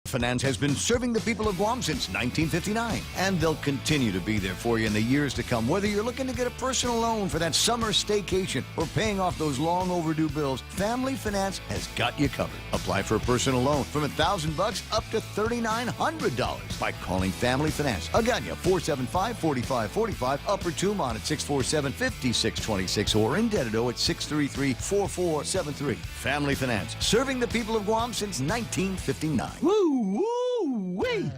Finance has been serving the people of Guam since 1959, and they'll continue to be there for you in the years to come. Whether you're looking to get a personal loan for that summer staycation or paying off those long overdue bills, Family Finance has got you covered. Apply for a personal loan from $1,000 up to $3,900 by calling Family Finance. Agana 475-4545, Upper Tumon at 647-5626, or in Dededo at 633-4473. Family Finance, serving the people of Guam since 1959. Woo-wee!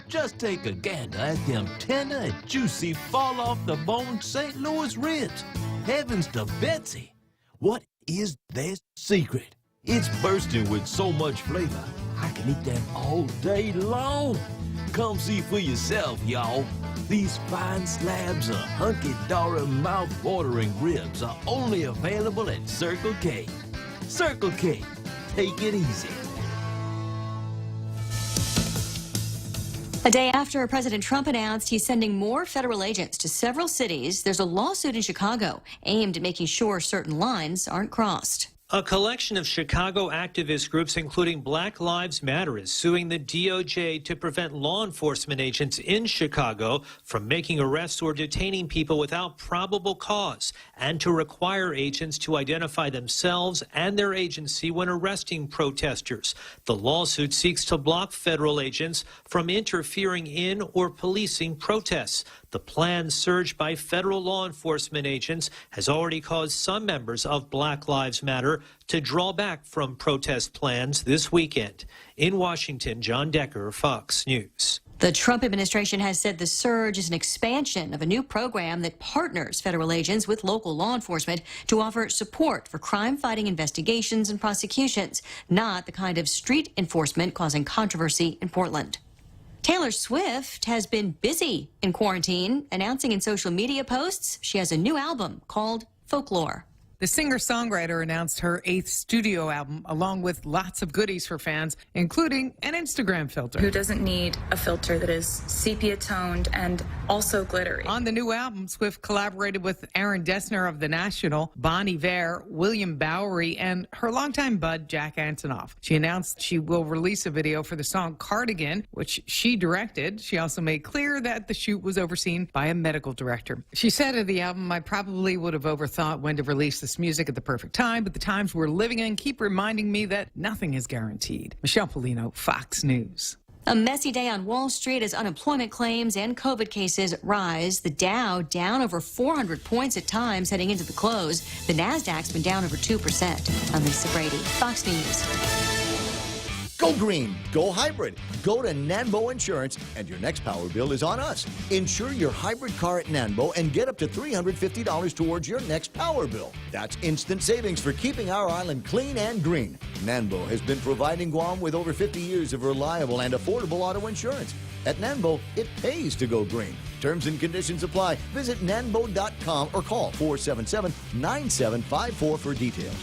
Just take a gander at them tender and juicy fall-off-the-bone St. Louis ribs. Heavens to Betsy! What is their secret? It's bursting with so much flavor, I can eat them all day long. Come see for yourself, y'all. These fine slabs of hunky-dory, mouth-watering ribs are only available at Circle K. Circle K. Take it easy. A day after President Trump announced he's sending more federal agents to several cities, there's a lawsuit in Chicago aimed at making sure certain lines aren't crossed. A collection of Chicago activist groups, including Black Lives Matter, is suing the DOJ to prevent law enforcement agents in Chicago from making arrests or detaining people without probable cause, and to require agents to identify themselves and their agency when arresting protesters. The lawsuit seeks to block federal agents from interfering in or policing protests. The planned surge by federal law enforcement agents has already caused some members of Black Lives Matter to draw back from protest plans this weekend. In Washington, John Decker, Fox News. The Trump administration has said the surge is an expansion of a new program that partners federal agents with local law enforcement to offer support for crime-fighting investigations and prosecutions, not the kind of street enforcement causing controversy in Portland. Taylor Swift has been busy in quarantine, announcing in social media posts she has a new album called Folklore. The singer-songwriter announced her 8th studio album, along with lots of goodies for fans, including an Instagram filter. Who doesn't need a filter that is sepia-toned and also glittery? On the new album, Swift collaborated with Aaron Dessner of The National, Bon Iver, William Bowery, and her longtime bud, Jack Antonoff. She announced she will release a video for the song Cardigan, which she directed. She also made clear that the shoot was overseen by a medical director. She said of the album, "I probably would have overthought when to release this music at the perfect time, but the times we're living in keep reminding me that nothing is guaranteed." Michelle Polino, Fox News. A messy day on Wall Street as unemployment claims and COVID cases rise. The Dow down over 400 points at times heading into the close. The Nasdaq's been down over 2%. I'm Lisa Brady, Fox News. Go green, go hybrid. Go to Nanbo Insurance, and your next power bill is on us. Insure your hybrid car at Nanbo and get up to $350 towards your next power bill. That's instant savings for keeping our island clean and green. Nanbo has been providing Guam with over 50 years of reliable and affordable auto insurance. At Nanbo, it pays to go green. Terms and conditions apply. Visit nanbo.com or call 477-9754 for details.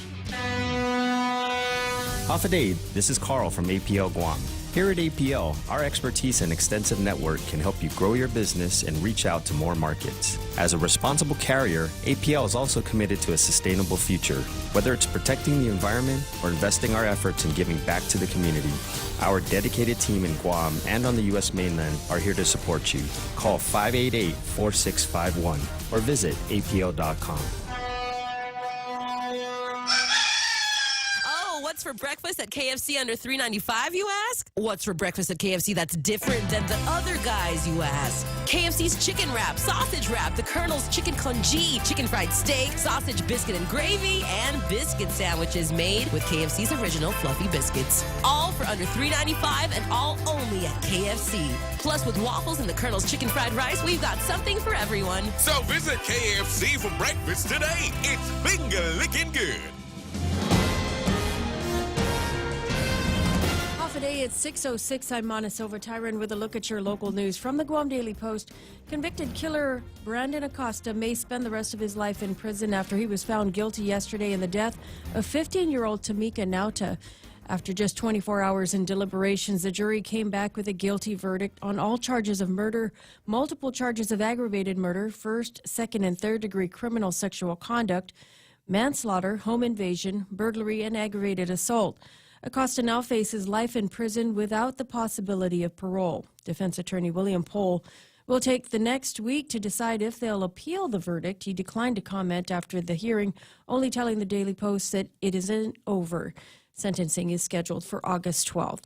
Hafidade, this is Carl from APL Guam. Here at APL, our expertise and extensive network can help you grow your business and reach out to more markets. As a responsible carrier, APL is also committed to a sustainable future. Whether it's protecting the environment or investing our efforts in giving back to the community, our dedicated team in Guam and on the U.S. mainland are here to support you. Call 588-4651 or visit apl.com. What's for breakfast at KFC under $3.95, you ask? What's for breakfast at KFC that's different than the other guys, you ask? KFC's chicken wrap, sausage wrap, the Colonel's chicken congee, chicken fried steak, sausage biscuit and gravy, and biscuit sandwiches made with KFC's original fluffy biscuits. All for under $3.95 and all only at KFC. Plus, with waffles and the Colonel's chicken fried rice, we've got something for everyone. So visit KFC for breakfast today. It's finger-licking good. Today at 6:06, I'm Monisova Tyron with a look at your local news. From the Guam Daily Post, convicted killer Brandon Acosta may spend the rest of his life in prison after he was found guilty yesterday in the death of 15-year-old Tamika Nauta. After just 24 hours in deliberations, the jury came back with a guilty verdict on all charges of murder, multiple charges of aggravated murder, first, second, and third-degree criminal sexual conduct, manslaughter, home invasion, burglary, and aggravated assault. Acosta now faces life in prison without the possibility of parole. Defense attorney William Pohl will take the next week to decide if they'll appeal the verdict. He declined to comment after the hearing, only telling the Daily Post that it isn't over. Sentencing is scheduled for August 12th.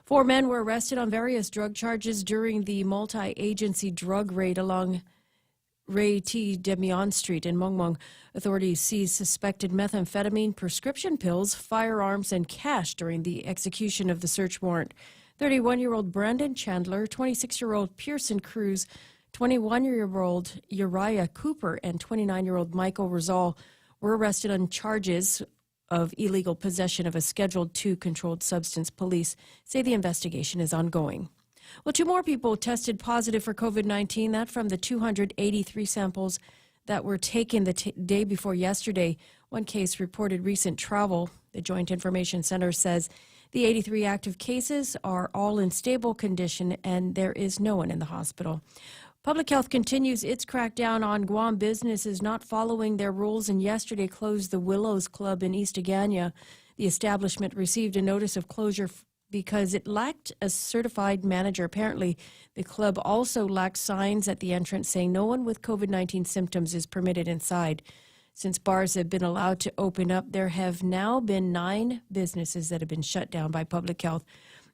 4 men were arrested on various drug charges during the multi-agency drug raid along Ray T. Demian Street in Mongmong. Authorities seized suspected methamphetamine, prescription pills, firearms, and cash during the execution of the search warrant. 31-year-old Brandon Chandler, 26-year-old Pearson Cruz, 21-year-old Uriah Cooper, and 29-year-old Michael Rizal were arrested on charges of illegal possession of a Schedule II controlled substance. Police say the investigation is ongoing. Well, 2 more people tested positive for COVID-19, that from the 283 samples that were taken the day before yesterday. One case reported recent travel. The Joint Information Center says the 83 active cases are all in stable condition and there is no one in the hospital. Public Health continues its crackdown on Guam businesses not following their rules and yesterday closed the Willows Club in East Agana. The establishment received a notice of closure because it lacked a certified manager. Apparently, the club also lacked signs at the entrance saying no one with COVID-19 symptoms is permitted inside. Since bars have been allowed to open up, there have now been 9 businesses that have been shut down by Public Health.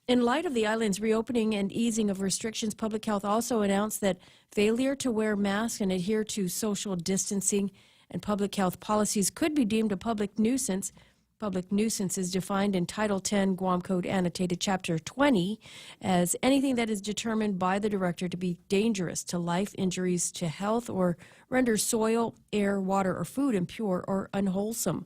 In light of the island's reopening and easing of restrictions, Public Health also announced that failure to wear masks and adhere to social distancing and public health policies could be deemed a public nuisance. Public nuisance is defined in Title 10 Guam Code Annotated Chapter 20 as anything that is determined by the director to be dangerous to life, injuries to health, or renders soil, air, water, or food impure or unwholesome.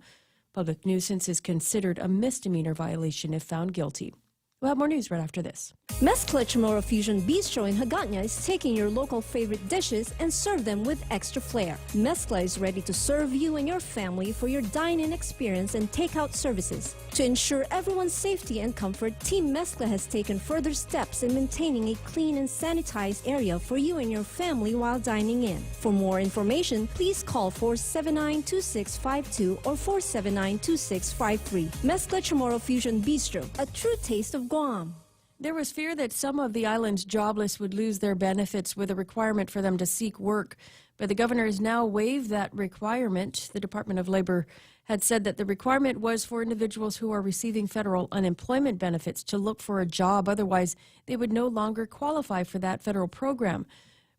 Public nuisance is considered a misdemeanor violation if found guilty. We'll have more news right after this. Mezcla Chamorro Fusion Bistro in Hagåtña is taking your local favorite dishes and serve them with extra flair. Mezcla is ready to serve you and your family for your dine-in experience and takeout services. To ensure everyone's safety and comfort, Team Mezcla has taken further steps in maintaining a clean and sanitized area for you and your family while dining in. For more information, please call 479-2652 or 479-2653. Mezcla Chamorro Fusion Bistro, a true taste of Guam. There was fear that some of the island's jobless would lose their benefits with a requirement for them to seek work, but the governor has now waived that requirement. The Department of Labor had said that the requirement was for individuals who are receiving federal unemployment benefits to look for a job. Otherwise, they would no longer qualify for that federal program.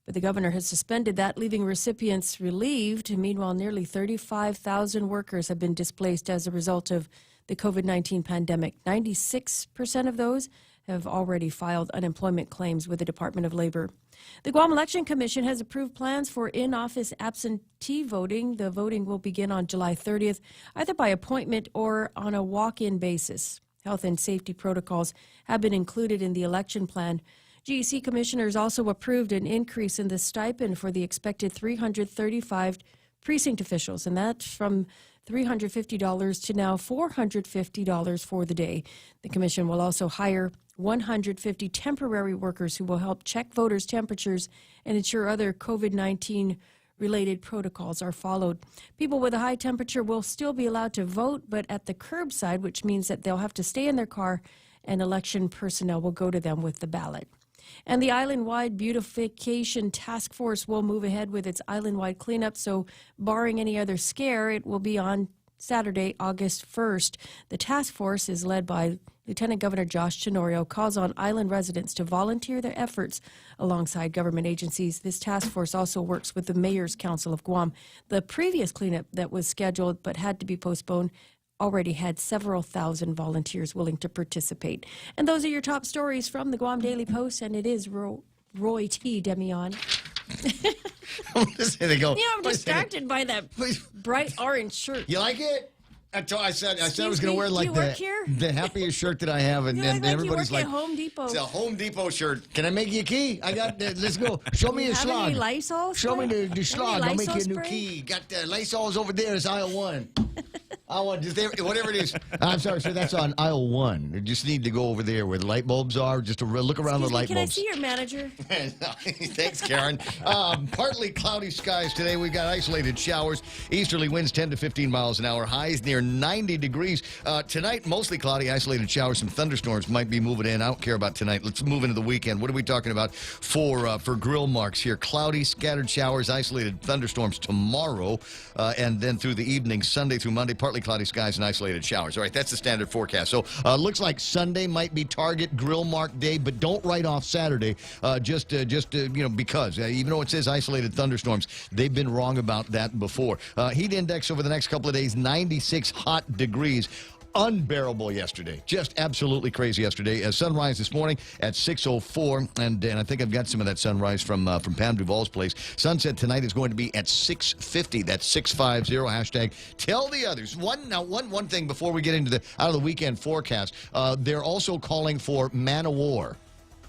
But the governor has suspended that, leaving recipients relieved. Meanwhile, nearly 35,000 workers have been displaced as a result of the COVID-19 pandemic. 96% of those have already filed unemployment claims with the Department of Labor. The Guam Election Commission has approved plans for in-office absentee voting. The voting will begin on July 30th, either by appointment or on a walk-in basis. Health and safety protocols have been included in the election plan. GEC commissioners also approved an increase in the stipend for the expected 335 precinct officials, and that's from $350 to now $450 for the day. The commission will also hire 150 temporary workers who will help check voters' temperatures and ensure other COVID-19 related protocols are followed. People with a high temperature will still be allowed to vote, but at the curbside, which means that they'll have to stay in their car and election personnel will go to them with the ballot. And the Island-Wide Beautification Task Force will move ahead with its island-wide cleanup, so barring any other scare, it will be on Saturday, August 1st. The task force is led by Lieutenant Governor Josh Tenorio, calls on island residents to volunteer their efforts alongside government agencies. This task force also works with the Mayor's Council of Guam. The previous cleanup that was scheduled but had to be postponed already had several thousand volunteers willing to participate. And those are your top stories from the Guam Daily Post, and it is Roy T. Demian. They go. You know, I'm distracted by that bright orange shirt. You like it? I said I was going to wear like the happiest shirt that I have, and then everybody's like, Home Depot. It's a Home Depot shirt. Can I make you a key? I got. Let's go. Show me a slot. Any Lysol? Show me the slot. I'll make you a new spray? key. Got the Lysol's over there. It's aisle 1. Whatever it is. I'm sorry, sir. That's on aisle 1. You just need to go over there where the light bulbs are, just to look around the light Can I bulbs. see your manager? Thanks, Karen. Partly cloudy skies today. We've got isolated showers. Easterly winds 10 to 15 miles an hour. Highs near 90 degrees. Tonight, mostly cloudy, isolated showers. Some thunderstorms might be moving in. I don't care about tonight. Let's move into the weekend. What are we talking about for grill marks here? Cloudy, scattered showers, isolated thunderstorms tomorrow, and then through the evening, Sunday through Monday, partly cloudy skies and isolated showers. All right, that's the standard forecast. So looks like Sunday might be target grill mark day, but don't write off Saturday because even though it says isolated thunderstorms, they've been wrong about that before. Heat index over the next couple of days, 96 hot degrees. Unbearable yesterday. Just absolutely crazy yesterday. Sunrise this morning at 6:04, and I think I've got some of that sunrise from Pam Duvall's place. Sunset tonight is going to be at 6:50. That's 650. Hashtag tell the others. One thing before we get into out of the weekend forecast. They're also calling for man-o-war.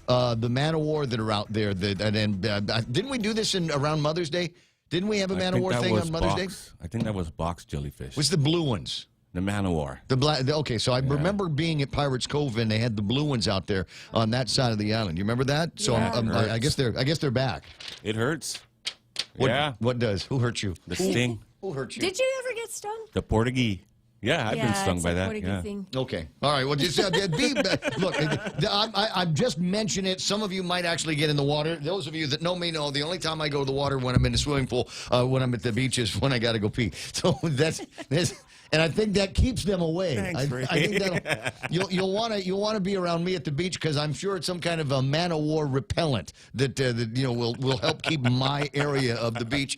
The man-o-war that are out there. Didn't we do this around Mother's Day? Didn't we have a man-o-war thing on Mother's Day? I think that was box jellyfish. What's the blue ones? The man-o-war. Okay, so I remember being at Pirates Cove and they had the blue ones out there on that side of the island. You remember that? So I guess they're back. It hurts. What does? Who hurt you? The sting. Who hurt you? Did you ever get stung? The Portuguese. Yeah, I've been stung by that. Yeah. Thing. Okay. All right. Well, just look. I'm just mentioning it. Some of you might actually get in the water. Those of you that know me know the only time I go to the water when I'm in the swimming pool, when I'm at the beach, is when I got to go pee. So that's. And I think that keeps them away. Thanks, I think you'll want to be around me at the beach because I'm sure it's some kind of a man-o-war repellent that will help keep my area of the beach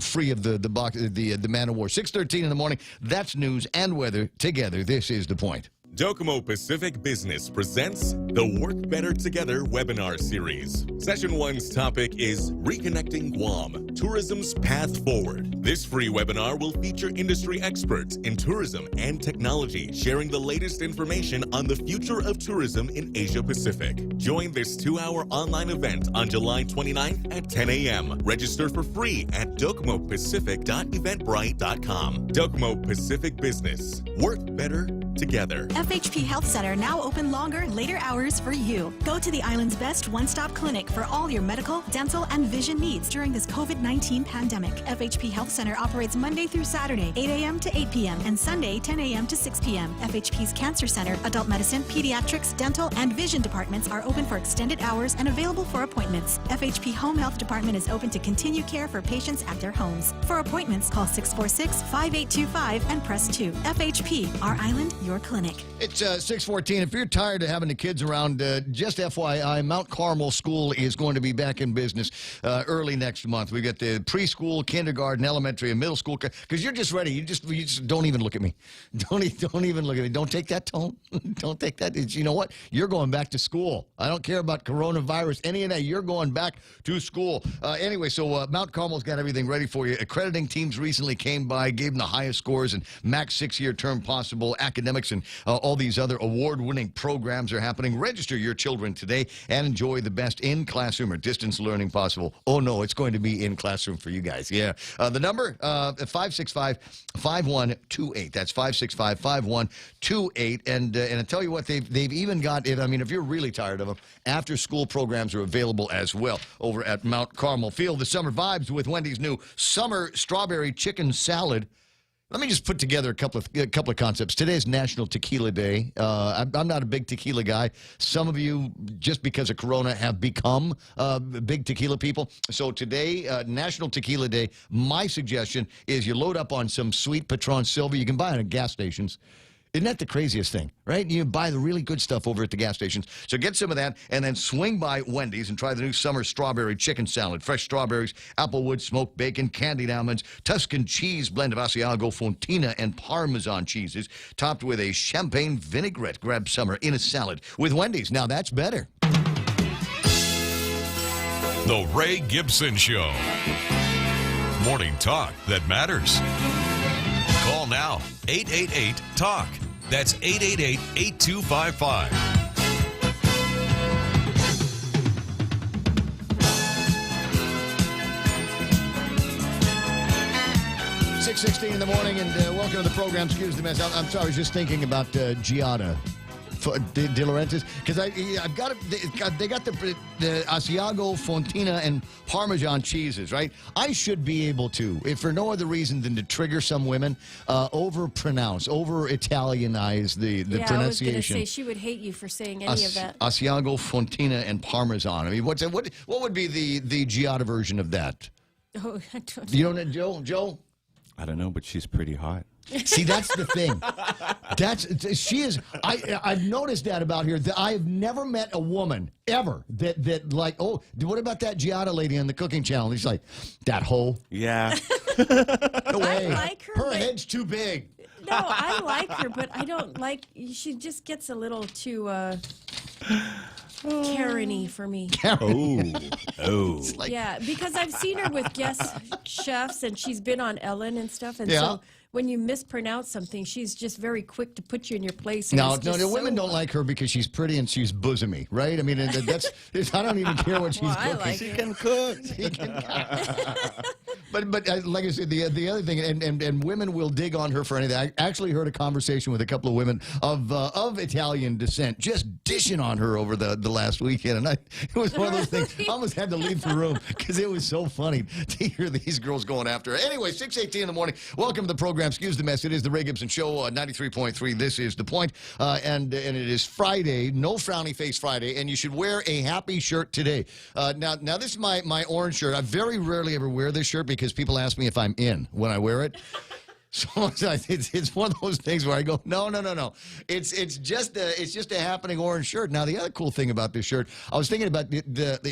free of the man-o-war. 6:13 in the morning. That's news and weather together. This is The Point. Docomo Pacific Business presents the Work Better Together webinar series. Session 1's topic is Reconnecting Guam, Tourism's Path Forward. This free webinar will feature industry experts in tourism and technology sharing the latest information on the future of tourism in Asia Pacific. Join this 2-hour online event on July 29th at 10 a.m. Register for free at docomopacific.eventbrite.com. Docomo Pacific Business. Work better together. FHP Health Center now open longer, later hours for you. Go to the island's best one-stop clinic for all your medical, dental, and vision needs during this COVID-19 pandemic. FHP Health Center operates Monday through Saturday, 8 a.m. to 8 p.m., and Sunday, 10 a.m. to 6 p.m. FHP's Cancer Center, Adult Medicine, Pediatrics, Dental, and Vision departments are open for extended hours and available for appointments. FHP Home Health Department is open to continue care for patients at their homes. For appointments, call 646-5825 and press 2. FHP, our island, your clinic. It's 6:14. If you're tired of having the kids around, just FYI, Mount Carmel School is going to be back in business early next month. We got the preschool, kindergarten, elementary, and middle school. Because you're just ready. You just don't even look at me. Don't even look at me. Don't take that tone. Don't take that. You know what? You're going back to school. I don't care about coronavirus, any of that. You're going back to school. Anyway, so Mount Carmel's got everything ready for you. Accrediting teams recently came by, gave them the highest scores and max 6-year term possible. Academics and all these other award-winning programs are happening. Register your children today and enjoy the best in-classroom or distance learning possible. Oh, no, it's going to be in-classroom for you guys. Yeah. The number, 565-5128. That's 565-5128. And I tell you what, they've even got it. I mean, if you're really tired of them, after-school programs are available as well over at Mount Carmel. Feel the summer vibes with Wendy's new Summer Strawberry Chicken Salad. Let me just put together a couple of concepts. Today's National Tequila Day. I'm not a big tequila guy. Some of you, just because of Corona, have become big tequila people. So today, National Tequila Day, my suggestion is you load up on some sweet Patron Silver. You can buy it at gas stations. Isn't that the craziest thing, right? You buy the really good stuff over at the gas stations. So get some of that and then swing by Wendy's and try the new Summer Strawberry Chicken Salad. Fresh strawberries, applewood, smoked bacon, candied almonds, Tuscan cheese blend of Asiago, Fontina, and Parmesan cheeses, topped with a champagne vinaigrette. Grab summer in a salad with Wendy's. Now that's better. The Ray Gibson Show. Morning talk that matters. Call now, 888-TALK. That's 888-8255. 6:16 in the morning, and welcome to the program. Excuse the mess. I'm sorry, I was just thinking about Giada De Laurentiis, because I've got they got the Asiago, Fontina, and Parmesan cheeses, right? I should be able to, if for no other reason than to trigger some women, over-pronounce, over-Italianize the pronunciation. I was going to say, she would hate you for saying any of that. Asiago, Fontina, and Parmesan. I mean, what would be the Giada version of that? Oh, I don't know. You don't know, Joe? I don't know, but she's pretty hot. See, that's the thing. She is. I've noticed that about her. That I have never met a woman ever that like, oh, what about that Giada lady on the cooking channel? And she's like, that hoe. Yeah. No way. I like her. Her head's too big. No, I like her, but I don't like. She just gets a little too Karen-y for me. Oh. Like, yeah, because I've seen her with guest chefs, and she's been on Ellen and stuff, and so when you mispronounce something, she's just very quick to put you in your place. No, women don't like her because she's pretty and she's bosomy, right? I mean, that's. I don't even care what she's cooking. Like she can cook. But like I said, the other thing, and women will dig on her for anything. I actually heard a conversation with a couple of women of Italian descent just dishing on her over the last weekend, and it was one of those things. I almost had to leave the room because it was so funny to hear these girls going after her. Anyway, 6:18 in the morning. Welcome to the program. Excuse the mess. It is the Ray Gibson Show, 93.3. This is The Point, and it is Friday, no frowny face Friday, and you should wear a happy shirt today. Now this is my orange shirt. I very rarely ever wear this shirt because people ask me if I'm in when I wear it. So it's one of those things where I go, no. It's just a happening orange shirt. Now the other cool thing about this shirt, I was thinking about it that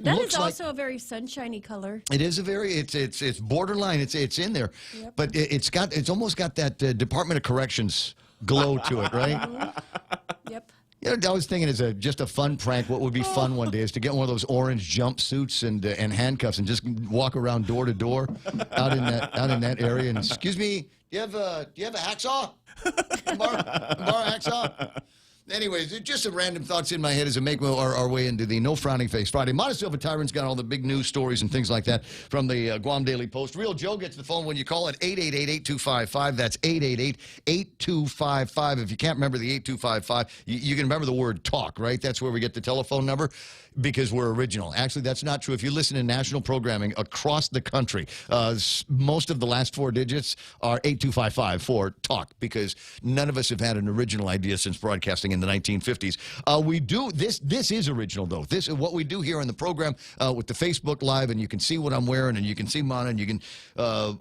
looks is like also a very sunshiny color. it is a very it's borderline. It's in there, Yep. but it's almost got that Department of Corrections glow to it, right? Yep. You know, I was thinking just a fun prank. What would be fun one day is to get one of those orange jumpsuits and handcuffs and just walk around door to door out in that area. And excuse me, do you have a hacksaw? Bar hacksaw. Anyways, just some random thoughts in my head as we make our way into the No Frowning Face Friday. Montesilva Tyrant's got all the big news stories and things like that from the Guam Daily Post. Real Joe gets the phone when you call at 888-8255. That's 888-8255. If you can't remember the 8255, you can remember the word talk, right? That's where we get the telephone number because we're original. Actually, that's not true. If you listen to national programming across the country, most of the last four digits are 8255 for talk because none of us have had an original idea since broadcasting in the 1950s. We do this is original though. This is what we do here on the program with the Facebook Live, and you can see what I'm wearing, and you can see Mana, and you can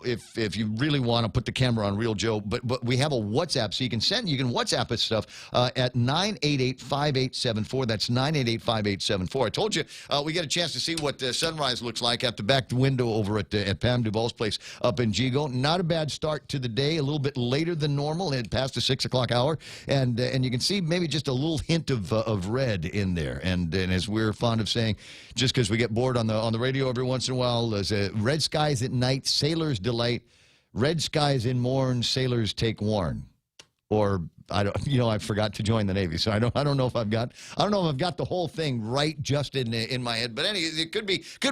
if you really want to put the camera on Real Joe. But we have a WhatsApp, so you can WhatsApp us stuff at 988-5874. That's 988-5874. I told you we get a chance to see what sunrise looks like at the back window over at Pam Duvall's place up in Gigo. Not a bad start to the day. A little bit later than normal, and past the 6 o'clock hour, and you can see maybe just a little hint of red in there. And as we're fond of saying, just because we get bored on the radio every once in a while, there's red skies at night, sailors delight. Red skies in morn, sailors take warn. Or I forgot to join the Navy, so I don't know if I've got the whole thing right just in my head. But anyway, it could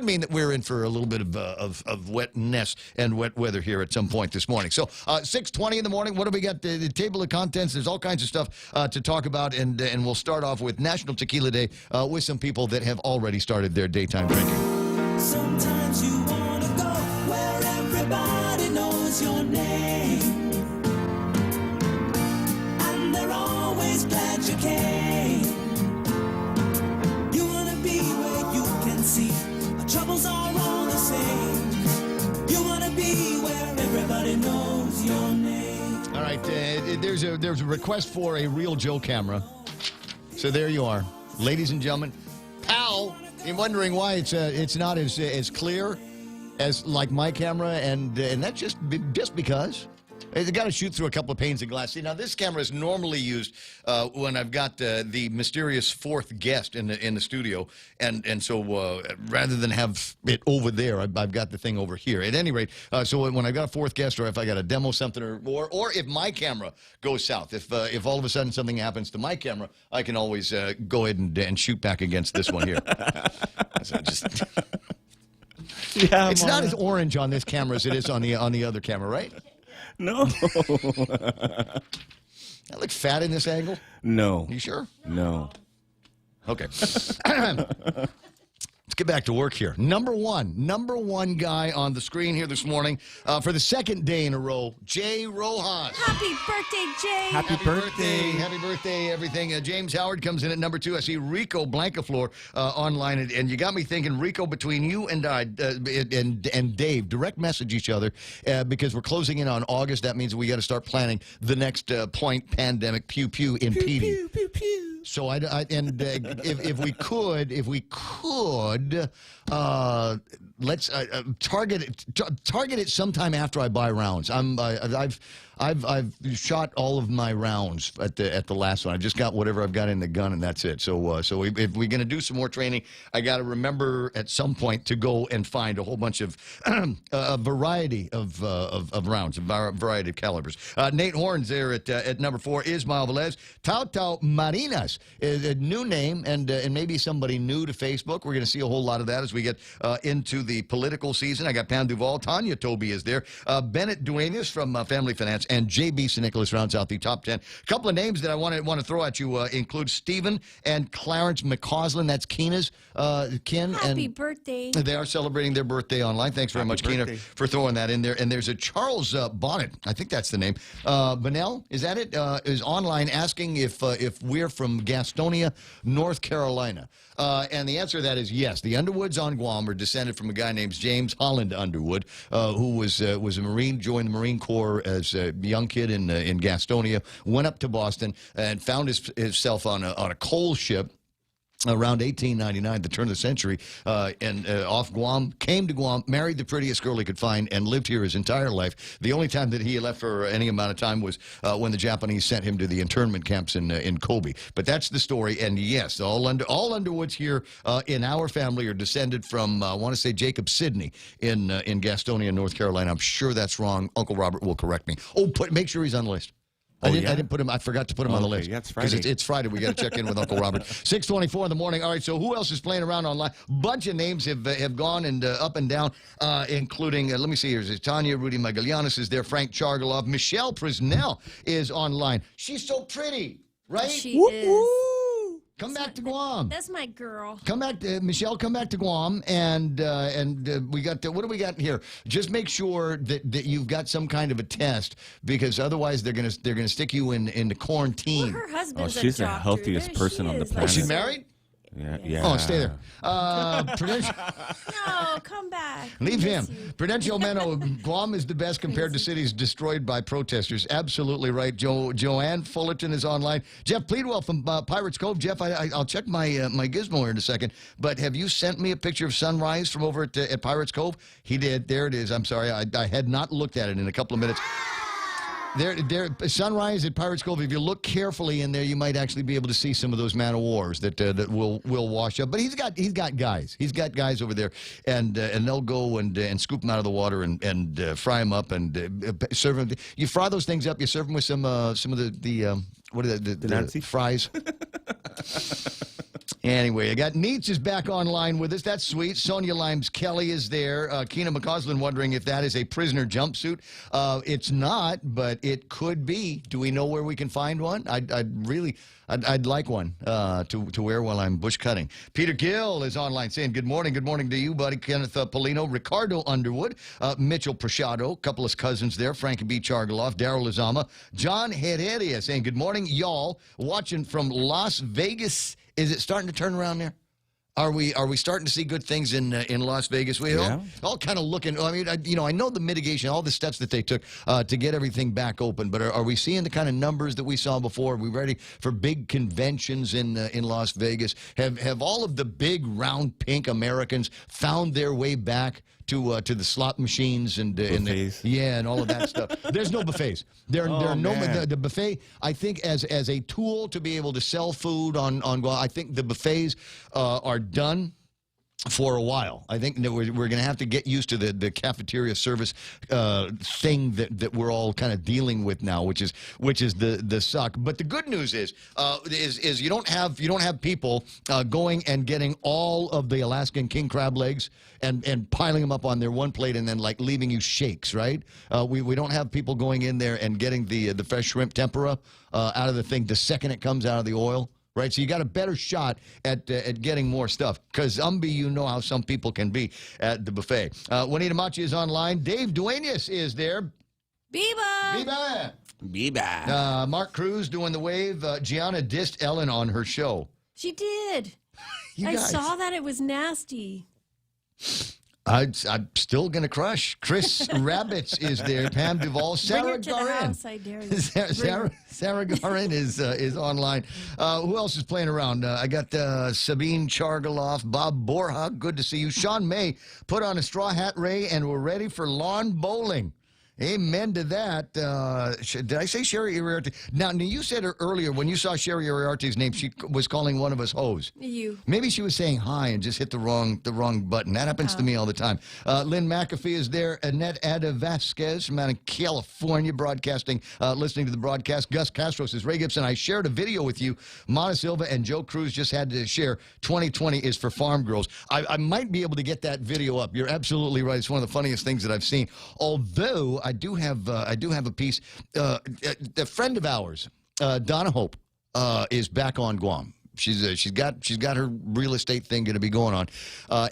mean that we're in for a little bit of wetness and wet weather here at some point this morning. So 6:20 in the morning. What do we got? The table of contents. There's all kinds of stuff to talk about, and we'll start off with National Tequila Day with some people that have already started their daytime drinking. Sometimes you wanna go where everybody knows your name. Glad you came. You wanna be where you can see our troubles are all the same. You wanna be where everybody knows your name. All right, there's a request for a Real Joe camera. So there you are, ladies and gentlemen. Pal, you're wondering why it's not as clear as like my camera, and that's just because. It's got to shoot through a couple of panes of glass. See, now this camera is normally used when I've got the mysterious fourth guest in the studio, and so rather than have it over there, I've got the thing over here. At any rate, so when I've got a fourth guest, or if I got to demo something, or if my camera goes south, if all of a sudden something happens to my camera, I can always go ahead and shoot back against this one here. So just. Yeah, it's not as orange on this camera as it is on the other camera, right? No. I look fat in this angle? No. You sure? No. Okay. Let's get back to work here. Number one guy on the screen here this morning for the second day in a row, Jay Rojas. Happy birthday, Jay. Happy birthday. Happy birthday, everything. James Howard comes in at number 2. I see Rico Blancaflor online, and you got me thinking, Rico, between you and I and Dave, direct message each other because we're closing in on August. That means we got to start planning the next point pandemic pew impeding. Pew, pew, pew. So if we could, let's target it sometime after I buy rounds. I've shot all of my rounds at the last one. I just got whatever I've got in the gun, and that's it. So if we're going to do some more training, I got to remember at some point to go and find a whole bunch of a variety of rounds, a variety of calibers. Nate Horn's there at number 4. Ismael Velez. Tau Marinas is a new name, and maybe somebody new to Facebook. We're going to see a whole lot of that as we get into the political season. I got Pam Duval. Tanya Toby is there. Bennett Duenas from Family Finance. And J.B. St. Nicholas rounds out the top 10. A couple of names that I want to throw at you include Stephen and Clarence McCausland. That's Keena's kin. Happy birthday. They are celebrating their birthday online. Thanks very much, Keena, for throwing that in there. And there's a Charles Bonnet. I think that's the name. Benell, is that it? Is online asking if we're from Gastonia, North Carolina. And the answer to that is yes. The Underwoods on Guam are descended from a guy named James Holland Underwood, who was a Marine, joined the Marine Corps as a young kid in Gastonia, went up to Boston and found himself on a coal ship around 1899, the turn of the century, and off Guam, came to Guam, married the prettiest girl he could find, and lived here his entire life. The only time that he left for any amount of time was when the Japanese sent him to the internment camps in Kobe. But that's the story, and yes, all Underwoods here in our family are descended from, I want to say, Jacob Sidney in Gastonia, North Carolina. I'm sure that's wrong. Uncle Robert will correct me. Oh, make sure he's on the list. I didn't put him. I forgot to put him on the list. Yeah, it's Friday. It's Friday. We got to check in with Uncle Robert. 6:24 in the morning. All right. So who else is playing around online? Bunch of names have gone and up and down, including. Let me see here. There's Tanya, Rudy Magallanes is there. Frank Chargalov, Michelle Prisnell is online. She's so pretty, right? She is. Come back to Guam. That's my girl. Come back, Michelle. Come back to Guam, and we got what do we got here? Just make sure that you've got some kind of a test, because otherwise they're gonna stick you into quarantine. Well, her husband's she's the doctor. healthiest person on the planet. Oh, she's married? Yeah. Oh, stay there. Prudential. No, come back. Leave him. You. Prudential Meno, Guam is the best compared to cities destroyed by protesters. Absolutely right. Joanne Fullerton is online. Jeff Pleadwell from Pirates Cove. Jeff, I'll check my gizmo here in a second, but have you sent me a picture of sunrise from over at Pirates Cove? He did. There it is. I'm sorry. I had not looked at it in a couple of minutes. There, sunrise at Pirates Cove. If you look carefully in there, you might actually be able to see some of those man of wars that will wash up. But he's got guys. He's got guys over there, and they'll go and scoop them out of the water and fry them up and serve them. You fry those things up. You serve them with some of the what are the fries. Anyway, I got Neats is back online with us. That's sweet. Sonia Limes Kelly is there. Keena McCausland wondering if that is a prisoner jumpsuit. It's not, but it could be. Do we know where we can find one? I'd like one to wear while I'm bush cutting. Peter Gill is online saying good morning. Good morning to you, buddy. Kenneth Polino, Ricardo Underwood, Mitchell Prashado, a couple of cousins there, Frankie B. Chargaloff, Daryl Lazama, John Heredia saying good morning, y'all. Watching from Las Vegas. Is it starting to turn around there? Are we starting to see good things in Las Vegas? We all kind of looking. I mean, I know the mitigation, all the steps that they took to get everything back open. But are we seeing the kind of numbers that we saw before? Are we ready for big conventions in Las Vegas? Have all of the big round pink Americans found their way back to the slot machines and and all of that stuff? There's no buffets. There are no the buffet. I think as a tool to be able to sell food on Guam, I think the buffets are done. for a while. I think that we're going to have to get used to the cafeteria service thing that we're all kind of dealing with now, which is the suck. But the good news is you don't have people going and getting all of the Alaskan king crab legs and piling them up on their one plate and then like leaving you shakes, right? We don't have people going in there and getting the fresh shrimp tempura out of the thing the second it comes out of the oil. Right, so you got a better shot at getting more stuff because you know how some people can be at the buffet. Juanita Machi is online. Dave Duenas is there. Biba! Biba. Mark Cruz doing the wave. Gianna dissed Ellen on her show. She did. You I guys. saw that. It was nasty. I'm still going to crush. Chris Rabbits is there. Pam Duvall. Sarah Bring her to the Garin. house, I dare you. Sarah Garin is online. Who else is playing around? I got Sabine Chargaloff, Bob Borha. Good to see you. Sean May put on a straw hat, Ray, and we're ready for lawn bowling. Amen to that. Did I say Sherry Iriarte? Now, you said earlier when you saw Sherry Iriarte's name, she was calling one of us hoes. You. Maybe she was saying hi and just hit the wrong button. That happens to me all the time. Lynn McAfee is there. Annette Ada Vasquez from out in California broadcasting, listening to the broadcast. Gus Castro says, Ray Gibson, I shared a video with you. Mona Silva and Joe Cruz just had to share 2020 is for farm girls. I might be able to get that video up. You're absolutely right. It's one of the funniest things that I've seen. Although I do have a piece. A friend of ours, Donna Hope, is back on Guam. She's got her real estate thing going to be going on,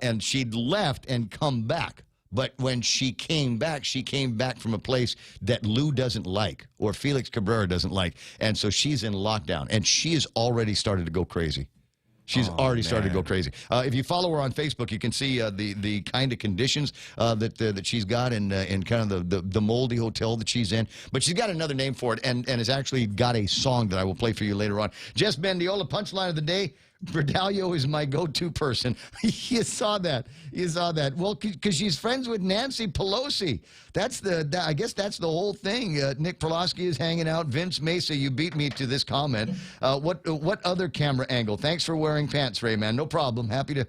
and she'd left and come back. But when she came back from a place that Lou doesn't like or Felix Cabrera doesn't like, and so she's in lockdown, and she has already started to go crazy. She's already started to go crazy. If you follow her on Facebook, you can see the kind of conditions that she's got in kind of the moldy hotel that she's in. But she's got another name for it and has actually got a song that I will play for you later on. Jess Bendiola, punchline of the day. Berdalio is my go-to person. You saw that. Well, because she's friends with Nancy Pelosi. I guess that's the whole thing. Nick Perlowski is hanging out. Vince Mesa, you beat me to this comment. What other camera angle? Thanks for wearing pants, Ray, man. No problem. Happy to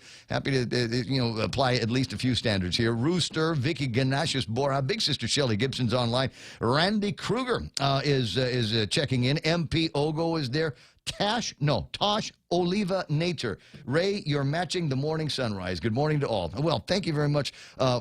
apply at least a few standards here. Rooster, Vicky Ganashis Bora, Big Sister Shelley Gibson's online. Randy Kruger is checking in. MP Ogo is there. Tosh Oliva Nature. Ray, you're matching the morning sunrise. Good morning to all. Well, thank you very much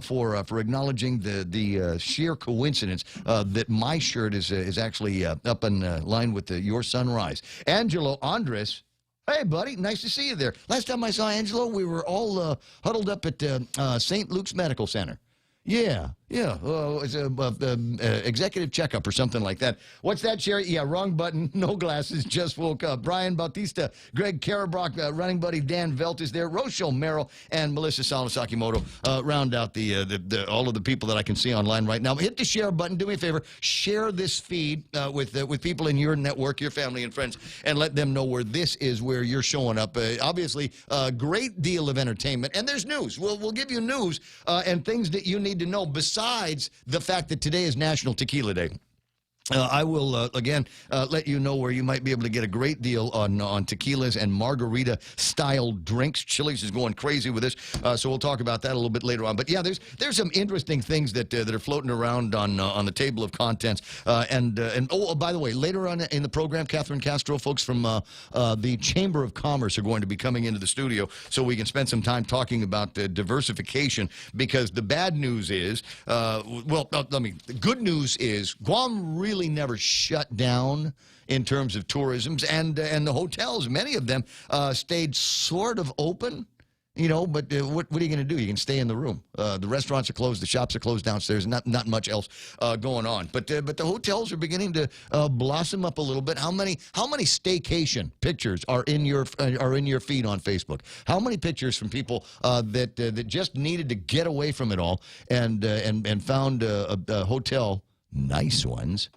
for acknowledging the sheer coincidence that my shirt is actually up in line with your sunrise. Angelo Andres. Hey, buddy. Nice to see you there. Last time I saw Angelo, we were all huddled up at St. Luke's Medical Center. Yeah. It's a executive checkup or something like that. What's that, Sherry? Yeah, wrong button. No glasses. Just woke up. Brian Bautista, Greg Karabrock, running buddy Dan Velt is there. Rochelle Merrill and Melissa Salasakimoto round out all of the people that I can see online right now. Hit the share button. Do me a favor. Share this feed with people in your network, your family and friends, and let them know where this is where you're showing up. Obviously, a great deal of entertainment. And there's news. We'll give you news and things that you need to know besides the fact that today is National Tequila Day. I will, again, let you know where you might be able to get a great deal on tequilas and margarita-style drinks. Chili's is going crazy with this, so we'll talk about that a little bit later on. But, yeah, there's some interesting things that are floating around on the table of contents. Oh, by the way, later on in the program, Catherine Castro, folks from the Chamber of Commerce are going to be coming into the studio so we can spend some time talking about diversification, because the bad news is, the good news is Guam really never shut down in terms of tourism, and the hotels, many of them stayed sort of open, but what are you going to do? You can stay in the room. The restaurants are closed, the shops are closed downstairs, not much else going on. But the hotels are beginning to blossom up a little bit. How many staycation pictures are in your feed on Facebook? How many pictures from people that just needed to get away from it all and found a hotel, nice ones,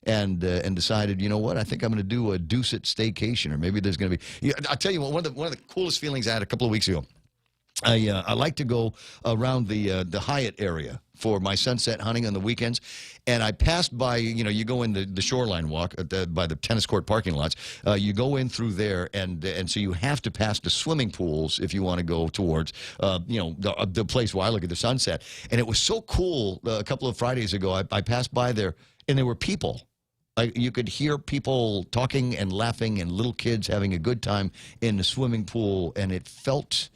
and decided, you know what, I think I'm going to do a Deuce It staycation, or maybe there's going to be. I'll tell you what, one of the coolest feelings I had a couple of weeks ago. I like to go around the Hyatt area for my sunset hunting on the weekends, and I passed by, you go in the shoreline walk by the tennis court parking lots. You go in through there, and so you have to pass the swimming pools if you want to go towards, the place where I look at the sunset. And it was so cool. A couple of Fridays ago, I passed by there, and there were people. You could hear people talking and laughing, and little kids having a good time in the swimming pool, and it felt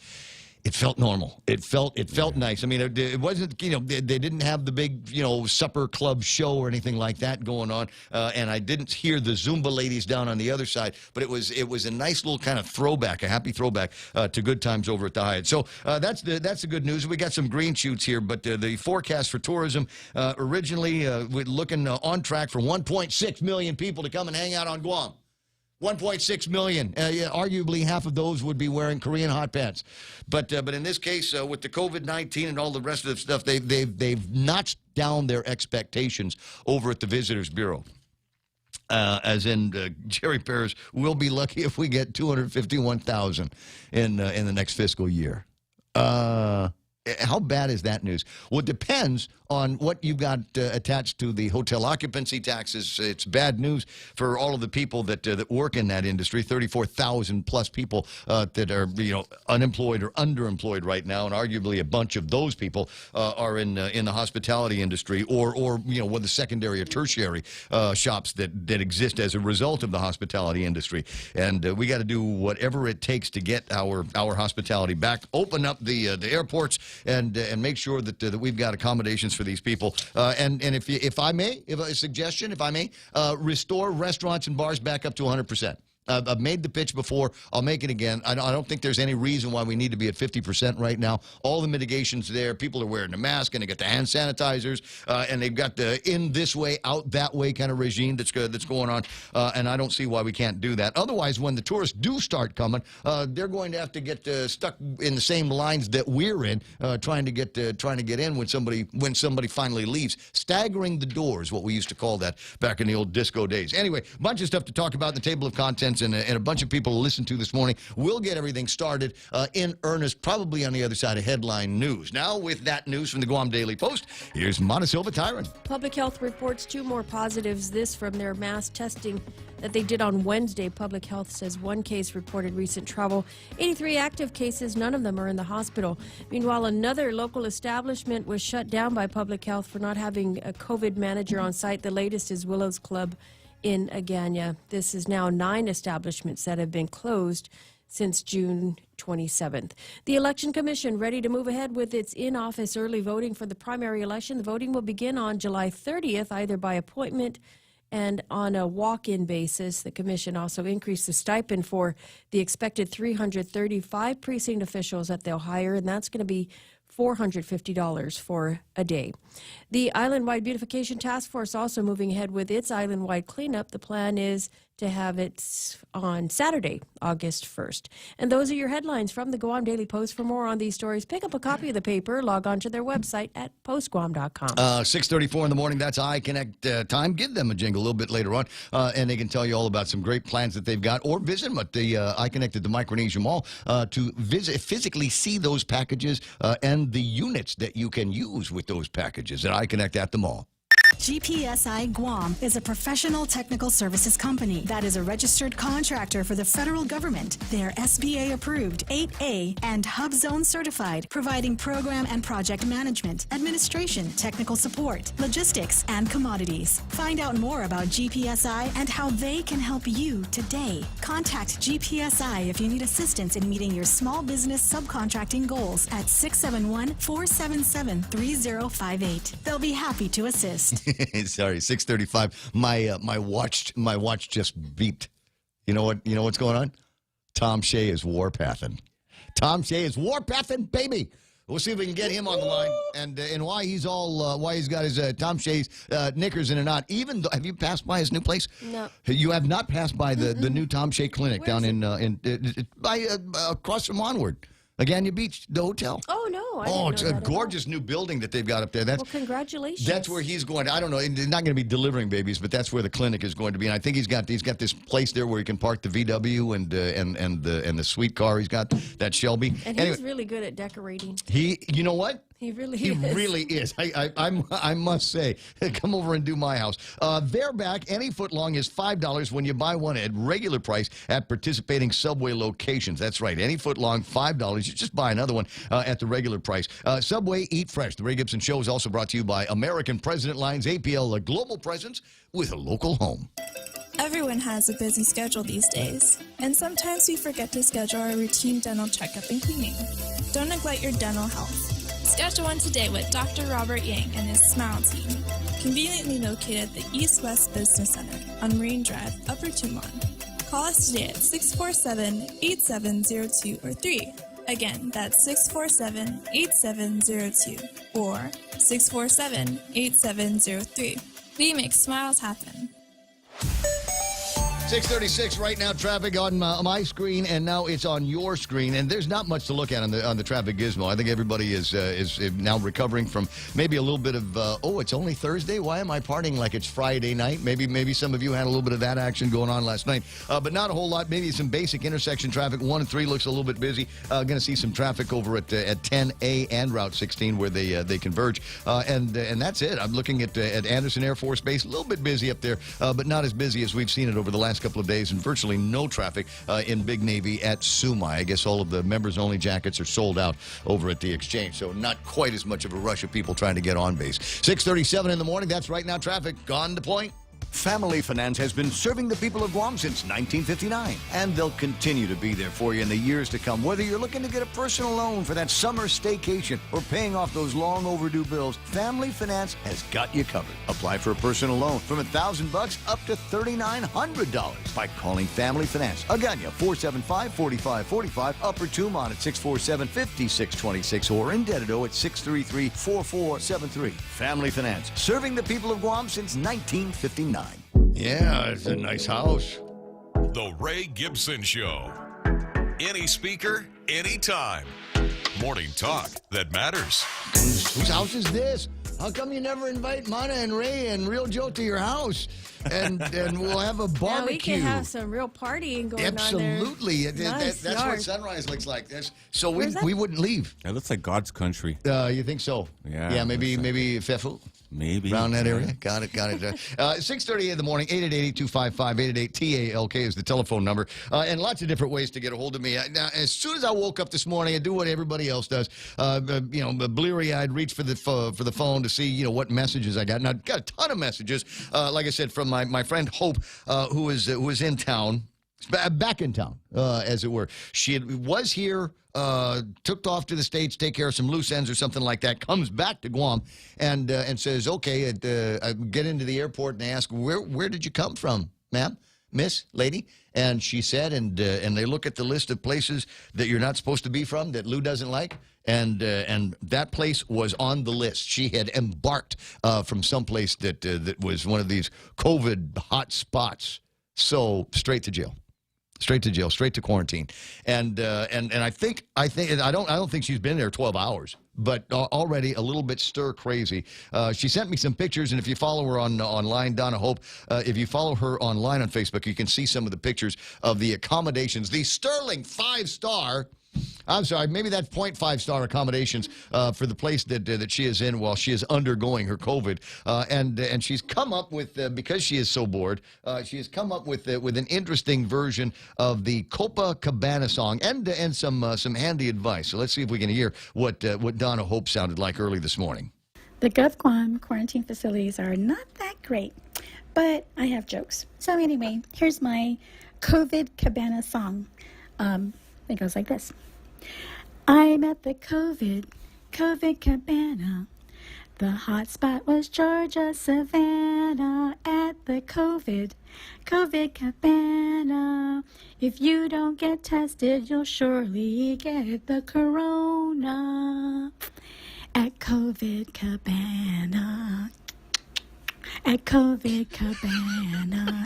normal. It felt nice. I mean, it wasn't, they didn't have the big, supper club show or anything like that going on. And I didn't hear the Zumba ladies down on the other side, but it was a nice little kind of throwback, a happy throwback to good times over at the Hyatt. So that's the good news. We got some green shoots here, but the forecast for tourism originally we're looking on track for 1.6 million people to come and hang out on Guam. 1.6 million. Arguably, half of those would be wearing Korean hot pants. But in this case, with the COVID-19 and all the rest of the stuff, they've notched down their expectations over at the Visitors Bureau. As in, Jerry Paris, we'll be lucky if we get 251,000 in the next fiscal year. How bad is that news? Well, it depends on what you've got attached to the hotel occupancy taxes. It's bad news for all of the people that work in that industry. 34,000 plus people that are unemployed or underemployed right now, and arguably a bunch of those people are in the hospitality industry or with the secondary or tertiary shops that exist as a result of the hospitality industry. And we got to do whatever it takes to get our hospitality back. Open up the airports and make sure that we've got accommodations for these people. And if I may, restore restaurants and bars back up to 100%. I've made the pitch before. I'll make it again. I don't think there's any reason why we need to be at 50% right now. All the mitigations there. People are wearing the mask, and they got the hand sanitizers, and they've got the in this way, out that way kind of regime that's going on. And I don't see why we can't do that. Otherwise, when the tourists do start coming, they're going to have to get stuck in the same lines that we're in, trying to get in when somebody finally leaves. Staggering the doors, what we used to call that back in the old disco days. Anyway, a bunch of stuff to talk about in the table of contents. And a bunch of people to listen to this morning. We'll get everything started in earnest, probably on the other side of headline news. Now, with that news from the Guam Daily Post, here's Montecilva Tyron. Public Health reports 2 more positives, this from their mass testing that they did on Wednesday. Public Health says 1 case reported recent travel, 83 active cases, none of them are in the hospital. Meanwhile, another local establishment was shut down by Public Health for not having a COVID manager on site. The latest is Willows Club in Agana. This is now 9 establishments that have been closed since June 27th. The Election Commission ready to move ahead with its in-office early voting for the primary election. The voting will begin on July 30th, either by appointment and on a walk-in basis. The commission also increased the stipend for the expected 335 precinct officials that they'll hire, and that's going to be $450 for a day. The Island-Wide Beautification Task Force also moving ahead with its island-wide cleanup. The plan is to have it on Saturday, August 1st. And those are your headlines from the Guam Daily Post. For more on these stories, pick up a copy of the paper, log on to their website at postguam.com. 6:34 in the morning, that's iConnect time. Give them a jingle a little bit later on, and they can tell you all about some great plans that they've got, or visit them at the iConnect at the Micronesia Mall to physically see those packages and the units that you can use with those packages at iConnect at the mall. GPSI Guam is a professional technical services company that is a registered contractor for the federal government. They are SBA approved, 8A, and Hub Zone certified, providing program and project management, administration, technical support, logistics, and commodities. Find out more about GPSI and how they can help you today. Contact GPSI if you need assistance in meeting your small business subcontracting goals at 671-477-3058. They'll be happy to assist. Sorry, 6:35. My watch just beeped. You know what's going on? Tom Shea is warpathing. Tom Shea is warpathing, baby. We'll see if we can get him on the line and why he's why he's got his Tom Shea's knickers in a knot. Even though, have you passed by his new place? No. You have not passed by the new Tom Shea clinic down in across from Onward. Agana Beach, the hotel. Oh, no. Oh, I Oh, didn't it's know a that at all. gorgeous new building that they've got up there. Well, congratulations. That's where he's going. I don't know. They're not going to be delivering babies, but that's where the clinic is going to be. And I think he's got this place there where he can park the VW and the sweet car. He's got that Shelby. And he's really good at decorating. You know what? He really He is. really is. I must say, come over and do my house. They're back. Any foot long is $5 when you buy one at regular price at participating Subway locations. That's right. Any foot long, $5. You just buy another one at the regular price. Subway, eat fresh. The Ray Gibson Show is also brought to you by American President Lines APL, a global presence with a local home. Everyone has a busy schedule these days, and sometimes we forget to schedule our routine dental checkup and cleaning. Don't neglect your dental health. Schedule one today with Dr. Robert Yang and his Smile Team, conveniently located at the East West Business Center on Marine Drive, Upper Tumon. Call us today at 647-8702 or 3. Again, that's 647-8702 or 647-8703. We make smiles happen. 6:36 right now. Traffic on my screen, and now it's on your screen. And there's not much to look at on the traffic gizmo. I think everybody is now recovering from maybe a little bit of it's only Thursday. Why am I partying like it's Friday night? Maybe some of you had a little bit of that action going on last night, but not a whole lot. Maybe some basic intersection traffic. 1 and 3 looks a little bit busy. Going to see some traffic over at 10A and Route 16 where they converge, and that's it. I'm looking at Anderson Air Force Base. A little bit busy up there, but not as busy as we've seen it over the last couple of days, and virtually no traffic in Big Navy at Sumai. I guess all of the members-only jackets are sold out over at the Exchange, so not quite as much of a rush of people trying to get on base. 6:37 in the morning. That's right now traffic. On the point. Family Finance has been serving the people of Guam since 1959, and they'll continue to be there for you in the years to come. Whether you're looking to get a personal loan for that summer staycation or paying off those long overdue bills, Family Finance has got you covered. Apply for a personal loan from $1,000 up to $3,900 by calling Family Finance. Aganya, 475-4545, Upper Tumon at 647-5626, or in Dededo at 633-4473. Family Finance, serving the people of Guam since 1959. Yeah, it's a nice house. The Ray Gibson Show. Any speaker, anytime. Morning talk that matters. Whose house is this? How come you never invite Mana and Ray and Real Joe to your house? And we'll have a barbecue. Yeah, we can have some real partying going Absolutely. on there. That's what Sunrise looks like. So we wouldn't leave. It looks like God's country. You think so? Yeah. Yeah, maybe Fefu? Maybe. Around that area. Got it. 6:30 in the morning, 888-825-888-TALK is the telephone number. And lots of different ways to get a hold of me. Now, as soon as I woke up this morning, I do what everybody else does. Bleary-eyed, reach for the phone to see, what messages I got. And I got a ton of messages, like I said, from my friend Hope, who is in town. Back in town, as it were. She was here, took off to the States, take care of some loose ends or something like that, comes back to Guam and says, okay, I get into the airport and they ask, where did you come from, ma'am, miss, lady? And she said, and they look at the list of places that you're not supposed to be from, that Lou doesn't like, and that place was on the list. She had embarked from someplace that was one of these COVID hot spots. So straight to jail. Straight to jail, straight to quarantine, and I don't think she's been there 12 hours, but already a little bit stir crazy. She sent me some pictures, and if you follow her online, Donna Hope, if you follow her online on Facebook, you can see some of the pictures of the accommodations, the sterling 5-star. I'm sorry, maybe that's 0.5-star accommodations for the place that she is in while she is undergoing her COVID. And she's come up with, because she is so bored, she has come up with an interesting version of the Copacabana song and some handy advice. So let's see if we can hear what Donna Hope sounded like early this morning. The Gulf Guam quarantine facilities are not that great, but I have jokes. So anyway, here's my COVID Cabana song. It goes like this. I'm at the COVID Cabana. The hot spot was Georgia, Savannah. At the COVID Cabana. If you don't get tested, you'll surely get the corona. At COVID Cabana. At COVID Cabana.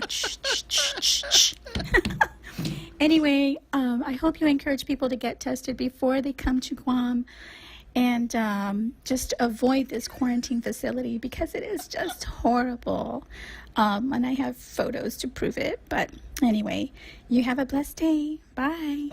Anyway, I hope you encourage people to get tested before they come to Guam. and just avoid this quarantine facility because it is just horrible. And I have photos to prove it. But anyway, you have a blessed day. Bye.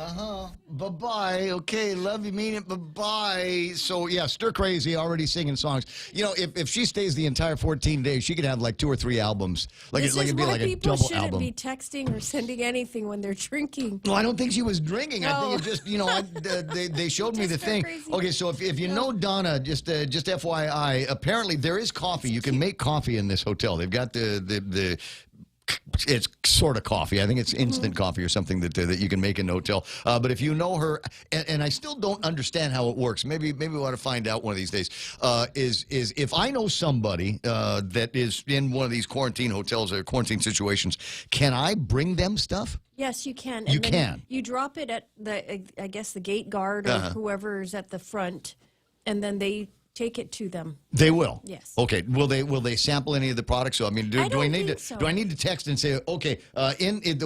Bye-bye. Okay, love you, mean it. Bye-bye. So, yeah, stir crazy, already singing songs. You know, if she stays the entire 14 days, she could have like 2 or 3 albums. This it'd is be why like a people double shouldn't album. be texting or sending anything when they're drinking. No, I don't think she was drinking. I think Oh. it just, you know, they showed me the thing. crazy. Okay, so if you know Donna, just FYI, apparently there is coffee. You can make coffee in this hotel. They've got the it's sort of coffee. I think it's instant coffee or something that you can make in the hotel. But if you know her, and I still don't understand how it works. Maybe we want to find out one of these days. Is if I know somebody that is in one of these quarantine hotels or quarantine situations, can I bring them stuff? Yes, you can. You then can. You drop it at I guess the gate guard or whoever's at the front, and then they take it to them. They will. Yes. Okay. Will they sample any of the products? So I mean, do I need to so. do I need to text and say, okay,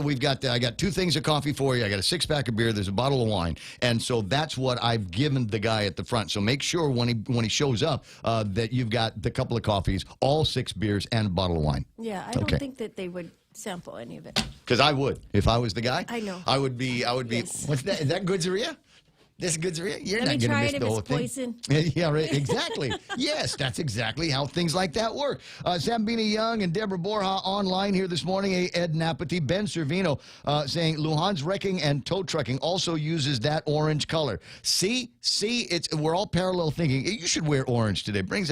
we've got I got 2 things of coffee for you. I got a 6-pack of beer. There's a bottle of wine, and so that's what I've given the guy at the front. So make sure when he shows up that you've got the couple of coffees, all 6 beers, and a bottle of wine. Yeah, I don't think that they would sample any of it. Because I would if I was the guy. I know. I would be. Yes. What's that? Is that Goodzeria? This is Goodzeria? You're Let not me going to try miss it if the whole it's thing. poison. Yeah, right. Exactly. Yes, that's exactly how things like that work. Sambina Young and Deborah Borja online here this morning. Ed Napathy, Ben Servino saying Lujan's wrecking and tow trucking also uses that orange color. See, we're all parallel thinking. You should wear orange today. Makes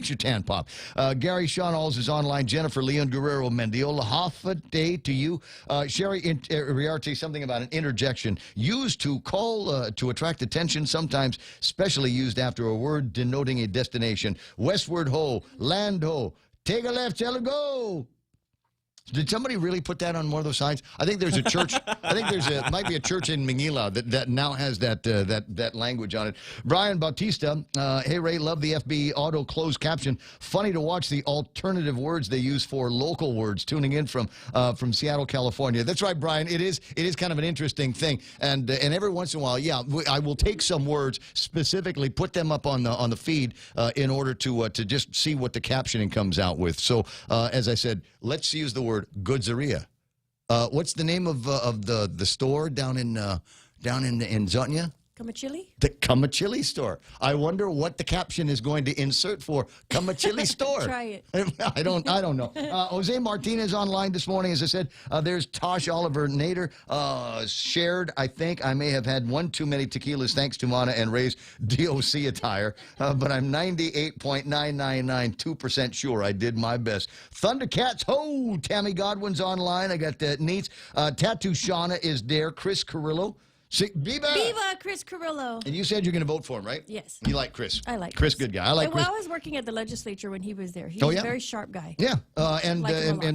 your tan pop. Gary Sean Alls is online. Jennifer Leon Guerrero Mendiola. Half a day to you. Sherry Riarte, something about an interjection used to call to attract attention, sometimes specially used after a word denoting a destination. Westward ho, land ho, take a left, tell her go. Did somebody really put that on one of those signs? I think there's a church. I think might be a church in Manila that now has that language on it. Brian Bautista, hey Ray, love the FB auto closed caption. Funny to watch the alternative words they use for local words. Tuning in from Seattle, California. That's right, Brian. It is kind of an interesting thing. And every once in a while, yeah, I will take some words specifically, put them up on the feed in order to just see what the captioning comes out with. So as I said, let's use the word Goodzeria. What's the name of the store down in Zotnya? Kamachili? The Kamachili store. I wonder what the caption is going to insert for Kamachili store. Try it. I don't know. Jose Martinez online this morning, as I said. There's Tosh Oliver Nader shared. I think I may have had 1 too many tequilas thanks to Mana and Ray's DOC attire, but I'm 98.9992% sure I did my best. Thundercats, ho! Tammy Godwin's online. I got Neats. Tattoo Shauna is there. Chris Carrillo. Viva! Viva Chris Carrillo. And you said you're going to vote for him, right? Yes. You like Chris? I like Chris. Good guy. I like Chris. Well, I was working at the legislature when he was there. He's Oh, a yeah? very sharp guy. Yeah. And Like him a lot.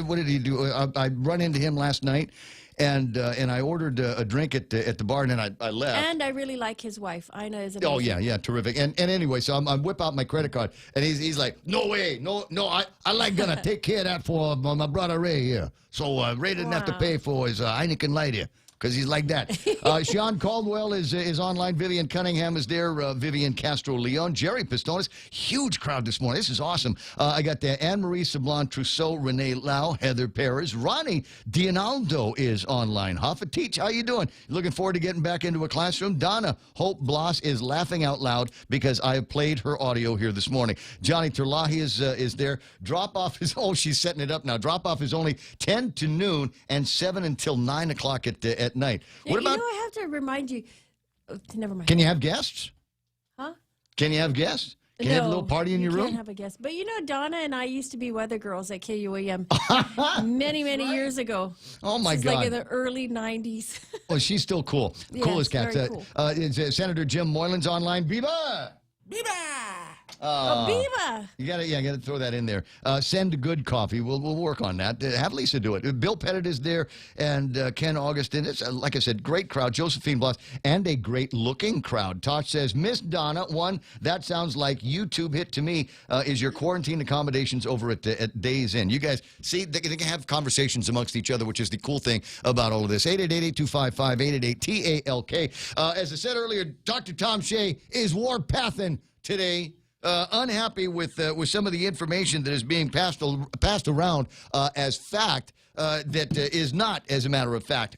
what did he do? I run into him last night, and I ordered a drink at the bar, and then I left. And I really like his wife. Ina is amazing. Oh yeah, terrific. And anyway, so I whip out my credit card, and he's like, no way, no, I like gonna take care of that for my brother Ray here. So Ray didn't have to pay for his Heineken Light here. Because he's like that. Sean Caldwell is online. Vivian Cunningham is there. Vivian Castro Leon. Jerry Pistones. Huge crowd this morning. This is awesome. I got Anne-Marie Sablon Trousseau, Renee Lau, Heather Perez. Ronnie Dionaldo is online. Hoffa Teach, how you doing? Looking forward to getting back into a classroom. Donna Hope Bloss is laughing out loud because I have played her audio here this morning. Johnny Terlahi is there. Drop off is, she's setting it up now. Drop off is only 10 to noon and 7 until 9 o'clock at night. What about? I have to remind you. Never mind. Can you have guests? Huh? Can you have guests? Can you have a little party in your room? Can't have a guest. But Donna and I used to be weather girls at KUAM many years ago. Oh my This is God! like in the early '90s. Oh, she's still cool. Yes, Cool as cats. very cool. Senator Jim Moylan's online. Viva! Viva! Viva! You gotta throw that in there. Send good coffee. We'll work on that. Have Lisa do it. Bill Pettit is there, and Ken Augustin. It's like I said, great crowd. Josephine Bloss, and a great looking crowd. Tosh says, Miss Donna, one that sounds like YouTube hit to me. Is your quarantine accommodations over at Days Inn? You guys see they can have conversations amongst each other, which is the cool thing about all of this. 888-825-5888-TALK. As I said earlier, Dr. Tom Shea is warpathing today. Unhappy with some of the information that is being passed around as fact that is not, as a matter of fact.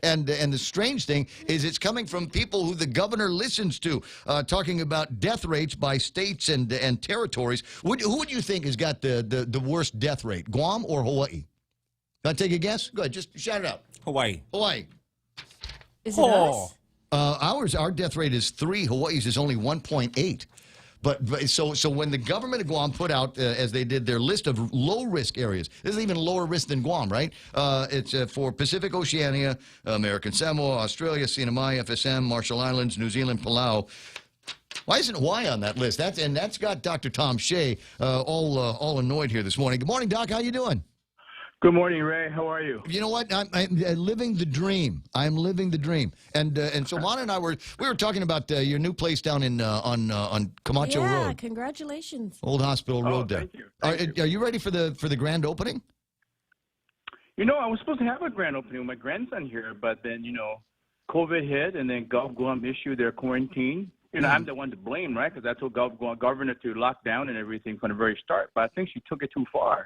And the strange thing is it's coming from people who the governor listens to, talking about death rates by states and territories. Who would you think has got the worst death rate, Guam or Hawaii? Can I take a guess? Go ahead, just shout it out. Hawaii. Is it us? Our death rate is 3. Hawaii's is only 1.8. But so when the government of Guam put out, as they did, their list of low-risk areas, this is even lower risk than Guam, right? It's for Pacific Oceania, American Samoa, Australia, Sinai, FSM, Marshall Islands, New Zealand, Palau. Why isn't Hawaii on that list? That's got Dr. Tom Shea all annoyed here this morning. Good morning, Doc. How you doing? Good morning, Ray. How are you? You know what? I'm living the dream. I'm living the dream. And so Lana and I were talking about your new place down in on Camacho Road. Yeah, congratulations. Old Hospital Road there. Thank you. Are you ready for the grand opening? You know, I was supposed to have a grand opening with my grandson here, but then, COVID hit, and then Guam issued their quarantine. I'm the one to blame, right? Because I told governor to lock down and everything from the very start. But I think she took it too far.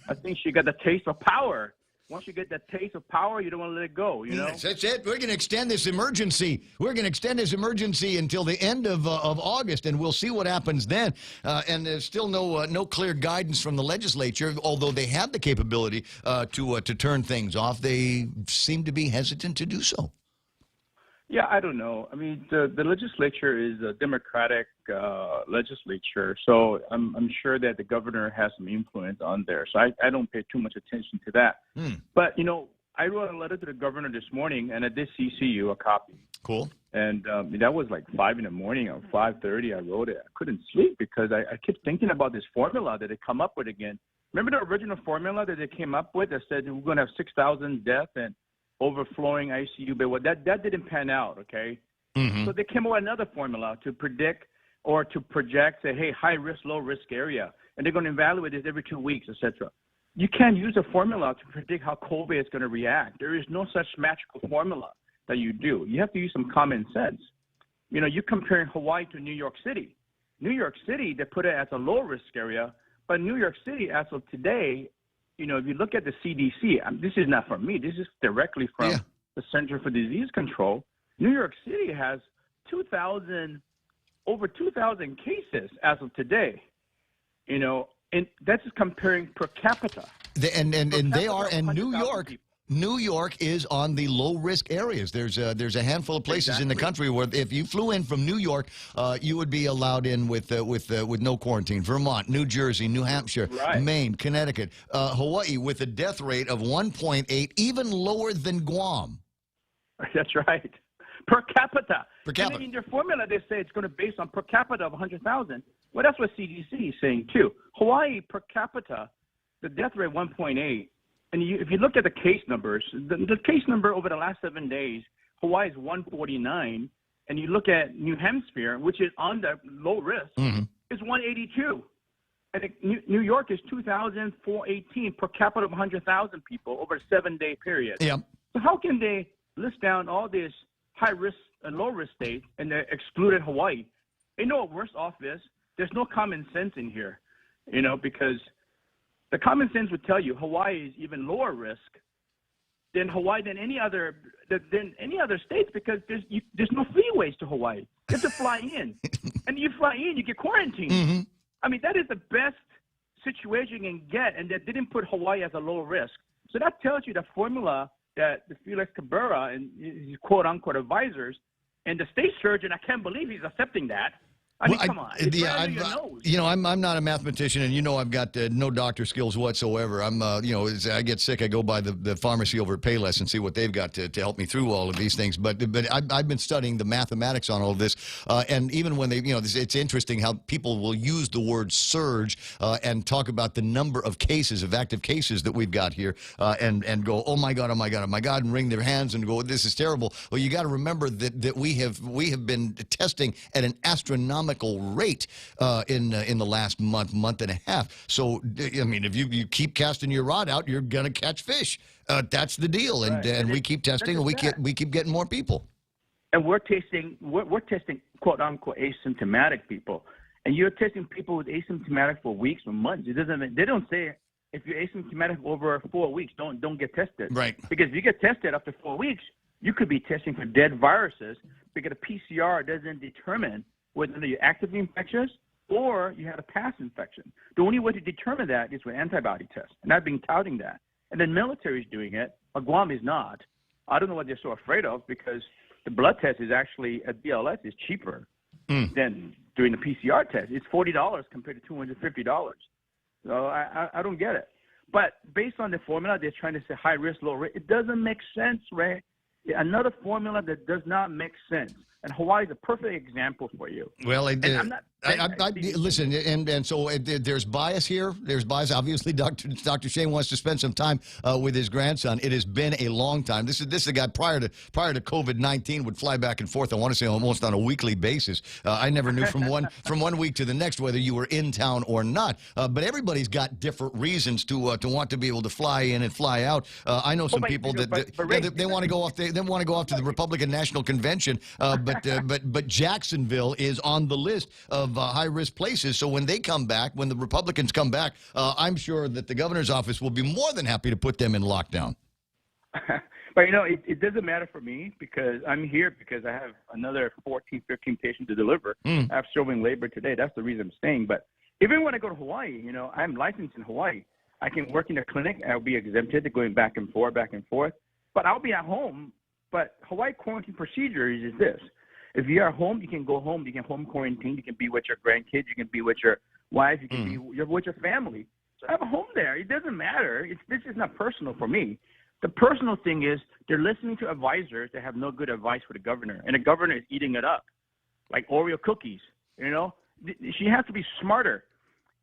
I think she got the taste of power. Once you get that taste of power, you don't want to let it go, That's it. We're going to extend this emergency. We're going to extend this emergency until the end of August, and we'll see what happens then. And there's still no clear guidance from the legislature, although they have the capability to turn things off. They seem to be hesitant to do so. Yeah, I don't know. I mean, the legislature is a Democratic legislature, so I'm sure that the governor has some influence on there. So I don't pay too much attention to that. But, I wrote a letter to the governor this morning, and I did CC you a copy. Cool. And that was like 5 in the morning or 5:30 I wrote it. I couldn't sleep because I kept thinking about this formula that they come up with again. Remember the original formula that they came up with that said we're going to have 6,000 deaths and overflowing ICU bed? Well, that didn't pan out, okay? So they came up with another formula to predict or to project, say, hey, high risk, low risk area, and they're going to evaluate this every 2 weeks, etc. You can't use a formula to predict how COVID is going to react. There is no such magical formula that you do. You have to use some common sense. You're comparing Hawaii to New York City. New York City, they put it as a low risk area, but New York City, as of today, if you look at the CDC, this is not from me. This is directly from the Center for Disease Control. New York City has over 2,000 cases as of today. And that's just comparing per capita. And New York is on the low-risk areas. There's a handful of places in the country where if you flew in from New York, you would be allowed in with no quarantine. Vermont, New Jersey, New Hampshire, Maine, Connecticut, Hawaii, with a death rate of 1.8, even lower than Guam. That's right. Per capita. Per capita. And in their formula, they say it's going to be based on per capita of 100,000. Well, that's what CDC is saying, too. Hawaii, per capita, the death rate 1.8. And if you look at the case numbers, the case number over the last 7 days, Hawaii is 149. And you look at New Hampshire, which is on the low risk, is 182. And New York is 2,418 per capita of 100,000 people over a 7-day period. Yeah. So how can they list down all these high-risk and low-risk states and they excluded Hawaii? You know what worse off is? There's no common sense in here, because the common sense would tell you Hawaii is even lower risk than any other states because there's no freeways to Hawaii. You have to fly in, and you fly in, you get quarantined. I mean, that is the best situation you can get, and that didn't put Hawaii as a low risk. So that tells you the formula that the Felix Cabrera and his quote-unquote advisors and the state surgeon, I can't believe he's accepting that. I mean, come on. It's right under your nose. You know, I'm not a mathematician, and you know I've got no doctor skills whatsoever. I'm, you know, as I get sick, I go by the pharmacy over at Payless and see what they've got to help me through all of these things. But I've been studying the mathematics on all of this, and even when they, you know, it's interesting how people will use the word surge and talk about the number of cases, of active cases that we've got here, and go, oh my God, oh my God, oh my God, and wring their hands and go, this is terrible. Well, you got to remember that we have been testing at an astronomical rate in the last month and a half. So I mean, if you keep casting your rod out, you're gonna catch fish. That's the deal, and we keep testing, and we keep getting more people. And we're testing quote unquote asymptomatic people, and you're testing people with asymptomatic for weeks or months. It doesn't. They don't say if you're asymptomatic over 4 weeks, don't get tested. Right. Because if you get tested after 4 weeks, you could be testing for dead viruses because a PCR doesn't determine whether you're actively infectious or you had a past infection. The only way to determine that is with antibody tests, and I've been touting that. And the military is doing it, but Guam is not. I don't know what they're so afraid of, because the blood test is actually, at BLS, is cheaper than doing the PCR test. It's $40 compared to $250. So I don't get it. But based on the formula, they're trying to say high risk, low risk. It doesn't make sense, Ray. Another formula that does not make sense. And Hawaii is a perfect example for you. Well, listen, and so there's bias here. There's bias. Obviously, Dr. Shane wants to spend some time with his grandson. It has been a long time. This is the guy prior to COVID-19 would fly back and forth. I want to say almost on a weekly basis. I never knew from one week to the next whether you were in town or not. But everybody's got different reasons to want to be able to fly in and fly out. I know some people that they want to go off. They want to go off to the Republican National Convention. But Jacksonville is on the list of high-risk places. So when they come back, when the Republicans come back, I'm sure that the governor's office will be more than happy to put them in lockdown. But, you know, it doesn't matter for me, because I'm here because I have another 14, 15 patients to deliver. I have showing labor today. That's the reason I'm staying. But even when I go to Hawaii, you know, I'm licensed in Hawaii. I can work in a clinic. I'll be exempted to going back and forth. But I'll be at home. But Hawaii quarantine procedure is this. If you're at home, you can go home. You can home quarantine. You can be with your grandkids. You can be with your wife. You can be with your family. So I have a home there. It doesn't matter. This is not personal for me. The personal thing is they're listening to advisors that have no good advice for the governor. And the governor is eating it up like Oreo cookies. You know, she has to be smarter.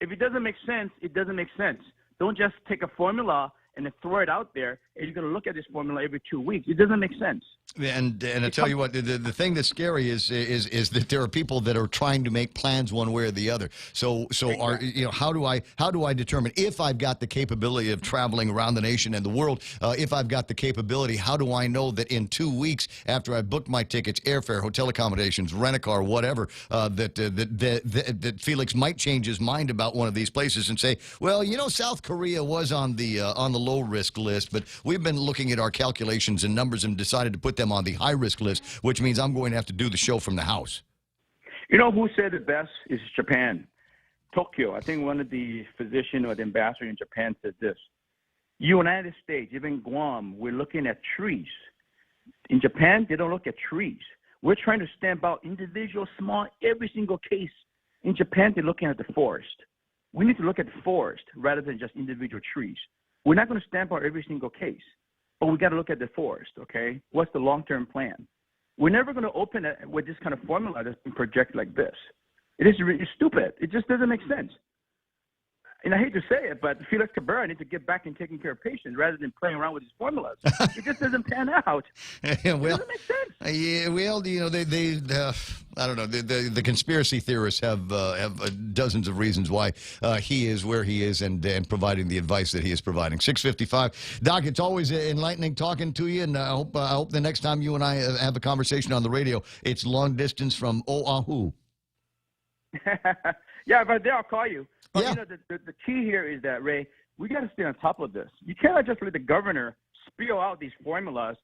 If it doesn't make sense, it doesn't make sense. Don't just take a formula and then throw it out there, and you're going to look at this formula every 2 weeks. It doesn't make sense. And I tell you what, the thing that's scary is that there are people that are trying to make plans one way or the other. So exactly. How do I determine if I've got the capability of traveling around the nation and the world? If I've got the capability, how do I know that in 2 weeks after I booked my tickets, airfare, hotel accommodations, rent a car, whatever, that Felix might change his mind about one of these places and say, well, you know, South Korea was on the low risk list, but we've been looking at our calculations and numbers and decided to put them on the high risk list, which means I'm going to have to do the show from the house. You know who said it best is Japan. Tokyo. I think one of the physician or the ambassador in Japan said this. United States, even Guam, we're looking at trees. In Japan, they don't look at trees. We're trying to stamp out individual, small, every single case. In Japan, they're looking at the forest. We need to look at the forest rather than just individual trees. We're not going to stamp out every single case, but we got to look at the forest, okay? What's the long-term plan? We're never going to open it with this kind of formula that's been projected like this. It's stupid. It just doesn't make sense. And I hate to say it, but Felix Cabrera needs to get back and taking care of patients rather than playing around with his formulas. It just doesn't pan out. It doesn't make sense. Yeah, well, you know, I don't know. The conspiracy theorists have dozens of reasons why he is where he is and providing the advice that he is providing. 6:55, Doc. It's always enlightening talking to you, and I hope the next time you and I have a conversation on the radio, it's long distance from Oahu. Yeah, if I'm there, I'll call you. But, yeah. You know, the key here is that, Ray, we got to stay on top of this. You cannot just let the governor spill out these formulas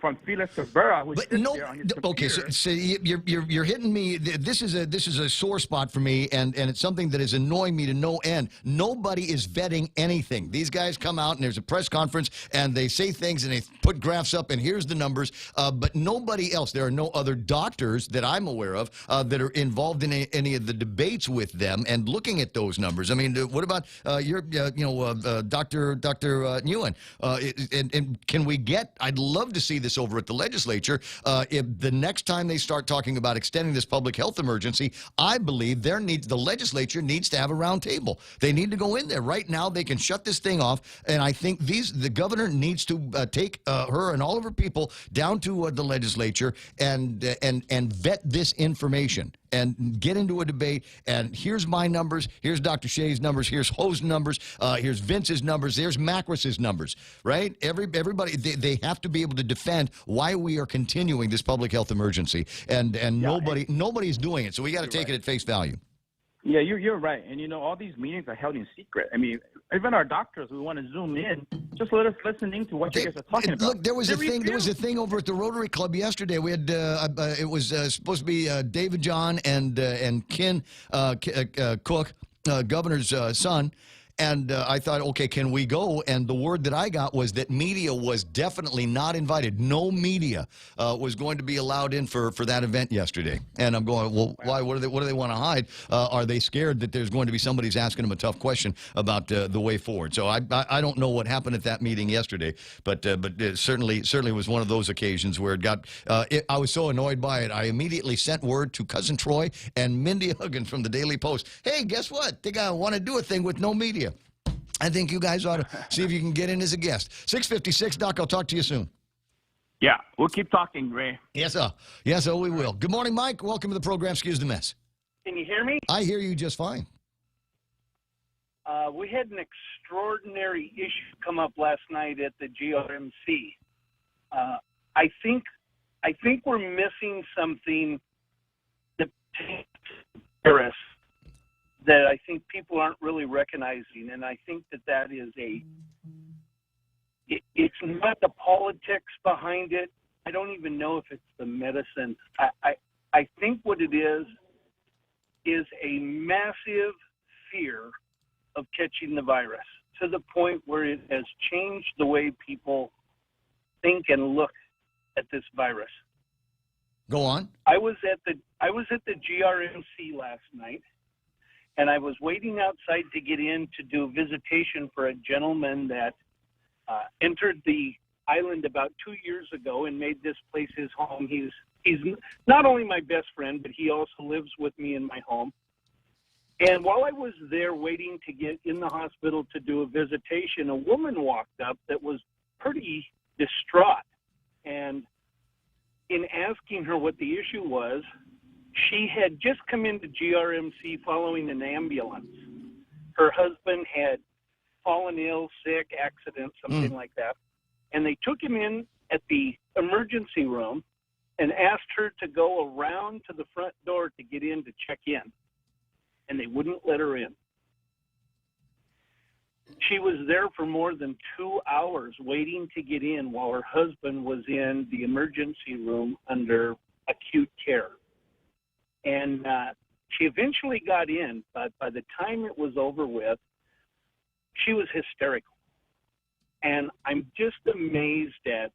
from Felix Cabrera, who But sits no, there on his okay, computer. so you're hitting me. This is a sore spot for me, and it's something that is annoying me to no end. Nobody is vetting anything. These guys come out and there's a press conference and they say things and they put graphs up and here's the numbers, but nobody else. There are no other doctors that I'm aware of that are involved in any of the debates with them and looking at those numbers. I mean, what about your Dr. Nguyen? And can we get? I'd love to see this over at the legislature. If the next time they start talking about extending this public health emergency, I believe the legislature needs to have a round table. They need to go in there. Right now, they can shut this thing off, and I think the governor needs to take her and all of her people down to the legislature and vet this information and get into a debate. And here's my numbers. Here's Dr. Shea's numbers. Here's Ho's numbers. Here's Vince's numbers. There's Macris's numbers. Right? Everybody, they have to be able to defend why we are continuing this public health emergency, and nobody's doing it. So we got to take it at face value. Yeah, you're right. And all these meetings are held in secret. I mean, even our doctors who want to zoom in, just let us listen to what you guys are talking about. Look, there was a thing over at the Rotary Club yesterday. We had it was supposed to be David John and Ken Cook, governor's son. And I thought, okay, can we go? And the word that I got was that media was definitely not invited. No media was going to be allowed in for that event yesterday. And I'm going, well, why? What do they want to hide? Are they scared that there's going to be somebody's asking them a tough question about the way forward? So I don't know what happened at that meeting yesterday, but it certainly was one of those occasions where it got. I was so annoyed by it, I immediately sent word to Cousin Troy and Mindy Huggins from the Daily Post. Hey, guess what? They want to do a thing with no media. I think you guys ought to see if you can get in as a guest. 6:56, Doc, I'll talk to you soon. Yeah, we'll keep talking, Ray. Yes, sir. Yes, sir, we will. Good morning, Mike. Welcome to the program. Excuse the mess. Can you hear me? I hear you just fine. We had an extraordinary issue come up last night at the GRMC. I think we're missing something that that I think people aren't really recognizing, and I think that is it's not the politics behind it. I don't even know if it's the medicine. I think what it is a massive fear of catching the virus to the point where it has changed the way people think and look at this virus. Go on. I was at the GRMC last night, and I was waiting outside to get in to do a visitation for a gentleman that entered the island about 2 years ago and made this place his home. He's not only my best friend, but he also lives with me in my home. And while I was there waiting to get in the hospital to do a visitation, a woman walked up that was pretty distraught. And in asking her what the issue was, she had just come into GRMC following an ambulance. Her husband had fallen ill, sick, accident, something like that. And they took him in at the emergency room and asked her to go around to the front door to get in to check in. And they wouldn't let her in. She was there for more than 2 hours waiting to get in while her husband was in the emergency room under acute care. And she eventually got in, but by the time it was over with, she was hysterical. And I'm just amazed at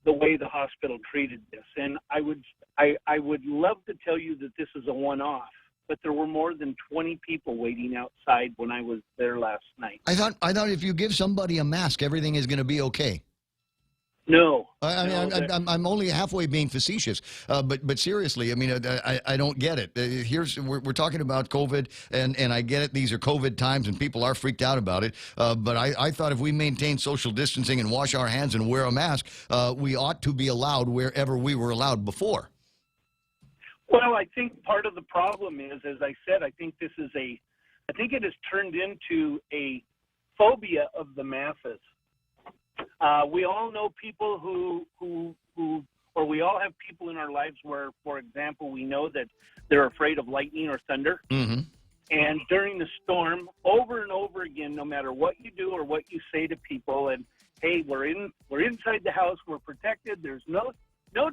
the way the hospital treated this. And I would love to tell you that this is a one-off, but there were more than 20 people waiting outside when I was there last night. I thought if you give somebody a mask, everything is going to be okay. No. I'm only halfway being facetious, but seriously, I mean, I don't get it. We're talking about COVID, and I get it. These are COVID times, and people are freaked out about it. But I thought if we maintain social distancing and wash our hands and wear a mask, we ought to be allowed wherever we were allowed before. Well, I think part of the problem is, as I said, I think it has turned into a phobia of the masses. We all know people or we all have people in our lives where, for example, we know that they're afraid of lightning or thunder. Mm-hmm. And during the storm, over and over again, no matter what you do or what you say to people, and hey, we're inside the house, we're protected, there's no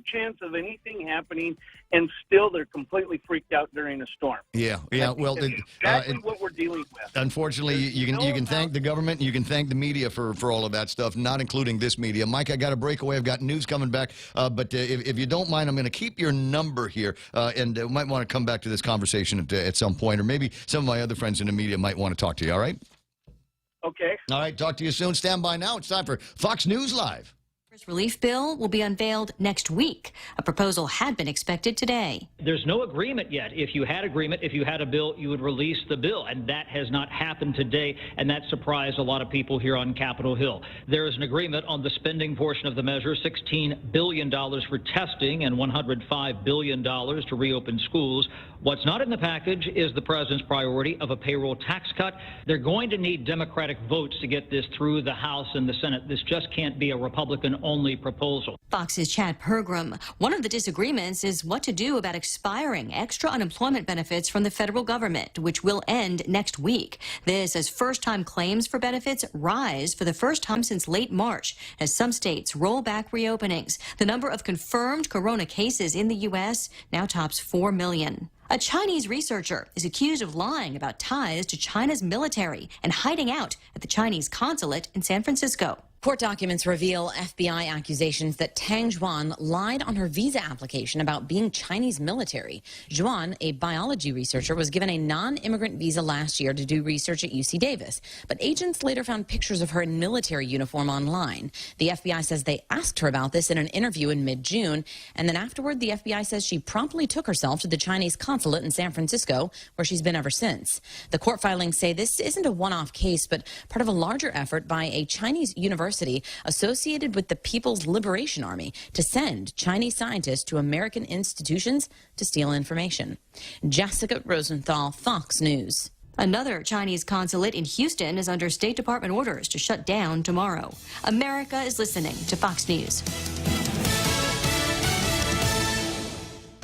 chance of anything happening, and still they're completely freaked out during a storm. Yeah. Well, that's exactly what we're dealing with. Unfortunately, you can thank the government, you can thank the media for all of that stuff, not including this media. Mike, I got a breakaway. I've got news coming back, but if you don't mind, I'm going to keep your number here, and might want to come back to this conversation at some point, or maybe some of my other friends in the media might want to talk to you. All right? Okay. All right. Talk to you soon. Stand by now. It's time for Fox News Live. Relief bill will be unveiled next week. A proposal had been expected today. There's no agreement yet. If you had agreement, if you had a bill, you would release the bill, and that has not happened today, and that surprised a lot of people here on Capitol Hill. There is an agreement on the spending portion of the measure, $16 billion for testing and $105 billion to reopen schools. What's not in the package is the president's priority of a payroll tax cut. They're going to need Democratic votes to get this through the House and the Senate. This just can't be a Republican-only proposal. Fox's Chad Pergram. One of the disagreements is what to do about expiring extra unemployment benefits from the federal government, which will end next week. This as first-time claims for benefits rise for the first time since late March, as some states roll back reopenings. The number of confirmed corona cases in the U.S. now tops 4 million. A Chinese researcher is accused of lying about ties to China's military and hiding out at the Chinese consulate in San Francisco. Court documents reveal FBI accusations that Tang Zhuan lied on her visa application about being Chinese military. Zhuan, a biology researcher, was given a non-immigrant visa last year to do research at UC Davis, but agents later found pictures of her in military uniform online. The FBI says they asked her about this in an interview in mid-June, and then afterward, the FBI says she promptly took herself to the Chinese consulate in San Francisco, where she's been ever since. The court filings say this isn't a one-off case, but part of a larger effort by a Chinese university associated with the People's Liberation Army to send Chinese scientists to American institutions to steal information. Jessica Rosenthal, Fox News. Another Chinese consulate in Houston is under State Department orders to shut down tomorrow. America is listening to Fox News.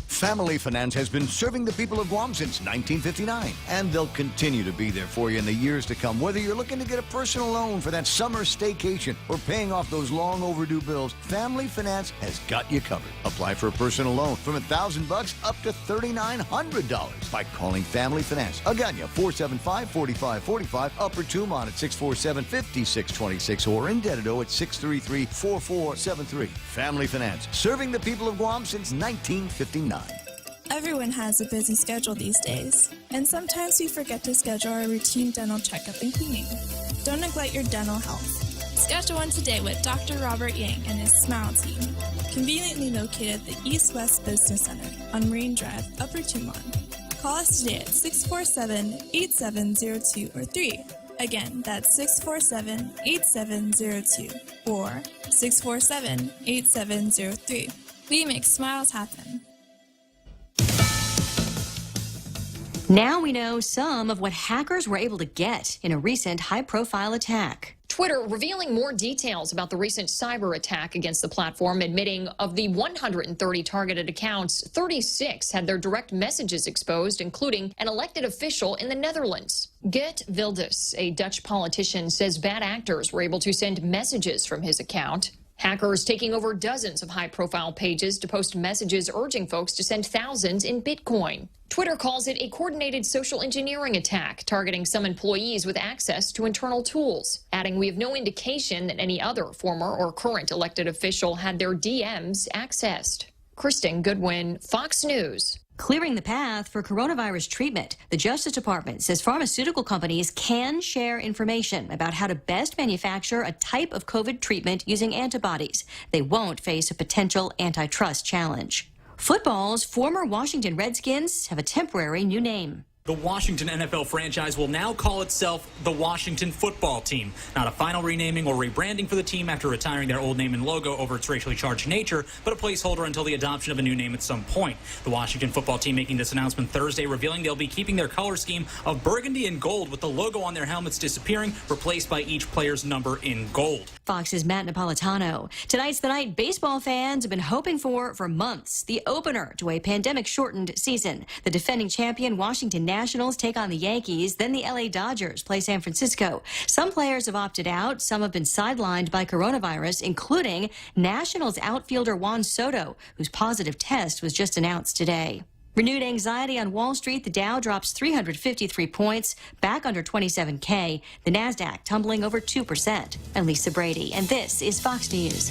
Family Finance has been serving the people of Guam since 1959, and they'll continue to be there for you in the years to come. Whether you're looking to get a personal loan for that summer staycation or paying off those long overdue bills, Family Finance has got you covered. Apply for a personal loan from $1,000 up to $3,900 by calling Family Finance. Agana 475-4545, Upper Tumon at 647-5626, or in Dededo at 633-4473. Family Finance, serving the people of Guam since 1959. Everyone has a busy schedule these days, and sometimes we forget to schedule our routine dental checkup and cleaning. Don't neglect your dental health. Schedule one today with Dr. Robert Yang and his Smile team, conveniently located at the East West Business Center on Marine Drive, Upper Tumon. Call us today at 647-8702 or 3. Again, that's 647-8702 or 647-8703. We make smiles happen. Now we know some of what hackers were able to get in a recent high-profile attack. Twitter revealing more details about the recent cyber attack against the platform, admitting of the 130 targeted accounts, 36 had their direct messages exposed, including an elected official in the Netherlands. Geert Wilders, a Dutch politician, says bad actors were able to send messages from his account. Hackers taking over dozens of high-profile pages to post messages urging folks to send thousands in Bitcoin. Twitter calls it a coordinated social engineering attack targeting some employees with access to internal tools, adding we have no indication that any other former or current elected official had their DMs accessed. Kristen Goodwin, Fox News. Clearing the path for coronavirus treatment, the Justice Department says pharmaceutical companies can share information about how to best manufacture a type of COVID treatment using antibodies. They won't face a potential antitrust challenge. Football's former Washington Redskins have a temporary new name. The Washington NFL franchise will now call itself the Washington Football Team. Not a final renaming or rebranding for the team after retiring their old name and logo over its racially charged nature, but a placeholder until the adoption of a new name at some point. The Washington Football Team making this announcement Thursday, revealing they'll be keeping their color scheme of burgundy and gold with the logo on their helmets disappearing, replaced by each player's number in gold. Fox's Matt Napolitano. Tonight's the night baseball fans have been hoping for months. The opener to a pandemic-shortened season. The defending champion Washington Nationals take on the Yankees. Then the LA Dodgers play San Francisco. Some players have opted out. Some have been sidelined by coronavirus, including Nationals outfielder Juan Soto, whose positive test was just announced today. Renewed anxiety on Wall Street. The Dow drops 353 points, back under 27K. The Nasdaq tumbling over 2%. I'm Lisa Brady, and this is Fox News.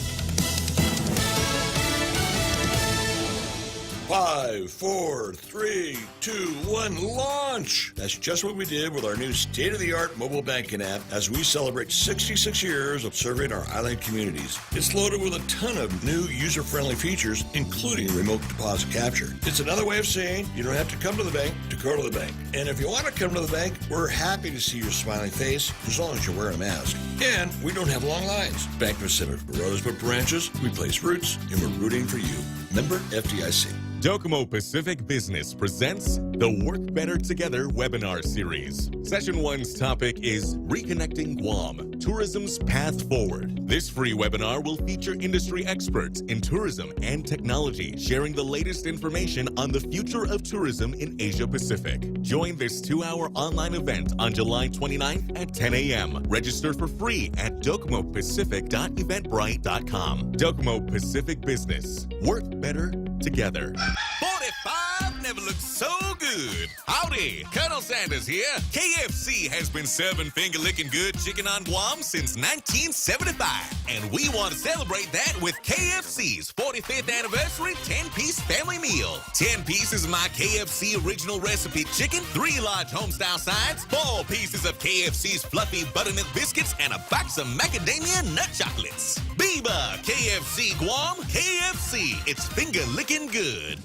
5, 4, 3, 2, 1, launch! That's just what we did with our new state-of-the-art mobile banking app as we celebrate 66 years of serving our island communities. It's loaded with a ton of new user-friendly features, including remote deposit capture. It's another way of saying you don't have to come to the bank to go to the bank. And if you want to come to the bank, we're happy to see your smiling face as long as you're wearing a mask. And we don't have long lines. Bank Pacific. For others but branches, we place roots, and we're rooting for you. Member FDIC. Docomo Pacific Business presents the Work Better Together webinar series. Session 1's topic is Reconnecting Guam, Tourism's Path Forward. This free webinar will feature industry experts in tourism and technology sharing the latest information on the future of tourism in Asia Pacific. Join this 2-hour online event on July 29th at 10 a.m. Register for free at docomopacific.eventbrite.com. Docomo Pacific Business. Work better together. 45 never looked so good. Howdy, Colonel Sanders here. KFC has been serving finger-licking good chicken on Guam since 1975. And we want to celebrate that with KFC's 45th anniversary 10-piece family meal. 10 pieces of my KFC original recipe chicken, 3 large homestyle sides, 4 pieces of KFC's fluffy buttermilk biscuits, and a box of macadamia nut chocolates. Biba, KFC Guam, KFC. It's finger-licking good.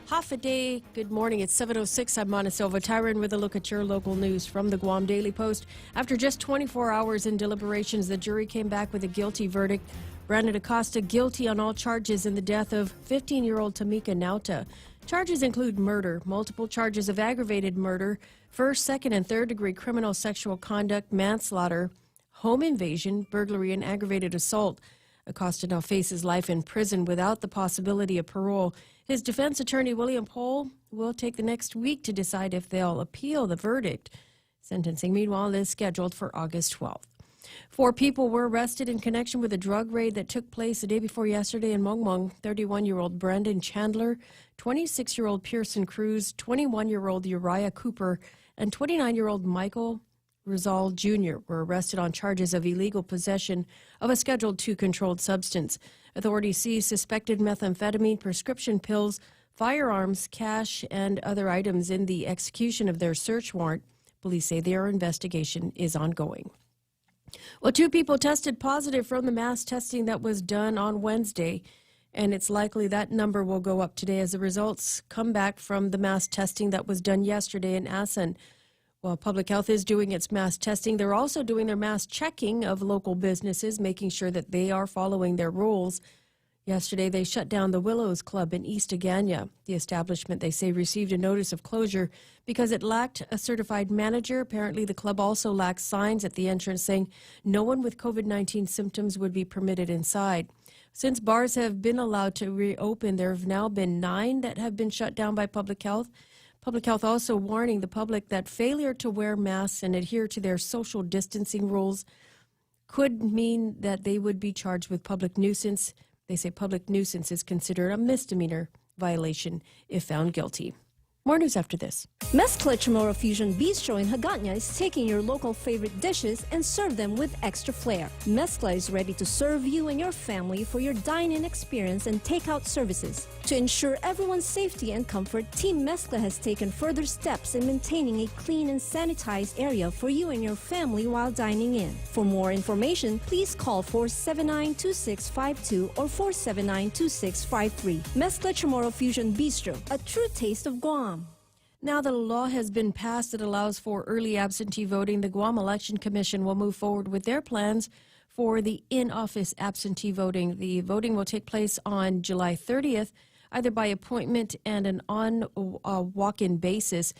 Half a day. Good morning. It's 7:06. I'm Mona Silva Tyron with a look at your local news from the Guam Daily Post. After just 24 hours in deliberations, the jury came back with a guilty verdict. Brandon Acosta guilty on all charges in the death of 15-year-old Tamika Nauta. Charges include murder, multiple charges of aggravated murder, first, second, and third-degree criminal sexual conduct, manslaughter, home invasion, burglary, and aggravated assault. Acosta now faces life in prison without the possibility of parole. His defense attorney, William Pohl, will take the next week to decide if they'll appeal the verdict. Sentencing, meanwhile, is scheduled for August 12th. 4 people were arrested in connection with a drug raid that took place the day before yesterday in Mongmong. 31-year-old Brandon Chandler, 26-year-old Pearson Cruz, 21-year-old Uriah Cooper, and 29-year-old Michael Rizal Jr. were arrested on charges of illegal possession of a Schedule II controlled substance. Authorities seized suspected methamphetamine, prescription pills, firearms, cash, and other items in the execution of their search warrant. Police say their investigation is ongoing. Well, 2 people tested positive from the mass testing that was done on Wednesday, and it's likely that number will go up today as the results come back from the mass testing that was done yesterday in Asan. While Public Health is doing its mass testing, they're also doing their mass checking of local businesses, making sure that they are following their rules. Yesterday, they shut down the Willows Club in East Agana. The establishment, they say, received a notice of closure because it lacked a certified manager. Apparently, the club also lacks signs at the entrance saying no one with COVID-19 symptoms would be permitted inside. Since bars have been allowed to reopen, there have now been 9 that have been shut down by Public Health. Public Health also warning the public that failure to wear masks and adhere to their social distancing rules could mean that they would be charged with public nuisance. They say public nuisance is considered a misdemeanor violation if found guilty. More news after this. Mezcla Chamorro Fusion Bistro in Hagåtña is taking your local favorite dishes and serve them with extra flair. Mezcla is ready to serve you and your family for your dine-in experience and takeout services. To ensure everyone's safety and comfort, Team Mezcla has taken further steps in maintaining a clean and sanitized area for you and your family while dining in. For more information, please call 479-2652 or 479-2653. Mezcla Chamorro Fusion Bistro, a true taste of Guam. Now that a law has been passed that allows for early absentee voting, the Guam Election Commission will move forward with their plans for the in-office absentee voting. The voting will take place on July 30th, either by appointment and an on walk-in basis.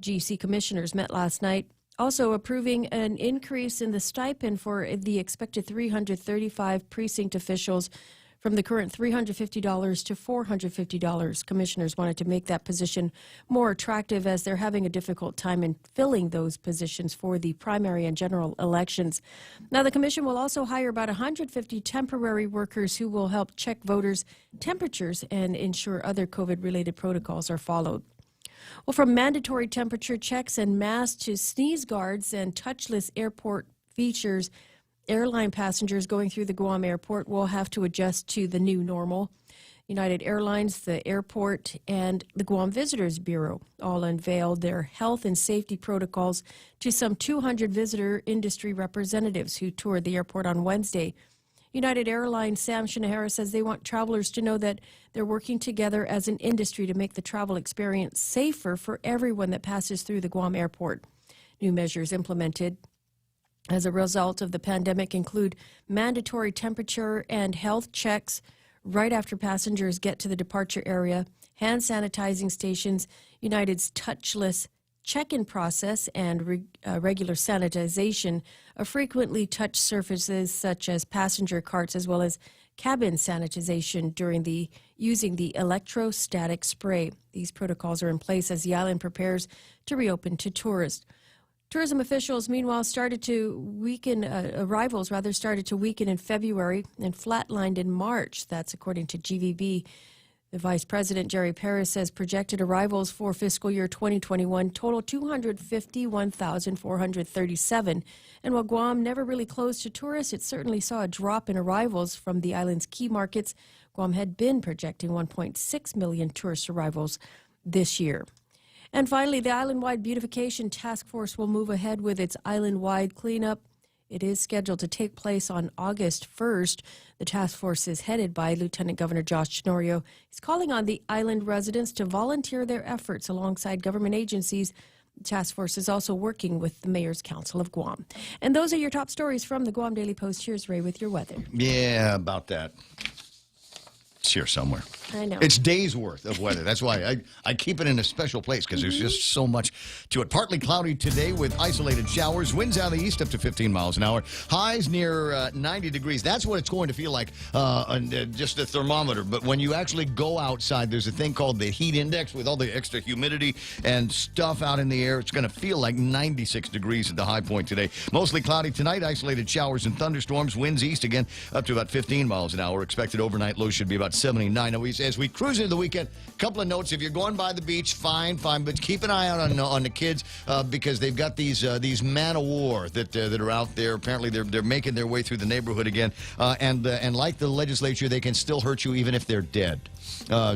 GC commissioners met last night, also approving an increase in the stipend for the expected 335 precinct officials from the current $350 to $450. Commissioners wanted to make that position more attractive as they're having a difficult time in filling those positions for the primary and general elections. Now, the commission will also hire about 150 temporary workers who will help check voters' temperatures and ensure other COVID-related protocols are followed. Well, from mandatory temperature checks and masks to sneeze guards and touchless airport features, airline passengers going through the Guam airport will have to adjust to the new normal. United Airlines, the airport, and the Guam Visitors Bureau all unveiled their health and safety protocols to some 200 visitor industry representatives who toured the airport on Wednesday. United Airlines Sam Shinahara says they want travelers to know that they're working together as an industry to make the travel experience safer for everyone that passes through the Guam airport. New measures implemented as a result of the pandemic include mandatory temperature and health checks right after passengers get to the departure area, hand sanitizing stations, United's touchless check-in process, and regular sanitization of frequently touched surfaces such as passenger carts, as well as cabin sanitization during using the electrostatic spray. These protocols are in place as the island prepares to reopen to tourists. Tourism officials, meanwhile, arrivals started to weaken in February and flatlined in March. That's according to GVB. The Vice President, Jerry Paris, says projected arrivals for fiscal year 2021 total 251,437. And while Guam never really closed to tourists, it certainly saw a drop in arrivals from the island's key markets. Guam had been projecting 1.6 million tourist arrivals this year. And finally, the Island-Wide Beautification Task Force will move ahead with its island-wide cleanup. It is scheduled to take place on August 1st. The task force is headed by Lieutenant Governor Josh Tenorio. He's calling on the island residents to volunteer their efforts alongside government agencies. The task force is also working with the Mayor's Council of Guam. And those are your top stories from the Guam Daily Post. Here's Ray with your weather. Yeah, about that. It's here somewhere. I know. It's days worth of weather. That's why I keep it in a special place, because there's just so much to it. Partly cloudy today with isolated showers. Winds out of the east up to 15 miles an hour. Highs near 90 degrees. That's what it's going to feel like on just the thermometer. But when you actually go outside, there's a thing called the heat index with all the extra humidity and stuff out in the air. It's going to feel like 96 degrees at the high point today. Mostly cloudy tonight. Isolated showers and thunderstorms. Winds east again up to about 15 miles an hour. Expected overnight low should be about 79. Now, as we cruise into the weekend, a couple of notes. If you're going by the beach, fine, but keep an eye out on the kids because they've got these man of war that are out there. Apparently, they're making their way through the neighborhood again, and like the legislature, they can still hurt you even if they're dead.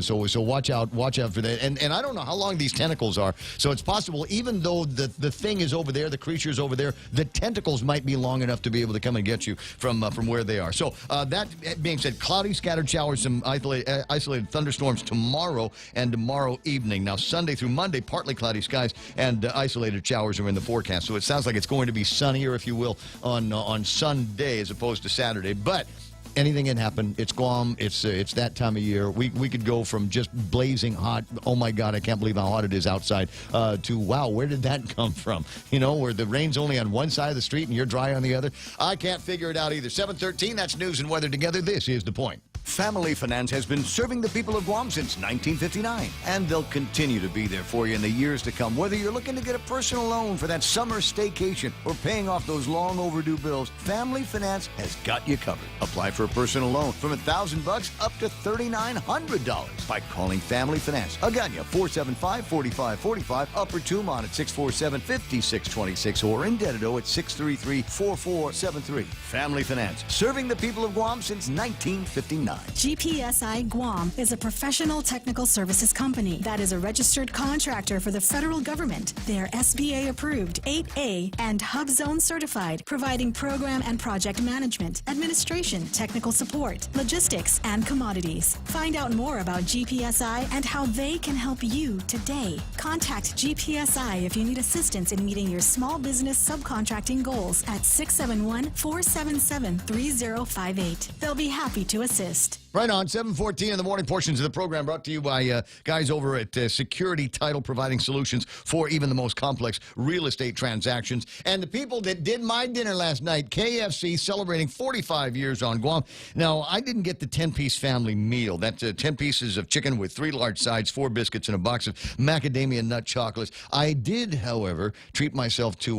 So watch out for that. And I don't know how long these tentacles are. So it's possible, even though the thing is over there, the creature's over there, the tentacles might be long enough to be able to come and get you from where they are. So that being said, cloudy, scattered showers, some isolated thunderstorms tomorrow and tomorrow evening. Now, Sunday through Monday, partly cloudy skies and isolated showers are in the forecast. So it sounds like it's going to be sunnier, if you will, on Sunday as opposed to Saturday. But anything can happen. It's Guam. It's that time of year. We could go from just blazing hot, oh my God, I can't believe how hot it is outside, to wow, where did that come from? You know, where the rain's only on one side of the street and you're dry on the other. I can't figure it out either. 7:13, that's news and weather together. This is The Point. Family Finance has been serving the people of Guam since 1959, and they'll continue to be there for you in the years to come. Whether you're looking to get a personal loan for that summer staycation or paying off those long overdue bills, Family Finance has got you covered. Apply for a personal loan from $1,000 up to $3,900 by calling Family Finance. Agana 475-4545, Upper Tumon at 647-5626, or in Dededo at 633-4473. Family Finance, serving the people of Guam since 1959. GPSI Guam is a professional technical services company that is a registered contractor for the federal government. They're SBA approved, 8A, and Hub Zone certified, providing program and project management, administration, technical support, logistics, and commodities. Find out more about GPSI and how they can help you today. Contact GPSI if you need assistance in meeting your small business subcontracting goals at 671-477-3058. They'll be happy to assist. best. Right on, 7:14 in the morning. Portions of the program brought to you by guys over at Security Title, providing solutions for even the most complex real estate transactions. And the people that did my dinner last night, KFC, celebrating 45 years on Guam. Now, I didn't get the 10-piece family meal. That's 10 pieces of chicken with 3 large sides, 4 biscuits, and a box of macadamia nut chocolates. I did, however, treat myself to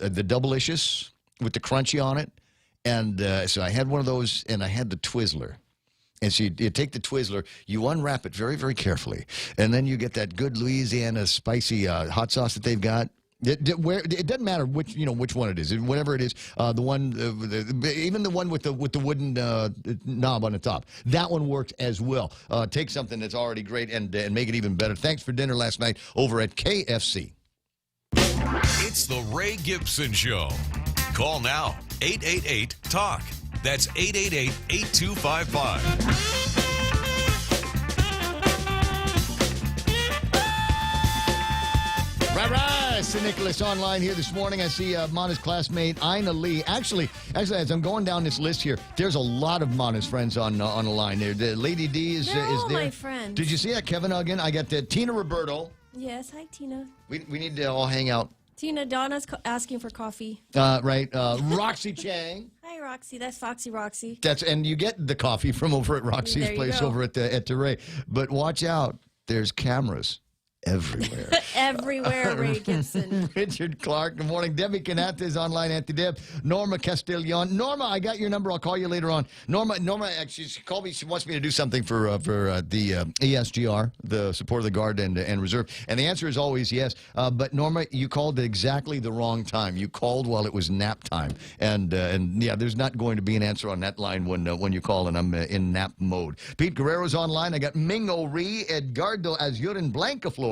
the Doublicious with the crunchy on it. And so I had one of those, and I had the Twizzler. And so you take the Twizzler, you unwrap it very, very carefully, and then you get that good Louisiana spicy hot sauce that they've got. It doesn't matter which one it is, whatever it is. Even the one with the wooden knob on the top, that one works as well. Take something that's already great and make it even better. Thanks for dinner last night over at KFC. It's the Ray Gibson Show. Call now, 888-TALK. That's 888-8255. Right. St. Nicholas online here this morning. I see Mana's classmate, Ina Lee. Actually, as I'm going down this list here, there's a lot of Mana's friends on the line there. The Lady D is They're all there. my friends. Did you see that, Kevin Uggan? I got Tina Roberto. Yes, hi, Tina. We need to all hang out. Tina, Donna's asking for coffee. Right. Roxy Chang. Hi, Roxy. That's Foxy Roxy. And you get the coffee from over at Roxy's There you place go. over at the Ray. But watch out. There's cameras everywhere. Everywhere, Ray Gibson. Richard Clark, good morning. Debbie Canata is online, Auntie Deb. Norma Castellon. Norma, I got your number. I'll call you later on. Norma, actually, she called me. She wants me to do something for the ESGR, the Support of the Guard and Reserve. And the answer is always yes. But Norma, you called at exactly the wrong time. You called while it was nap time. And yeah, there's not going to be an answer on that line when you call and I'm in nap mode. Pete Guerrero's online. I got Mingo Ree, Edgardo Azurin Blancaflor.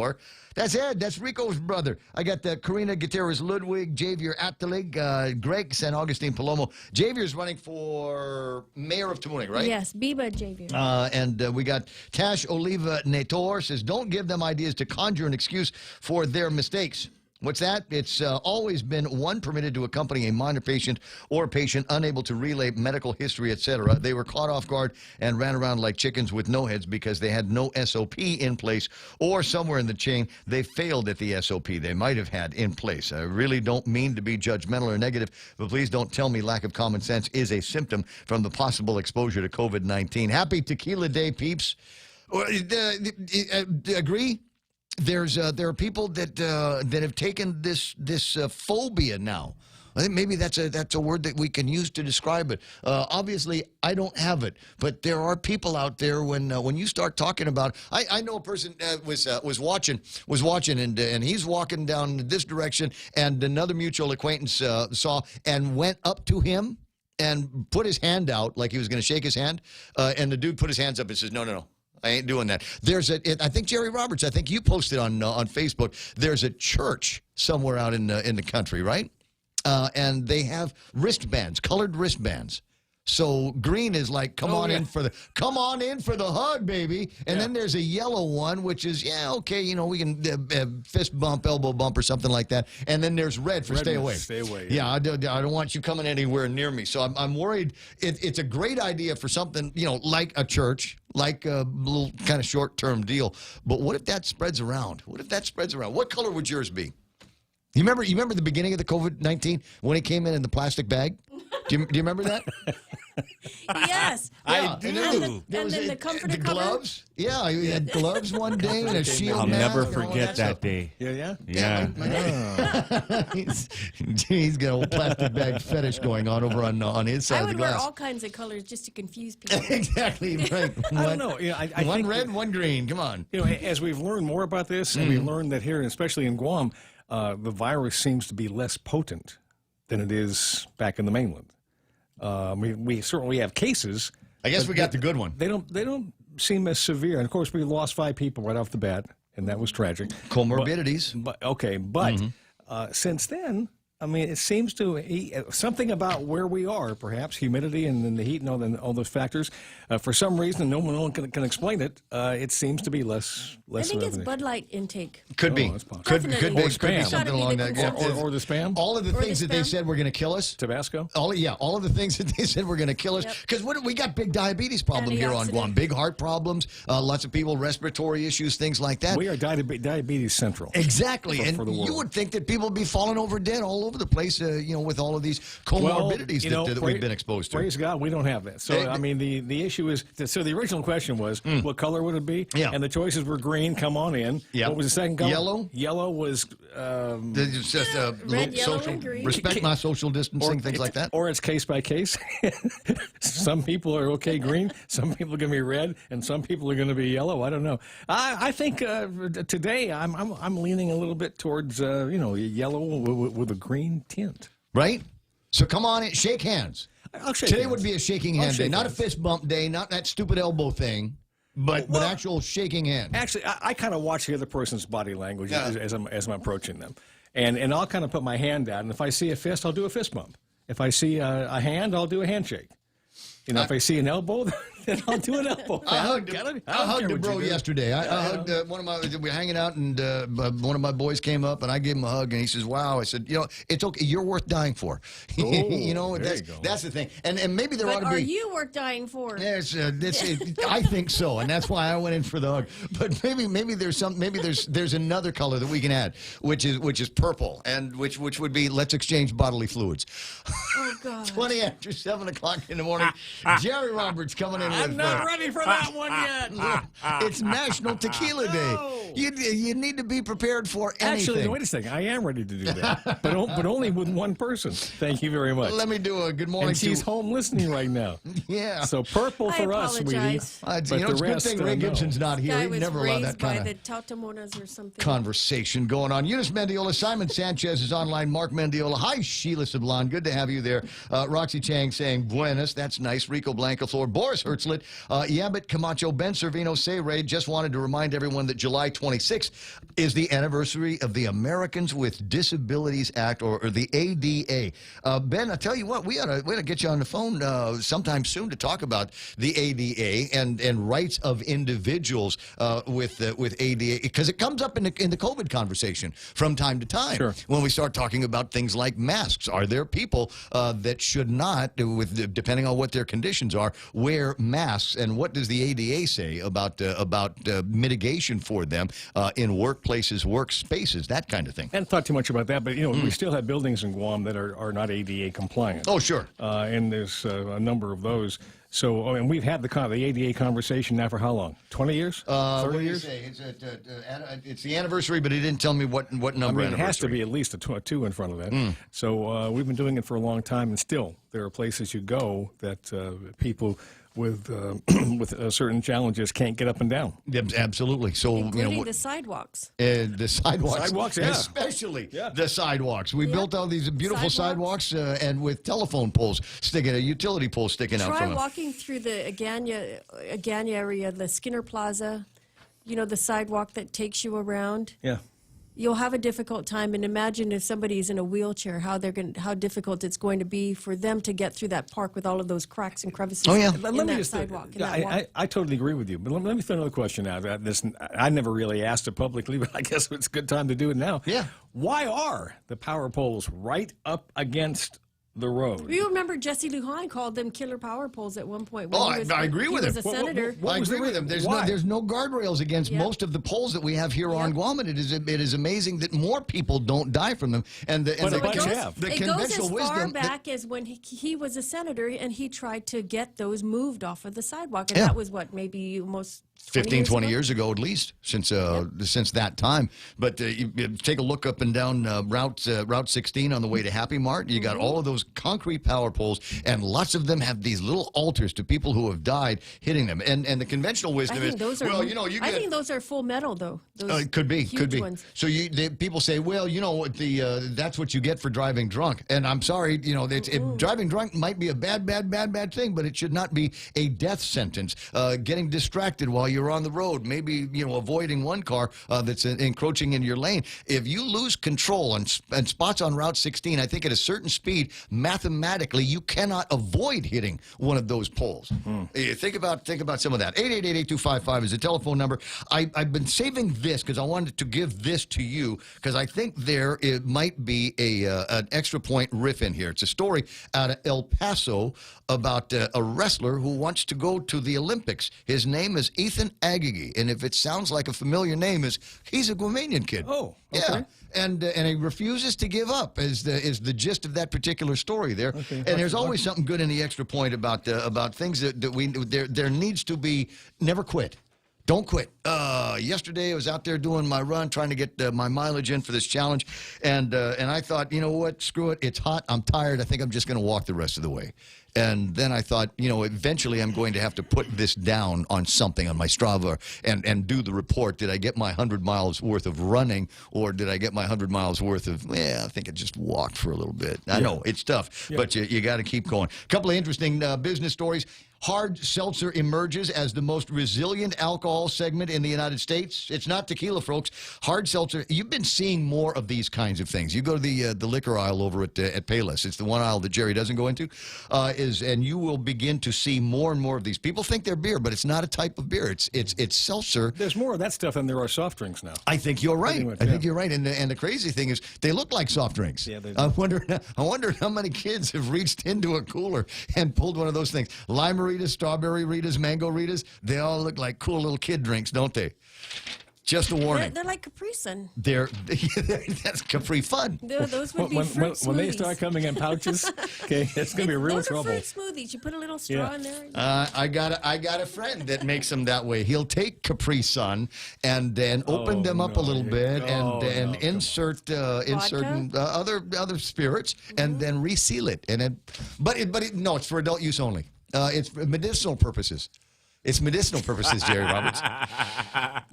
That's Ed. That's Rico's brother. I got Karina Gutierrez Ludwig, Javier Atalig, Greg San Augustine Palomo. Javier's running for mayor of Tamuning, right? Yes, Biba Javier. And we got Tash Oliva Nator says, don't give them ideas to conjure an excuse for their mistakes. What's that? It's always been one permitted to accompany a minor patient or a patient unable to relay medical history, etc. They were caught off guard and ran around like chickens with no heads because they had no SOP in place, or somewhere in the chain they failed at the SOP they might have had in place. I really don't mean to be judgmental or negative, but please don't tell me lack of common sense is a symptom from the possible exposure to COVID-19. Happy Tequila Day, peeps. Agree? There are people that have taken this phobia now. I think maybe that's a word that we can use to describe it. Obviously, I don't have it, but there are people out there when you start talking about. I know a person was watching, and he's walking down this direction, and another mutual acquaintance saw and went up to him and put his hand out like he was going to shake his hand, and the dude put his hands up and says, No. I ain't doing that. I think Jerry Roberts, I think you posted on Facebook, there's a church somewhere out in the country, right? And they have wristbands, colored wristbands. So green is like, come on in for the hug, baby. And then there's a yellow one, which is, we can fist bump, elbow bump, or something like that. And then there's red for stay away. Stay away. Yeah, I don't want you coming anywhere near me. So I'm worried. It's a great idea for something, like a church, like a little kind of short-term deal. But what if that spreads around? What color would yours be? You remember the beginning of the COVID-19 when it came in the plastic bag? Do you remember that? Yes. I do. And then the comforter cover? Gloves? Yeah, you had gloves one day and a shield I'll mask. never forget that day. Yeah? Yeah. He's got a whole plastic bag fetish going on over on his side I of the would wear glass. all kinds of colors just to confuse people. Exactly, right. I don't know. I one think red, one green. Come on. As we've learned more about this, and we've learned that here, especially in Guam, the virus seems to be less potent than it is back in the mainland. We certainly have cases. I guess we got the good one. They don't seem as severe. And of course, we lost 5 people right off the bat, and that was tragic. Comorbidities. But since then, I mean, it seems to something about where we are, perhaps humidity and then the heat and all those factors. For some reason, no one can explain it. It seems to be less. I think it's Bud Light intake. Could be. Could be spam. something along that. Or the spam. All of the things that they said were going to kill us. Tabasco. All of the things that they said were going to kill us. Because we got big diabetes problem here on Guam. Big heart problems. Lots of people respiratory issues, things like that. We are diabetes central. Exactly, for the world. You would think that people would be falling over dead all over the place, with all of these comorbidities that we've been exposed to. Praise God, we don't have that. So, I mean, the issue is, so the original question was, what color would it be? Yeah. And the choices were green, come on in. Yeah. What was the second color? Yellow. Yellow was... it's just red, yellow, and green. Respect my social distancing, things like that. Or it's case by case. Some people are okay green, some people are going to be red, and some people are going to be yellow. I don't know. I think today I'm leaning a little bit towards, yellow with a green tint. Right? So come on in, shake hands. I'll shake Today hands. would be a shaking hand day, not a fist bump day, not that stupid elbow thing, but actual shaking hand. Actually, I kind of watch the other person's body language as I'm approaching them. And I'll kind of put my hand out, and if I see a fist, I'll do a fist bump. If I see a hand, I'll do a handshake. If I see an elbow, then I'll do an elbow. I hugged a bro yesterday. I hugged one of my. We were hanging out, and one of my boys came up, and I gave him a hug, and he says, "Wow." I said, "It's okay. You're worth dying for." That's the thing. And maybe there ought to be. Are you worth dying for? Yes, I think so, and that's why I went in for the hug. But maybe there's another color that we can add, which is purple, and which would be let's exchange bodily fluids. Oh God. 20 after 7 o'clock in the morning. Jerry Roberts coming in with... I'm not ready for that one yet. It's National Tequila Day. You need to be prepared for anything. Actually, wait a second. I am ready to do that, but only with one person. Thank you very much. Let me do a good morning. And she's home listening right now. Yeah. So purple for us, sweetie. It's a good thing Ray Gibson's not here. He'd never allow that kind of the Tautamonas or something. Conversation going on. Eunice Mendiola, Simon Sanchez is online. Mark Mendiola. Hi, Sheila Sablan. Good to have you there. Roxy Chang saying buenas. That's nice. Rico Blancaflor. Boris Hertzlet. Yabit Camacho. Ben Servino. Say Ray. Just wanted to remind everyone that July 26th is the anniversary of the Americans with Disabilities Act, or the ADA. Ben, I tell you what, we ought to get you on the phone sometime soon to talk about the ADA and rights of individuals with ADA, because it comes up in the COVID conversation from time to time. Sure. When we start talking about things like masks. Are there people that should not, depending on what their conditions are, wear masks? And what does the ADA say about mitigation for them in workplaces, workspaces, that kind of thing? I hadn't thought too much about that, but we still have buildings in Guam that are not ADA compliant. Oh, sure. And there's a number of those. So, and we've had the ADA conversation now for how long? 20 years? 30 years? It's the anniversary, but he didn't tell me what number. It has to be at least a two in front of that. So we've been doing it for a long time, and still there are places you go that people with certain challenges can't get up and down. Absolutely. So including the sidewalks. The sidewalks, yeah. Especially the sidewalks. We built all these beautiful sidewalks and with telephone poles utility poles sticking out from them. Try walking through the Agana area, the Skinner Plaza. The sidewalk that takes you around. Yeah. You'll have a difficult time, and imagine if somebody's in a wheelchair, how difficult it's going to be for them to get through that park with all of those cracks and crevices in that sidewalk. I totally agree with you, but let me throw another question out. I never really asked it publicly, but I guess it's a good time to do it now. Yeah. Why are the power poles right up against the road? You remember Jesse Lujan called them killer power poles at one point. When I agree with him. He was a senator. I agree with him. There's no guardrails against most of the poles that we have here on Guam, and it is amazing that more people don't die from them. And the it goes as far back as when he was a senator, and he tried to get those moved off of the sidewalk, and that was maybe almost 20 years ago at least, since that time. But you take a look up and down Route 16 on the way to Happy Mart. You got all of those concrete power poles, and lots of them have these little altars to people who have died hitting them. And the conventional wisdom is, well, you know, you get... I think those are full metal, though. Those it could be, huge ones. So people say, well, you know, that's what you get for driving drunk. And I'm sorry, you know, driving drunk might be a bad thing, but it should not be a death sentence. Getting distracted while you're on the road, maybe, you know, avoiding one car that's encroaching in your lane. If you lose control on spots on Route 16, I think at a certain speed, mathematically, you cannot avoid hitting one of those poles. Think about some of that. 888-8255 is the telephone number. I've been saving this because I wanted to give this to you because I think it might be an extra point riff in here. It's a story out of El Paso about a wrestler who wants to go to the Olympics. His name is Ethan Agagi, and if it sounds like a familiar name, he's a Guamanian kid. Oh, okay. Yeah. And he refuses to give up is the gist of that particular story there. Okay. And there's always something good in the extra point about things that there needs to be never quit. Don't quit. Yesterday I was out there doing my run, trying to get my mileage in for this challenge, and I thought, you know what, screw it. It's hot. I'm tired. I think I'm just going to walk the rest of the way. And then I thought, you know, eventually I'm going to have to put this down on something on my Strava and do the report. Did I get my 100 miles worth of running, or did I get my 100 miles worth of, I think I just walked for a little bit. I know, it's tough, but you got to keep going. A couple of interesting business stories. Hard seltzer emerges as the most resilient alcohol segment in the United States. It's not tequila, folks. Hard seltzer. You've been seeing more of these kinds of things. You go to the liquor aisle over at Payless. It's the one aisle that Jerry doesn't go into. And you will begin to see more and more of these. People think they're beer, but it's not a type of beer. It's seltzer. There's more of that stuff than there are soft drinks now. I think you're right. I think you're right. And the crazy thing is, they look like soft drinks. Yeah, they do. I wonder how many kids have reached into a cooler and pulled one of those things. Lime-a-ritas, strawberry Ritas, mango Ritas, they all look like cool little kid drinks, don't they? Just a warning. They're like Capri Sun. That's Capri Fun. Those would be fruit smoothies. When they start coming in pouches, okay, it's going to be real trouble. Those are fruit smoothies. You put a little straw in there. I got a friend that makes them that way. He'll take Capri Sun and then open them up a little bit and insert other spirits and then reseal it. And but no, it's for adult use only. It's for medicinal purposes. It's medicinal purposes, Jerry Roberts.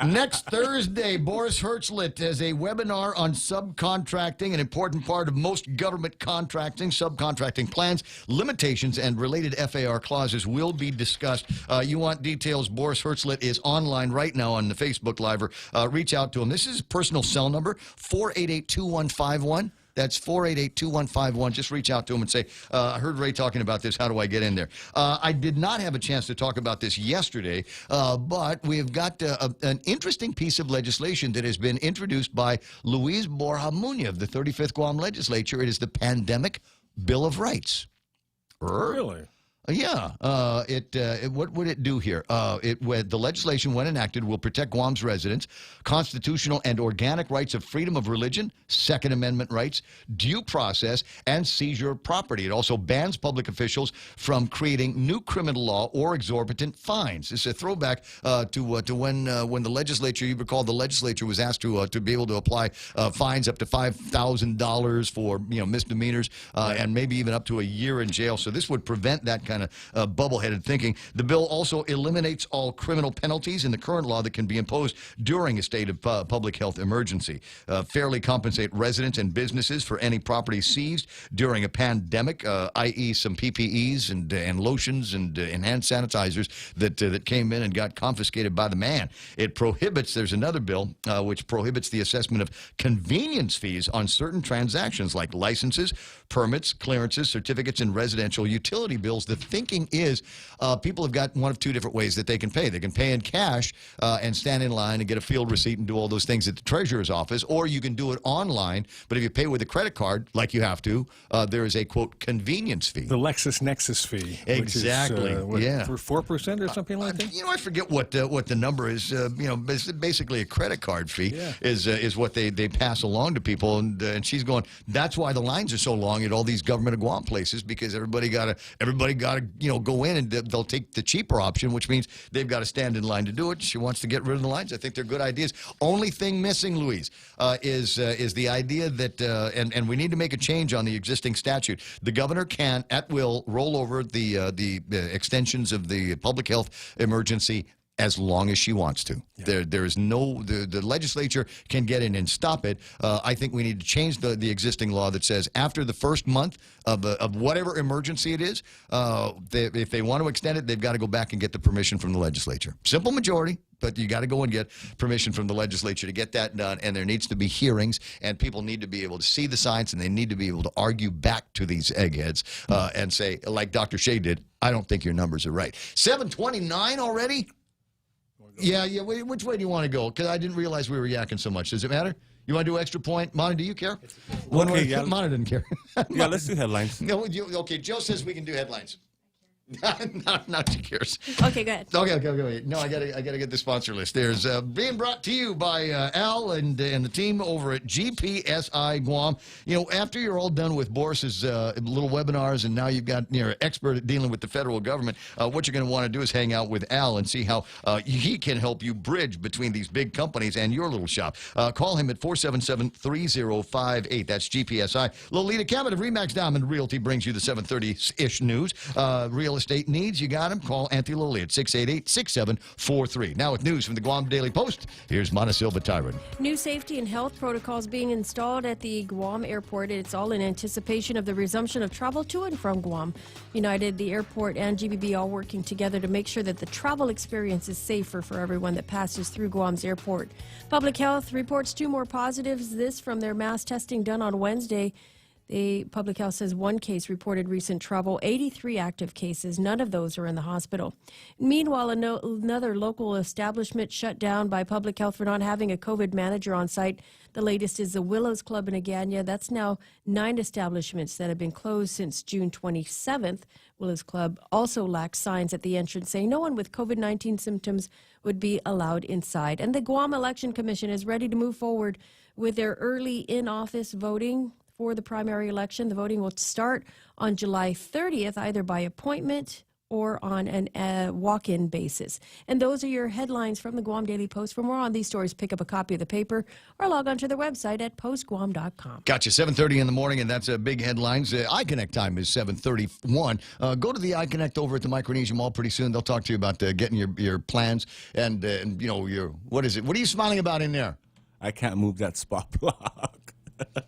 Next Thursday, Boris Hertzlet has a webinar on subcontracting, an important part of most government contracting. Subcontracting plans, limitations, and related FAR clauses will be discussed. You want details, Boris Hertzlet is online right now on the Facebook Live. Reach out to him. This is his personal cell number, 488-2151. That's 488-2151. Just reach out to him and say, I heard Ray talking about this. How do I get in there? I did not have a chance to talk about this yesterday, but we've got an interesting piece of legislation that has been introduced by Luis Borja Muñoz of the 35th Guam Legislature. It is the Pandemic Bill of Rights. Really? Yeah. What would it do here? The legislation, when enacted, will protect Guam's residents' constitutional and organic rights of freedom of religion, Second Amendment rights, due process, and seizure of property. It also bans public officials from creating new criminal law or exorbitant fines. It's a throwback to when the legislature, you recall, the legislature was asked to be able to apply fines up to $5,000 for misdemeanors and maybe even up to a year in jail. So this would prevent that kind of bubble-headed thinking. The bill also eliminates all criminal penalties in the current law that can be imposed during a state of public health emergency. Fairly compensate residents and businesses for any property seized during a pandemic, i.e. some PPEs and lotions and hand sanitizers that came in and got confiscated by the man. It prohibits, there's another bill which prohibits the assessment of convenience fees on certain transactions like licenses, permits, clearances, certificates, and residential utility bills. The thinking is people have got one of two different ways that they can pay. They can pay in cash and stand in line and get a field receipt and do all those things at the treasurer's office, or you can do it online. But if you pay with a credit card, like you have to, there is a, quote, convenience fee. The LexisNexis fee. Exactly. Which is, for 4% or something like that? I forget what the number is. Basically a credit card fee is what they pass along to people. And she's going, that's why the lines are so long at all these government of Guam places, because everybody got got to, go in and they'll take the cheaper option, which means they've got to stand in line to do it. She wants to get rid of the lines. I think they're good ideas. Only thing missing, Louise, is the idea that, and we need to make a change on the existing statute. The governor can, at will, roll over the extensions of the public health emergency as long as she wants to. Yeah. There is no, the legislature can get in and stop it. I think we need to change the existing law that says after the first month of whatever emergency it is, if they want to extend it, they've got to go back and get the permission from the legislature. Simple majority, but you got to go and get permission from the legislature to get that done, and there needs to be hearings, and people need to be able to see the science, and they need to be able to argue back to these eggheads and say, like Dr. Shea did, I don't think your numbers are right. 7:29 already? Yeah. Which way do you want to go? Because I didn't realize we were yakking so much. Does it matter? You want to do extra point? Monty, do you care? Okay, yeah. Monty doesn't care. Yeah, let's do headlines. No, okay, Joe says we can do headlines. Not she cares. Okay, go ahead. Okay. No, I gotta get the sponsor list. There's being brought to you by Al and the team over at GPSI Guam. After you're all done with Boris's little webinars, and now you've got an expert at dealing with the federal government, what you're going to want to do is hang out with Al and see how he can help you bridge between these big companies and your little shop. Call him at 477-3058. That's GPSI. Lolita Cabot of Remax Diamond Realty brings you the 7:30-ish news. Real estate needs, you got him. Call Auntie Loli at 688-6743. Now with news from the Guam Daily Post, here's Monasilva Tyron. New safety and health protocols being installed at the Guam airport. It's all in anticipation of the resumption of travel to and from Guam. United, the airport, and GBB all working together to make sure that the travel experience is safer for everyone that passes through Guam's airport. Public Health reports 2 more positives. This from their mass testing done on Wednesday. The Public Health says 1 case reported recent travel, 83 active cases. None of those are in the hospital. Meanwhile, another local establishment shut down by Public Health for not having a COVID manager on site. The latest is the Willows Club in Agana. That's now 9 establishments that have been closed since June 27th. Willows Club also lacks signs at the entrance saying no one with COVID-19 symptoms would be allowed inside. And the Guam Election Commission is ready to move forward with their early in-office voting for the primary election. The voting will start on July 30th, either by appointment or on a walk-in basis. And those are your headlines from the Guam Daily Post. For more on these stories, pick up a copy of the paper or log on to their website at postguam.com. Gotcha. 7:30 in the morning, and that's big headlines. iConnect time is 7:31. Go to the iConnect over at the Micronesia Mall pretty soon. They'll talk to you about getting your plans and your what is it? What are you smiling about in there? I can't move that spot block.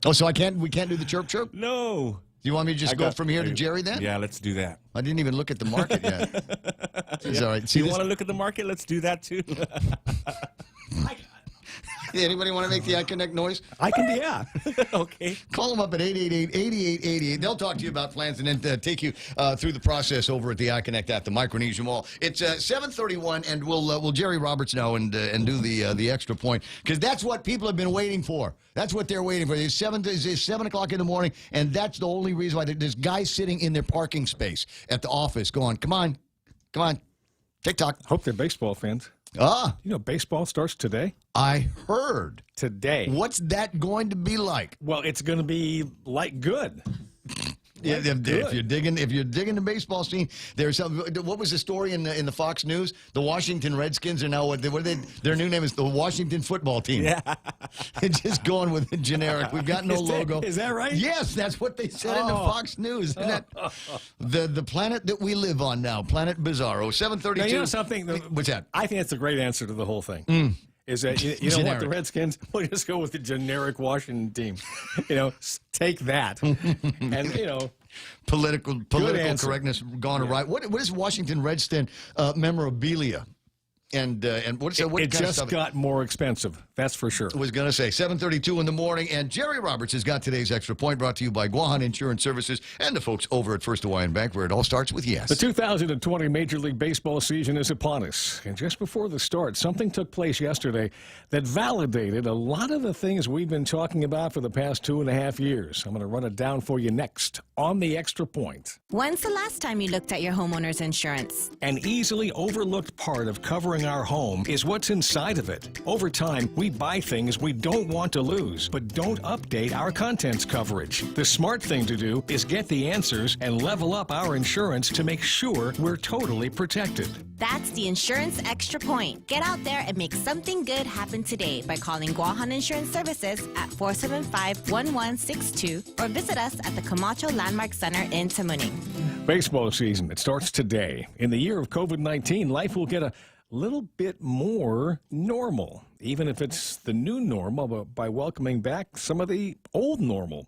Oh, so we can't do the chirp chirp? No. Do you want me to just go from here to Jerry then? Yeah, let's do that. I didn't even look at the market yet. It's all right. See, you want to look at the market? Let's do that too. Anybody want to make the iConnect noise? I can, yeah. Okay. Call them up at 888-8888. They'll talk to you about plans and then take you through the process over at the iConnect at the Micronesia Mall. It's 7:31, and we'll Jerry Roberts now and do the extra point, because that's what people have been waiting for. That's what they're waiting for. It's 7 o'clock in the morning, and that's the only reason why there's guys sitting in their parking space at the office going, come on, TikTok. Hope they're baseball fans. Baseball starts today. I heard. Today. What's that going to be like? Well, it's going to be good. Yeah, if you're digging the baseball scene, there's what was the story in the Fox News? The Washington Redskins are now their new name is the Washington Football Team. Yeah, it's just going with the generic. We've got no logo. Is that right? Yes, that's what they said in the Fox News. Isn't that the planet that we live on now? Planet Bizarro. 7:32. Now, you know something? What's that? I think it's a great answer to the whole thing. Is that you know what, the Redskins? We'll just go with the generic Washington team. Take that, and political correctness gone awry. What is Washington Redskin memorabilia? And what it kind just of got more expensive. That's for sure. I was going to say 7:32 in the morning, and Jerry Roberts has got today's Extra Point, brought to you by Guam Insurance Services and the folks over at First Hawaiian Bank, where it all starts with yes. The 2020 Major League Baseball season is upon us, and just before the start, something took place yesterday that validated a lot of the things we've been talking about for the past 2.5 years. I'm going to run it down for you next on the Extra Point. When's the last time you looked at your homeowner's insurance? An easily overlooked part of covering our home is what's inside of it. Over time, we we buy things we don't want to lose, but don't update our contents coverage. The smart thing to do is get the answers and level up our insurance to make sure we're totally protected. That's the Insurance Extra Point. Get out there and make something good happen today by calling Guahan Insurance Services at 475-1162 or visit us at the Camacho Landmark Center in Tamuning. Baseball season, it starts today. In the year of COVID-19, life will get a little bit more normal, even if it's the new normal, but by welcoming back some of the old normal.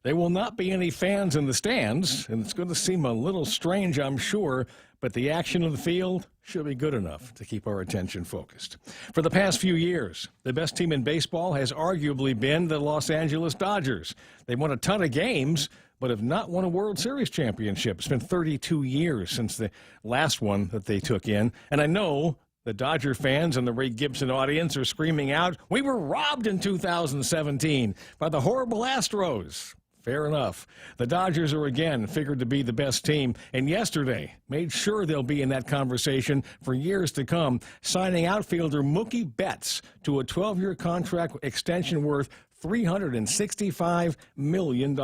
There will not be any fans in the stands, and it's going to seem a little strange, I'm sure, but the action on the field should be good enough to keep our attention focused. For the past few years, the best team in baseball has arguably been the Los Angeles Dodgers. They won a ton of games, but have not won a World Series championship. It's been 32 years since the last one that they took in, and I know the Dodger fans and the Ray Gibson audience are screaming out, "We were robbed in 2017 by the horrible Astros." Fair enough. The Dodgers are again figured to be the best team, and yesterday made sure they'll be in that conversation for years to come, signing outfielder Mookie Betts to a 12-year contract extension worth $365 million.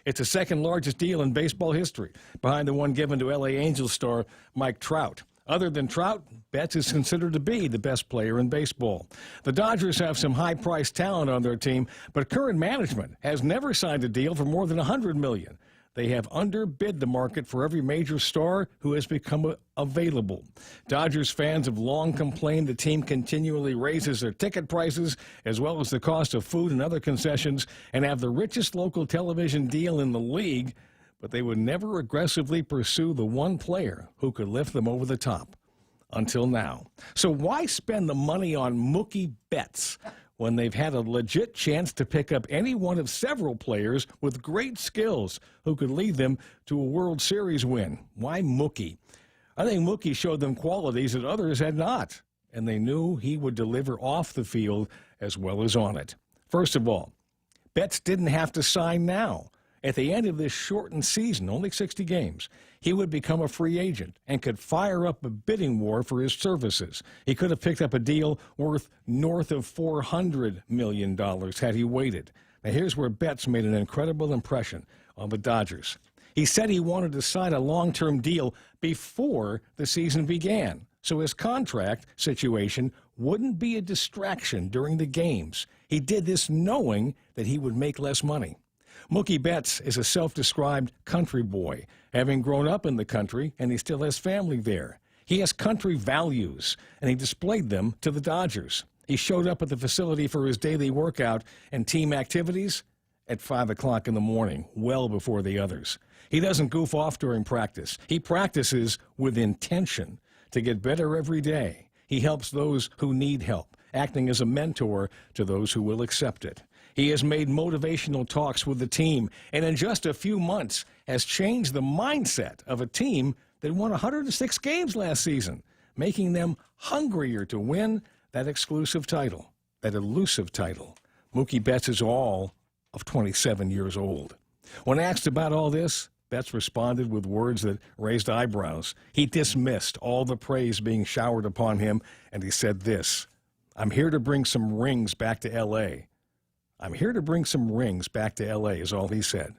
It's the second largest deal in baseball history, behind the one given to LA Angels star Mike Trout. Other than Trout, Betts is considered to be the best player in baseball. The Dodgers have some high-priced talent on their team, but current management has never signed a deal for more than $100 million. They have underbid the market for every major star who has become available. Dodgers fans have long complained the team continually raises their ticket prices, as well as the cost of food and other concessions, and have the richest local television deal in the league, but they would never aggressively pursue the one player who could lift them over the top. Until now. So why spend the money on Mookie Betts when they've had a legit chance to pick up any one of several players with great skills who could lead them to a World Series win? Why Mookie? I think Mookie showed them qualities that others had not, and they knew he would deliver off the field as well as on it. First of all, Betts didn't have to sign now. At the end of this shortened season, only 60 games, he would become a free agent and could fire up a bidding war for his services. He could have picked up a deal worth north of $400 million had he waited. Now, here's where Betts made an incredible impression on the Dodgers. He said he wanted to sign a long-term deal before the season began, so his contract situation wouldn't be a distraction during the games. He did this knowing that he would make less money. Mookie Betts is a self-described country boy, having grown up in the country, and he still has family there. He has country values, and he displayed them to the Dodgers. He showed up at the facility for his daily workout and team activities at 5 o'clock in the morning, well before the others. He doesn't goof off during practice. He practices with intention to get better every day. He helps those who need help, acting as a mentor to those who will accept it. He has made motivational talks with the team, and in just a few months has changed the mindset of a team that won 106 games last season, making them hungrier to win that exclusive title, that elusive title. Mookie Betts is all of 27 years old. When asked about all this, Betts responded with words that raised eyebrows. He dismissed all the praise being showered upon him, and he said this, "I'm here to bring some rings back to L.A." I'm here to bring some rings back to L.A. is all he said.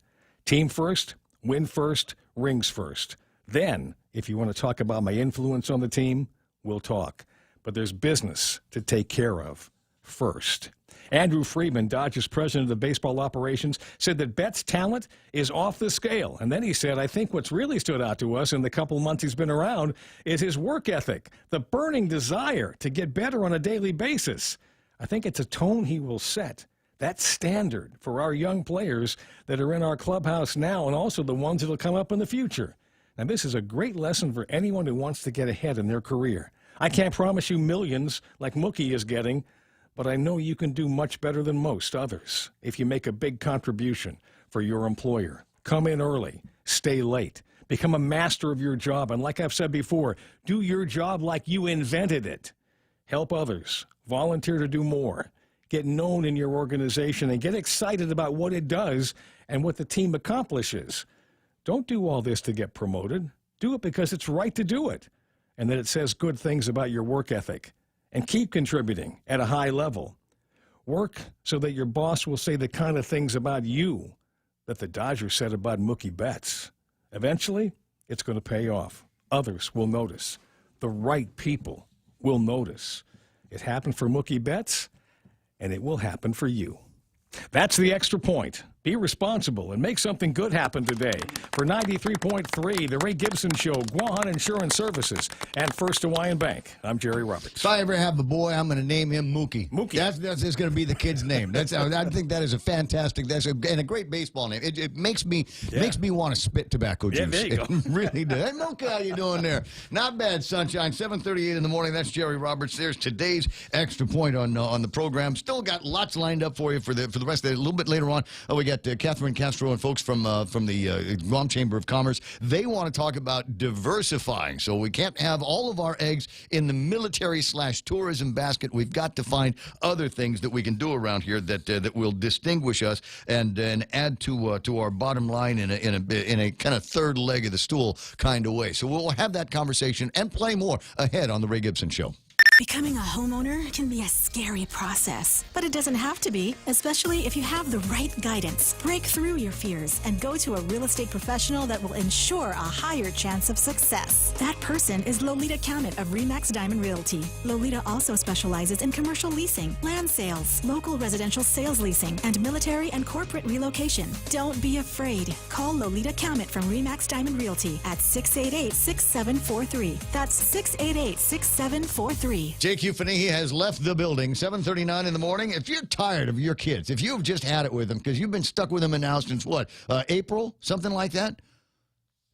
Team first, win first, rings first. Then, if you want to talk about my influence on the team, we'll talk. But there's business to take care of first. Andrew Friedman, Dodgers president of baseball operations, said that Betts' talent is off the scale. And then he said, I think what's really stood out to us in the couple months he's been around is his work ethic, the burning desire to get better on a daily basis. I think it's a tone he will set. That's standard for our young players that are in our clubhouse now and also the ones that will come up in the future. And this is a great lesson for anyone who wants to get ahead in their career. I can't promise you millions like Mookie is getting, but I know you can do much better than most others if you make a big contribution for your employer. Come in early, stay late, become a master of your job, and like I've said before, do your job like you invented it. Help others, volunteer to do more. Get known in your organization and get excited about what it does and what the team accomplishes. Don't do all this to get promoted. Do it because it's right to do it and that it says good things about your work ethic. And keep contributing at a high level. Work so that your boss will say the kind of things about you that the Dodgers said about Mookie Betts. Eventually, it's going to pay off. Others will notice. The right people will notice. It happened for Mookie Betts, and it will happen for you. That's the Extra Point. Be responsible and make something good happen today. For 93.3, The Ray Gibson Show, Guam Insurance Services, and First Hawaiian Bank, I'm Jerry Roberts. If I ever have a boy, I'm going to name him Mookie. Mookie. That's going to be the kid's name. I think that is a fantastic, and a great baseball name. It makes me want to spit tobacco juice. Yeah, there you go. It really does. Hey, Mookie, how you doing there? Not bad, sunshine. 7:38 in the morning. That's Jerry Roberts. There's today's Extra Point on the program. Still got lots lined up for you for the rest of it. A little bit later on, we got Catherine Castro and folks from the Guam Chamber of Commerce. They want to talk about diversifying. So we can't have all of our eggs in the military/tourism basket. We've got to find other things that we can do around here that will distinguish us and add to our bottom line in a kind of third leg of the stool kind of way. So we'll have that conversation and play more ahead on the Ray Gibson Show. Becoming a homeowner can be a scary process, but it doesn't have to be, especially if you have the right guidance. Break through your fears and go to a real estate professional that will ensure a higher chance of success. That person is Lolita Cammett of RE/MAX Diamond Realty. Lolita also specializes in commercial leasing, land sales, local residential sales leasing, and military and corporate relocation. Don't be afraid. Call Lolita Cammett from RE/MAX Diamond Realty at 688-6743. That's 688-6743. J.Q. Fanihi has left the building, 7:39 in the morning. If you're tired of your kids, if you've just had it with them, because you've been stuck with them in the house since what, April, something like that?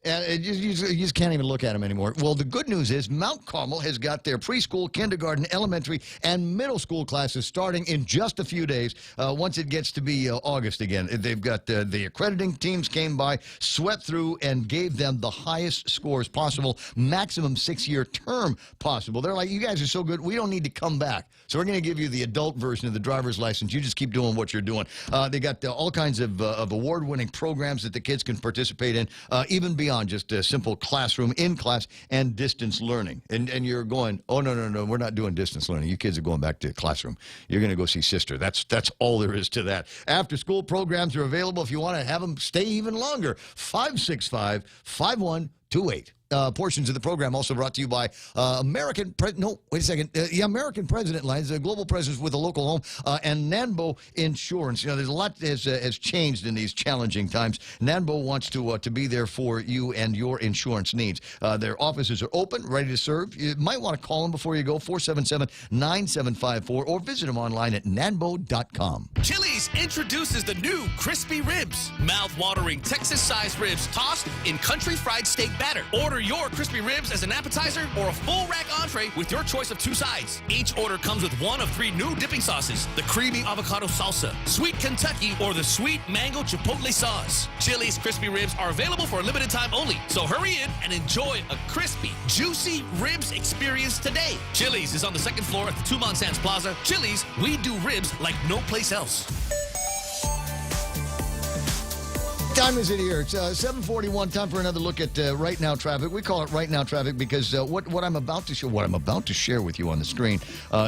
And you just can't even look at them anymore. Well, the good news is Mount Carmel has got their preschool, kindergarten, elementary, and middle school classes starting in just a few days once it gets to be August again. They've got the accrediting teams came by, swept through, and gave them the highest scores possible, maximum 6-year term possible. They're like, you guys are so good, we don't need to come back. So we're going to give you the adult version of the driver's license. You just keep doing what you're doing. They got all kinds of award-winning programs that the kids can participate in, even beyond just a simple classroom, in-class, and distance learning. And you're going, oh, no, we're not doing distance learning. You kids are going back to the classroom. You're going to go see sister. That's all there is to that. After-school programs are available if you want to have them stay even longer. 565-5128. Portions of the program also brought to you by American President Lines, Global Presence with a local home, and Nanbo Insurance. You know, there's a lot has changed in these challenging times. Nanbo wants to be there for you and your insurance needs. Their offices are open, ready to serve. You might want to call them before you go, 477-9754, or visit them online at nanbo.com. Chili's introduces the new crispy ribs. Mouth-watering Texas-sized ribs tossed in country fried steak batter. Order your crispy ribs as an appetizer or a full rack entree with your choice of 2 sides. Each order comes with 1 of 3 new dipping sauces: the creamy avocado salsa, sweet Kentucky, or the sweet mango chipotle sauce. Chili's crispy ribs are available for a limited time only, so hurry in and enjoy a crispy, juicy ribs experience today. Chili's is on the 2nd floor at the Tumon Sands Plaza. Chili's, we do ribs like no place else. Time is it here? It's 7:41. Time for another look at right now traffic. We call it right now traffic because what I'm about to share with you on the screen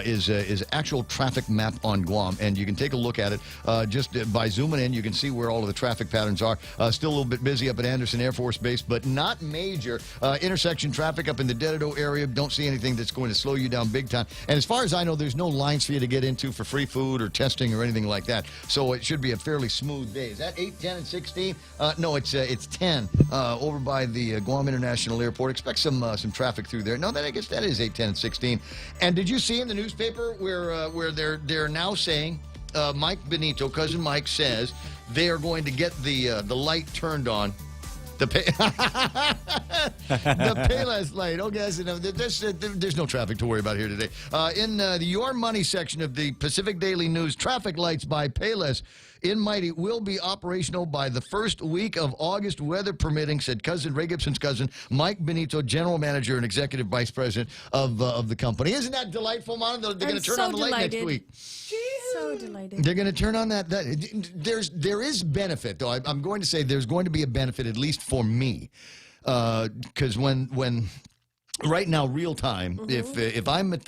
is actual traffic map on Guam, and you can take a look at it just by zooming in. You can see where all of the traffic patterns are. Still a little bit busy up at Anderson Air Force Base, but not major intersection traffic up in the Dededo area. Don't see anything that's going to slow you down big time. And as far as I know, there's no lines for you to get into for free food or testing or anything like that. So it should be a fairly smooth day. Is that 8, 10, and 16? No, it's 10 over by the Guam International Airport. Expect some traffic through there. No, I guess that is 8, 10, and 16. And did you see in the newspaper where they're now saying Mike Benito, cousin Mike, says they are going to get the light turned on. The Payless light. Okay, so there's no traffic to worry about here today. In the Your Money section of the Pacific Daily News, traffic lights by Payless in Mighty will be operational by the first week of August, weather permitting, said Ray Gibson's cousin, Mike Benito, general manager and executive vice president of the company. Isn't that delightful, Mom? They're going to turn on the light next week. So delighted. They're going to turn on that. There is benefit, though. I'm going to say there's going to be a benefit, at least for me, because when right now, real time. If I'm at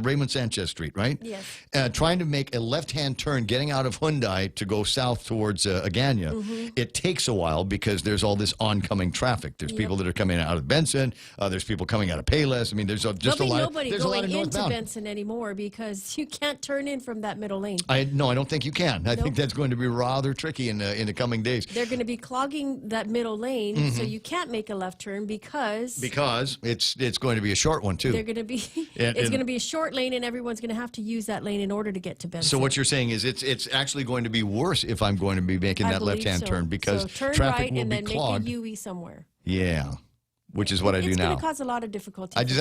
Raymond Sanchez Street, right? Yes. Trying to make a left-hand turn, getting out of Hyundai to go south towards Agana, it takes a while because there's all this oncoming traffic. There's people that are coming out of Benson. There's people coming out of Payless. I mean, there's just a lot. Nobody There's a lot going of into northbound. Benson anymore because you can't turn in from that middle lane. No, I don't think you can. I think that's going to be rather tricky in the coming days. They're going to be clogging that middle lane, so you can't make a left turn because it's going to be a short one too. they're going to be it's going to be a short lane, and everyone's going to have to use that lane in order to get to Benson. So what you're saying is it's actually going to be worse if I'm going to be making that left-hand turn because turn traffic right will and be then clogged. make a U-E somewhere. Yeah. Which is what I do It's now. going to cause a lot of difficulty. Roy T.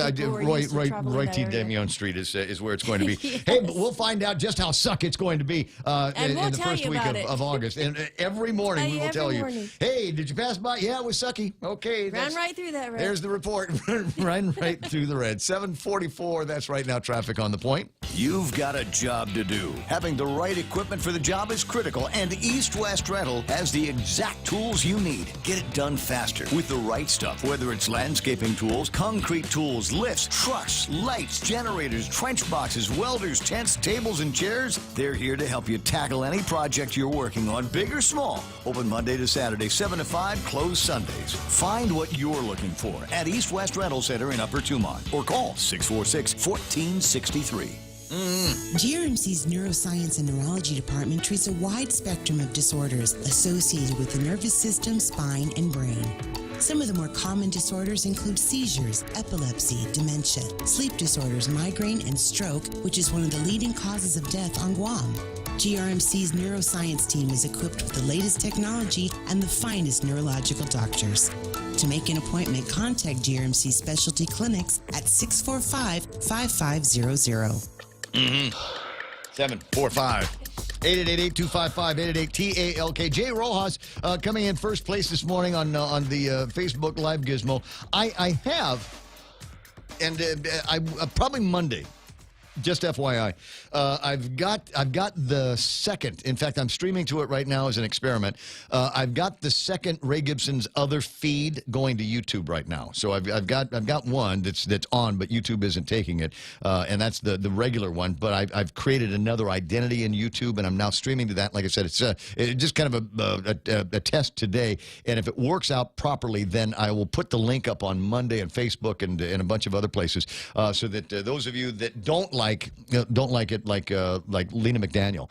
Damion Street is where it's going to be. Yes. Hey, but we'll find out just how suck it's going to be in the first week of August. And every morning we will tell you, hey, did you pass by? Yeah, it was sucky. Okay. Ran right through that red. There's the report. Ran right through the red. 7:44, that's right now traffic on the point. You've got a job to do. Having the right equipment for the job is critical, and East West Rental has the exact tools you need. Get it done faster with the right stuff, whether it's landscaping tools, concrete tools, lifts, trucks, lights, generators, trench boxes, welders, tents, tables, and chairs. They're here to help you tackle any project you're working on, big or small. Open Monday to Saturday, 7 to 5, closed Sundays. Find what you're looking for at East West Rental Center in Upper Tumont or call 646-1463. GRMC's Neuroscience and Neurology Department treats a wide spectrum of disorders associated with the nervous system, spine, and brain. Some of the more common disorders include seizures, epilepsy, dementia, sleep disorders, migraine, and stroke, which is one of the leading causes of death on Guam. GRMC's neuroscience team is equipped with the latest technology and the finest neurological doctors. To make an appointment, contact GRMC Specialty Clinics at 645-5500. 745. 888-825-5888-TALK. Jay Rojas coming in first place this morning on the Facebook Live Gizmo. I have, and I probably Monday. Just FYI, I've got the second. In fact, I'm streaming to it right now as an experiment. I've got the second Ray Gibson's other feed going to YouTube right now. So I've got one that's on, but YouTube isn't taking it, and that's the regular one. But I've created another identity in YouTube, and I'm now streaming to that. Like I said, it's just kind of a test today, and if it works out properly, then I will put the link up on Monday on Facebook and a bunch of other places, so that those of you that don't like it like Lena McDaniel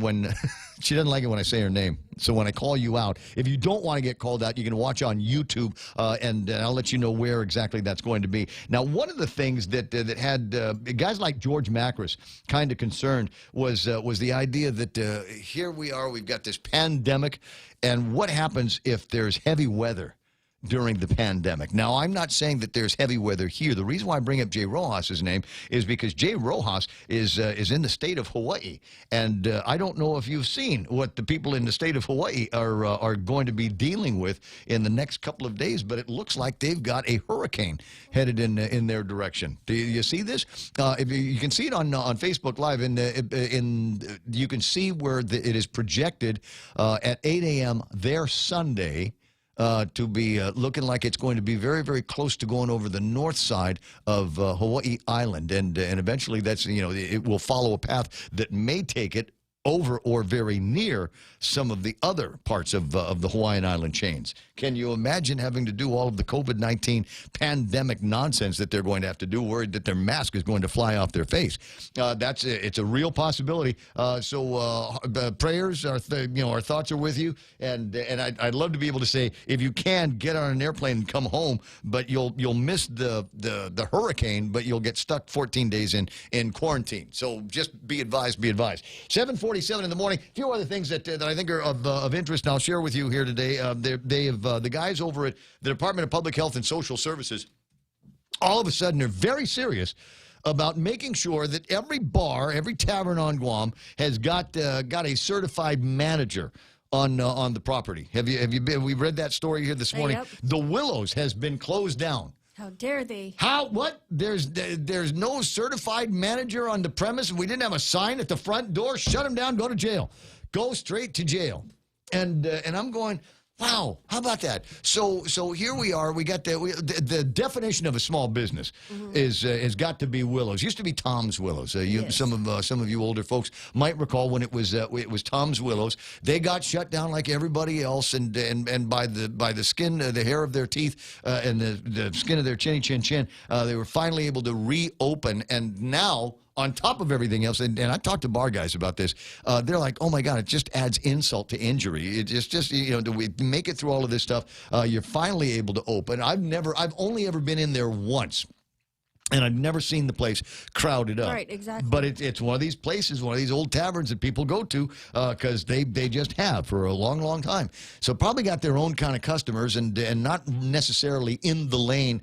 when she doesn't like it when I say her name. So when I call you out, if you don't want to get called out, you can watch on YouTube, and I'll let you know where exactly that's going to be. Now, one of the things that had guys like George Macris kind of concerned was the idea that here we are, we've got this pandemic, and what happens if there's heavy weather during the pandemic? Now, I'm not saying that there's heavy weather here. The reason why I bring up Jay Rojas' name is because Jay Rojas is in the state of Hawaii, and I don't know if you've seen what the people in the state of Hawaii are going to be dealing with in the next couple of days, but it looks like they've got a hurricane headed in their direction. Do you see this? You can see it on Facebook Live, and you can see where it is projected at 8 a.m. there Sunday, to be looking like it's going to be very, very close to going over the north side of Hawaii Island, and eventually that's it will follow a path that may take it over or very near some of the other parts of the Hawaiian Island chains. Can you imagine having to do all of the COVID-19 pandemic nonsense that they're going to have to do, worried that their mask is going to fly off their face? It's a real possibility. So prayers, our thoughts are with you, and I'd love to be able to say, if you can, get on an airplane and come home, but you'll miss the hurricane, but you'll get stuck 14 days in quarantine. So just be advised. 7:47 in the morning. A few other things that I think are of interest, and I'll share with you here today. The guys over at the Department of Public Health and Social Services, all of a sudden, are very serious about making sure that every bar, every tavern on Guam has got a certified manager on the property. Have you been? We read that story here this morning. Yep. The Willows has been closed down. How dare they? What? There's no certified manager on the premise, and we didn't have a sign at the front door. Shut them down. Go to jail. Go straight to jail. And I'm going, Wow, how about that? So here we are. We got the definition of a small business is has got to be Willows. Used to be Tom's Willows. Some of you older folks might recall when it was Tom's Willows. They got shut down like everybody else, and by the skin, the hair of their teeth, and the skin of their chin, they were finally able to reopen, and now, on top of everything else, and I talked to bar guys about this, they're like, oh my God, it just adds insult to injury. It just we make it through all of this stuff. You're finally able to open. I've only ever been in there once. And I've never seen the place crowded up. Right, exactly. But it's one of these places, one of these old taverns that people go to because they just have for a long, long time. So probably got their own kind of customers and not necessarily in the lane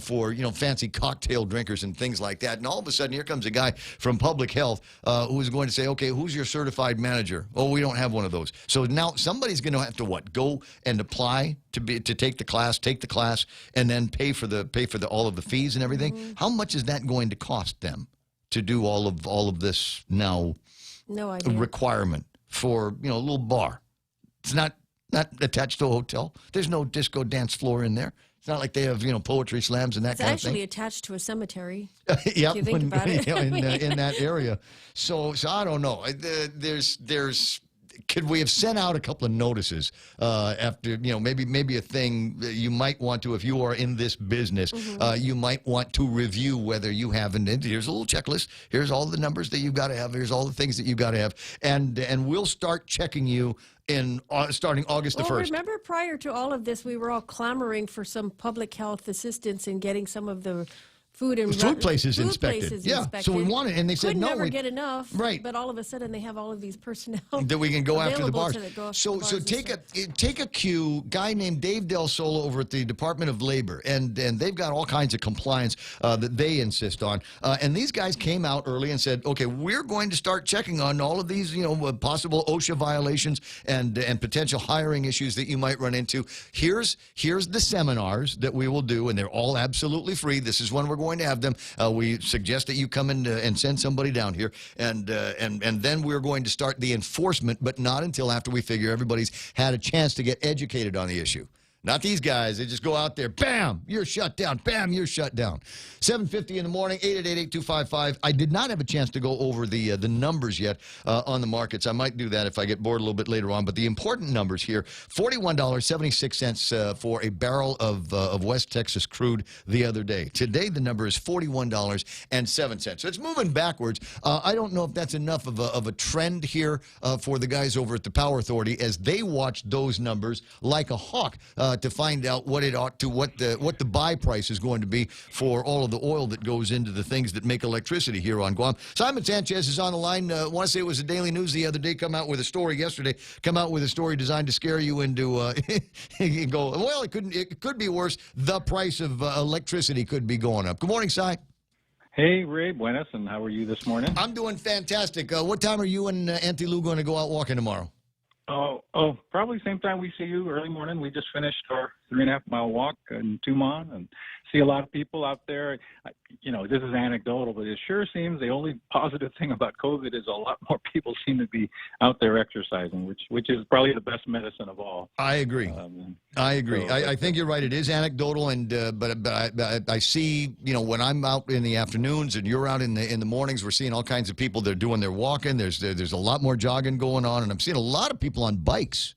for fancy cocktail drinkers and things like that. And all of a sudden, here comes a guy from public health who is going to say, okay, who's your certified manager? Oh, we don't have one of those. So now somebody's going to have to go and apply to take the class, and then pay for all of the fees and everything. How much is that going to cost them to do all of this now? No idea. Requirement for a little bar. It's not attached to a hotel. There's no disco dance floor in there. It's not like they have poetry slams and that kind of thing. It's actually attached to a cemetery. Yeah, if you think about it. in that area. So I don't know. Could we have sent out a couple of notices after, maybe a thing that you might want to, if you are in this business, you might want to review whether you have, and here's a little checklist. Here's all the numbers that you've got to have. Here's all the things that you've got to have. And we'll start checking you starting August the 1st. Remember, prior to all of this, we were all clamoring for some public health assistance in getting some of the food places inspected. So we wanted, and they said no. Never get enough. Right. But all of a sudden, they have all of these personnel that we can go after the bars. So take a cue. Guy named Dave Del Solo over at the Department of Labor, and they've got all kinds of compliance that they insist on. And these guys came out early and said, okay, we're going to start checking on all of these, possible OSHA violations and potential hiring issues that you might run into. Here's the seminars that we will do, and they're all absolutely free. This is when we're going to have them. We suggest that you come in and send somebody down here, and then we're going to start the enforcement, but not until after we figure everybody's had a chance to get educated on the issue. Not these guys. They just go out there, bam, you're shut down. Bam, you're shut down. 7:50 in the morning, 888-8255. I did not have a chance to go over the numbers yet on the markets. I might do that if I get bored a little bit later on. But the important numbers here, $41.76 for a barrel of West Texas crude the other day. Today, the number is $41.07. So it's moving backwards. I don't know if that's enough of a trend here for the guys over at the Power Authority as they watch those numbers like a hawk to find out what the buy price is going to be for all of the oil that goes into the things that make electricity here on Guam. Simon Sanchez is on the line. I want to say it was the Daily News the other day. Come out with a story designed to scare you into you go, well, it could be worse. The price of electricity could be going up. Good morning, Si. Hey, Ray, buenas, and how are you this morning? I'm doing fantastic. What time are you and Auntie Lou going to go out walking tomorrow? Oh, probably same time we see you, early morning. We just finished our 3.5-mile walk in Tumon and see a lot of people out there. This is anecdotal, but it sure seems the only positive thing about COVID is a lot more people seem to be out there exercising, which is probably the best medicine of all. I agree. I think you're right. It is anecdotal, and but I see, when I'm out in the afternoons and you're out in the mornings, we're seeing all kinds of people. They're doing their walking. There's a lot more jogging going on, and I'm seeing a lot of people on bikes.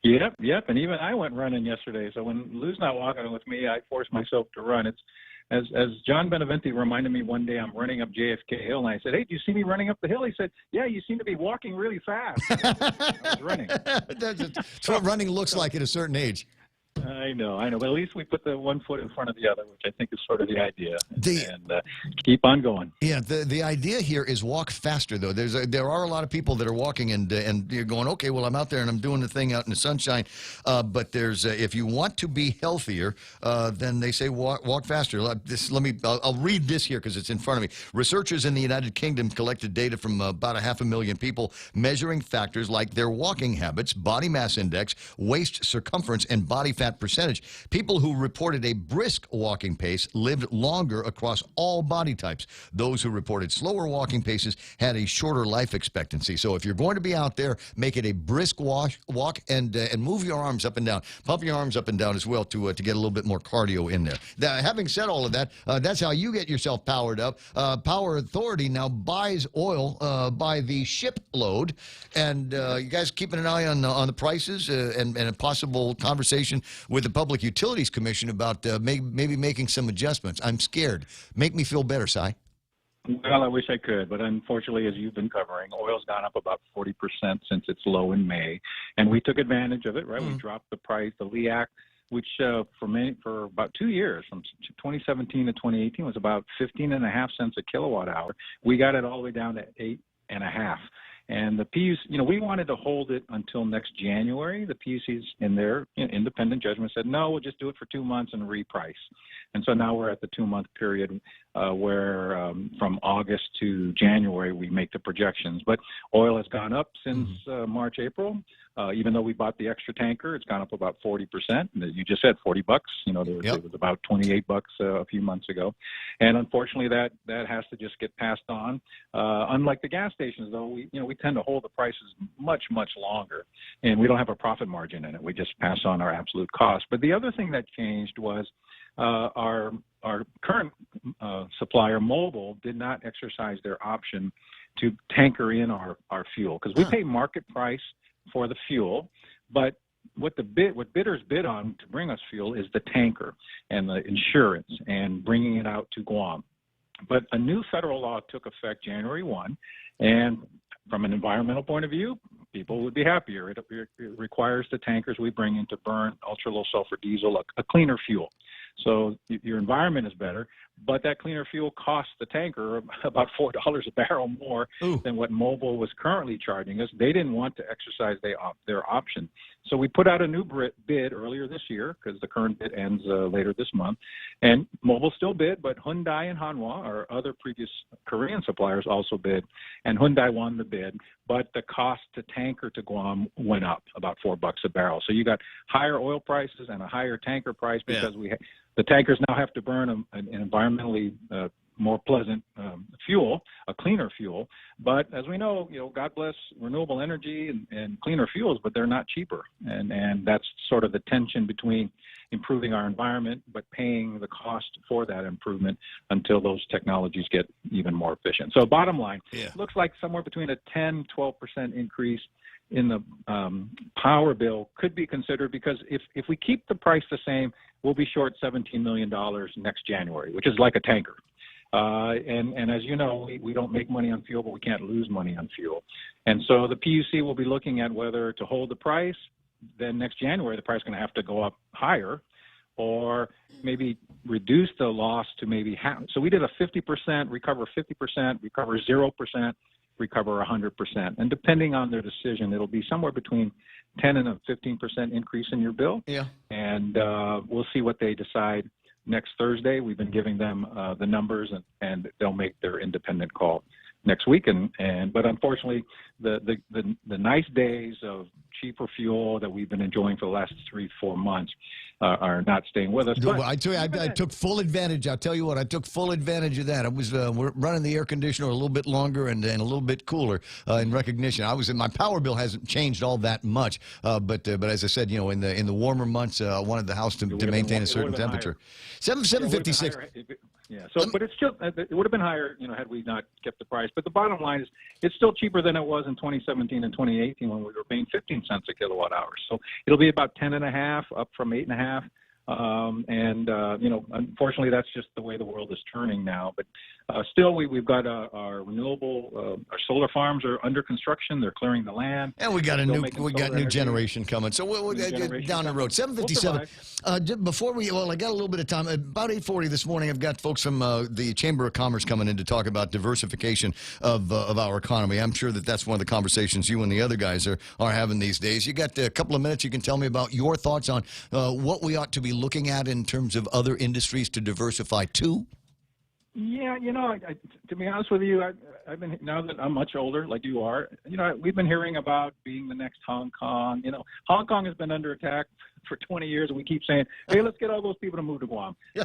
Yep. And even I went running yesterday. So when Lou's not walking with me, I force myself to run. It's as John Beneventi reminded me one day, I'm running up JFK Hill, and I said, "Hey, do you see me running up the hill?" He said, "Yeah, you seem to be walking really fast." I was running. That's what running looks like at a certain age. I know. But at least we put the one foot in front of the other, which I think is sort of the idea. And keep on going. Yeah, the idea here is walk faster, though. There are a lot of people that are walking, and you're going, okay, well, I'm out there and I'm doing the thing out in the sunshine. But there's if you want to be healthier, then they say walk faster. I'll read this here because it's in front of me. Researchers in the United Kingdom collected data from about 500,000 people, measuring factors like their walking habits, body mass index, waist circumference, and body fat that percentage. People who reported a brisk walking pace lived longer across all body types. Those who reported slower walking paces had a shorter life expectancy. So if you're going to be out there, make it a brisk walk and move your arms up and down. Pump your arms up and down as well to get a little bit more cardio in there. Now, having said all of that, that's how you get yourself powered up. Power Authority now buys oil by the shipload, and you guys keeping an eye on the prices and a possible conversation with the Public Utilities Commission about maybe making some adjustments. I'm scared. Make me feel better, Si. Well, I wish I could, but unfortunately, as you've been covering, oil's gone up about 40% since its low in May, and we took advantage of it, right? We dropped the price, the LEAC, which for about 2 years, from 2017 to 2018, was about 15.5 cents a kilowatt hour. We got it all the way down to 8.5. And the PUC, we wanted to hold it until next January. The PUC's in their independent judgment said, no, we'll just do it for 2 months and reprice. And so now we're at the 2-month period where from August to January we make the projections. But oil has gone up since March, April. Even though we bought the extra tanker, it's gone up about 40%. You just said $40. It was about $28 a few months ago. And unfortunately, that has to just get passed on. Unlike the gas stations, though, we tend to hold the prices much, much longer. And we don't have a profit margin in it. We just pass on our absolute cost. But the other thing that changed was our current supplier, Mobil, did not exercise their option to tanker in our fuel, because we pay market price for the fuel, but what bidders bid on to bring us fuel is the tanker and the insurance and bringing it out to Guam. But a new federal law took effect January 1, and from an environmental point of view, people would be happier. It requires the tankers we bring in to burn ultra-low sulfur diesel, a cleaner fuel. So your environment is better, but that cleaner fuel costs the tanker about $4 a barrel more than what Mobil was currently charging us. They didn't want to exercise their option. So we put out a new bid earlier this year, because the current bid ends later this month. And Mobil still bid, but Hyundai and Hanwha, our other previous Korean suppliers, also bid. And Hyundai won the bid, but the cost to tanker to Guam went up about $4 a barrel. So you got higher oil prices and a higher tanker price because the tankers now have to burn an environmentally more pleasant fuel, a cleaner fuel. But as we know, God bless renewable energy and cleaner fuels, but they're not cheaper. And that's sort of the tension between improving our environment, but paying the cost for that improvement until those technologies get even more efficient. So bottom line, looks like somewhere between a 10-12% increase in the power bill could be considered, because if we keep the price the same, we'll be short $17 million next January, which is like a tanker. And as you know, we don't make money on fuel, but we can't lose money on fuel. And so the PUC will be looking at whether to hold the price. Then next January, the price is going to have to go up higher, or maybe reduce the loss to maybe half. So we did a 50%, recover 50%, recover 0%, recover 100%. And depending on their decision, it'll be somewhere between 10 and a 15% increase in your bill. Yeah. And we'll see what they decide next Thursday. We've been giving them the numbers, and they'll make their independent call next week. But unfortunately, the nice days of cheaper fuel that we've been enjoying for the last 3-4 months are not staying with us. I tell you, I took full advantage. I'll tell you what, I took full advantage of that. I was we're running the air conditioner a little bit longer and a little bit cooler in recognition. My power bill hasn't changed all that much, but as I said, in the warmer months, I wanted the house to maintain a certain temperature. 756. Yeah. So, but it's still, it would have been higher, had we not kept the price. But the bottom line is, it's still cheaper than it was in 2017 and 2018 when we were paying 15 cents a kilowatt hour. So it'll be about 10.5, up from 8.5. Unfortunately, that's just the way the world is turning now. But still, we've got our renewable, our solar farms are under construction. They're clearing the land. And we got new generation coming. So we'll down the road. 7:57. Before I got a little bit of time. About 8:40 this morning, I've got folks from the Chamber of Commerce coming in to talk about diversification of our economy. I'm sure that's one of the conversations you and the other guys are having these days. You got a couple of minutes. You can tell me about your thoughts on what we ought to be looking at in terms of other industries to diversify to. Yeah, to be honest with you, I've been, now that I'm much older, like you are, we've been hearing about being the next Hong Kong. Hong Kong has been under attack for 20 years, and we keep saying, hey, let's get all those people to move to Guam. Yeah.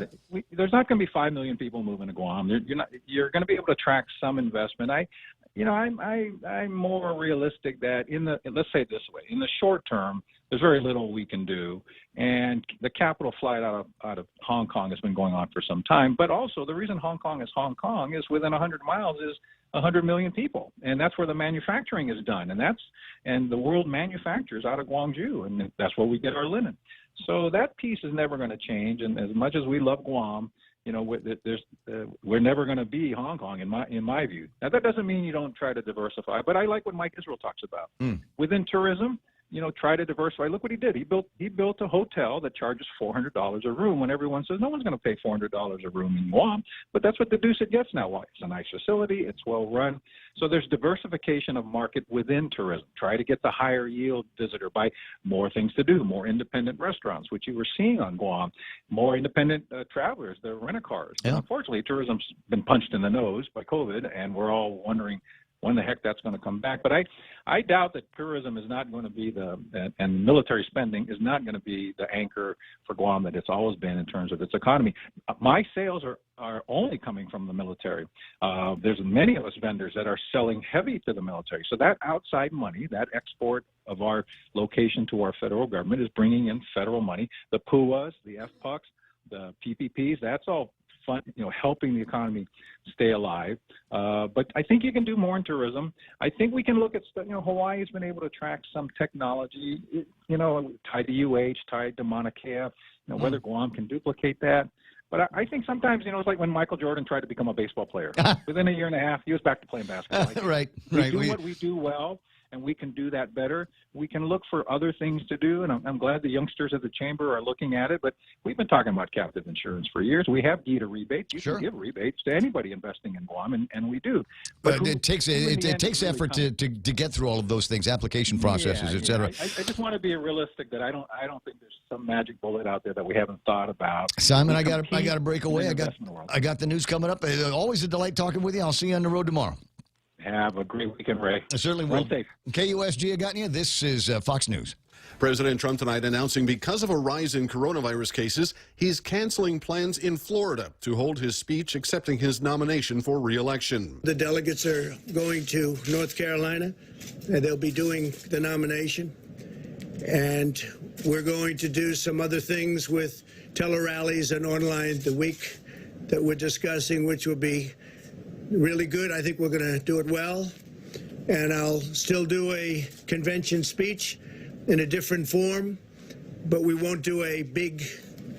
There's not going to be 5 million people moving to Guam. You're going to be able to attract some investment. I'm more realistic that let's say it this way, in the short term, there's very little we can do, and the capital flight out of Hong Kong has been going on for some time. But also, the reason Hong Kong is within 100 miles is 100 million people, and that's where the manufacturing is done, and the world manufactures out of Guangzhou, and that's where we get our linen. So that piece is never going to change, and as much as we love Guam, we're never going to be Hong Kong in my view. Now that doesn't mean you don't try to diversify, but I like what Mike Israel talks about within tourism. Try to diversify. Look what he did. He built a hotel that charges $400 a room when everyone says no one's going to pay $400 a room in Guam, but that's what the Deuce gets now. Why? It's a nice facility. It's well run. So there's diversification of market within tourism. Try to get the higher yield visitor by more things to do, more independent restaurants, which you were seeing on Guam, more independent travelers, the rent-a-cars. Yeah. Unfortunately, tourism's been punched in the nose by COVID, and we're all wondering when the heck that's going to come back. But I doubt that tourism is not going to be and military spending is not going to be the anchor for Guam that it's always been in terms of its economy. My sales are only coming from the military. There's many of us vendors that are selling heavy to the military. So that outside money, that export of our location to our federal government is bringing in federal money. The PUAs, the FPUCs, the PPPs, that's all fun, helping the economy stay alive. But I think you can do more in tourism. I think we can look at, Hawaii has been able to attract some technology, tied to UH, tied to Mauna Kea, whether Guam can duplicate that. But I think sometimes, it's like when Michael Jordan tried to become a baseball player. Within a year and a half, he was back to playing basketball. Right. We do what we do well, and we can do that better. We can look for other things to do, and I'm glad the youngsters at the Chamber are looking at it. But we've been talking about captive insurance for years. We have GITA rebates. You can give rebates to anybody investing in Guam, and we do. But it takes effort to get through all of those things, application processes, et cetera. I just want to be realistic that I don't think there's some magic bullet out there that we haven't thought about. Simon, I got to break away. I got the news coming up. Always a delight talking with you. I'll see you on the road tomorrow. Have a great weekend, Ray. I certainly will. KUSG Agotnia, this is Fox News. President Trump tonight announcing because of a rise in coronavirus cases, he's canceling plans in Florida to hold his speech accepting his nomination for re-election. The delegates are going to North Carolina, and they'll be doing the nomination. And we're going to do some other things with tele-rallies and online the week that we're discussing, which will be really good. I think we're going to do it well. And I'll still do a convention speech in a different form, but we won't do a big,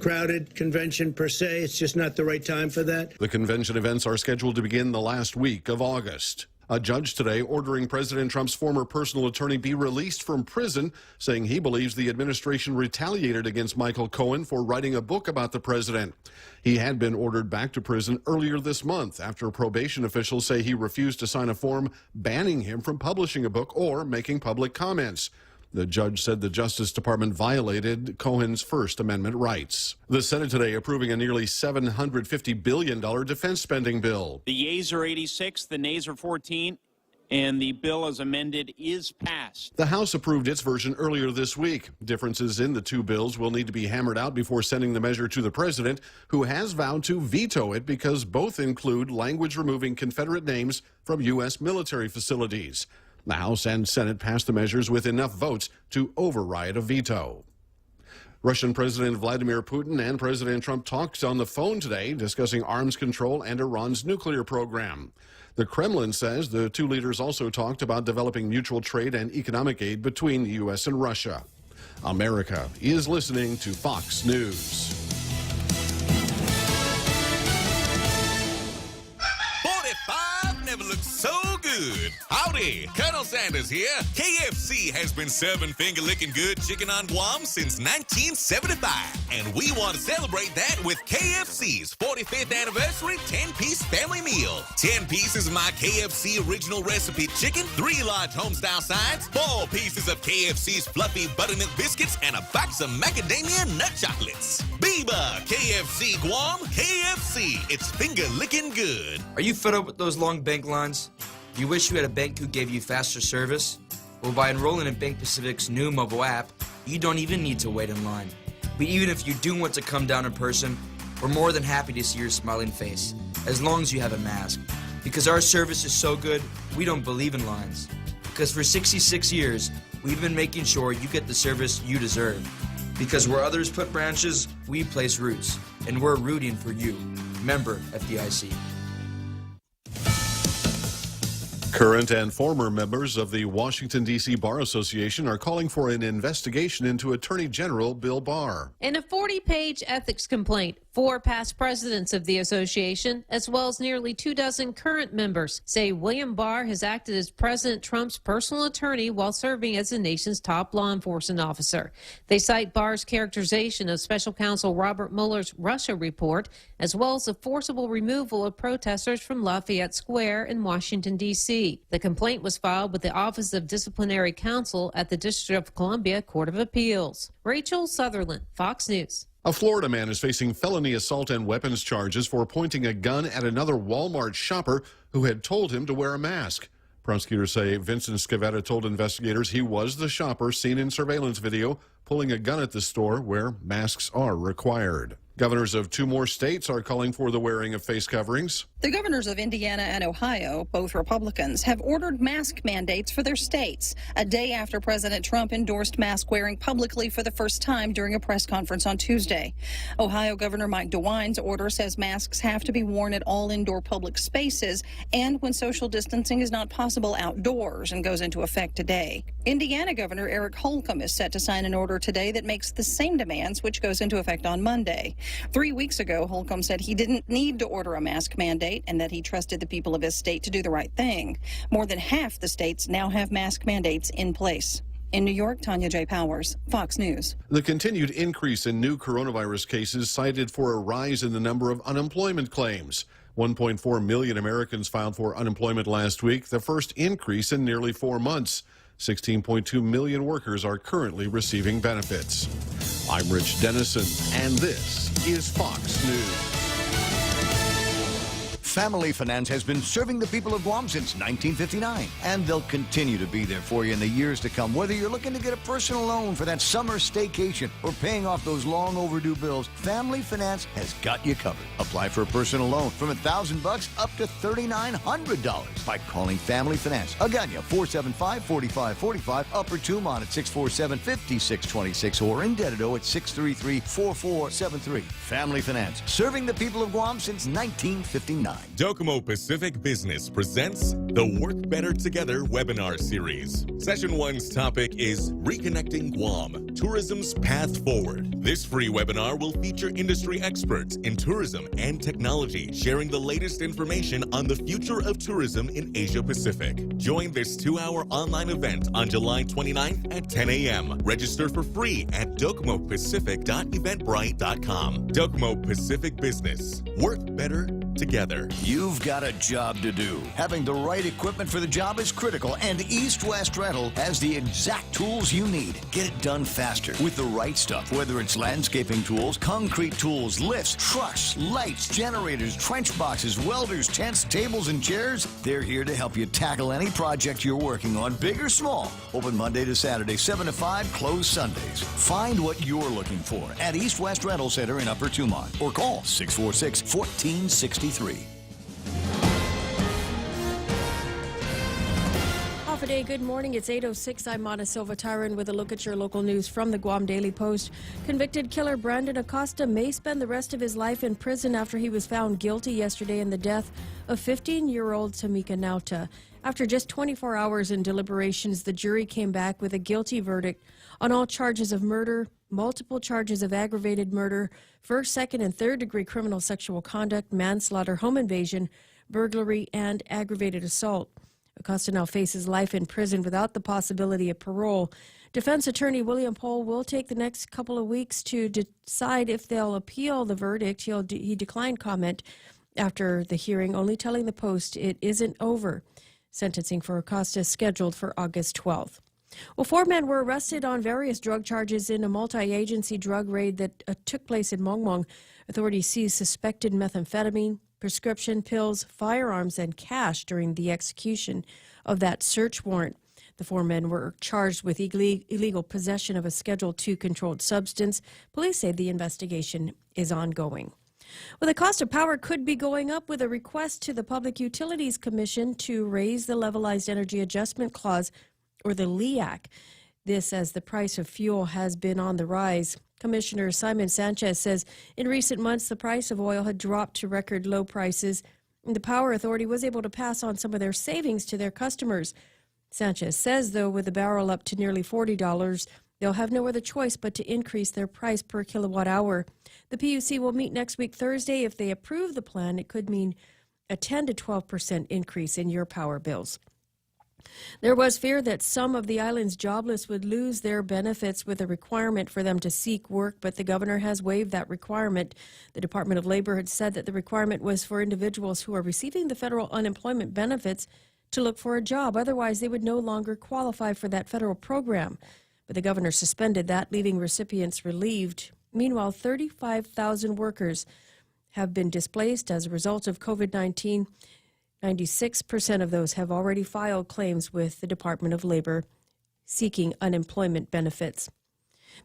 crowded convention per se. It's just not the right time for that. The convention events are scheduled to begin the last week of August. A judge today ordering President Trump's former personal attorney be released from prison, saying he believes the administration retaliated against Michael Cohen for writing a book about the president. He had been ordered back to prison earlier this month after probation officials say he refused to sign a form banning him from publishing a book or making public comments. The judge said the Justice Department violated Cohen's First Amendment rights. The Senate today approving a nearly $750 billion defense spending bill. The yeas are 86, the nays are 14, and the bill as amended is passed. The House approved its version earlier this week. Differences in the two bills will need to be hammered out before sending the measure to the president, who has vowed to veto it because both include language removing Confederate names from U.S. military facilities. The House and Senate passed the measures with enough votes to override a veto. Russian President Vladimir Putin and President Trump talked on the phone today, discussing arms control and Iran's nuclear program. The Kremlin says the two leaders also talked about developing mutual trade and economic aid between the U.S. and Russia. America is listening to Fox News. 45 never looked so good. Howdy, Colonel Sanders here. KFC has been serving finger-licking good chicken on Guam since 1975, and we want to celebrate that with KFC's 45th anniversary 10-piece family meal. 10 pieces of my KFC original recipe chicken, 3 large homestyle sides, 4 pieces of KFC's fluffy buttermilk biscuits, and a box of macadamia nut chocolates. Biba! KFC Guam, KFC. It's finger licking good. Are you fed up with those long bank lines? Do you wish you had a bank who gave you faster service? Well, by enrolling in Bank Pacific's new mobile app, you don't even need to wait in line. But even if you do want to come down in person, we're more than happy to see your smiling face, as long as you have a mask. Because our service is so good, we don't believe in lines. Because for 66 years, we've been making sure you get the service you deserve. Because where others put branches, we place roots. And we're rooting for you. Member FDIC. Current and former members of the Washington, D.C. Bar Association are calling for an investigation into Attorney General Bill Barr. In a 40-page ethics complaint, 4 past presidents of the association, as well as nearly 24 current members, say William Barr has acted as President Trump's personal attorney while serving as the nation's top law enforcement officer. They cite Barr's characterization of Special Counsel Robert Mueller's Russia report, as well as the forcible removal of protesters from Lafayette Square in Washington, D.C. The complaint was filed with the Office of Disciplinary Counsel at the District of Columbia Court of Appeals. Rachel Sutherland, Fox News. A Florida man is facing felony assault and weapons charges for pointing a gun at another Walmart shopper who had told him to wear a mask. Prosecutors say Vincent Scavetta told investigators he was the shopper seen in surveillance video pulling a gun at the store where masks are required. Governors of 2 more states are calling for the wearing of face coverings. The governors of Indiana and Ohio, both Republicans, have ordered mask mandates for their states, a day after President Trump endorsed mask wearing publicly for the first time during a press conference on Tuesday. Ohio Governor Mike DeWine's order says masks have to be worn at all indoor public spaces and when social distancing is not possible outdoors, and goes into effect today. Indiana Governor Eric Holcomb is set to sign an order today that makes the same demands, which goes into effect on Monday. 3 weeks ago, Holcomb said he didn't need to order a mask mandate and that he trusted the people of his state to do the right thing. More than half the states now have mask mandates in place. In New York, Tanya J. Powers, Fox News. The continued increase in new coronavirus cases cited for a rise in the number of unemployment claims. 1.4 million Americans filed for unemployment last week, the first increase in nearly 4 months. 16.2 million workers are currently receiving benefits. I'm Rich Dennison, and this is Fox News. Family Finance has been serving the people of Guam since 1959, and they'll continue to be there for you in the years to come. Whether you're looking to get a personal loan for that summer staycation or paying off those long overdue bills, Family Finance has got you covered. Apply for a personal loan from $1,000 up to $3,900 by calling Family Finance. Agana 475-4545, Upper Tumon at 647-5626, or in Dededo at 633-4473. Family Finance, serving the people of Guam since 1959. Docomo Pacific Business presents the Work Better Together webinar series. Session 1's topic is Reconnecting Guam, Tourism's Path Forward. This free webinar will feature industry experts in tourism and technology sharing the latest information on the future of tourism in Asia Pacific. Join this 2-hour online event on July 29th at 10 a.m. Register for free at docomopacific.eventbrite.com. Docomo Pacific Business. Work better together. You've got a job to do. Having the right equipment for the job is critical, and East West Rental has the exact tools you need. Get it done faster with the right stuff, whether it's landscaping tools, concrete tools, lifts, trucks, lights, generators, trench boxes, welders, tents, tables, and chairs. They're here to help you tackle any project you're working on, big or small. Open Monday to Saturday, 7 to 5, closed Sundays. Find what you're looking for at East West Rental Center in Upper Tumon, or call 646-1463. Off a day, good morning. It's 8:06. I'm Mana Silva Tyron with a look at your local news from the Guam Daily Post. Convicted killer Brandon Acosta may spend the rest of his life in prison after he was found guilty yesterday in the death of 15-year-old Tamika Nauta. After just 24 hours in deliberations, the jury came back with a guilty verdict on all charges of murder, multiple charges of aggravated murder, first, second, and third-degree criminal sexual conduct, manslaughter, home invasion, burglary, and aggravated assault. Acosta now faces life in prison without the possibility of parole. Defense attorney William Pohl will take the next couple of weeks to decide if they'll appeal the verdict. He declined comment after the hearing, only telling the Post it isn't over. Sentencing for Acosta is scheduled for August 12th. Well, 4 men were arrested on various drug charges in a multi-agency drug raid that took place in Mongmong. Authorities seized suspected methamphetamine, prescription pills, firearms, and cash during the execution of that search warrant. The 4 men were charged with illegal possession of a Schedule II controlled substance. Police say the investigation is ongoing. Well, the cost of power could be going up with a request to the Public Utilities Commission to raise the Levelized Energy Adjustment Clause, or the LEAC. This as the price of fuel has been on the rise. Commissioner Simon Sanchez says in recent months the price of oil had dropped to record low prices. The Power Authority was able to pass on some of their savings to their customers. Sanchez says, though, with the barrel up to nearly $40, they'll have no other choice but to increase their price per kilowatt hour. The PUC will meet next week Thursday. If they approve the plan, it could mean a 10 to 12% increase in your power bills. There was fear that some of the island's jobless would lose their benefits with a requirement for them to seek work, but the governor has waived that requirement. The Department of Labor had said that the requirement was for individuals who are receiving the federal unemployment benefits to look for a job. Otherwise, they would no longer qualify for that federal program. But the governor suspended that, leaving recipients relieved. Meanwhile, 35,000 workers have been displaced as a result of COVID-19. 96% of those have already filed claims with the Department of Labor seeking unemployment benefits.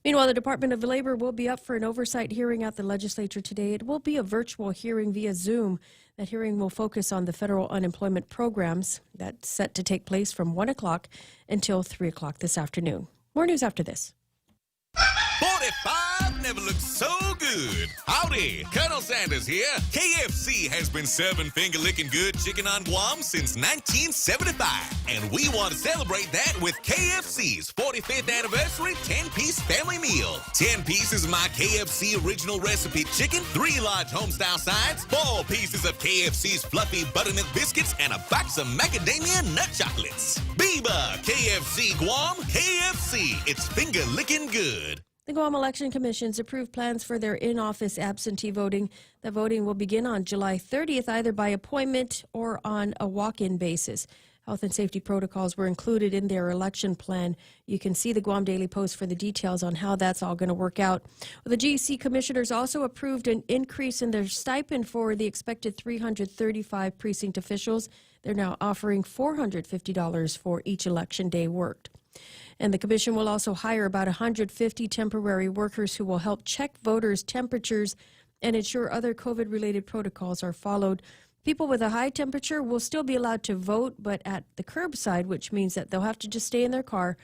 Meanwhile, the Department of Labor will be up for an oversight hearing at the legislature today. It will be a virtual hearing via Zoom. That hearing will focus on the federal unemployment programs. That's set to take place from 1 o'clock until 3 o'clock this afternoon. More news after this. 45 never looked so good. Howdy, Colonel Sanders here. KFC has been serving finger-licking good chicken on Guam since 1975. And we want to celebrate that with KFC's 45th anniversary 10-piece family meal. 10 pieces of my KFC original recipe chicken, 3 large homestyle sides, 4 pieces of KFC's fluffy buttermilk biscuits, and a box of macadamia nut chocolates. Biba, KFC Guam, KFC. It's finger-licking good. The Guam Election Commission's approved plans for their in-office absentee voting. The voting will begin on July 30th, either by appointment or on a walk-in basis. Health and safety protocols were included in their election plan. You can see the Guam Daily Post for the details on how that's all going to work out. Well, the GEC commissioners also approved an increase in their stipend for the expected 335 precinct officials. They're now offering $450 for each election day worked. And the commission will also hire about 150 temporary workers who will help check voters' temperatures and ensure other COVID-related protocols are followed. People with a high temperature will still be allowed to vote, but at the curbside, which means that they'll have to just stay in their car,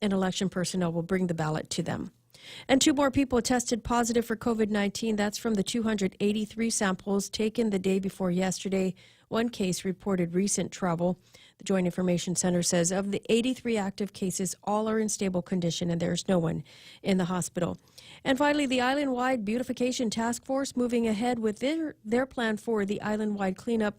and election personnel will bring the ballot to them. And 2 more people tested positive for COVID-19. That's from the 283 samples taken the day before yesterday. 1 case reported recent travel. The Joint Information Center says of the 83 active cases, all are in stable condition and there's no one in the hospital. And finally, the Island-Wide Beautification Task Force moving ahead with their plan for the island-wide cleanup.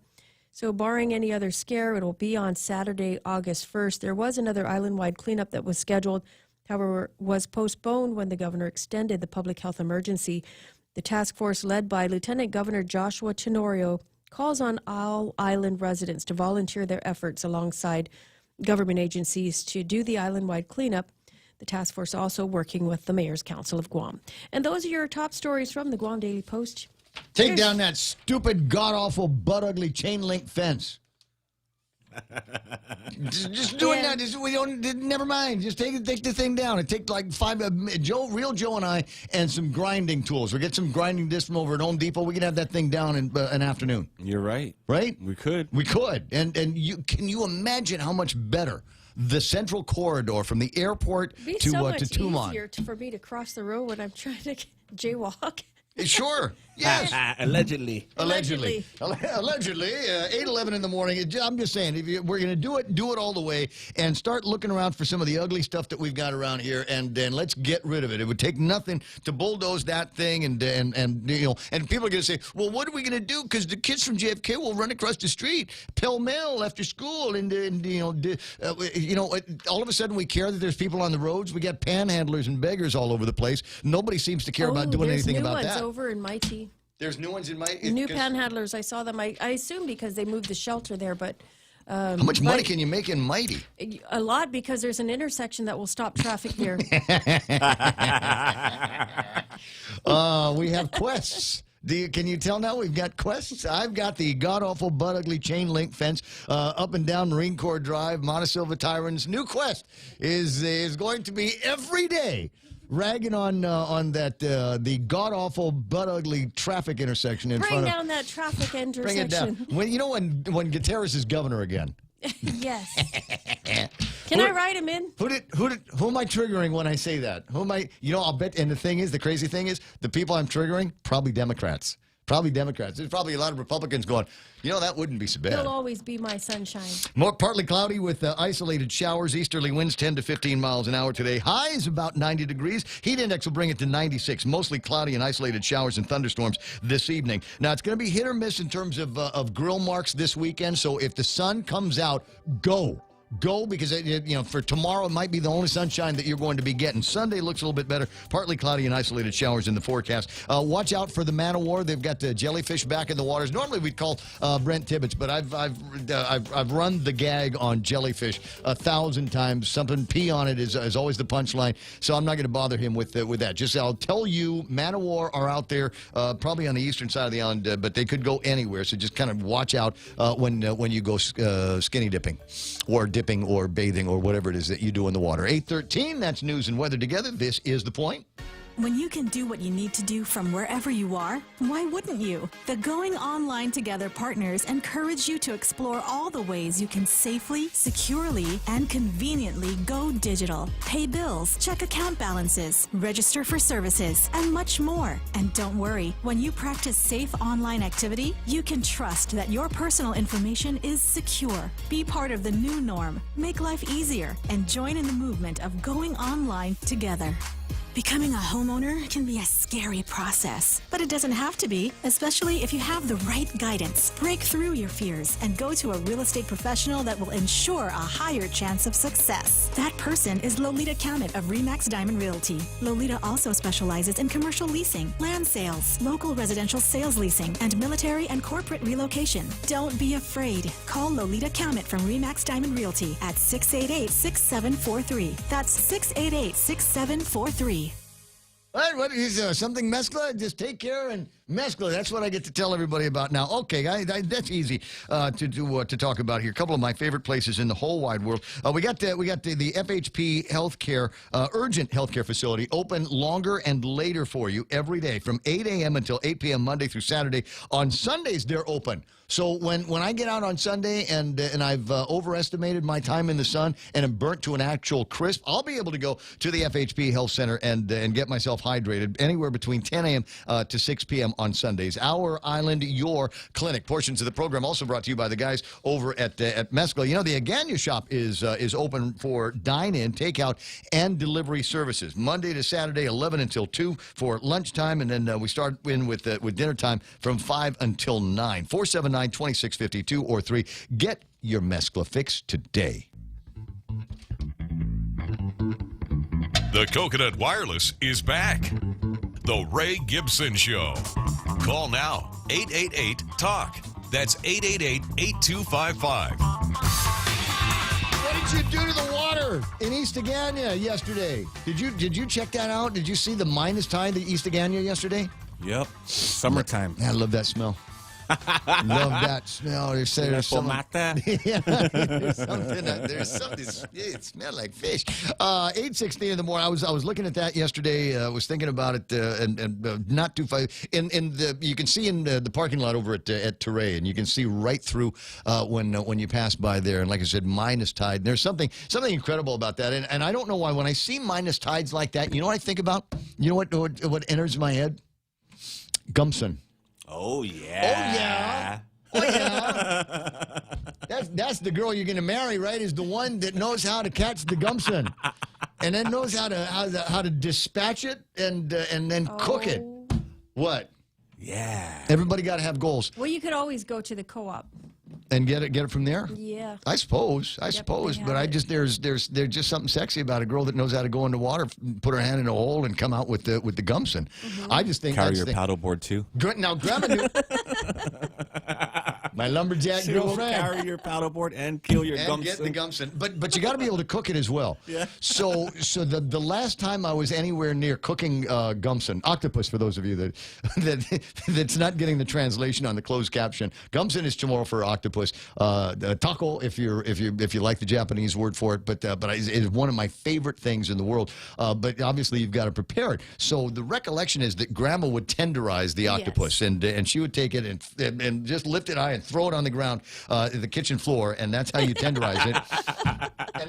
So barring any other scare, it'll be on Saturday, August 1st. There was another island-wide cleanup that was scheduled, however, was postponed when the governor extended the public health emergency. The task force, led by Lieutenant Governor Joshua Tenorio, calls on all island residents to volunteer their efforts alongside government agencies to do the island-wide cleanup. The task force also working with the Mayor's Council of Guam. And those are your top stories from the Guam Daily Post. Take down that stupid, god-awful, butt-ugly chain-link fence. just doing that. We don't. Never mind. Just take the thing down. It takes like 5. Real Joe and I, and some grinding tools. We'll get some grinding discs from over at Home Depot. We can have that thing down in an afternoon. You're right. Right? We could. We could. And can you imagine how much better the central corridor from the airport to Tumon? It'd be so much easier for me to cross the road when I'm trying to jaywalk. Sure. Yes. Allegedly. 8:11 in the morning. I'm just saying, if we're going to do it all the way, and start looking around for some of the ugly stuff that we've got around here, and let's get rid of it. It would take nothing to bulldoze that thing, and people are going to say, well, what are we going to do? Because the kids from JFK will run across the street pell-mell after school, and all of a sudden we care that there's people on the roads. We got panhandlers and beggars all over the place. Nobody seems to care about doing anything about that. Over in Mighty. There's new ones in my... New panhandlers. I saw them. I assume because they moved the shelter there, but How much money can you make in Mighty? A lot, because there's an intersection that will stop traffic there. We have quests. Can you tell now we've got quests? I've got the god-awful, butt-ugly chain-link fence up and down Marine Corps Drive. Montecillo Tyrants' new quest is going to be every day ragging on that the god-awful, butt-ugly traffic intersection in front of... Bring down that traffic intersection. Bring it down. When Gutierrez is governor again. Yes. Can I write him in? Who am I triggering when I say that? Who am I? I'll bet. And the crazy thing is, the people I'm triggering, probably Democrats. Probably Democrats. There's probably a lot of Republicans going, that wouldn't be so bad. He'll always be my sunshine. More partly cloudy with isolated showers. Easterly winds 10 to 15 miles an hour today. Highs about 90 degrees. Heat index will bring it to 96. Mostly cloudy and isolated showers and thunderstorms this evening. Now, it's going to be hit or miss in terms of grill marks this weekend. So if the sun comes out, go. Go, because for tomorrow it might be the only sunshine that you're going to be getting. Sunday looks a little bit better. Partly cloudy and isolated showers in the forecast. Watch out for the man o' war. They've got jellyfish back in the waters. Normally we'd call Brent Tibbetts, but I've run the gag on jellyfish 1,000 times. Something pee on it is always the punchline. So I'm not going to bother him with that. Just I'll tell you, man o' war are out there, probably on the eastern side of the island, but they could go anywhere. So just kind of watch out when you go skinny dipping or dipping or bathing or whatever it is that you do in the water. 8:13, that's news and weather together. This is The Point. When you can do what you need to do from wherever you are, why wouldn't you? The Going Online Together partners encourage you to explore all the ways you can safely, securely, and conveniently go digital. Pay bills, check account balances, register for services, and much more. And don't worry, when you practice safe online activity, you can trust that your personal information is secure. Be part of the new norm, make life easier, and join in the movement of going online together. Becoming a homeowner can be a scary process, but it doesn't have to be, especially if you have the right guidance. Break through your fears and go to a real estate professional that will ensure a higher chance of success. That person is Lolita Camet of RE/MAX Diamond Realty. Lolita also specializes in commercial leasing, land sales, local residential sales leasing, and military and corporate relocation. Don't be afraid. Call Lolita Camet from RE/MAX Diamond Realty at 688-6743. That's 688-6743. All right, what is something mescla? Just take care and mescla. That's what I get to tell everybody about now. Okay, that's easy to talk about here. A couple of my favorite places in the whole wide world. We got the FHP Healthcare Urgent Healthcare Facility open longer and later for you every day from 8 a.m. until 8 p.m. Monday through Saturday. On Sundays they're open. So when I get out on Sunday and I've overestimated my time in the sun and am burnt to an actual crisp, I'll be able to go to the FHP Health Center and get myself hydrated anywhere between 10 a.m. To 6 p.m. on Sundays. Our Island, your clinic. Portions of the program also brought to you by the guys over at Mescla. The Agania shop is open for dine-in, takeout, and delivery services. Monday to Saturday, 11 until 2 for lunchtime, and then we start in with dinner time from 5 until 9. 479-2652 or 3. Get your Mescla fix today. The Coconut Wireless is back. The Ray Gibson Show. Call now, 888-TALK. That's 888-8255. What did you do to the water in East Agania yesterday? Did you check that out? Did you see the minus tide at East Agania yesterday? Yep. Summertime. I love that smell. Love that smell. There's something. There's something. It smells like fish. 8:16 in the morning. I was looking at that yesterday. Was thinking about it, and not too far. You can see in the parking lot over at Teray, and you can see right through when you pass by there. And like I said, minus tide. There's something incredible about that. And I don't know why. When I see minus tides like that, you know what I think about? You know what enters my head? Gibson. Oh, yeah. Oh, yeah. That's the girl you're going to marry, right? Is the one that knows how to catch the Gibson and then knows how to dispatch it and then cook it. What? Yeah. Everybody got to have goals. Well, you could always go to the co-op. And get it from there? Yeah. I suppose. But there's just something sexy about a girl that knows how to go into water, put her hand in a hole, and come out with the Gibson. Mm-hmm. I just think carry your paddleboard too. Now, Grandma knew. My lumberjack She will girlfriend. carry your paddleboard and kill your and Gumson. get the Gumson. But you got to be able to cook it as well. Yeah. So the last time I was anywhere near cooking Gumson, octopus for those of you that's not getting the translation on the closed caption. Gumson is Chamorro for octopus. Taco if you like the Japanese word for it. But it's one of my favorite things in the world. But obviously you've got to prepare it. So the recollection is that Grandma would tenderize the octopus, and she would take it and just lift it high and throw it on the ground, the kitchen floor, and that's how you tenderize it.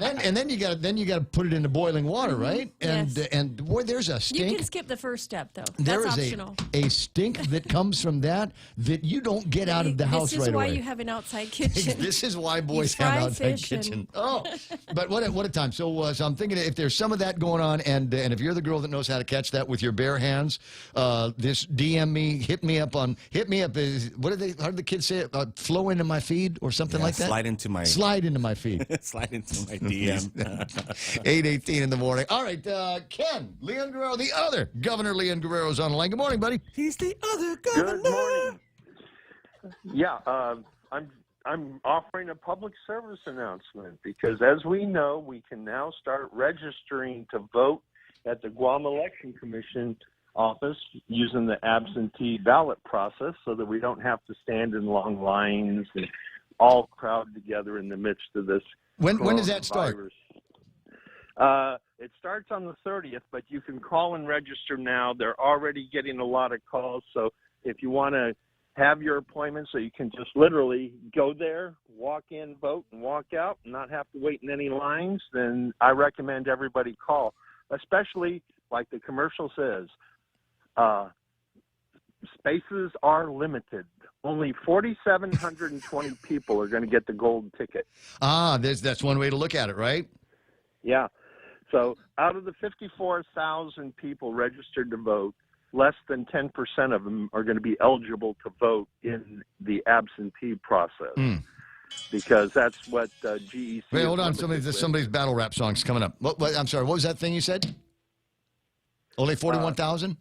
and then you got to put it into boiling water, right? And boy, there's a stink. You can skip the first step though. There That's is optional. a stink that comes from that you don't get out of the house right away. This is why you have an outside kitchen. This is why boys You have fry outside fish kitchen. Oh, but what a time! So I'm thinking if there's some of that going on, and if you're the girl that knows how to catch that with your bare hands, this DM me, hit me up. Is what do the kids say? Flow into my feed or something like that. Slide into my feed. Slide into my DM. 8:18 in the morning. All right, Ken Leon Guerrero, the other Governor Leon Guerrero's on the line. Good morning, buddy. He's the other governor. Good morning. Yeah, I'm offering a public service announcement because, as we know, we can now start registering to vote at the Guam Election Commission office using the absentee ballot process, so that we don't have to stand in long lines and all crowd together in the midst of this. When does that start? It starts on the 30th, but you can call and register now. They're already getting a lot of calls, so if you want to have your appointment so you can just literally go there, walk in, vote, and walk out, and not have to wait in any lines, then I recommend everybody call, especially like the commercial says, spaces are limited. Only 4,720 people are going to get the gold ticket. That's one way to look at it, right? Yeah. So out of the 54,000 people registered to vote, less than 10% of them are going to be eligible to vote in the absentee process, because that's what GEC. Wait, hold on. Somebody's battle rap song's coming up. I'm sorry. What was that thing you said? Only 41,000?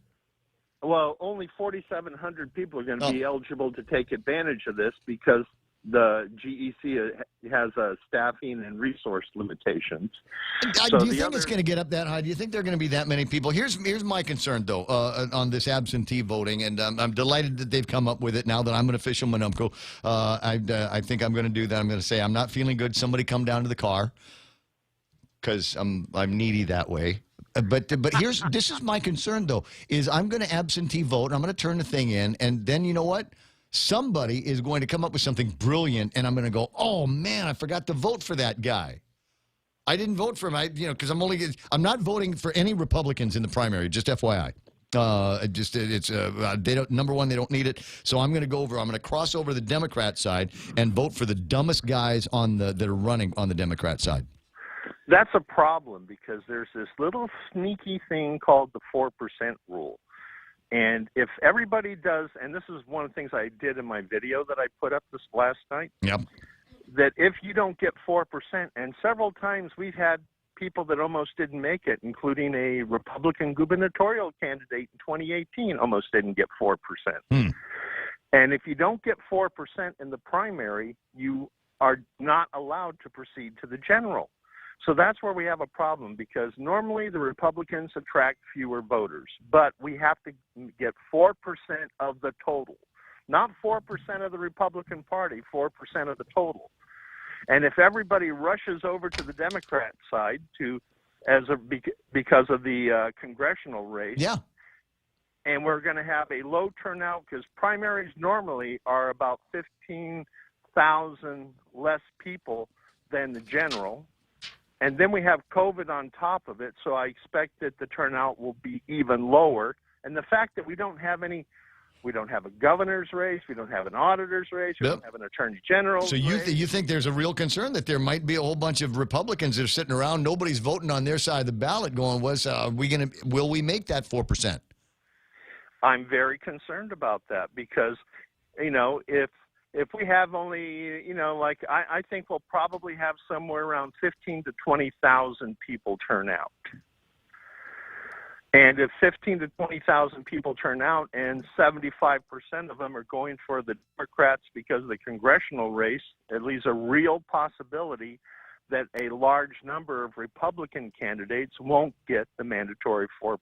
Well, only 4,700 people are going to be eligible to take advantage of this because the GEC has staffing and resource limitations. Do you think it's going to get up that high? Do you think there are going to be that many people? Here's my concern, though, on this absentee voting, and I'm delighted that they've come up with it now that I'm an official Manumco. I think I'm going to do that. I'm going to say I'm not feeling good. Somebody come down to the car because I'm needy that way. But this is my concern, though, is I'm going to absentee vote, and I'm going to turn the thing in, and then you know what? Somebody is going to come up with something brilliant, and I'm going to go, oh, man, I forgot to vote for that guy. I didn't vote for him, because I'm not voting for any Republicans in the primary, just FYI. They don't. Number one, they don't need it. So I'm going to go over. I'm going to cross over the Democrat side and vote for the dumbest guys that are running on the Democrat side. That's a problem because there's this little sneaky thing called the 4% rule. And if everybody does, and this is one of the things I did in my video that I put up this last night, that if you don't get 4%, and several times we've had people that almost didn't make it, including a Republican gubernatorial candidate in 2018 almost didn't get 4%. And if you don't get 4% in the primary, you are not allowed to proceed to the general. So that's where we have a problem because normally the Republicans attract fewer voters, but we have to get 4% of the total, not 4% of the Republican Party, 4% of the total. And if everybody rushes over to the Democrat side because of the congressional race, and we're going to have a low turnout because primaries normally are about 15,000 less people than the general. And then we have COVID on top of it, so I expect that the turnout will be even lower. And the fact that we don't have a governor's race, we don't have an auditor's race, we don't have an attorney general's So you think there's a real concern that there might be a whole bunch of Republicans that are sitting around, nobody's voting on their side of the ballot going, will we make that 4%? I'm very concerned about that because, if we have only, I think we'll probably have somewhere around 15,000 to 20,000 people turn out. And if 15 to 20,000 people turn out and 75% of them are going for the Democrats because of the congressional race, it leaves a real possibility that a large number of Republican candidates won't get the mandatory 4%.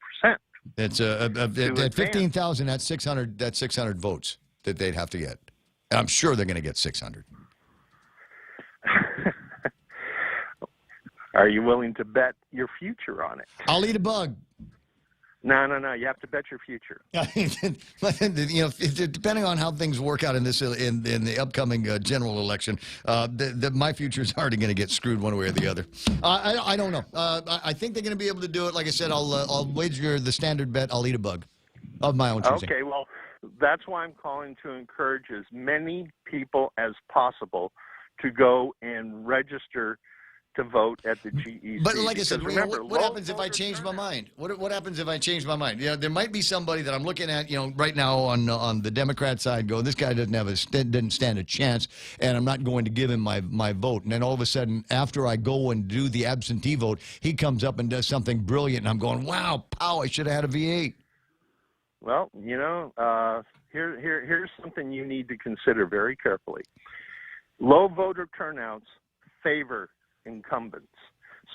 It's at 15,000. That's 600. That's 600 votes that they'd have to get. I'm sure they're going to get 600. Are you willing to bet your future on it? I'll eat a bug. No. You have to bet your future. Depending on how things work out in this in the upcoming general election, my future is already going to get screwed one way or the other. I don't know. I think they're going to be able to do it. Like I said, I'll wager the standard bet. I'll eat a bug of my own choosing. Okay, well, that's why I'm calling to encourage as many people as possible to go and register to vote at the GEC. But like I said, remember, what happens if I change my mind? What happens if I change my mind? There might be somebody that I'm looking at, right now on the Democrat side, this guy doesn't stand a chance, and I'm not going to give him my vote. And then all of a sudden, after I go and do the absentee vote, he comes up and does something brilliant, and I'm going, wow, pow, I should have had a V8. Well, here's something you need to consider very carefully. Low voter turnouts favor incumbents.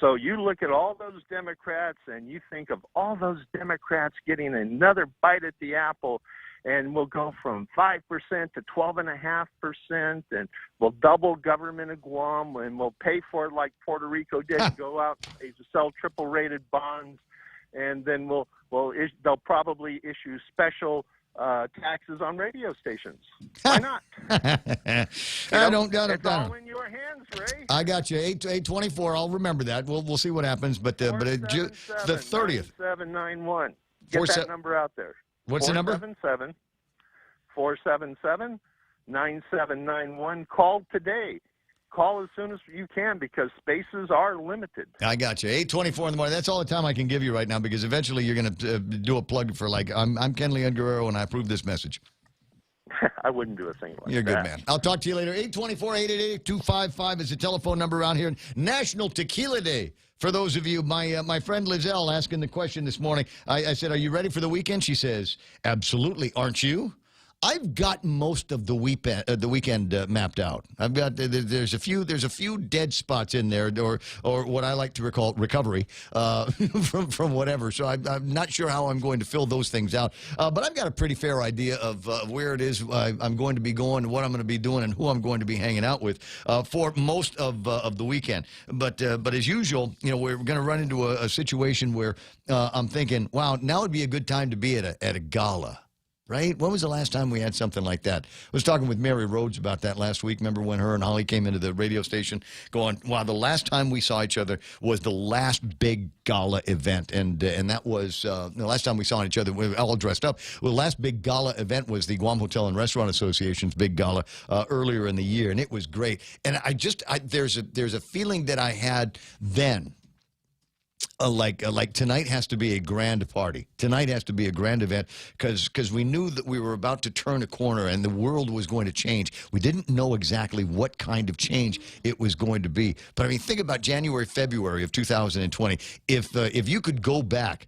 So you look at all those Democrats and you think of all those Democrats getting another bite at the apple, and we'll go from 5% to 12.5%, and we'll double government of Guam, and we'll pay for it like Puerto Rico did and go out and sell triple-rated bonds, and then they'll probably issue special taxes on radio stations. Why not? It's all in your hands, Ray. I got you. 824. I'll remember that. We'll see what happens. But the 30th. 9791. Get that number out there. What's the number? 477-477-9791. Call today. Call as soon as you can because spaces are limited. I got you. 8:24 in the morning. That's all the time I can give you right now because eventually you're going to do a plug for I'm Ken Leon Guerrero and I approve this message. I wouldn't do a thing like that. You're a good man. I'll talk to you later. 824-888-255 is the telephone number around here. National Tequila Day. For those of you, my friend Lizelle asking the question this morning. I said, "Are you ready for the weekend?" She says, "Absolutely. Aren't you?" I've got most of the weekend mapped out. I've got there's a few dead spots in there, or what I like to call recovery from whatever. So I'm not sure how I'm going to fill those things out. But I've got a pretty fair idea of where it is I'm going to be going, what I'm going to be doing, and who I'm going to be hanging out with for most of the weekend. But as usual, we're going to run into a situation where I'm thinking, wow, now would be a good time to be at a gala. Right? When was the last time we had something like that? I was talking with Mary Rhodes about that last week. Remember when her and Holly came into the radio station going, wow, the last time we saw each other was the last big gala event. And that was the last time we saw each other, we were all dressed up. Well, the last big gala event was the Guam Hotel and Restaurant Association's big gala earlier in the year. And it was great. And there's a feeling that I had then. Like tonight has to be a grand party. Tonight has to be a grand event because we knew that we were about to turn a corner and the world was going to change. We didn't know exactly what kind of change it was going to be. But I mean, think about January, February of 2020. If you could go back,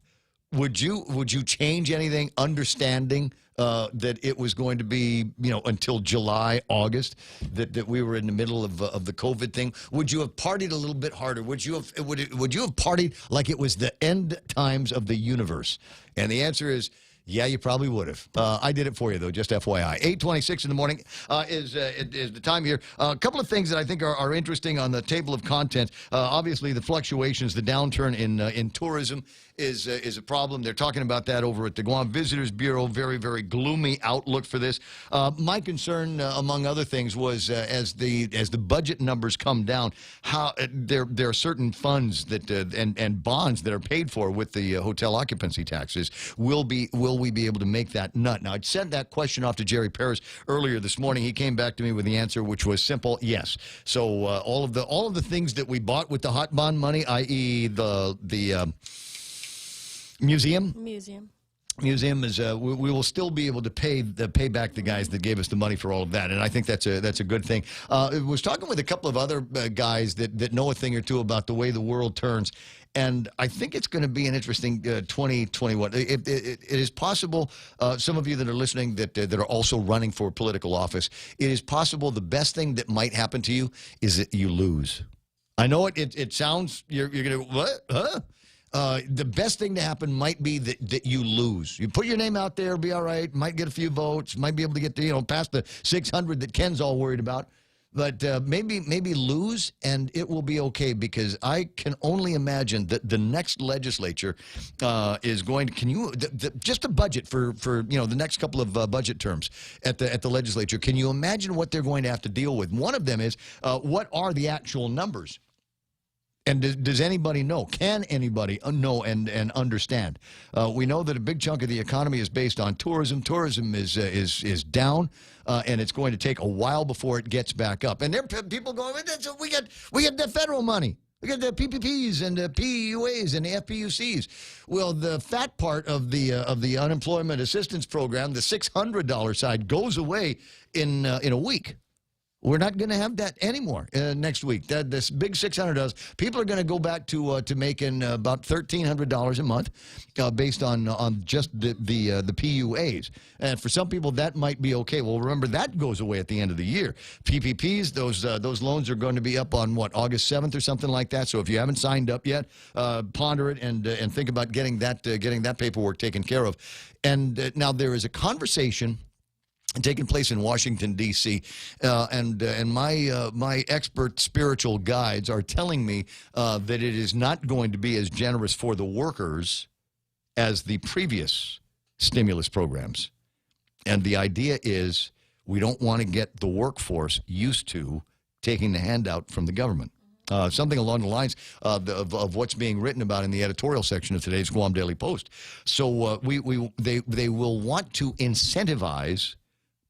would you change anything? Understanding that it was going to be, until July, August, that we were in the middle of the COVID thing. Would you have partied a little bit harder? Would you have partied like it was the end times of the universe? And the answer is, yeah, you probably would have. I did it for you, though, just FYI. 8:26 in the morning is the time here. A couple of things that I think are interesting on the table of content. Obviously, the fluctuations, the downturn in tourism is a problem. They're talking about that over at the Guam Visitors Bureau. Very, very gloomy outlook for this. My concern, among other things, was as the budget numbers come down, how there are certain funds that and bonds that are paid for with the hotel occupancy taxes. Will we be able to make that nut? Now, I'd sent that question off to Jerry Paris earlier this morning. He came back to me with the answer, which was simple: yes. So all of the things that we bought with the hot bond money, i.e. the museum, museum is we will still be able to pay back the guys that gave us the money for all of that, and I think that's a good thing. I was talking with a couple of other guys that know a thing or two about the way the world turns, and I think it's going to be an interesting 2021. It is possible. Some of you that are listening that are also running for political office, it is possible the best thing that might happen to you is that you lose. I know it sounds you're going to what? Huh? The best thing to happen might be that you lose. You put your name out there, be all right, might get a few votes, might be able to get to, past the 600 that Ken's all worried about. But maybe lose, and it will be okay, because I can only imagine that the next legislature is going to, just a budget for the next couple of budget terms at the legislature. Can you imagine what they're going to have to deal with? One of them is, what are the actual numbers? And does anybody know? Can anybody know and understand? We know that a big chunk of the economy is based on tourism. Tourism is down, and it's going to take a while before it gets back up. And there are people going, we get the federal money. We get the PPPs and the PUAs and the FPUCs. Well, the fat part of the unemployment assistance program, the $600 side, goes away in a week. We're not going to have that anymore next week. This big $600, people are going to go back to making about $1,300 a month, based on just the PUAs. And for some people, that might be okay. Well, remember, that goes away at the end of the year. PPPs, those loans are going to be up on what, August 7th or something like that. So if you haven't signed up yet, ponder it and think about getting that paperwork taken care of. And now there is a conversation taking place in Washington, D.C., and my expert spiritual guides are telling me that it is not going to be as generous for the workers as the previous stimulus programs. And the idea is we don't want to get the workforce used to taking the handout from the government. Something along the lines of what's being written about in the editorial section of today's Guam Daily Post. So they will want to incentivize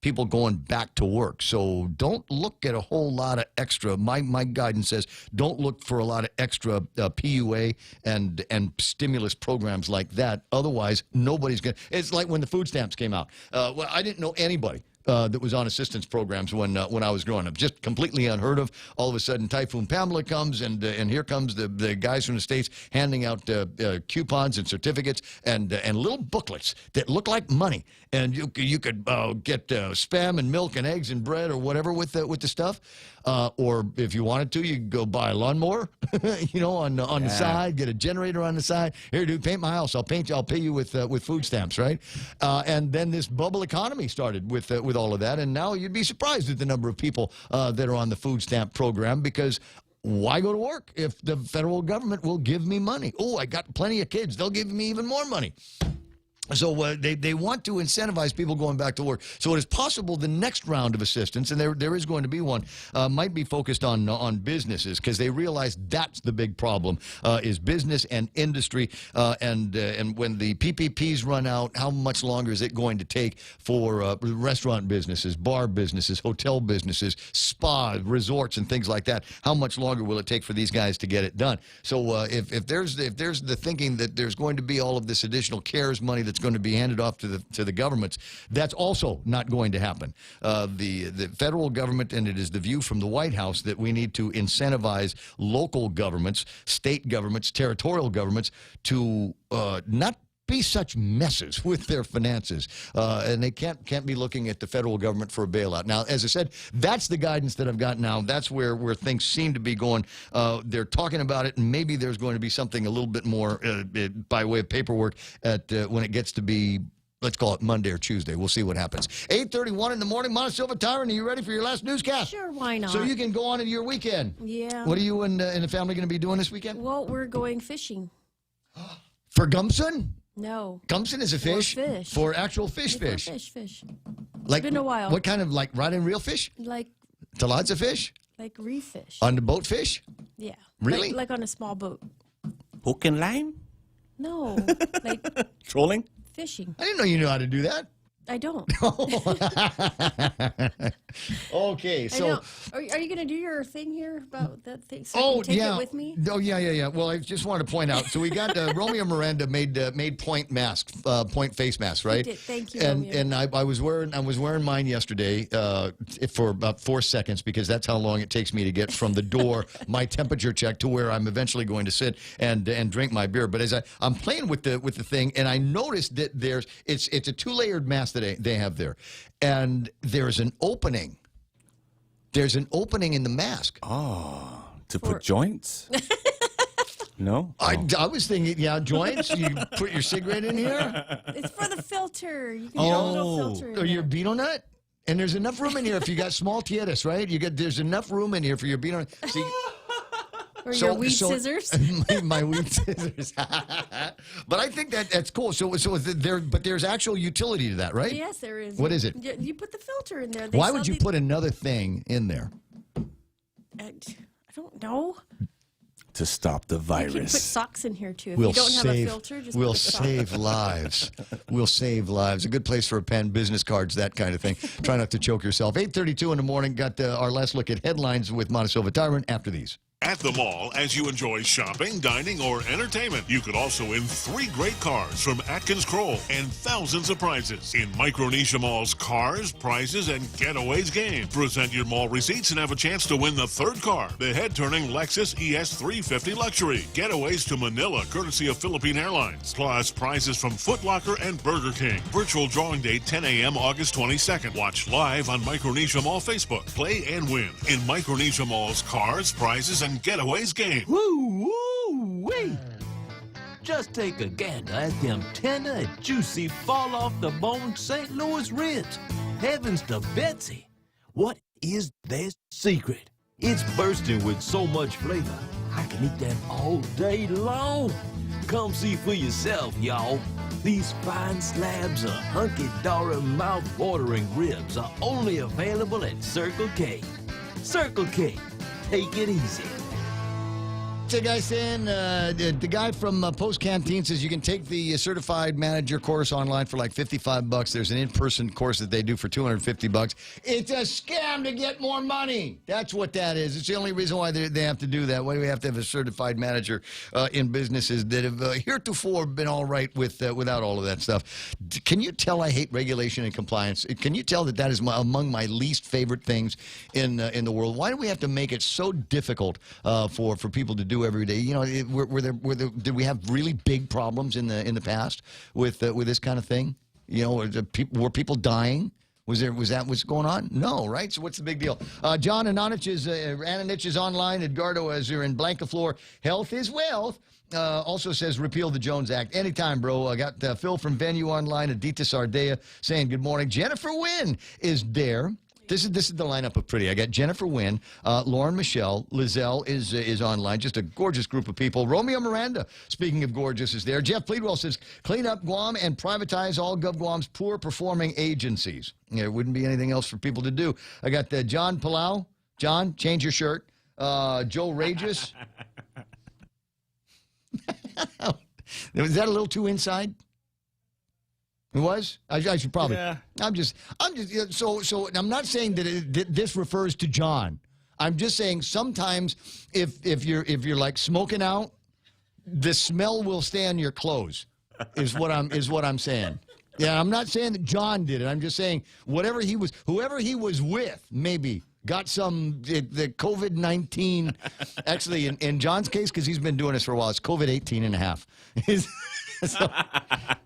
people going back to work. So don't look at a whole lot of extra. My guidance says don't look for a lot of extra PUA and stimulus programs like that. Otherwise, nobody's going to. It's like when the food stamps came out. Well, I didn't know anybody that was on assistance programs when I was growing up. Just completely unheard of. All of a sudden, Typhoon Pamela comes, and here comes the guys from the States handing out coupons and certificates and little booklets that look like money. And you could get Spam and milk and eggs and bread or whatever with the stuff. Or if you wanted to, you could go buy a lawnmower, on the side, get a generator on the side. Here, dude, paint my house. I'll pay you with food stamps, right? And then this bubble economy started with all of that. And now you'd be surprised at the number of people that are on the food stamp program, because why go to work if the federal government will give me money? Oh, I got plenty of kids. They'll give me even more money. So they want to incentivize people going back to work. So it is possible the next round of assistance, and there is going to be one, might be focused on businesses, because they realize that's the big problem, is business and industry. And when the PPPs run out, how much longer is it going to take for restaurant businesses, bar businesses, hotel businesses, spa, resorts, and things like that? How much longer will it take for these guys to get it done? So if there's the thinking that there's going to be all of this additional CARES money that's going to be handed off to the governments, that's also not going to happen. The federal government, and it is the view from the White House, that we need to incentivize local governments, state governments, territorial governments to not be such messes with their finances, and they can't be looking at the federal government for a bailout. Now, as I said, that's the guidance that I've got now. That's where things seem to be going. They're talking about it, and maybe there's going to be something a little bit more by way of paperwork when it gets to be, let's call it Monday or Tuesday. We'll see what happens. 8:31 in the morning. Montecillo, Tyron, are you ready for your last newscast? Sure, why not? So you can go on into your weekend. Yeah. What are you and the family going to be doing this weekend? Well, we're going For Gibson? No. Gibson is a fish? For actual fish. Fish. Like, it's been a while. What kind of, like, rod and reel fish? Like Tilapia fish? Like reef fish. On the boat fish? Yeah. Really? Like on a small boat. Hook and line? No. Like trolling? Fishing. I didn't know you knew how to do that. I don't. Okay, I so. don't. Are you going to do your thing here about that thing? So I can take it with me? Oh, yeah. Well, I just wanted to point out. So we got Romeo Miranda made point masks, point face masks, right? He did. Thank you, And Romeo. and I was wearing mine yesterday for about 4 seconds because that's how long it takes me to get from the door, my temperature check, to where I'm eventually going to sit and drink my beer. But as I'm playing with the thing, and I noticed that it's a 2-layered mask that they have there, and there's an opening. There's an opening in the mask. Oh, to put joints? No? I was thinking, joints. You put your cigarette in here. It's for the filter. You can put a little filter in Or your there. beetle nut. And there's enough room in here if you got small tietas, right? There's enough room in here for your beetle nut. See, Or your weed scissors. my weed scissors. But I think that's cool. So there's actual utility to that, right? Yes, there is. What is it? You put the filter in there. Why would you put another thing in there? I don't know. To stop the You can put virus. socks in here too. If you don't have a filter, just we'll put socks. save lives. We'll save lives. A good place for a pen, business cards, that kind of thing. Try not to choke yourself. 8:32 in the morning. Got our last look at headlines with Montesilva Tyrant after these. At the mall, as you enjoy shopping, dining, or entertainment, you could also win 3 great cars from Atkins Kroll and thousands of prizes in Micronesia Mall's Cars, Prizes, and Getaways game. Present your mall receipts and have a chance to win the 3rd car, the head-turning Lexus ES350 Luxury. Getaways to Manila, courtesy of Philippine Airlines. Plus, prizes from Foot Locker and Burger King. Virtual drawing date 10 a.m. August 22nd. Watch live on Micronesia Mall Facebook. Play and win in Micronesia Mall's Cars, Prizes, and Getaways game. Woo, woo, wee. Just take a gander at them tender and juicy fall-off-the-bone St. Louis ribs. Heavens to Betsy. What is their secret? It's bursting with so much flavor. I can eat them all day long. Come see for yourself, y'all. These fine slabs of hunky-dory, mouth-watering ribs are only available at Circle K. Circle K. Take it easy. So, guys, saying the guy from Post Canteen says you can take the certified manager course online for like $55. There's an in-person course that they do for $250. It's a scam to get more money. That's what that is. It's the only reason why they have to do that. Why do we have to have a certified manager in businesses that have heretofore been all right without all of that stuff? Can you tell I hate regulation and compliance? Can you tell that is among my least favorite things in the world? Why do we have to make it so difficult for people to do every day? You know, did we have really big problems in the past with this kind of thing? You know, were people dying? Was that what's going on? No, right? So what's the big deal? John Ananich is online. Edgardo, as you're in Blancaflor, health is wealth. Also says repeal the Jones Act. Anytime, bro. I got Phil from Venue online, Adita Sardea saying good morning. Jennifer Wynn is there. This is the lineup of pretty. I got Jennifer Wynn, Lauren Michelle, Lizelle is online. Just a gorgeous group of people. Romeo Miranda, speaking of gorgeous, is there. Jeff Pleadwell says, clean up Guam and privatize all GovGuam's poor-performing agencies. There wouldn't be anything else for people to do. I got John Palau. John, change your shirt. Joe Rages. Was that a little too inside? It was? I should probably. Yeah. So I'm not saying that this refers to John. I'm just saying sometimes if you're like smoking out, the smell will stay on your clothes. Is what I'm saying. Yeah, I'm not saying that John did it. I'm just saying whoever he was with, maybe got the COVID-19. Actually, in John's case, because he's been doing this for a while, it's COVID-18 and a half.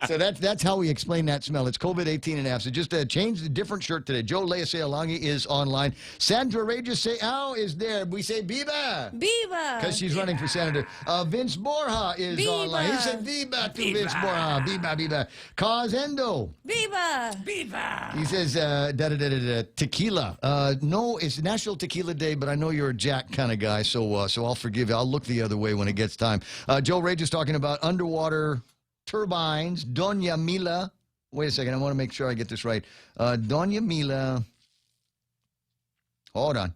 So that's how we explain that smell. It's COVID-18 and a half. So just change the different shirt today. Joe Leasealangi is online. Sandra Regis is there. We say Biba. Biba. Because she's running for senator. Vince Borja is online. He said Biba to Vince Borja. Biba. Cazendo. Biba. He says tequila. No, it's National Tequila Day, but I know you're a Jack kind of guy, so I'll forgive you. I'll look the other way when it gets time. Joe Regis talking about underwater turbines. Doña Mila. Wait a second. I want to make sure I get this right. Doña Mila. Hold on.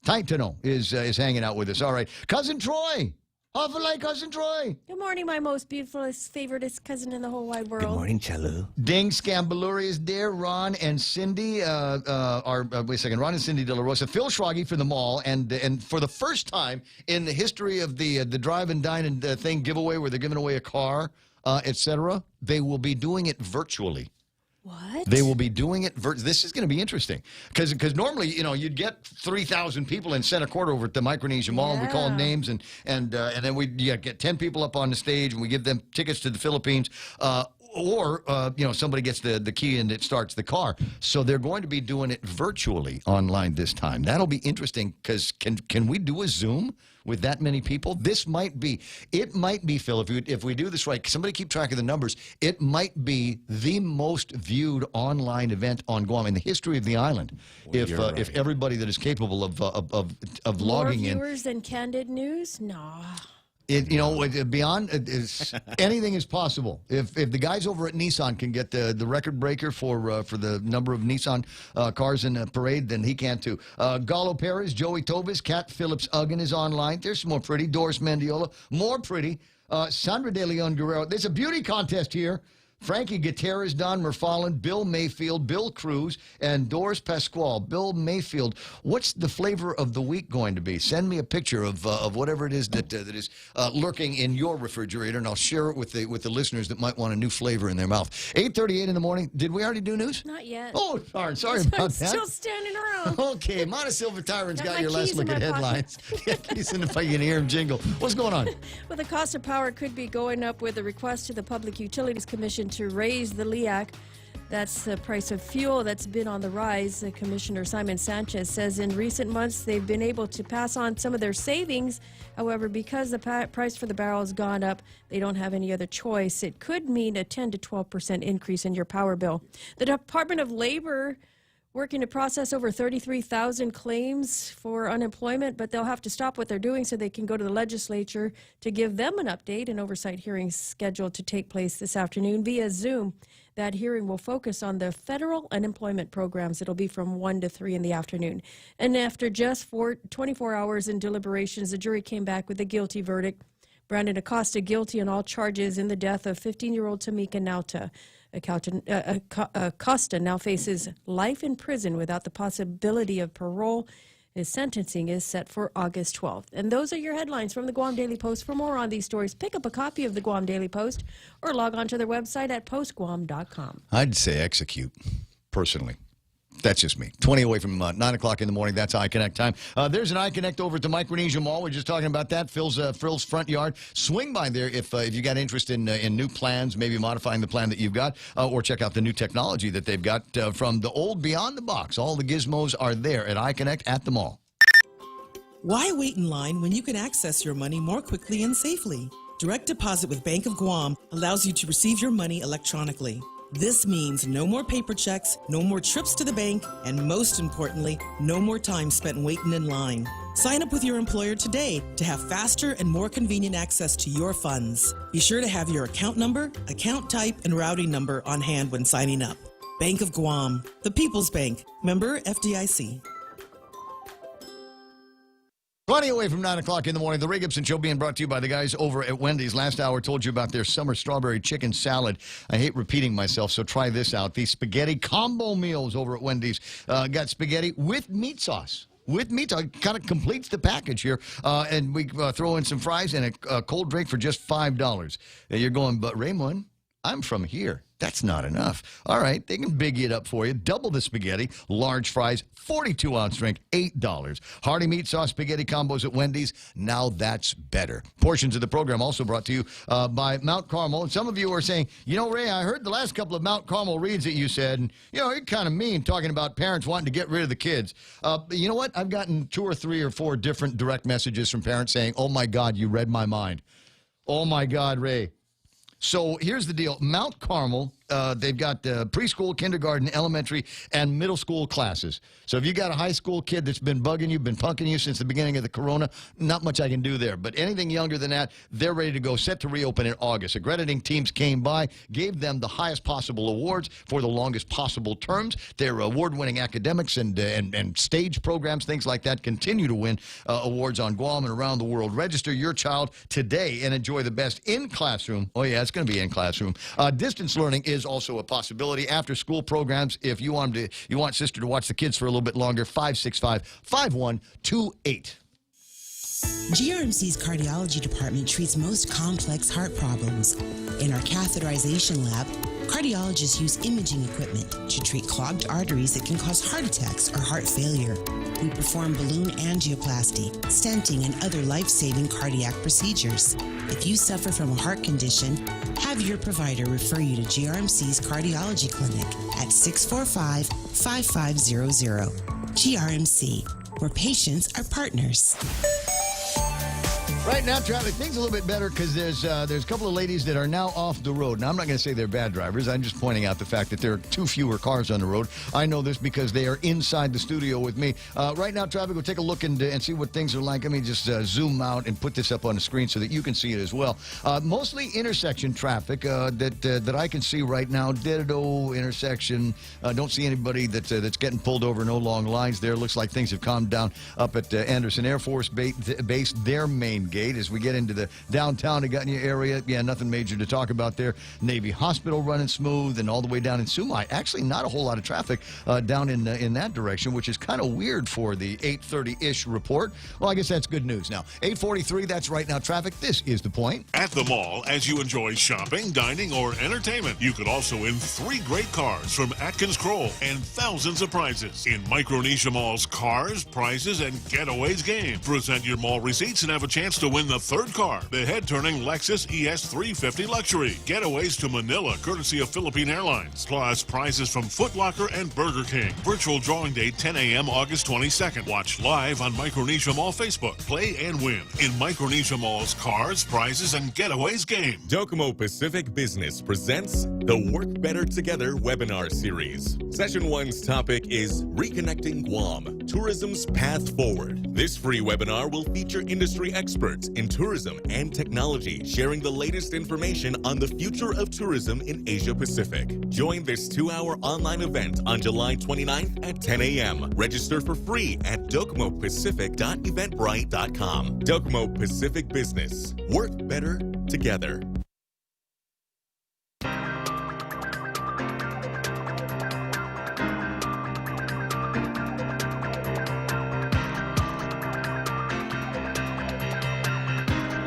Taitano is hanging out with us. All right. Cousin Troy. Awful like Cousin Troy. Good morning, my most beautifulest, favoriteest cousin in the whole wide world. Good morning, Chalu. Ding Scamballuri is there. Ron and Cindy wait a second. Ron and Cindy De La Rosa. Phil Schragi for the mall. And for the first time in the history of the drive and dine and thing giveaway where they're giving away a car, etc., they will be doing it virtually. What? They will be doing it. This is going to be interesting because normally, you'd get 3,000 people and send a quarter over at the Micronesia Mall. And we call them names and then we get 10 people up on the stage and we give them tickets to the Philippines. Or somebody gets the key and it starts the car. So they're going to be doing it virtually online this time. That'll be interesting because can we do a Zoom with that many people? It might be, Phil, if we do this right, somebody keep track of the numbers, it might be the most viewed online event on Guam in the history of the island. Well, If everybody that is capable of logging in. More viewers than Candid News? No. Beyond anything is possible. If the guys over at Nissan can get the record breaker for the number of Nissan cars in the parade, then he can too. Galo Perez, Joey Tobis, Kat Phillips Uggan is online. There's some more pretty. Doris Mendiola, more pretty. Sandra De Leon Guerrero. There's a beauty contest here. Frankie Gutierrez, Don Merfallen, Bill Mayfield, Bill Cruz, and Doris Pasquale. Bill Mayfield, what's the flavor of the week going to be? Send me a picture of whatever it is that is lurking in your refrigerator, and I'll share it with the listeners that might want a new flavor in their mouth. 8:38 in the morning. Did we already do news? Not yet. Oh, darn. Sorry about that. Still standing around. Okay, Montecillo Tyron's got my your last keys look in at my headlines. He's in if I can hear him jingle. What's going on? Well, the cost of power could be going up with a request to the Public Utilities Commission to raise the LEAC. That's the price of fuel that's been on the rise. Commissioner Simon Sanchez says in recent months they've been able to pass on some of their savings. However, because the price for the barrel has gone up, they don't have any other choice. It could mean a 10 to 12% increase in your power bill. The Department of Labor working to process over 33,000 claims for unemployment, but they'll have to stop what they're doing so they can go to the legislature to give them an update. An oversight hearing scheduled to take place this afternoon via Zoom. That hearing will focus on the federal unemployment programs. It'll be from 1 to 3 in the afternoon. And after just 24 hours in deliberations, the jury came back with a guilty verdict. Brandon Acosta guilty on all charges in the death of 15-year-old Tamika Nauta. Acosta now faces life in prison without the possibility of parole. His sentencing is set for August 12th. And those are your headlines from the Guam Daily Post. For more on these stories, pick up a copy of the Guam Daily Post or log on to their website at postguam.com. I'd say execute, personally. That's just me. 20 away from 9 o'clock in the morning. That's iConnect time. There's an iConnect over at the Micronesia Mall. We're just talking about that. Phil's front yard. Swing by there if you got interest in new plans, maybe modifying the plan that you've got, or check out the new technology that they've got from the old beyond the box. All the gizmos are there at iConnect at the mall. Why wait in line when you can access your money more quickly and safely? Direct deposit with Bank of Guam allows you to receive your money electronically. This means no more paper checks, no more trips to the bank, and most importantly, no more time spent waiting in line. Sign up with your employer today to have faster and more convenient access to your funds. Be sure to have your account number, account type, and routing number on hand when signing up. Bank of Guam, the People's Bank, member FDIC. 20 away from 9 o'clock in the morning. The Ray Gibson Show being brought to you by the guys over at Wendy's. Last hour told you about their summer strawberry chicken salad. I hate repeating myself, so try this out. The spaghetti combo meals over at Wendy's. Got spaghetti with meat sauce. With meat sauce. Kind of completes the package here. And we throw in some fries and a cold drink for just $5. And you're going, but Raymond, I'm from here. That's not enough. All right, they can biggie it up for you. Double the spaghetti, large fries, 42-ounce drink, $8. Hearty meat sauce spaghetti combos at Wendy's. Now that's better. Portions of the program also brought to you by Mount Carmel. And some of you are saying, you know, Ray, I heard the last couple of Mount Carmel reads that you said, and, you know, you're kind of mean talking about parents wanting to get rid of the kids. You know what? I've gotten 2 or 3 or 4 different direct messages from parents saying, oh, my God, you read my mind. Oh, my God, Ray. So here's the deal. Mount Carmel They've got preschool, kindergarten, elementary, and middle school classes. So if you got a high school kid that's been bugging you, been punking you since the beginning of the corona, not much I can do there. But anything younger than that, they're ready to go, set to reopen in August. Accrediting teams came by, gave them the highest possible awards for the longest possible terms. Their award-winning academics and stage programs, things like that, continue to win awards on Guam and around the world. Register your child today and enjoy the best in-classroom. Oh, yeah, it's going to be in-classroom. Distance learning is also a possibility. After-school programs, if you want sister to watch the kids for a little bit longer, 565-5128. GRMC's cardiology department treats most complex heart problems. In our catheterization lab, cardiologists use imaging equipment to treat clogged arteries that can cause heart attacks or heart failure. We perform balloon angioplasty, stenting, and other life-saving cardiac procedures. If you suffer from a heart condition, have your provider refer you to GRMC's cardiology clinic at 645-5500. GRMC, where patients are partners. Right now, traffic, things a little bit better because there's a couple of ladies that are now off the road. Now, I'm not going to say they're bad drivers. I'm just pointing out the fact that there are too fewer cars on the road. I know this because they are inside the studio with me. Right now, traffic, we'll take a look and see what things are like. Let me just zoom out and put this up on the screen so that you can see it as well. Mostly intersection traffic that I can see right now. Ditto intersection. Don't see anybody that's getting pulled over. No long lines there. Looks like things have calmed down up at Anderson Air Force Base, their main gate. As we get into the downtown Agutnia area, yeah, nothing major to talk about there. Navy Hospital running smooth, and all the way down in Sumai. Actually, not a whole lot of traffic down in that direction, which is kind of weird for the 8:30-ish report. Well, I guess that's good news now. 8:43, that's right now traffic. This is The Point. At the mall, as you enjoy shopping, dining, or entertainment, you could also win 3 great cars from Atkins Kroll and thousands of prizes in Micronesia Mall's Cars, Prizes, and Getaways game. Present your mall receipts and have a chance to win the 3rd car, the head-turning Lexus ES350 Luxury. Getaways to Manila, courtesy of Philippine Airlines. Plus, prizes from Foot Locker and Burger King. Virtual drawing date 10 a.m. August 22nd. Watch live on Micronesia Mall Facebook. Play and win in Micronesia Mall's Cars, Prizes, and Getaways game. Docomo Pacific Business presents the Work Better Together webinar series. Session 1's topic is Reconnecting Guam, Tourism's Path Forward. This free webinar will feature industry experts in tourism and technology, sharing the latest information on the future of tourism in Asia Pacific. Join this 2-hour online event on July 29th at 10 a.m. Register for free at docomopacific.eventbrite.com. Docomo Pacific Business. Work better together.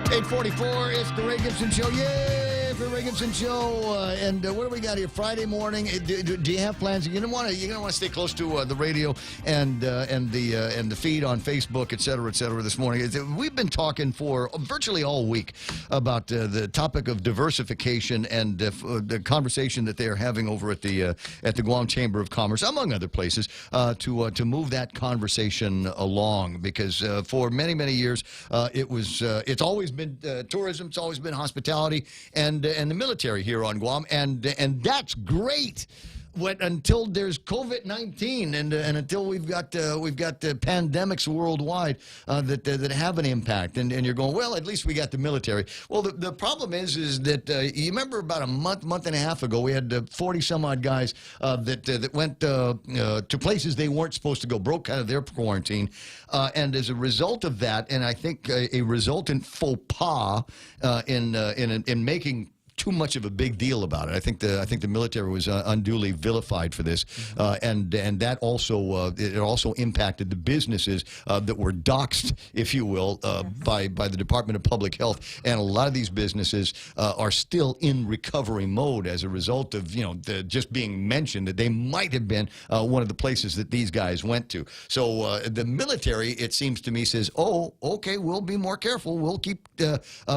.44, it's the Ray Gibson Show. Yay for the Ray Gibson Show. And what do we got here? Friday morning. Do you have plans? You're gonna want to stay close to the radio and the feed on Facebook, et cetera, this morning. We've been talking for virtually all week about the topic of diversification and the conversation that they are having over at the Guam Chamber of Commerce, among other places, to move that conversation along. Because for many years, it's always been tourism, it's always been hospitality, and the military here on Guam, and that's great. Until there's COVID-19 and until we've got pandemics worldwide that have an impact, and you're going, well, at least we got the military. Well, the problem is that you remember about a month and a half ago, we had 40 some odd guys that went to places they weren't supposed to go, broke out of their quarantine, and as a result of that, and I think a resultant faux pas in making too much of a big deal about it. I think the military was unduly vilified for this, and that also it also impacted the businesses that were doxxed, if you will, by the Department of Public Health, and a lot of these businesses are still in recovery mode as a result of just being mentioned that they might have been one of the places that these guys went to. So the military, it seems to me, says, "Oh, okay, we'll be more careful. We'll keep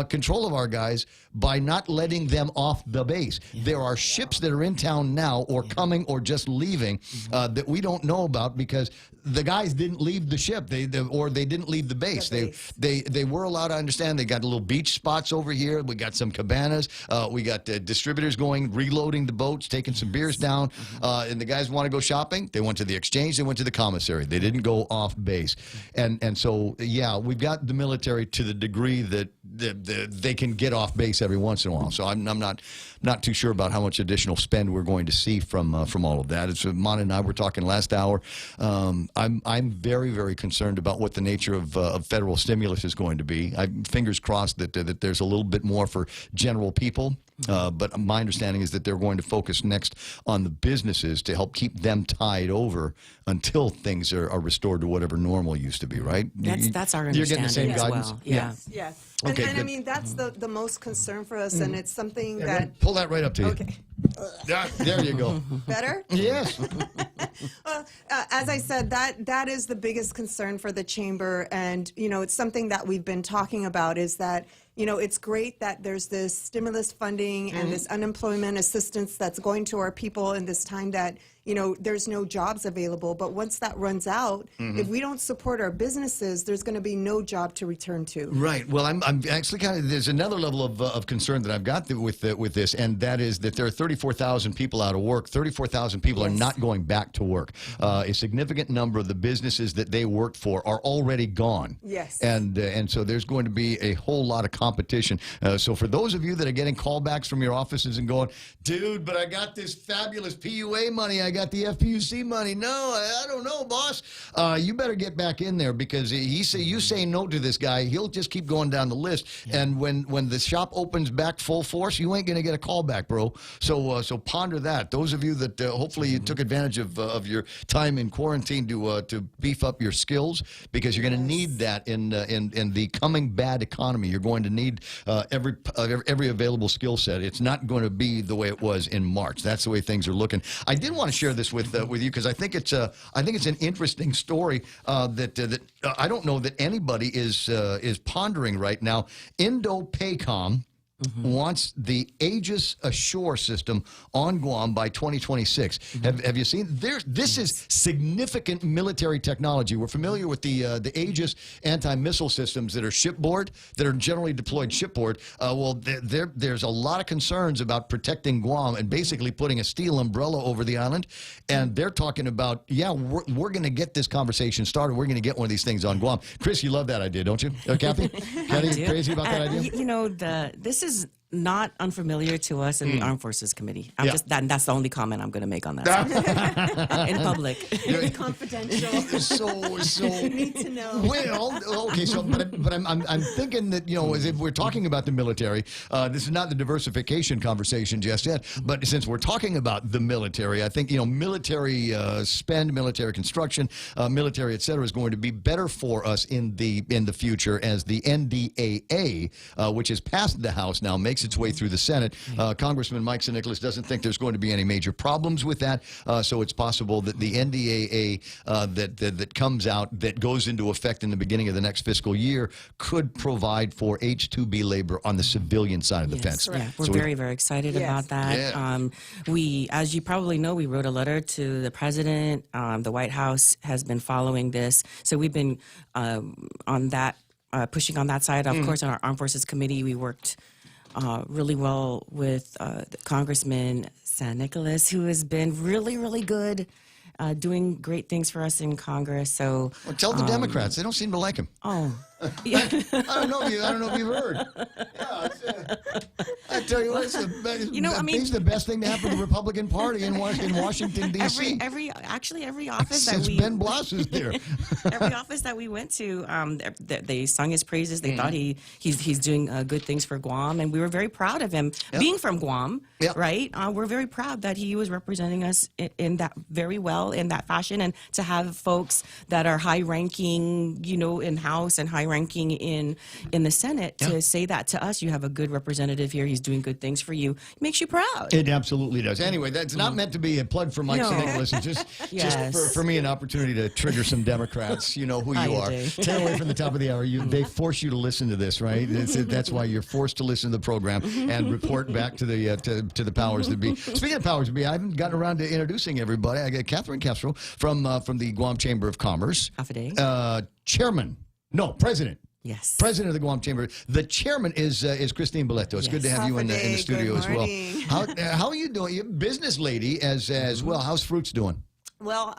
control of our guys by not letting them off the base. There are ships that are in town now or coming or just leaving that we don't know about because the guys didn't leave the ship, or they didn't leave the base. They were allowed to understand. They got little beach spots over here. We got some cabanas. We got distributors going, reloading the boats, taking some beers down. And the guys want to go shopping. They went to the exchange. They went to the commissary. They didn't go off base. And so, yeah, we've got the military to the degree that they can get off base every once in a while. So I'm not too sure about how much additional spend we're going to see from all of that. It's Mon and I were talking last hour. I'm very, very concerned about what the nature of federal stimulus is going to be. Fingers crossed that there's a little bit more for general people. But my understanding is that they're going to focus next on the businesses to help keep them tied over until things are restored to whatever normal used to be, right? That's our understanding. You're getting the same as guidance? well. Yes, yes. Okay, and I mean, that's the most concern for us, and it's something that... Pull that right up to you. Okay. There you go. Better? Yes. Well, as I said, that is the biggest concern for the chamber, and it's something that we've been talking about. Is that it's great that there's this stimulus funding and this unemployment assistance that's going to our people in this time that there's no jobs available. But once that runs out, if we don't support our businesses, there's going to be no job to return to. Right. Well, I'm actually there's another level of concern that I've got with this, and that is that there are 34,000 people out of work. 34,000 people are not going back to work. A significant number of the businesses that they worked for are already gone. Yes. And so there's going to be a whole lot of competition. So for those of you that are getting callbacks from your offices and going, dude, but I got this fabulous PUA money, I got the FPUC money. No, I don't know, boss. You better get back in there because you say no to this guy, he'll just keep going down the list. Yeah. And when the shop opens back full force, you ain't going to get a call back, bro. So ponder that. Those of you that hopefully you took advantage of your time in quarantine to beef up your skills, because you're going to need that in the coming bad economy. You're going to need every available skill set. It's not going to be the way it was in March. That's the way things are looking. I did want to share this with you because I think it's an interesting story that I don't know that anybody is pondering right now. Indo-PACOM wants the Aegis Ashore system on Guam by 2026. Have you seen? This is significant military technology. We're familiar with the Aegis anti-missile systems that are shipboard, that are generally deployed shipboard. Well, there's a lot of concerns about protecting Guam and basically putting a steel umbrella over the island. And they're talking about, we're going to get this conversation started. We're going to get one of these things on Guam. Chris, you love that idea, don't you? Kathy? Kathy, crazy about that idea? This is not unfamiliar to us in the Armed Forces Committee. That's the only comment I'm going to make on that in public. Very confidential. So you need to know. Well, okay. So, but I'm thinking that as if we're talking about the military, this is not the diversification conversation just yet. But since we're talking about the military, I think military spend, military construction, military, et cetera, is going to be better for us in the future as the NDAA, which has passed the House now, makes its way through the Senate. Congressman Mike Nicholas doesn't think there's going to be any major problems with that. So it's possible that the NDAA that comes out, that goes into effect in the beginning of the next fiscal year, could provide for H-2B labor on the civilian side of the fence. Yeah, we're very, very excited about that. Yeah. We, as you probably know, we wrote a letter to the president. The White House has been following this. So we've been on that, pushing on that side. Of course, on our Armed Forces Committee, we worked really well with Congressman San Nicolas, who has been really, really good, doing great things for us in Congress. So tell the Democrats, they don't seem to like him. Oh, I don't know if you've heard. I tell you what, he's the best thing to happen to the Republican Party in Washington D.C. Every office since Ben Blas is there. Every office that we went to, they sung his praises. They thought he's doing good things for Guam, and we were very proud of him being from Guam. Right? We're very proud that he was representing us in that very well in that fashion, and to have folks that are high ranking, in House and high ranking in the Senate to say that to us. You have a good representative here. He's doing doing good things for you, it makes you proud. It absolutely does. Anyway, that's not meant to be a plug for Mike Nicholas. It's just, just for me an opportunity to trigger some Democrats. You know who you are. 10 away from the top of the hour. They force you to listen to this, right? That's why you're forced to listen to the program and report back to the to the powers that be. Speaking of powers that be, I haven't gotten around to introducing everybody. I got Catherine Castro from the Guam Chamber of Commerce. Chairman. No, President. Yes. President of the Guam Chamber. The chairman is Christine Boleto. It's good to have you in the studio as well. How are you doing? You're a business lady as well. How's Fruits doing? Well,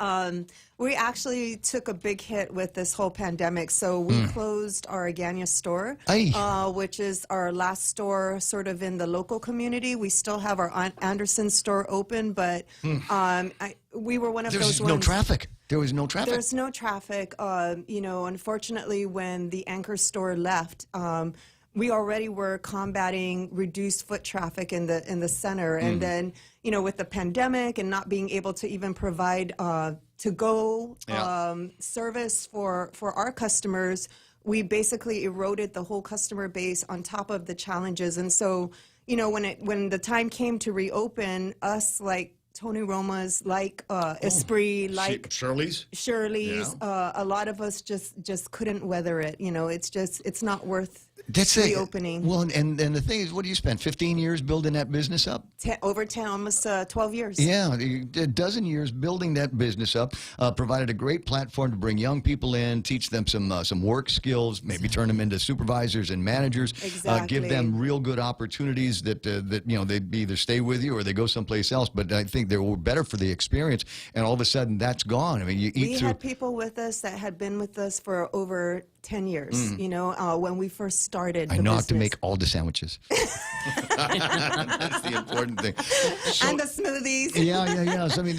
we actually took a big hit with this whole pandemic. So we closed our Agania store, which is our last store sort of in the local community. We still have our Anderson store open, but we were one of those ones. There was no traffic. There's no traffic. Unfortunately, when the Anchor store left, we already were combating reduced foot traffic in the center, and then with the pandemic and not being able to even provide to-go service for our customers, we basically eroded the whole customer base on top of the challenges. And so, when the time came to reopen, us like Tony Roma's, like Esprit, like Shirley's, a lot of us just couldn't weather it. It's not worth reopening. Well, and the thing is, what do you spend 15 years building that business up? Over 10, almost 12 years. Yeah, a dozen years building that business up. Provided a great platform to bring young people in, teach them some work skills, maybe turn them into supervisors and managers. Give them real good opportunities that they either stay with you or they go someplace else. But I think they were better for the experience. And all of a sudden, that's gone. I mean, we had people with us that had been with us for over 10 years, when we first started. I know how to make all the sandwiches. That's the important thing. And the smoothies. Yeah. So, I mean,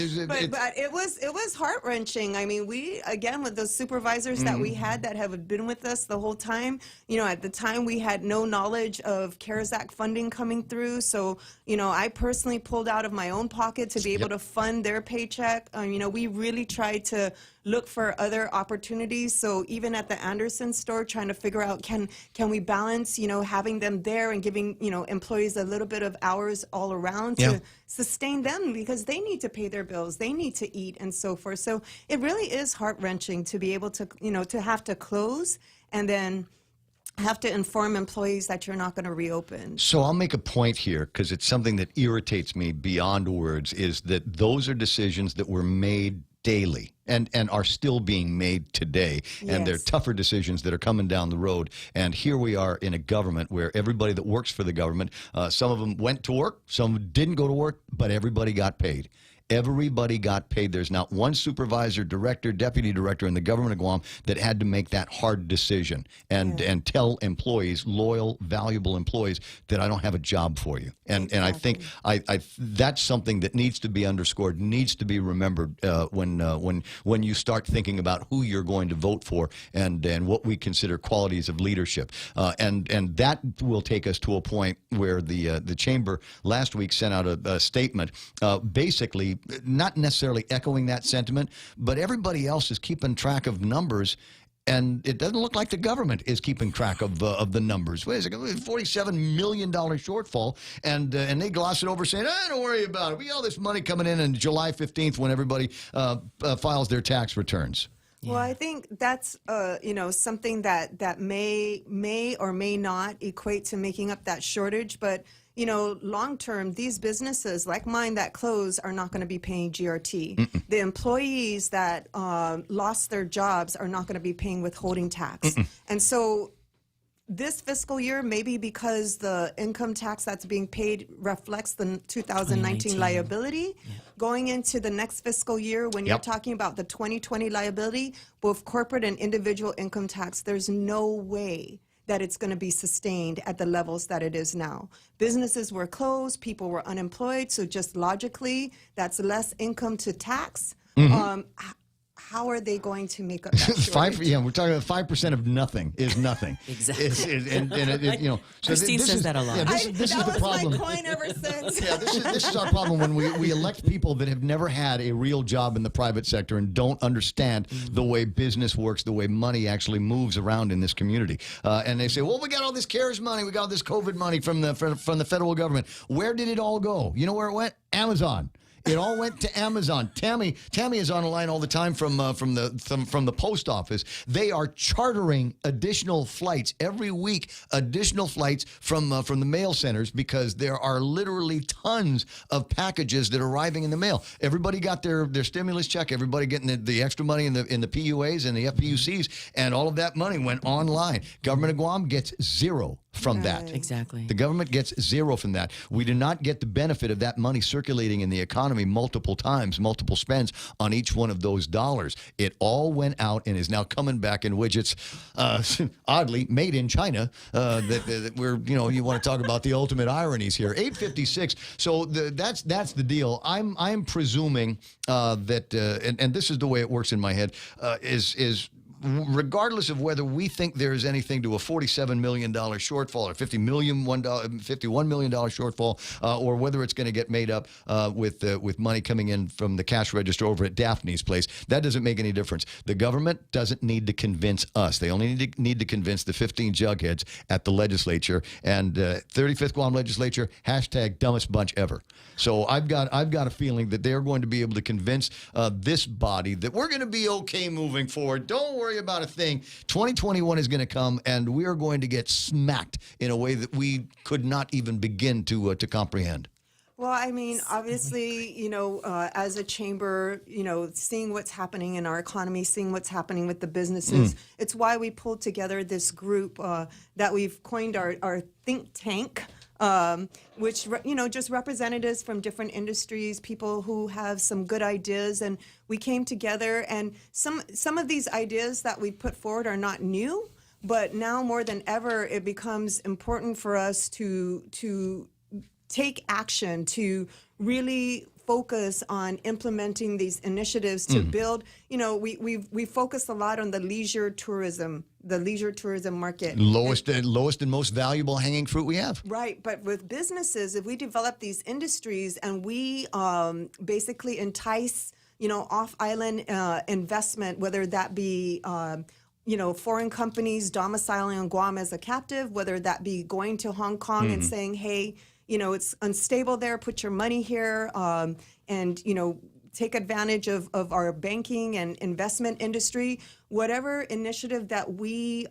but it was heart-wrenching. I mean, we, again, with those supervisors that we had that have been with us the whole time, at the time we had no knowledge of CARES Act funding coming through. So, I personally pulled out of my own pocket to be able to fund their paycheck. We really tried to look for other opportunities. So even at the Anderson store, trying to figure out can we balance, having them there and giving, employees a little bit of hours all around to sustain them, because they need to pay their bills, they need to eat and so forth. So it really is heart-wrenching to be able to, to have to close and then have to inform employees that you're not going to reopen. So I'll make a point here, because it's something that irritates me beyond words, is that those are decisions that were made daily and are still being made today. And they're tougher decisions that are coming down the road. And here we are in a government where everybody that works for the government, some of them went to work, some didn't go to work, but everybody got paid. Everybody got paid. There's not one supervisor, director, deputy director in the government of Guam that had to make that hard decision and tell employees, loyal, valuable employees, that I don't have a job for you. And I think that's something that needs to be underscored, needs to be remembered when you start thinking about who you're going to vote for and what we consider qualities of leadership. And that will take us to a point where the chamber last week sent out a statement basically not necessarily echoing that sentiment, but everybody else is keeping track of numbers, and it doesn't look like the government is keeping track of the numbers. Wait a second, $47 million shortfall, and they gloss it over saying, don't worry about it. We got all this money coming in on July 15th when everybody files their tax returns. Well, I think that's something that may or may not equate to making up that shortage, but long term, these businesses like mine that close are not going to be paying GRT. The employees that lost their jobs are not going to be paying withholding tax. And so this fiscal year, maybe because the income tax that's being paid reflects the 2019 liability, going into the next fiscal year, when you're talking about the 2020 liability, both corporate and individual income tax, there's no way that it's going to be sustained at the levels that it is now. Businesses were closed, people were unemployed, so just logically, that's less income to tax. how are they going to make up that Five, shortage? yeah, we're talking about 5% of nothing is nothing. Exactly. Christine says that a lot. Yeah, this is the problem. That was my point ever since. Yeah, this is our problem when we elect people that have never had a real job in the private sector and don't understand the way business works, the way money actually moves around in this community. And they say, well, we got all this CARES money, we got all this COVID money from the federal government. Where did it all go? You know where it went? Amazon. It all went to Amazon. Tammy is on the line all the time from the post office. They are chartering additional flights every week, additional flights from the mail centers because there are literally tons of packages that are arriving in the mail. Everybody got their stimulus check. Everybody getting the extra money in the PUAs and the FPUCs, and all of that money went online. Government of Guam gets zero from that. Exactly. The government gets zero from that. We do not get the benefit of that money circulating in the economy multiple times, multiple spends on each one of those dollars. It all went out and is now coming back in widgets, oddly made in China. That we're, you want to talk about the ultimate ironies here. 856. So that's the deal. I'm presuming that, and this is the way it works in my head, is regardless of whether we think there is anything to a $47 million shortfall or $51 million shortfall, or whether it's going to get made up with money coming in from the cash register over at Daphne's place, that doesn't make any difference. The government doesn't need to convince us. They only need to convince the 15 jugheads at the legislature. And 35th Guam legislature, hashtag dumbest bunch ever. So I've got a feeling that they're going to be able to convince this body that we're going to be okay moving forward. Don't worry about a thing. 2021 is going to come, and we are going to get smacked in a way that we could not even begin to comprehend. Well, I mean, obviously, as a chamber, seeing what's happening in our economy, seeing what's happening with the businesses, it's why we pulled together this group that we've coined our think tank. Which, just representatives from different industries, people who have some good ideas. And we came together, and some of these ideas that we put forward are not new, but now more than ever, it becomes important for us to take action, to really focus on implementing these initiatives to build, we focus a lot on the leisure tourism market. Lowest and most valuable hanging fruit we have. Right, but with businesses, if we develop these industries and we basically entice, off-island investment, whether that be foreign companies domiciling on Guam as a captive, whether that be going to Hong Kong and saying, hey, it's unstable there, put your money here, and, take advantage of our banking and investment industry. Whatever initiative that we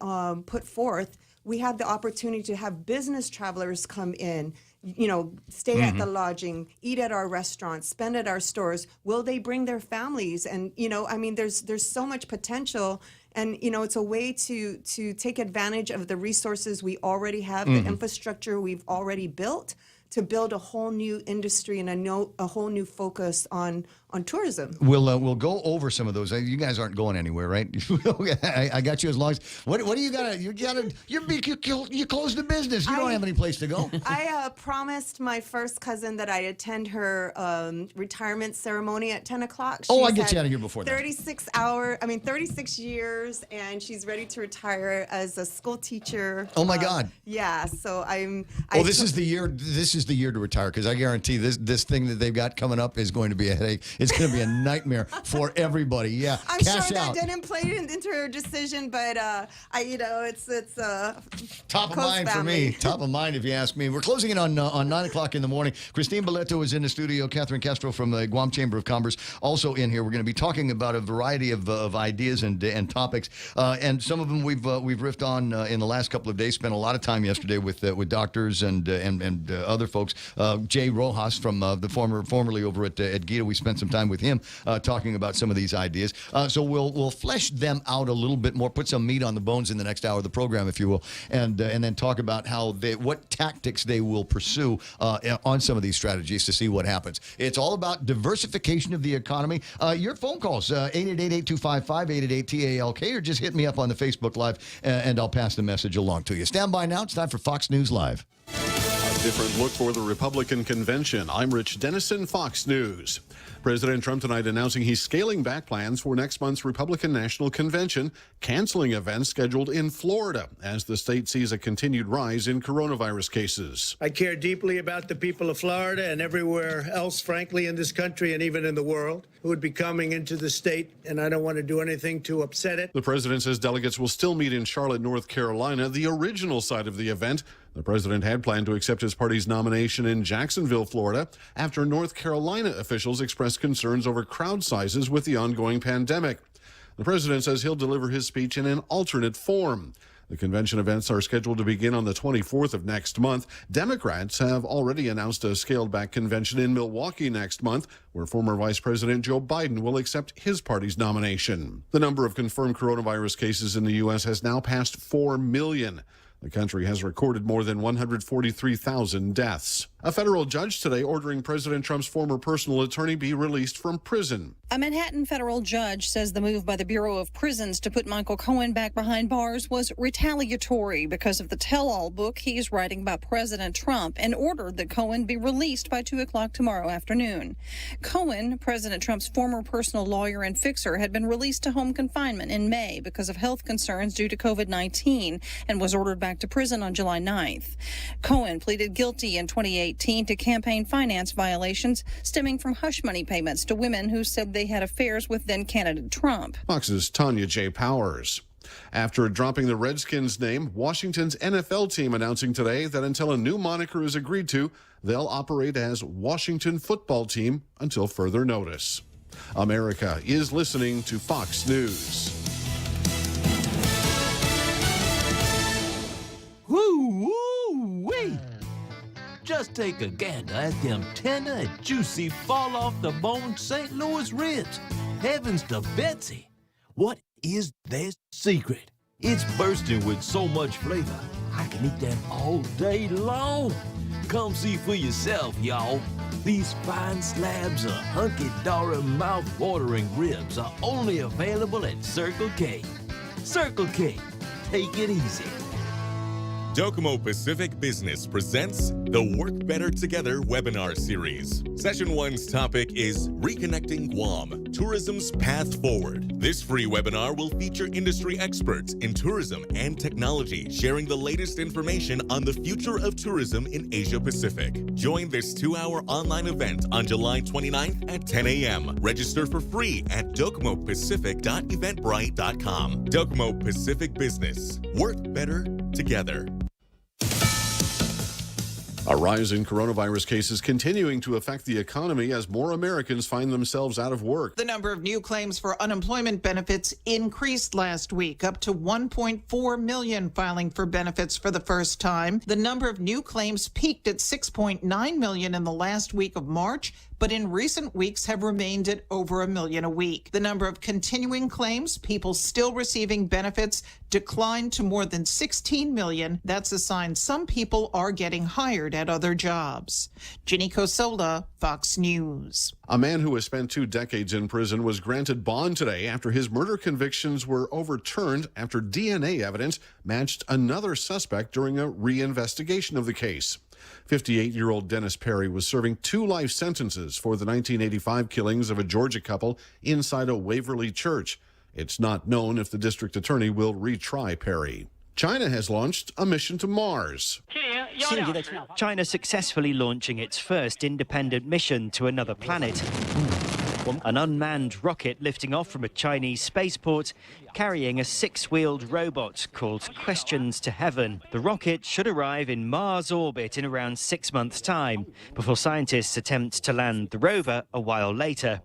put forth, we have the opportunity to have business travelers come in, stay at the lodging, eat at our restaurants, spend at our stores. Will they bring their families? And, there's so much potential. And, it's a way to take advantage of the resources we already have, the infrastructure we've already built, to build a whole new industry and a whole new focus on tourism. We'll go over some of those. You guys aren't going anywhere, right? I got you as long as. What do you got? You closed the business. You don't have any place to go. I promised my first cousin that I'd attend her retirement ceremony at 10 o'clock. I get you out of here before that. 36 years, and she's ready to retire as a school teacher. Oh my God. Yeah. So this is the year. This is the year to retire, because I guarantee this thing that they've got coming up is going to be a headache. It's going to be a nightmare for everybody. Yeah, I'm cash sure out. that didn't play into her decision, but it's top of mind for me. Top of mind, if you ask me. We're closing in on 9 o'clock in the morning. Christine Boleto is in the studio. Catherine Castro from the Guam Chamber of Commerce also in here. We're going to be talking about a variety of ideas and topics, and some of them we've riffed on in the last couple of days. Spent a lot of time yesterday with doctors and other folks. Jay Rojas from the formerly over at Gita. We spent some time with him talking about some of these ideas. So we'll flesh them out a little bit more, put some meat on the bones in the next hour of the program, if you will, and then talk about what tactics they will pursue on some of these strategies to see what happens. It's all about diversification of the economy. Your phone calls, 888-8255-888-TALK, or just hit me up on the Facebook Live, and I'll pass the message along to you. Stand by now. It's time for Fox News Live. Different look for the Republican convention. I'm Rich Dennison, Fox News. President Trump tonight announcing he's scaling back plans for next month's Republican National Convention, canceling events scheduled in Florida as the state sees a continued rise in coronavirus cases. I care deeply about the people of Florida and everywhere else, frankly, in this country and even in the world, who would be coming into the state, and I don't want to do anything to upset it. The president says delegates will still meet in Charlotte, North Carolina, the original site of the event. The president had planned to accept his party's nomination in Jacksonville, Florida, after North Carolina officials expressed concerns over crowd sizes with the ongoing pandemic. The president says he'll deliver his speech in an alternate form. The convention events are scheduled to begin on the 24th of next month. Democrats have already announced a scaled-back convention in Milwaukee next month, where former Vice President Joe Biden will accept his party's nomination. The number of confirmed coronavirus cases in the U.S. has now passed 4 million. The country has recorded more than 143,000 deaths. A federal judge today ordering President Trump's former personal attorney be released from prison. A Manhattan federal judge says the move by the Bureau of Prisons to put Michael Cohen back behind bars was retaliatory because of the tell-all book he's writing about President Trump, and ordered that Cohen be released by 2 o'clock tomorrow afternoon. Cohen, President Trump's former personal lawyer and fixer, had been released to home confinement in May because of health concerns due to COVID-19 and was ordered back to prison on July 9th. Cohen pleaded guilty in 2018 to campaign finance violations stemming from hush money payments to women who said they had affairs with then-candidate Trump. Fox's Tanya J. Powers. After dropping the Redskins name, Washington's NFL team announcing today that until a new moniker is agreed to, they'll operate as Washington Football Team until further notice. America is listening to Fox News. Woo-wee! Just take a gander at them tender and juicy fall-off-the-bone St. Louis ribs. Heavens to Betsy! What is their secret? It's bursting with so much flavor, I can eat them all day long. Come see for yourself, y'all. These fine slabs of hunky-dory, mouth-watering ribs are only available at Circle K. Circle K, take it easy. Docomo Pacific Business presents the Work Better Together webinar series. Session 1's topic is Reconnecting Guam, Tourism's Path Forward. This free webinar will feature industry experts in tourism and technology sharing the latest information on the future of tourism in Asia Pacific. Join this 2-hour online event on July 29th at 10 a.m. Register for free at docomopacific.eventbrite.com. Docomo Pacific Business. Work better together. A rise in coronavirus cases continuing to affect the economy as more Americans find themselves out of work. The number of new claims for unemployment benefits increased last week, up to 1.4 million filing for benefits for the first time. The number of new claims peaked at 6.9 million in the last week of March, but in recent weeks have remained at over 1 million a week. The number of continuing claims, people still receiving benefits, declined to more than 16 million. That's a sign some people are getting hired at other jobs. Ginny Cosola, Fox News. A man who has spent 2 decades in prison was granted bond today after his murder convictions were overturned after DNA evidence matched another suspect during a reinvestigation of the case. 58-year-old Dennis Perry was serving 2 life sentences for the 1985 killings of a Georgia couple inside a Waverly church. It's not known if the district attorney will retry Perry. China has launched a mission to Mars. China successfully launching its first independent mission to another planet. An unmanned rocket lifting off from a Chinese spaceport carrying a 6-wheeled robot called Questions to Heaven. The rocket should arrive in Mars orbit in around 6 months' time, before scientists attempt to land the rover a while later.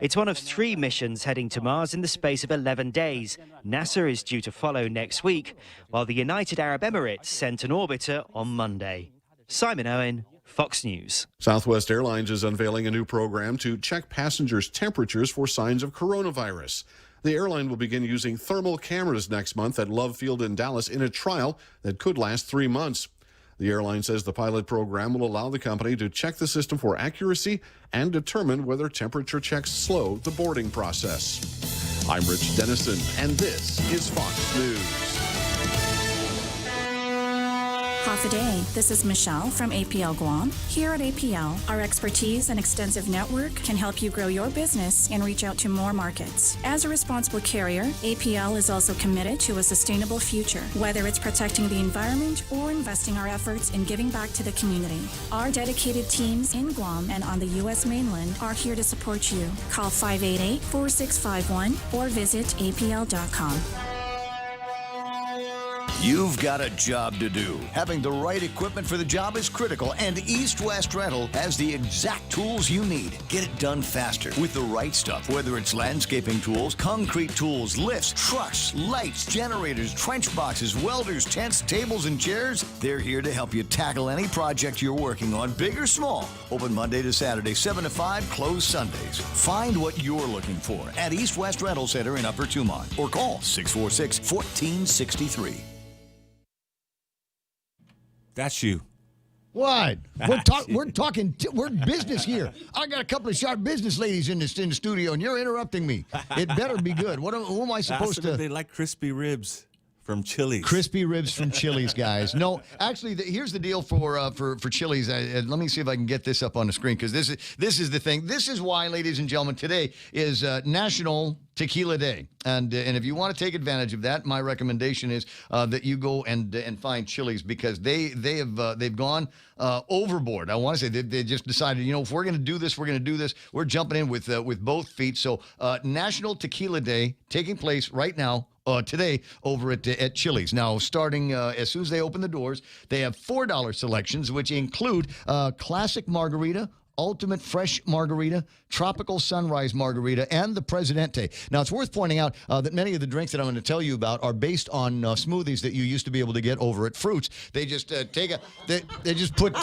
It's one of 3 missions heading to Mars in the space of 11 days. NASA is due to follow next week, while the United Arab Emirates sent an orbiter on Monday. Simon Owen, Fox News. Southwest Airlines is unveiling a new program to check passengers' temperatures for signs of coronavirus. The airline will begin using thermal cameras next month at Love Field in Dallas in a trial that could last 3 months. The airline says the pilot program will allow the company to check the system for accuracy and determine whether temperature checks slow the boarding process. I'm Rich Dennison, and this is Fox News. Half a day. This is Michelle from APL Guam. Here at APL, our expertise and extensive network can help you grow your business and reach out to more markets. As a responsible carrier, APL is also committed to a sustainable future, whether it's protecting the environment or investing our efforts in giving back to the community. Our dedicated teams in Guam and on the U.S. mainland are here to support you. Call 588-4651 or visit apl.com. You've got a job to do. Having the right equipment for the job is critical, and East West Rental has the exact tools you need. Get it done faster with the right stuff, whether it's landscaping tools, concrete tools, lifts, trucks, lights, generators, trench boxes, welders, tents, tables, and chairs. They're here to help you tackle any project you're working on, big or small. Open Monday to Saturday, 7 to 5, closed Sundays. Find what you're looking for at East West Rental Center in Upper Tumon or call 646-1463. That's you. What? We're talking business here. I got a couple of sharp business ladies in the studio, and you're interrupting me. It better be good. Who am I supposed to? They like crispy ribs from Chili's. Crispy ribs from Chili's, guys. No, actually, here's the deal for Chili's. Let me see if I can get this up on the screen, because this is the thing. This is why, ladies and gentlemen, today is National Tequila Day, and if you want to take advantage of that, my recommendation is that you go and find Chili's, because they've gone overboard. I want to say they just decided, if we're going to do this, we're going to do this. We're jumping in with both feet. So National Tequila Day taking place right now. Today over at Chili's. Now, starting as soon as they open the doors, they have $4 selections, which include Classic Margarita, Ultimate Fresh Margarita, Tropical Sunrise Margarita, and the Presidente. Now, it's worth pointing out that many of the drinks that I'm going to tell you about are based on smoothies that you used to be able to get over at Fruits. They just they just put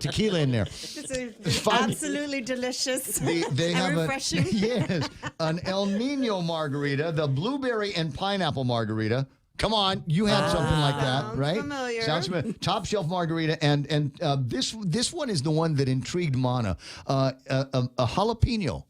tequila in there. It's absolutely delicious They and have refreshing. Yes, an El Nino Margarita, the Blueberry and Pineapple Margarita. Come on, you had something like that, right? Familiar. Sounds familiar. Top shelf margarita, and this one is the one that intrigued Mana. A jalapeno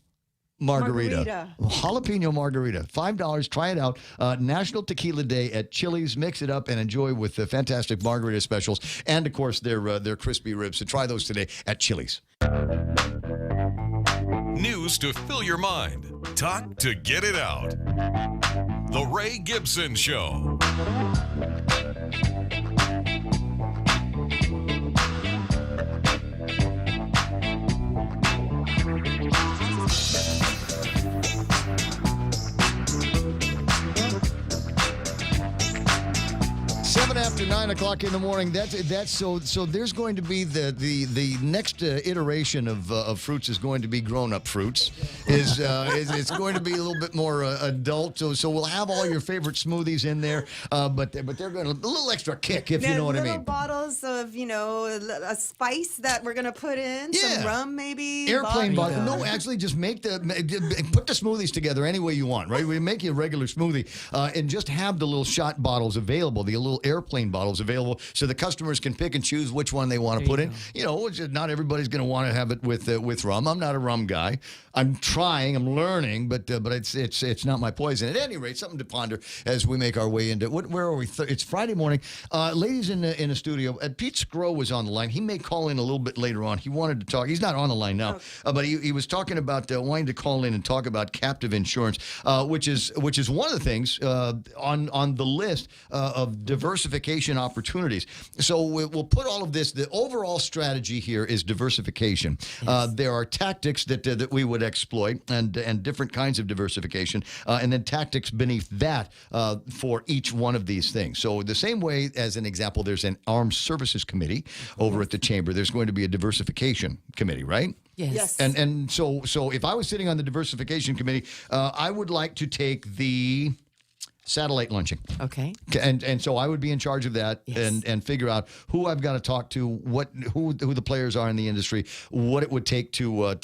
margarita. Jalapeno margarita. $5. Try it out. National Tequila Day at Chili's. Mix it up and enjoy with the fantastic margarita specials, and of course their crispy ribs. So try those today at Chili's. News to fill your mind. Talk to get it out. The Ray Gibson Show. After 9 o'clock in the morning, that's so there's going to be the next iteration of Fruits is going to be grown-up Fruits. It's going to be a little bit more adult. So we'll have all your favorite smoothies in there, but they're going to a little extra kick, if you know what I mean. Little bottles of a spice that we're going to put in, some rum maybe. Airplane bottle. No, actually, just put the smoothies together any way you want. Right, we make you a regular smoothie, and just have the little shot bottles available, the little airplane bottles available, so the customers can pick and choose which one they want to put in. Not everybody's going to want to have it with rum. I'm not a rum guy. I'm trying. I'm learning, but it's not my poison. At any rate, something to ponder as we make our way into where are we? It's Friday morning. Ladies in the studio. Pete Scrow was on the line. He may call in a little bit later on. He wanted to talk. He's not on the line now, but he was talking about wanting to call in and talk about captive insurance, which is one of the things on the list of diversification opportunities. So we'll put all of this. The overall strategy here is diversification. Yes. There are tactics that we would exploit, and different kinds of diversification, and then tactics beneath that for each one of these things. So the same way, as an example, there's an Armed Services Committee over at the Chamber. There's going to be a diversification committee, right? Yes. And so if I was sitting on the diversification committee, I would like to take the satellite launching. Okay. And so I would be in charge of that. Yes. and figure out who I've got to talk to, who the players are in the industry, what it would take to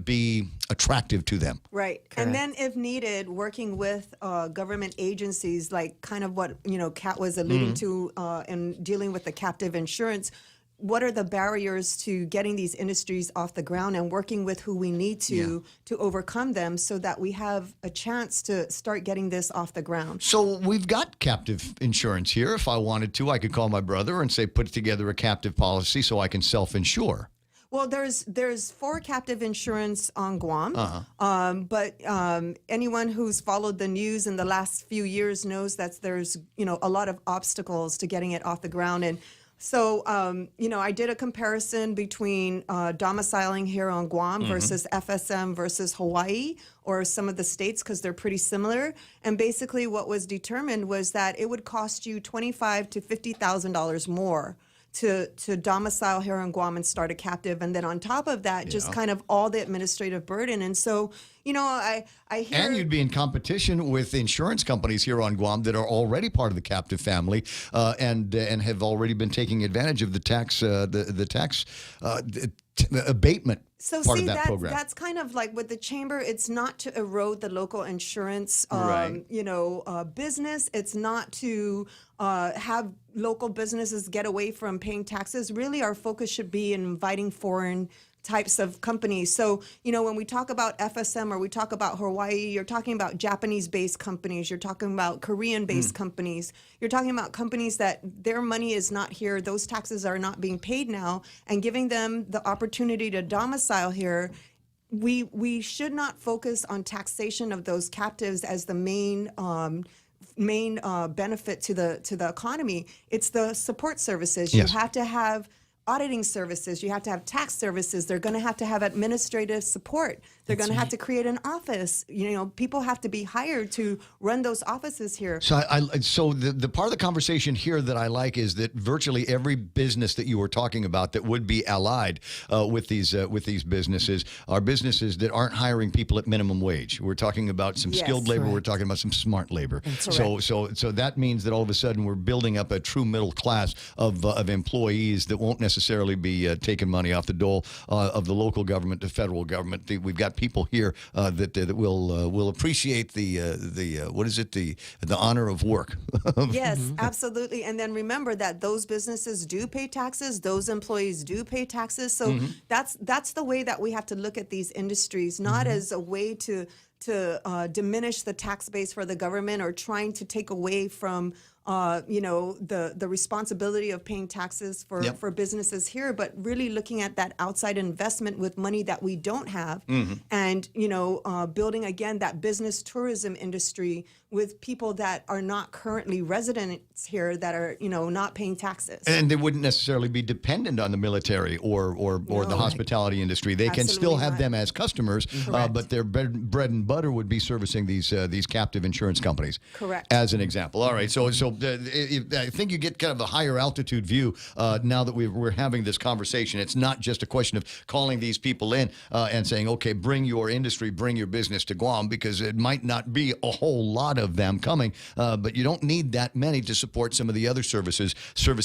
be attractive to them. Right. Correct. And then if needed, working with government agencies, like kind of what Kat was alluding to in dealing with the captive insurance, what are the barriers to getting these industries off the ground and working with who we need to overcome them so that we have a chance to start getting this off the ground. So we've got captive insurance here. If I wanted to, I could call my brother and say, put together a captive policy so I can self-insure. Well, there's for captive insurance on Guam, but anyone who's followed the news in the last few years knows that there's a lot of obstacles to getting it off the ground. And so, I did a comparison between domiciling here on Guam versus FSM versus Hawaii or some of the states because they're pretty similar. And basically what was determined was that it would cost you $25,000 to $50,000 more to domicile here on Guam and start a captive. And then on top of that, just kind of all the administrative burden. And so, I hear... And you'd be in competition with insurance companies here on Guam that are already part of the captive family and have already been taking advantage of the tax abatement part of that program. That's kind of like with the chamber. It's not to erode the local insurance, business. It's not to have local businesses get away from paying taxes. Really, our focus should be in inviting foreign types of companies. So, when we talk about FSM or we talk about Hawaii, you're talking about Japanese-based companies, you're talking about Korean-based companies, you're talking about companies that their money is not here, those taxes are not being paid now, and giving them the opportunity to domicile here. We should not focus on taxation of those captives as the main benefit to the economy. It's the support services. Yes. You have to have auditing services. You have to have tax services. They're going to have administrative support. They're going to have to create an office. People have to be hired to run those offices here. So so the part of the conversation here that I like is that virtually every business that you were talking about that would be allied with these businesses are businesses that aren't hiring people at minimum wage. We're talking about some skilled labor. Correct. We're talking about some smart labor. Correct. So that means that all of a sudden we're building up a true middle class of employees that won't necessarily be taking money off the dole of the local government, the federal government. We've got people here that will appreciate the honor of work. Yes, absolutely. And then remember that those businesses do pay taxes. Those employees do pay taxes. So that's the way that we have to look at these industries, not as a way to diminish the tax base for the government or trying to take away from the responsibility of paying taxes for businesses here, but really looking at that outside investment with money that we don't have, and building again that business tourism industry with people that are not currently residents here that are not paying taxes. And they wouldn't necessarily be dependent on the military or the hospitality industry. They can still have them as customers, but their bread and butter would be servicing these captive insurance companies. Correct. As an example. All right. So I think you get kind of a higher altitude view now that we're having this conversation. It's not just a question of calling these people in and saying, okay, bring your industry, bring your business to Guam, because it might not be a whole lot of them coming, but you don't need that many to support some of the other service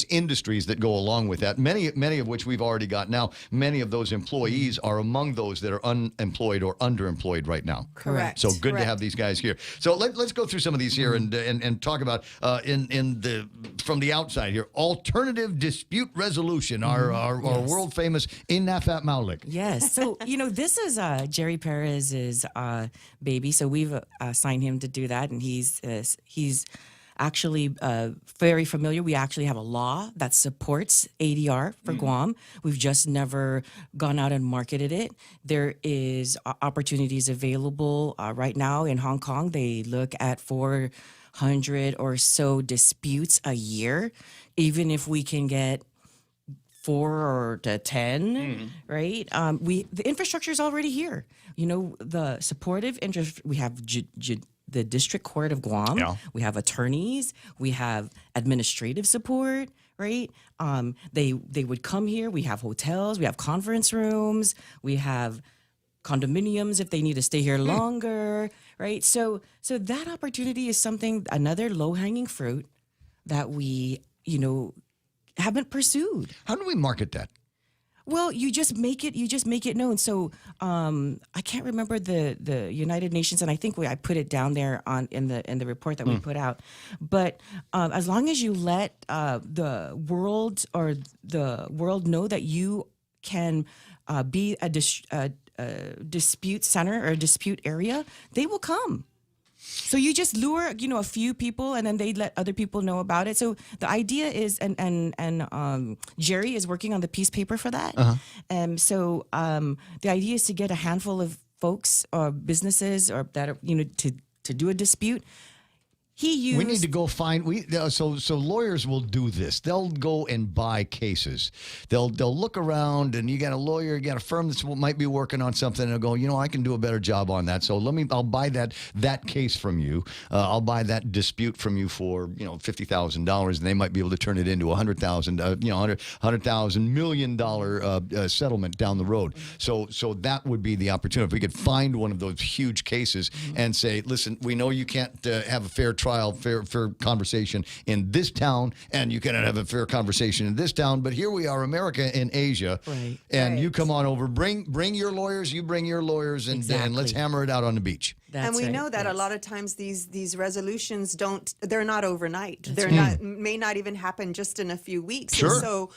industries that go along with that, many of which we've already got now. Many of those employees are among those that are unemployed or underemployed right now. Correct. So good to have these guys here. So let's go through some of these here and talk about from the outside here, alternative dispute resolution, our world famous Inafat Maulik. Yes. So, this is Jerry Perez's baby. So we've assigned him to do that. And he's actually very familiar. We actually have a law that supports ADR for Guam. We've just never gone out and marketed it. There is opportunities available right now in Hong Kong. They look at 400 or so disputes a year. Even if we can get 4 to 10, right? The infrastructure is already here. The supportive interest. We have the District Court of Guam. Yeah. We have attorneys. We have administrative support, right? They would come here. We have hotels. We have conference rooms. We have condominiums if they need to stay here longer, right? So that opportunity is another low-hanging fruit that we, haven't pursued. How do we market that? Well, you just make it known. So I can't remember the United Nations, and I think I put it down there in the report that we put out. But as long as you let the world know that you can be a dispute center or a dispute area, they will come. So you just lure, a few people, and then they let other people know about it. So the idea is, and Jerry is working on the piece paper for that. So the idea is to get a handful of folks or businesses or that are, to do a dispute. We need to go find so lawyers will do this. They'll go and buy cases. They'll look around, and you got a lawyer, you got a firm that might be working on something, and they'll go, I can do a better job on that. So I'll buy that case from you. I'll buy that dispute from you for $50,000, and they might be able to turn it into $100,000 million settlement down the road. So that would be the opportunity. If we could find one of those huge cases and say, listen, we know you can't have a fair trial, fair conversation in this town, and you cannot have a fair conversation in this town, but here we are, America and Asia, and you come on over, bring your lawyers, you bring your lawyers, and let's hammer it out on the beach. And we know that a lot of times these resolutions they're not overnight. May not even happen just in a few weeks. Sure. And so,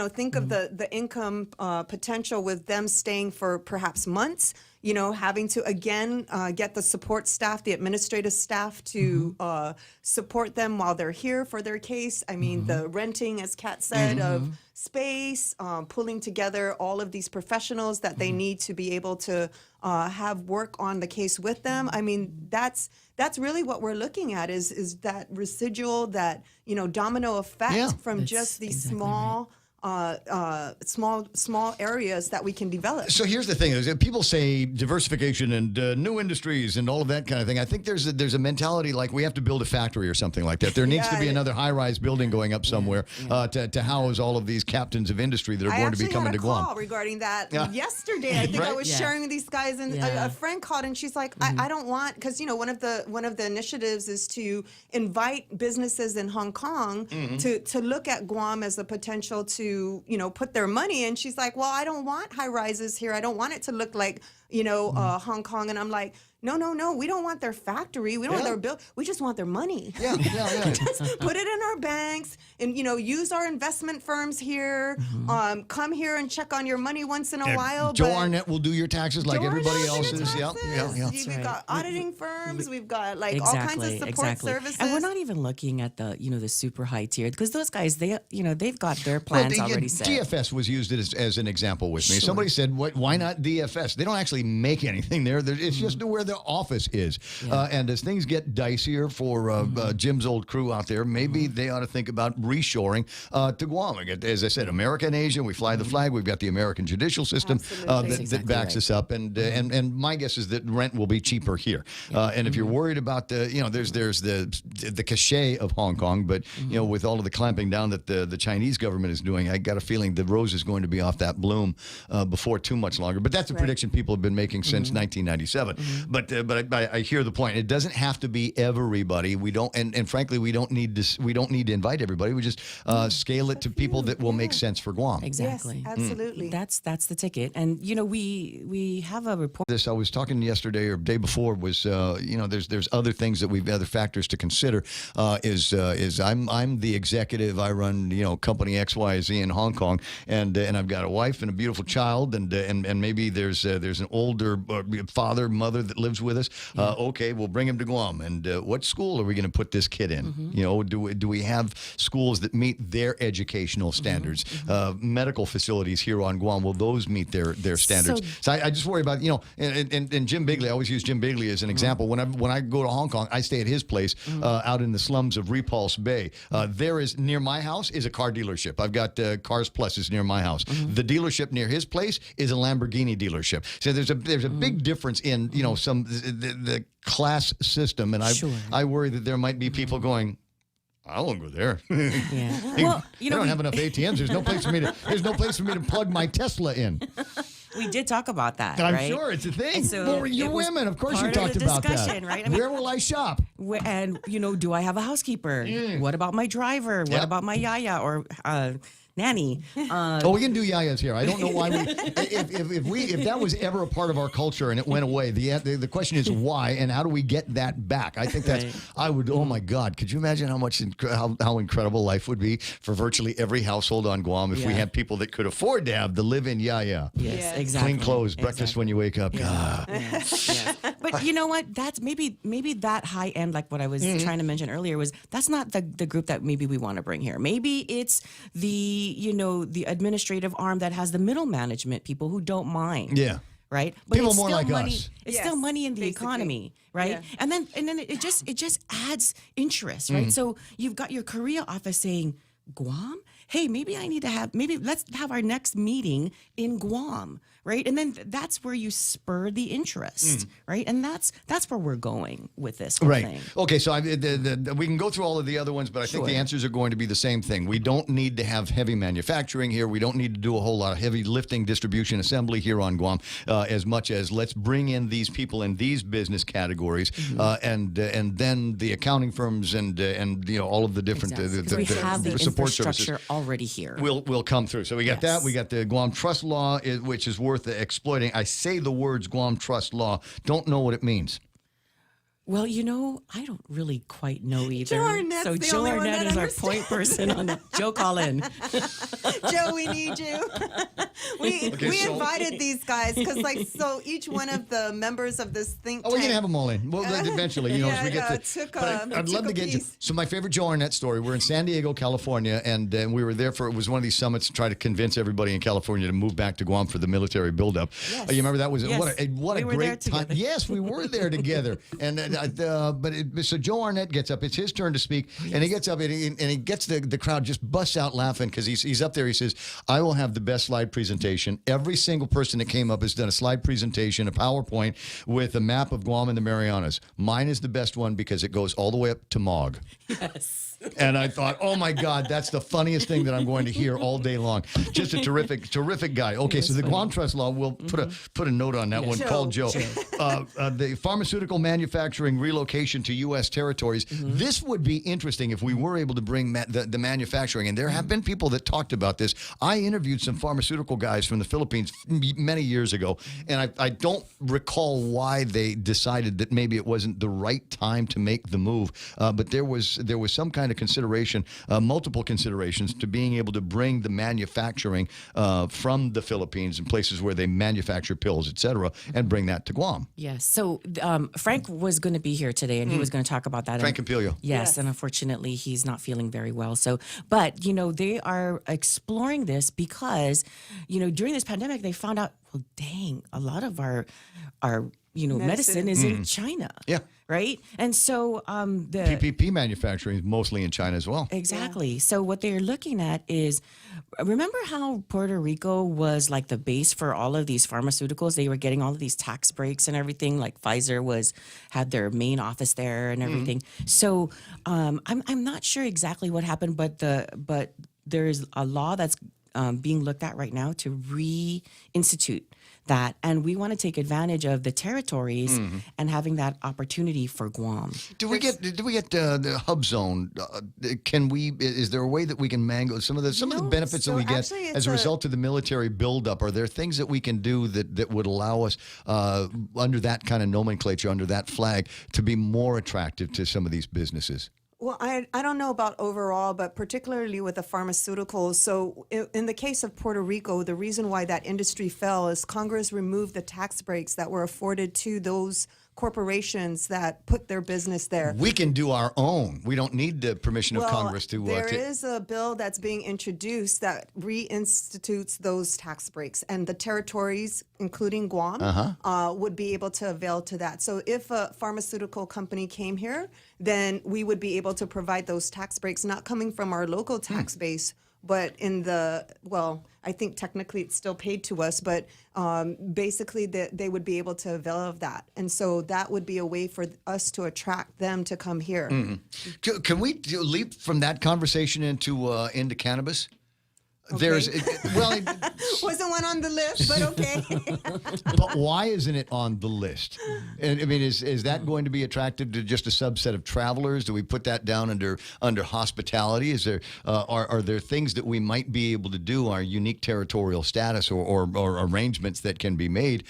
think of the income potential with them staying for perhaps months, having to, again, get the support staff, the administrative staff to support them while they're here for their case. I mean, the renting, as Kat said, of space, pulling together all of these professionals that they need to be able to have work on the case with them. I mean, that's really what we're looking at is that residual, that domino effect from just these small areas that we can develop. So here's the thing: is people say diversification and new industries and all of that kind of thing. I think there's a mentality like we have to build a factory or something like that. There needs to be another high-rise building going up somewhere to house all of these captains of industry that are going to be coming to Guam. I actually had a call regarding that yesterday. I think I was sharing with these guys, and a friend called, and she's like, I don't want, because one of the initiatives is to invite businesses in Hong Kong to look at Guam as a potential to put their money in. She's like, well, I don't want high rises here. I don't want it to look like, Hong Kong. And I'm like, no, we don't want their factory. We don't want their bill. We just want their money. Just put it in our banks and, use our investment firms here. Come here and check on your money once in a while. Joe Arnett will do your taxes like everybody else is. We've got auditing firms. We've got all kinds of support services. And we're not even looking at the, the super high tier, because those guys, they've got their plans already set. DFS was used as an example with me. Somebody said, why not DFS? They don't actually make anything there. It's just where the office is. And as things get dicier for Jim's old crew out there, maybe they ought to think about reshoring to Guam. As I said, America and Asia, we fly the flag. We've got the American judicial system that backs us up. And my guess is that rent will be cheaper here. And if you're worried about there's the cachet of Hong Kong, but with all of the clamping down that the Chinese government is doing, I got a feeling the rose is going to be off that bloom before too much longer. But that's a prediction people have been making since 1997. But I hear the point. It doesn't have to be everybody. We don't, and frankly, we don't need to invite everybody. We just scale it to people that will make sense for Guam. Exactly. Yes, absolutely. That's the ticket. And we have a report. I was talking yesterday or day before was there's other things that other factors to consider. Is I'm the executive. I run company XYZ in Hong Kong, and I've got a wife and a beautiful child, and maybe there's an older mother that lives with us. Okay, we'll bring him to Guam. And what school are we going to put this kid in? Do we have schools that meet their educational standards? Medical facilities here on Guam, will those meet their standards? So I just worry about and Jim Bigley. I always use Jim Bigley as an example. When I go to Hong Kong, I stay at his place out in the slums of Repulse Bay. There is near my house is a car dealership. I've got Cars Plus is near my house. The dealership near his place is a Lamborghini dealership. So there's a big difference in the class system, and I worry that there might be people going, I won't go there. Well, they don't have enough ATMs. There's no place for me to plug my Tesla in. We did talk about that. I'm right? sure it's a thing. So well, you're women, of course. You talked about that. Right? Where will I shop? And do I have a housekeeper? What about my driver? What about my yaya? Or nanny. We can do yayas here. I don't know why if that was ever a part of our culture and it went away. The question is why and how do we get that back? I think that's. I would. Oh my God! Could you imagine how incredible life would be for virtually every household on Guam if we had people that could afford to have the live-in yaya? Yes, exactly. Clean clothes, breakfast when you wake up. God. But you know what? That's maybe that high end, like what I was trying to mention earlier, that's not the group that maybe we want to bring here. Maybe it's the administrative arm that has the middle management people who don't mind. Yeah. Right. But people it's more still like money. us. It's still money in the economy, right? Yeah. And then it just adds interest, right? So you've got your Korea office saying, Guam? Hey, maybe let's have our next meeting in Guam, right? And then that's where you spur the interest, right? And that's where we're going with this whole thing. Okay, so we can go through all of the other ones, but I think the answers are going to be the same thing. We don't need to have heavy manufacturing here. We don't need to do a whole lot of heavy lifting, distribution, assembly here on Guam, as much as let's bring in these people in these business categories, and then the accounting firms and all of the different we have the support infrastructure services already here. Will come through. So we got that. We got the Guam Trust Law, which is worth exploiting. I say the words Guam Trust Law. Don't know what it means. Well, I don't really quite know either. Joe Arnett's so the Joe only one Arnett that is our point person on it. Joe, call in. Joe, we need you. We invited these guys because, each one of the members of this think tank. We're gonna have them all in. Well, eventually, as we get to. I'd love to get you. So my favorite Joe Arnett story. We're in San Diego, California, and we were there it was one of these summits to try to convince everybody in California to move back to Guam for the military buildup. Yes. You remember that was what a great time. Yes, we were there together, and. So Joe Arnett gets up. It's his turn to speak, and he gets up and he gets the crowd just busts out laughing because he's up there. He says, "I will have the best slide presentation. Every single person that came up has done a slide presentation, a PowerPoint with a map of Guam and the Marianas. Mine is the best one because it goes all the way up to Mog." Yes. And I thought, oh my God, that's the funniest thing that I'm going to hear all day long. Just a terrific guy. Okay, so the Guam Trust Law, we'll put a note on that one. Call Joe. The pharmaceutical manufacturing relocation to U.S. territories. This would be interesting if we were able to bring the manufacturing. And there have been people that talked about this. I interviewed some pharmaceutical guys from the Philippines many years ago, and I don't recall why they decided that maybe it wasn't the right time to make the move. But there was some kind of consideration, multiple considerations to being able to bring the manufacturing from the Philippines and places where they manufacture pills, et cetera, and bring that to Guam. Yes. So Frank was going to be here today, and he was going to talk about that. Frank Campillo. Yes, and unfortunately, he's not feeling very well. So, but they are exploring this because, during this pandemic, they found out, well, dang, a lot of our medicine is in China. Yeah. Right? And so the PPP manufacturing is mostly in China as well. Exactly. Yeah. So what they're looking at is, remember how Puerto Rico was like the base for all of these pharmaceuticals? They were getting all of these tax breaks and everything. Like Pfizer had their main office there and everything. So I'm not sure exactly what happened, but there is a law that's being looked at right now to reinstitute that, and we want to take advantage of the territories and having that opportunity for Guam. Do we get the hub zone? Is there a way that we can mango some of the benefits that we get as a result of the military buildup? Are there things that we can do that would allow us under that kind of nomenclature, under that flag, to be more attractive to some of these businesses? Well, I don't know about overall, but particularly with the pharmaceuticals. So in the case of Puerto Rico, the reason why that industry fell is Congress removed the tax breaks that were afforded to those corporations that put their business there. We can do our own. We don't need the permission of Congress to. There is a bill that's being introduced that reinstitutes those tax breaks, and the territories, including Guam, would be able to avail to that. So if a pharmaceutical company came here, then we would be able to provide those tax breaks, not coming from our local tax base, but I think technically it's still paid to us, but basically they would be able to avail of that. And so that would be a way for us to attract them to come here. Can we leap from that conversation into cannabis? There's wasn't one on the list, but okay. But why isn't it on the list? And I mean, is that going to be attractive to just a subset of travelers? Do we put that down under hospitality? Is there are there things that we might be able to do, our unique territorial status or arrangements that can be made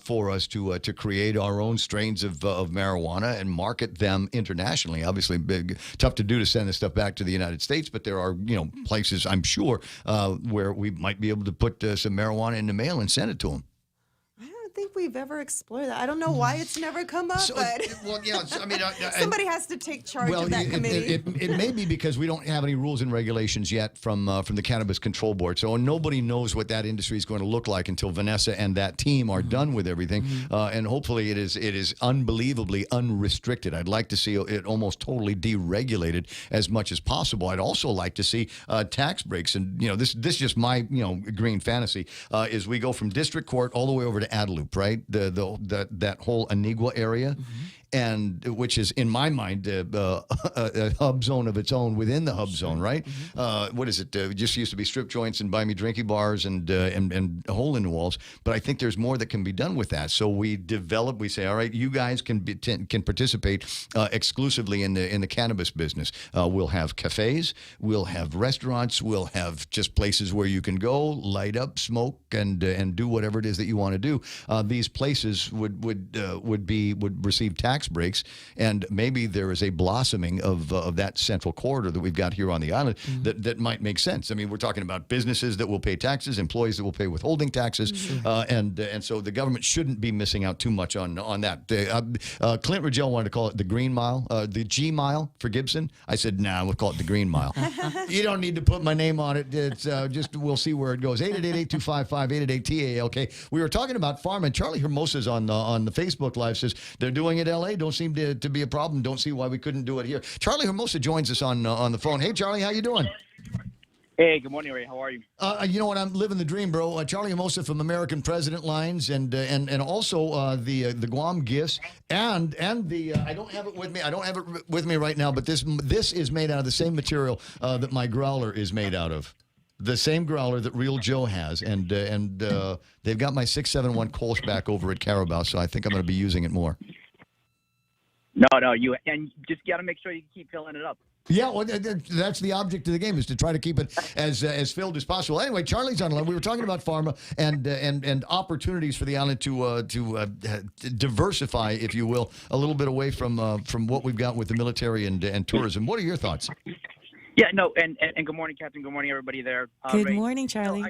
for us to create our own strains of marijuana and market them internationally? Obviously, tough to do to send this stuff back to the United States, but there are places I'm sure. Where we might be able to put some marijuana in the mail and send it to them. I don't think we've ever explored that. I don't know why it's never come up, but well, yeah, I mean, somebody has to take charge of that committee. It may be because we don't have any rules and regulations yet from the Cannabis Control Board, so nobody knows what that industry is going to look like until Vanessa and that team are done with everything, and hopefully it is unbelievably unrestricted. I'd like to see it almost totally deregulated as much as possible. I'd also like to see tax breaks, and this is just my green fantasy is we go from district court all the way over to Adelup, right? That whole Anigua area. And which is, in my mind, a hub zone of its own within the hub zone, right? What is it? It just used to be strip joints and buy me drinking bars and a hole in the walls. But I think there's more that can be done with that. So we say, all right, you guys can participate exclusively in the cannabis business. We'll have cafes, we'll have restaurants, we'll have just places where you can go, light up, smoke, and do whatever it is that you want to do. These places would receive tax breaks, and maybe there is a blossoming of that central corridor that we've got here on the island that might make sense. I mean, we're talking about businesses that will pay taxes, employees that will pay withholding taxes, and so the government shouldn't be missing out too much on that. Clint Rigel wanted to call it the Green Mile, the G Mile for Gibson. I said, nah, we'll call it the Green Mile. You don't need to put my name on it. It's just we'll see where it goes. 888-825-5888-TALK. We were talking about pharma, and Charlie Hermosa's on the Facebook Live says they're doing it LA. Don't seem to be a problem. Don't see why we couldn't do it here. Charlie Hermosa joins us on the phone. Hey, Charlie, how you doing? Hey, good morning, Ray. How are you? You know what? I'm living the dream, bro. Charlie Hermosa from American President Lines, and also the Guam gifts, and the I don't have it with me. I don't have it with me right now, but this is made out of the same material that my growler is made out of. The same growler that Real Joe has, and they've got my 671 Kolsch back over at Carabao, so I think I'm going to be using it more. No, you just got to make sure you keep filling it up. Yeah, well, that's the object of the game, is to try to keep it as filled as possible. Anyway, Charlie's on the line. We were talking about pharma and opportunities for the island to diversify, if you will, a little bit away from what we've got with the military and tourism. What are your thoughts? Yeah, no, and good morning, Captain. Good morning, everybody there. Good Ray. morning, Charlie.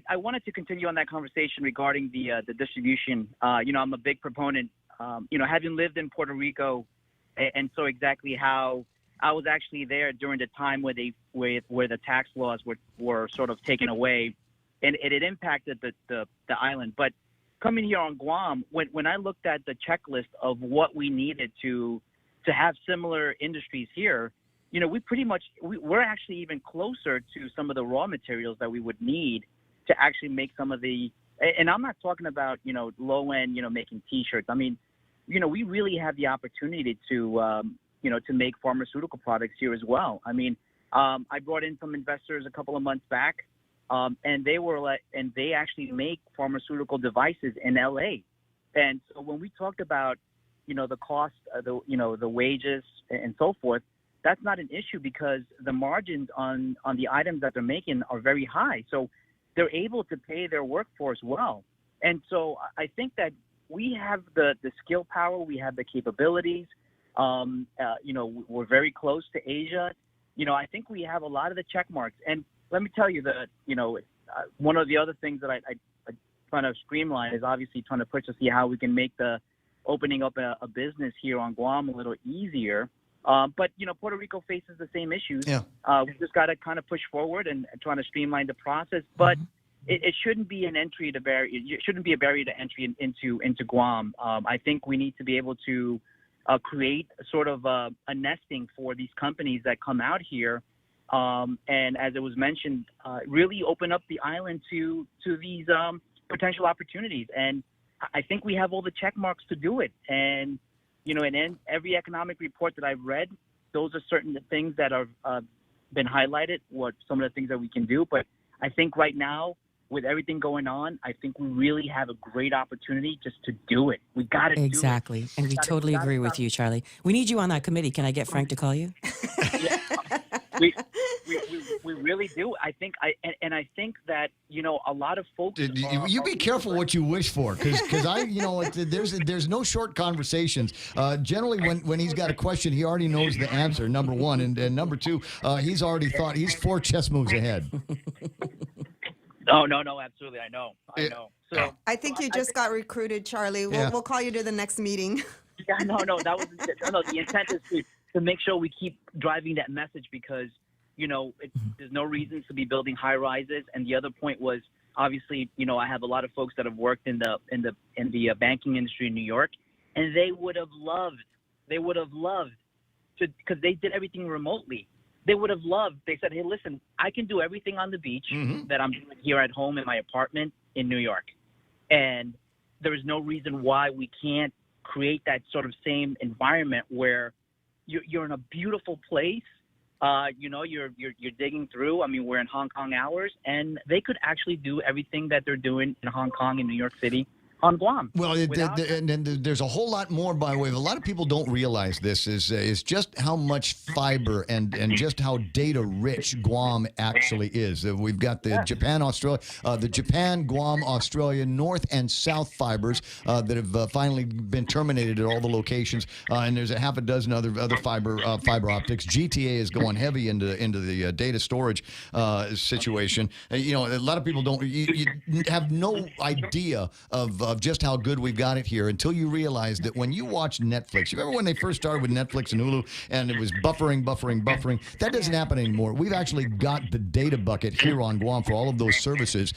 I wanted to continue on that conversation regarding the distribution. I'm a big proponent. Having lived in Puerto Rico, and so exactly how I was actually there during the time where the tax laws were sort of taken away, and it impacted the island. But coming here on Guam, when I looked at the checklist of what we needed to have similar industries here, we're actually even closer to some of the raw materials that we would need to actually make some of the. And I'm not talking about low end making T-shirts. I mean, we really have the opportunity to make pharmaceutical products here as well. I mean, I brought in some investors a couple of months back, and they actually make pharmaceutical devices in LA. And so when we talked about the cost, the wages and so forth, that's not an issue because the margins on the items that they're making are very high. So they're able to pay their workforce well. And so I think that we have the skill power, we have the capabilities. We're very close to Asia. I think we have a lot of the check marks. And let me tell you that, one of the other things that I trying to streamline is obviously trying to push to see how we can make the opening up a business here on Guam a little easier. But Puerto Rico faces the same issues. Yeah. We just got to kind of push forward and trying to streamline the process. But it shouldn't be an entry to barrier. It shouldn't be a barrier to entry into Guam. I think we need to be able to create sort of a nesting for these companies that come out here, and as it was mentioned, really open up the island to these potential opportunities. And I think we have all the check marks to do it. And and in every economic report that I've read, those are certain things that are been highlighted, what some of the things that we can do. But I think right now, with everything going on, I think we really have a great opportunity just to do it. We got to do it. Exactly. And we totally agree with you, Charlie. We need you on that committee. Can I get Frank to call you? We really do. I think I think that, you know, a lot of folks. You be careful what you wish for, because I, you know, there's no short conversations. Generally, when he's got a question, he already knows the answer. Number one, and number two, he's already thought he's 4 chess moves ahead. No, absolutely. I know. So I think you just got recruited, Charlie. We'll call you to the next meeting. Yeah, no. That was the intent is to make sure we keep driving that message, because, you know, there's no reason to be building high rises. And the other point was, obviously, you know, I have a lot of folks that have worked in the banking industry in New York, and they would have loved to, because they did everything remotely. They would have loved. They said, hey, listen, I can do everything on the beach that I'm doing here at home in my apartment in New York. And there is no reason why we can't create that sort of same environment where you're in a beautiful place. You know, you're digging through. I mean, we're in Hong Kong hours, and they could actually do everything that they're doing in Hong Kong and New York City on Guam. Well, and there's a whole lot more, by the way. A lot of people don't realize this is just how much fiber and just how data rich Guam actually is. We've got the Japan, Guam, Australia, North and South fibers that have finally been terminated at all the locations, and there's a half a dozen other fiber optics. GTA is going heavy into the data storage situation. You know, a lot of people don't. You have no idea of just how good we've got it here until you realize that when you watch Netflix, you remember when they first started with Netflix and Hulu and it was buffering? That doesn't happen anymore. We've actually got the data bucket here on Guam for all of those services.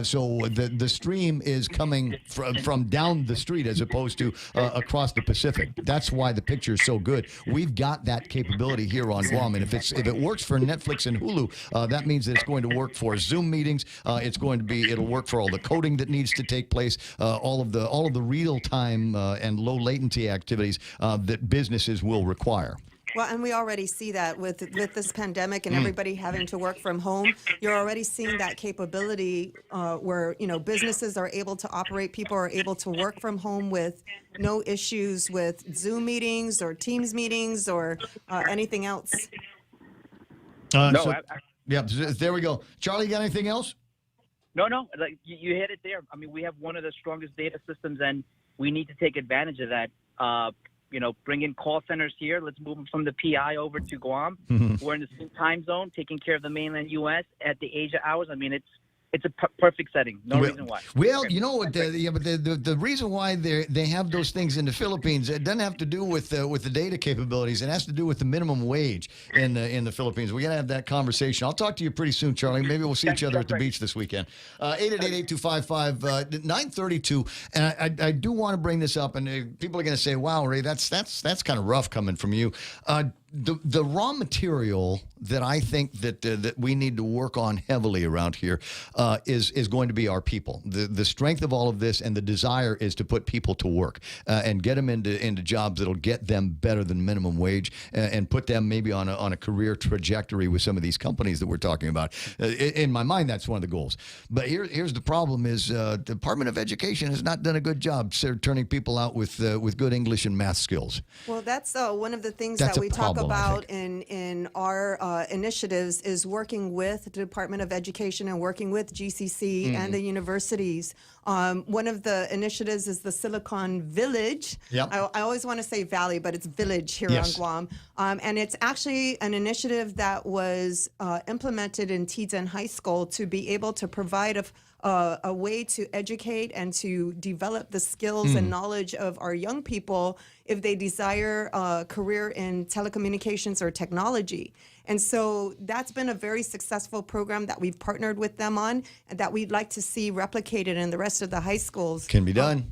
So the stream is coming from down the street as opposed to across the Pacific. That's why the picture is so good. We've got that capability here on Guam, and if it works for Netflix and Hulu, that means that it's going to work for Zoom meetings. It'll work for all the coding that needs to take place. All of the real time and low latency activities that businesses will require. Well, and we already see that with this pandemic and everybody having to work from home. You're already seeing that capability where, you know, businesses are able to operate, people are able to work from home with no issues with Zoom meetings or Teams meetings or anything else. There we go. Charlie, you got anything else? No, like you hit it there. I mean, we have one of the strongest data systems, and we need to take advantage of that. You know, bring in call centers here. Let's move them from the PI over to Guam. We're in the same time zone, taking care of the mainland U.S. at the Asia hours. I mean, it's a perfect setting. No reason why. Well, you know what? The reason why they have those things in the Philippines, it doesn't have to do with the data capabilities. It has to do with the minimum wage in the Philippines. We got to have that conversation. I'll talk to you pretty soon, Charlie. Maybe we'll see each other at the beach this weekend. 888-8255-932. And I do want to bring this up, and people are going to say, "Wow, Ray, that's kind of rough coming from you." The raw material that I think that we need to work on heavily around here is going to be our people. The strength of all of this and the desire is to put people to work and get them into jobs that'll get them better than minimum wage and put them maybe on a career trajectory with some of these companies that we're talking about. In my mind, that's one of the goals. But here's the problem: is the Department of Education has not done a good job turning people out with good English and math skills. Well, that's one of the things that we talk about in our initiatives is working with the Department of Education and working with GCC and the universities. One of the initiatives is the Silicon Village. Yep. I always want to say Valley, but it's Village here on Guam. And it's actually an initiative that was implemented in Tizen High School to be able to provide a way to educate and to develop the skills and knowledge of our young people if they desire a career in telecommunications or technology. And so that's been a very successful program that we've partnered with them on and that we'd like to see replicated in the rest of the high schools. Can be done.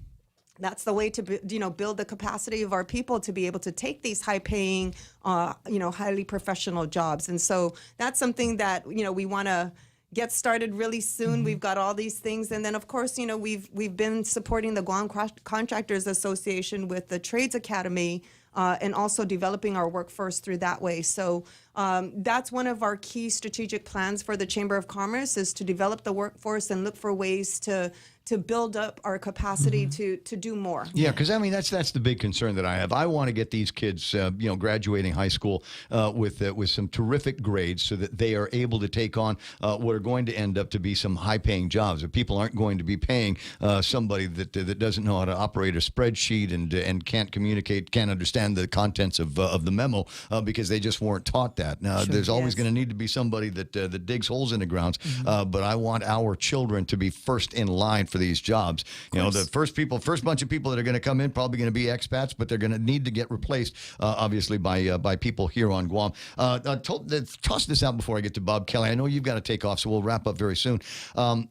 That's the way to build the capacity of our people to be able to take these high-paying, highly professional jobs. And so that's something that we want to get started really soon. We've got all these things, and then of course, we've been supporting the Guam Contractors Association with the Trades Academy and also developing our workforce through that way. So that's one of our key strategic plans for the Chamber of Commerce, is to develop the workforce and look for ways to build up our capacity to do more. Yeah, because I mean that's the big concern that I have. I want to get these kids, graduating high school with some terrific grades, so that they are able to take on what are going to end up to be some high-paying jobs. If people aren't going to be paying somebody that doesn't know how to operate a spreadsheet and can't communicate, can't understand the contents of the memo because they just weren't taught that. Now, there's always going to need to be somebody that digs holes in the grounds. But I want our children to be first in line for these jobs. The first bunch of people that are going to come in probably going to be expats, but they're going to need to get replaced, obviously, by people here on Guam. Toss this out before I get to Bob Kelly. I know you've got to take off, so we'll wrap up very soon.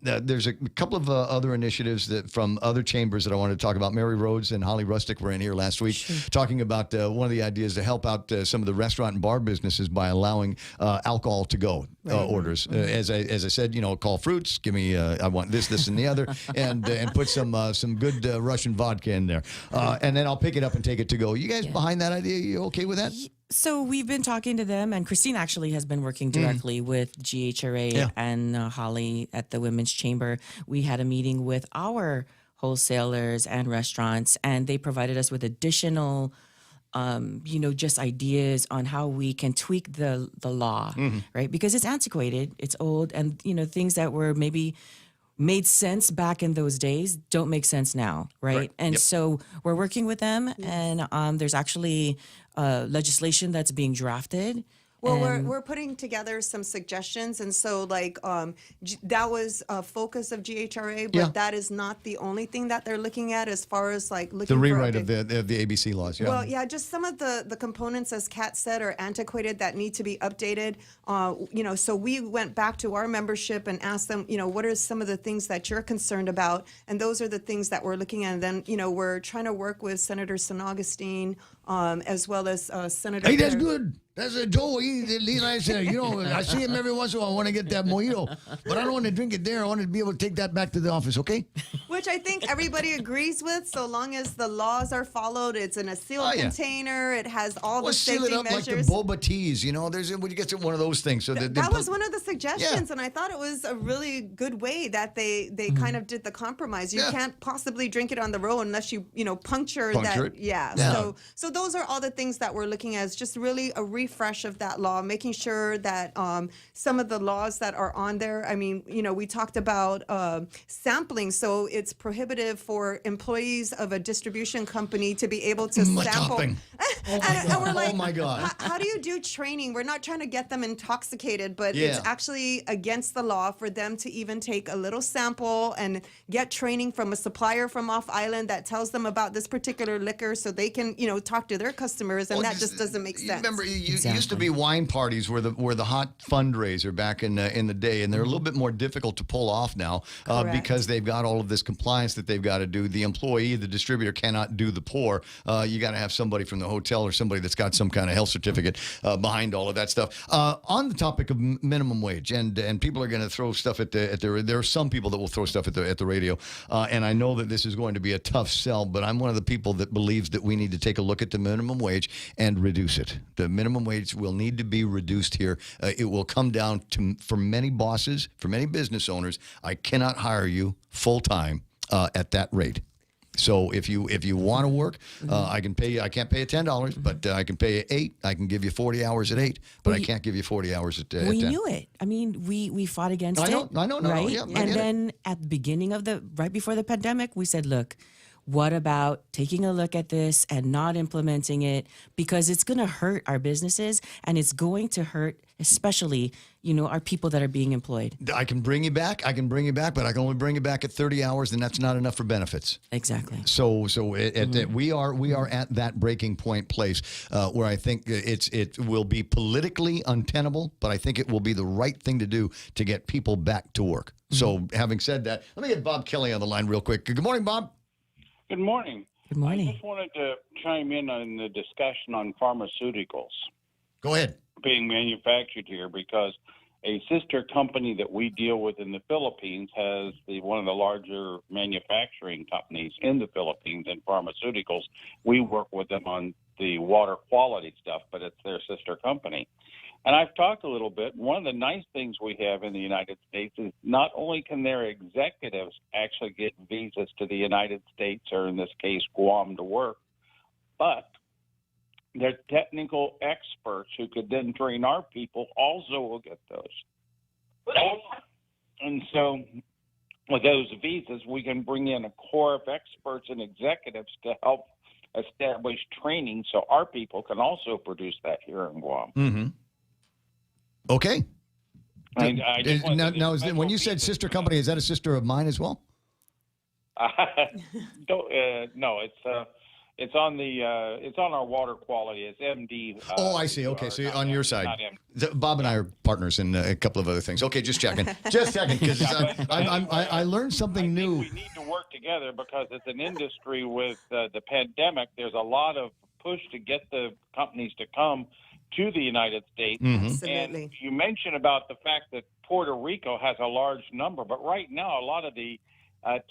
There's a couple of other initiatives from other chambers that I wanted to talk about. Mary Rhodes and Holly Rustick were in here last week talking about one of the ideas to help out some of the restaurant and bar businesses by allowing alcohol to go orders. As I said, call fruits, give me I want this, and the other. And put some good Russian vodka in there. And then I'll pick it up and take it to go. You guys behind that idea? You okay with that? So we've been talking to them, and Christine actually has been working directly with GHRA and Holly at the Women's Chamber. We had a meeting with our wholesalers and restaurants, and they provided us with additional just ideas on how we can tweak the law, right? Because it's antiquated, it's old, and, things that were maybe made sense back in those days don't make sense now, right? And so we're working with them, and there's actually legislation that's being drafted. Well, we're putting together some suggestions, and so that was a focus of GHRA, but that is not the only thing that they're looking at as far as looking the rewrite of the ABC laws. Yeah. Well, just some of the components, as Kat said, are antiquated that need to be updated. So we went back to our membership and asked them, what are some of the things that you're concerned about, and those are the things that we're looking at. And then we're trying to work with Senator San Augustine, as well as Senator. Hey, that's good. That's a Joe. He likes it. I see him every once in a while. I want to get that mojito, but I don't want to drink it there. I want to be able to take that back to the office, okay? Which I think everybody agrees with, so long as the laws are followed. It's in a sealed container. It has all the safety seal it up measures. Like the boba teas, there's when you get to one of those things. So that was one of the suggestions, and I thought it was a really good way that they kind of did the compromise. You can't possibly drink it on the road unless you puncture that. It. Yeah. So those are all the things that we're looking at. It's just really a refresh of that law, making sure that some of the laws that are on there. I mean, we talked about sampling, so it's prohibitive for employees of a distribution company to be able to sample. And we're like, oh my God. How do you do training? We're not trying to get them intoxicated, but it's actually against the law for them to even take a little sample and get training from a supplier from off island that tells them about this particular liquor, so they can talk to their customers, and that just doesn't make sense. Remember, it used to be wine parties were the hot fundraiser back in the day, and they're a little bit more difficult to pull off now because they've got all of this compliance that they've got to do. The employee, the distributor cannot do the pour. You got to have somebody from the hotel or somebody that's got some kind of health certificate behind all of that stuff. On the topic of minimum wage, and people are going to throw stuff at there are some people that will throw stuff at the radio, and I know that this is going to be a tough sell, but I'm one of the people that believes that we need to take a look at the minimum wage and reduce it. The minimum wage will need to be reduced here. It will come down to, for many bosses, for many business owners, I cannot hire you full-time at that rate. So if you want to work, I can pay you. I can't pay you $10, but I can pay you $8. I can give you 40 hours at $8, but I can't give you 40 hours at 10. We knew it. I mean, we fought against it. I know, right? Yeah, and then at the beginning of right before the pandemic, we said, look, what about taking a look at this and not implementing it, because it's going to hurt our businesses, and it's going to hurt especially, our people that are being employed. I can bring you back, but I can only bring you back at 30 hours, and that's not enough for benefits. Exactly. So we are at that breaking point place where I think it will be politically untenable, but I think it will be the right thing to do to get people back to work. So having said that, let me get Bob Kelly on the line real quick. Good morning, Bob. Good morning. Good morning. I just wanted to chime in on the discussion on pharmaceuticals. Go ahead. Being manufactured here, because a sister company that we deal with in the Philippines has one of the larger manufacturing companies in the Philippines in pharmaceuticals. We work with them on the water quality stuff, but it's their sister company. And I've talked a little bit. One of the nice things we have in the United States is not only can their executives actually get visas to the United States, or in this case, Guam, to work, but their technical experts who could then train our people also will get those. And so with those visas, we can bring in a core of experts and executives to help establish training so our people can also produce that here in Guam. Mm-hmm. Okay. Now, when you said sister company, is that a sister of mine as well? No, it's on our water quality. It's MD. I see. Okay, so on your side, Bob and I are partners in a couple of other things. Okay, just checking, because I learned something new. We need to work together because it's an industry with the pandemic. There's a lot of push to get the companies to come to the United States. Mm-hmm. Absolutely. And you mentioned about the fact that Puerto Rico has a large number, but right now a lot of the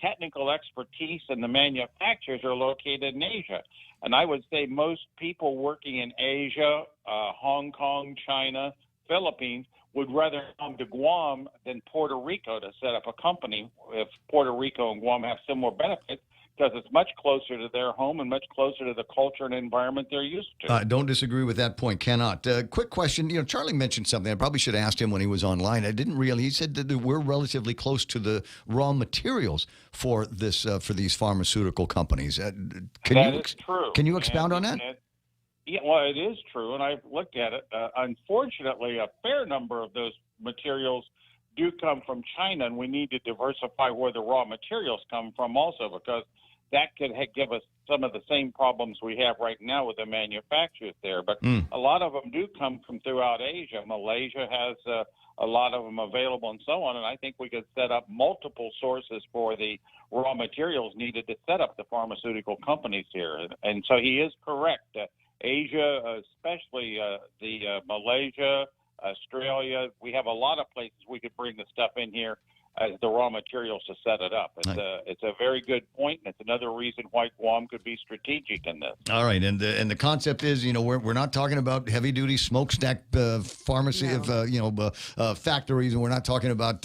technical expertise and the manufacturers are located in Asia. And I would say most people working in Asia, Hong Kong, China, Philippines, would rather come to Guam than Puerto Rico to set up a company if Puerto Rico and Guam have similar benefits, because it's much closer to their home and much closer to the culture and environment they're used to. Don't disagree with that point. Cannot. Quick question. Charlie mentioned something. I probably should have asked him when he was online. I didn't really. He said that we're relatively close to the raw materials for this for these pharmaceutical companies. That is true. Can you expound on that? Yeah, well, it is true, and I've looked at it. Unfortunately, a fair number of those materials do come from China, and we need to diversify where the raw materials come from also, because that could give us some of the same problems we have right now with the manufacturers there. But a lot of them do come from throughout Asia. Malaysia has a lot of them available and so on, and I think we could set up multiple sources for the raw materials needed to set up the pharmaceutical companies here. And so he is correct. Asia, especially the Malaysia, Australia, we have a lot of places we could bring the stuff in here as the raw materials to set it up. It's a very good point, and it's another reason why Guam could be strategic in this. All right, and the concept is, we're not talking about heavy duty smokestack pharmacy factories, and we're not talking about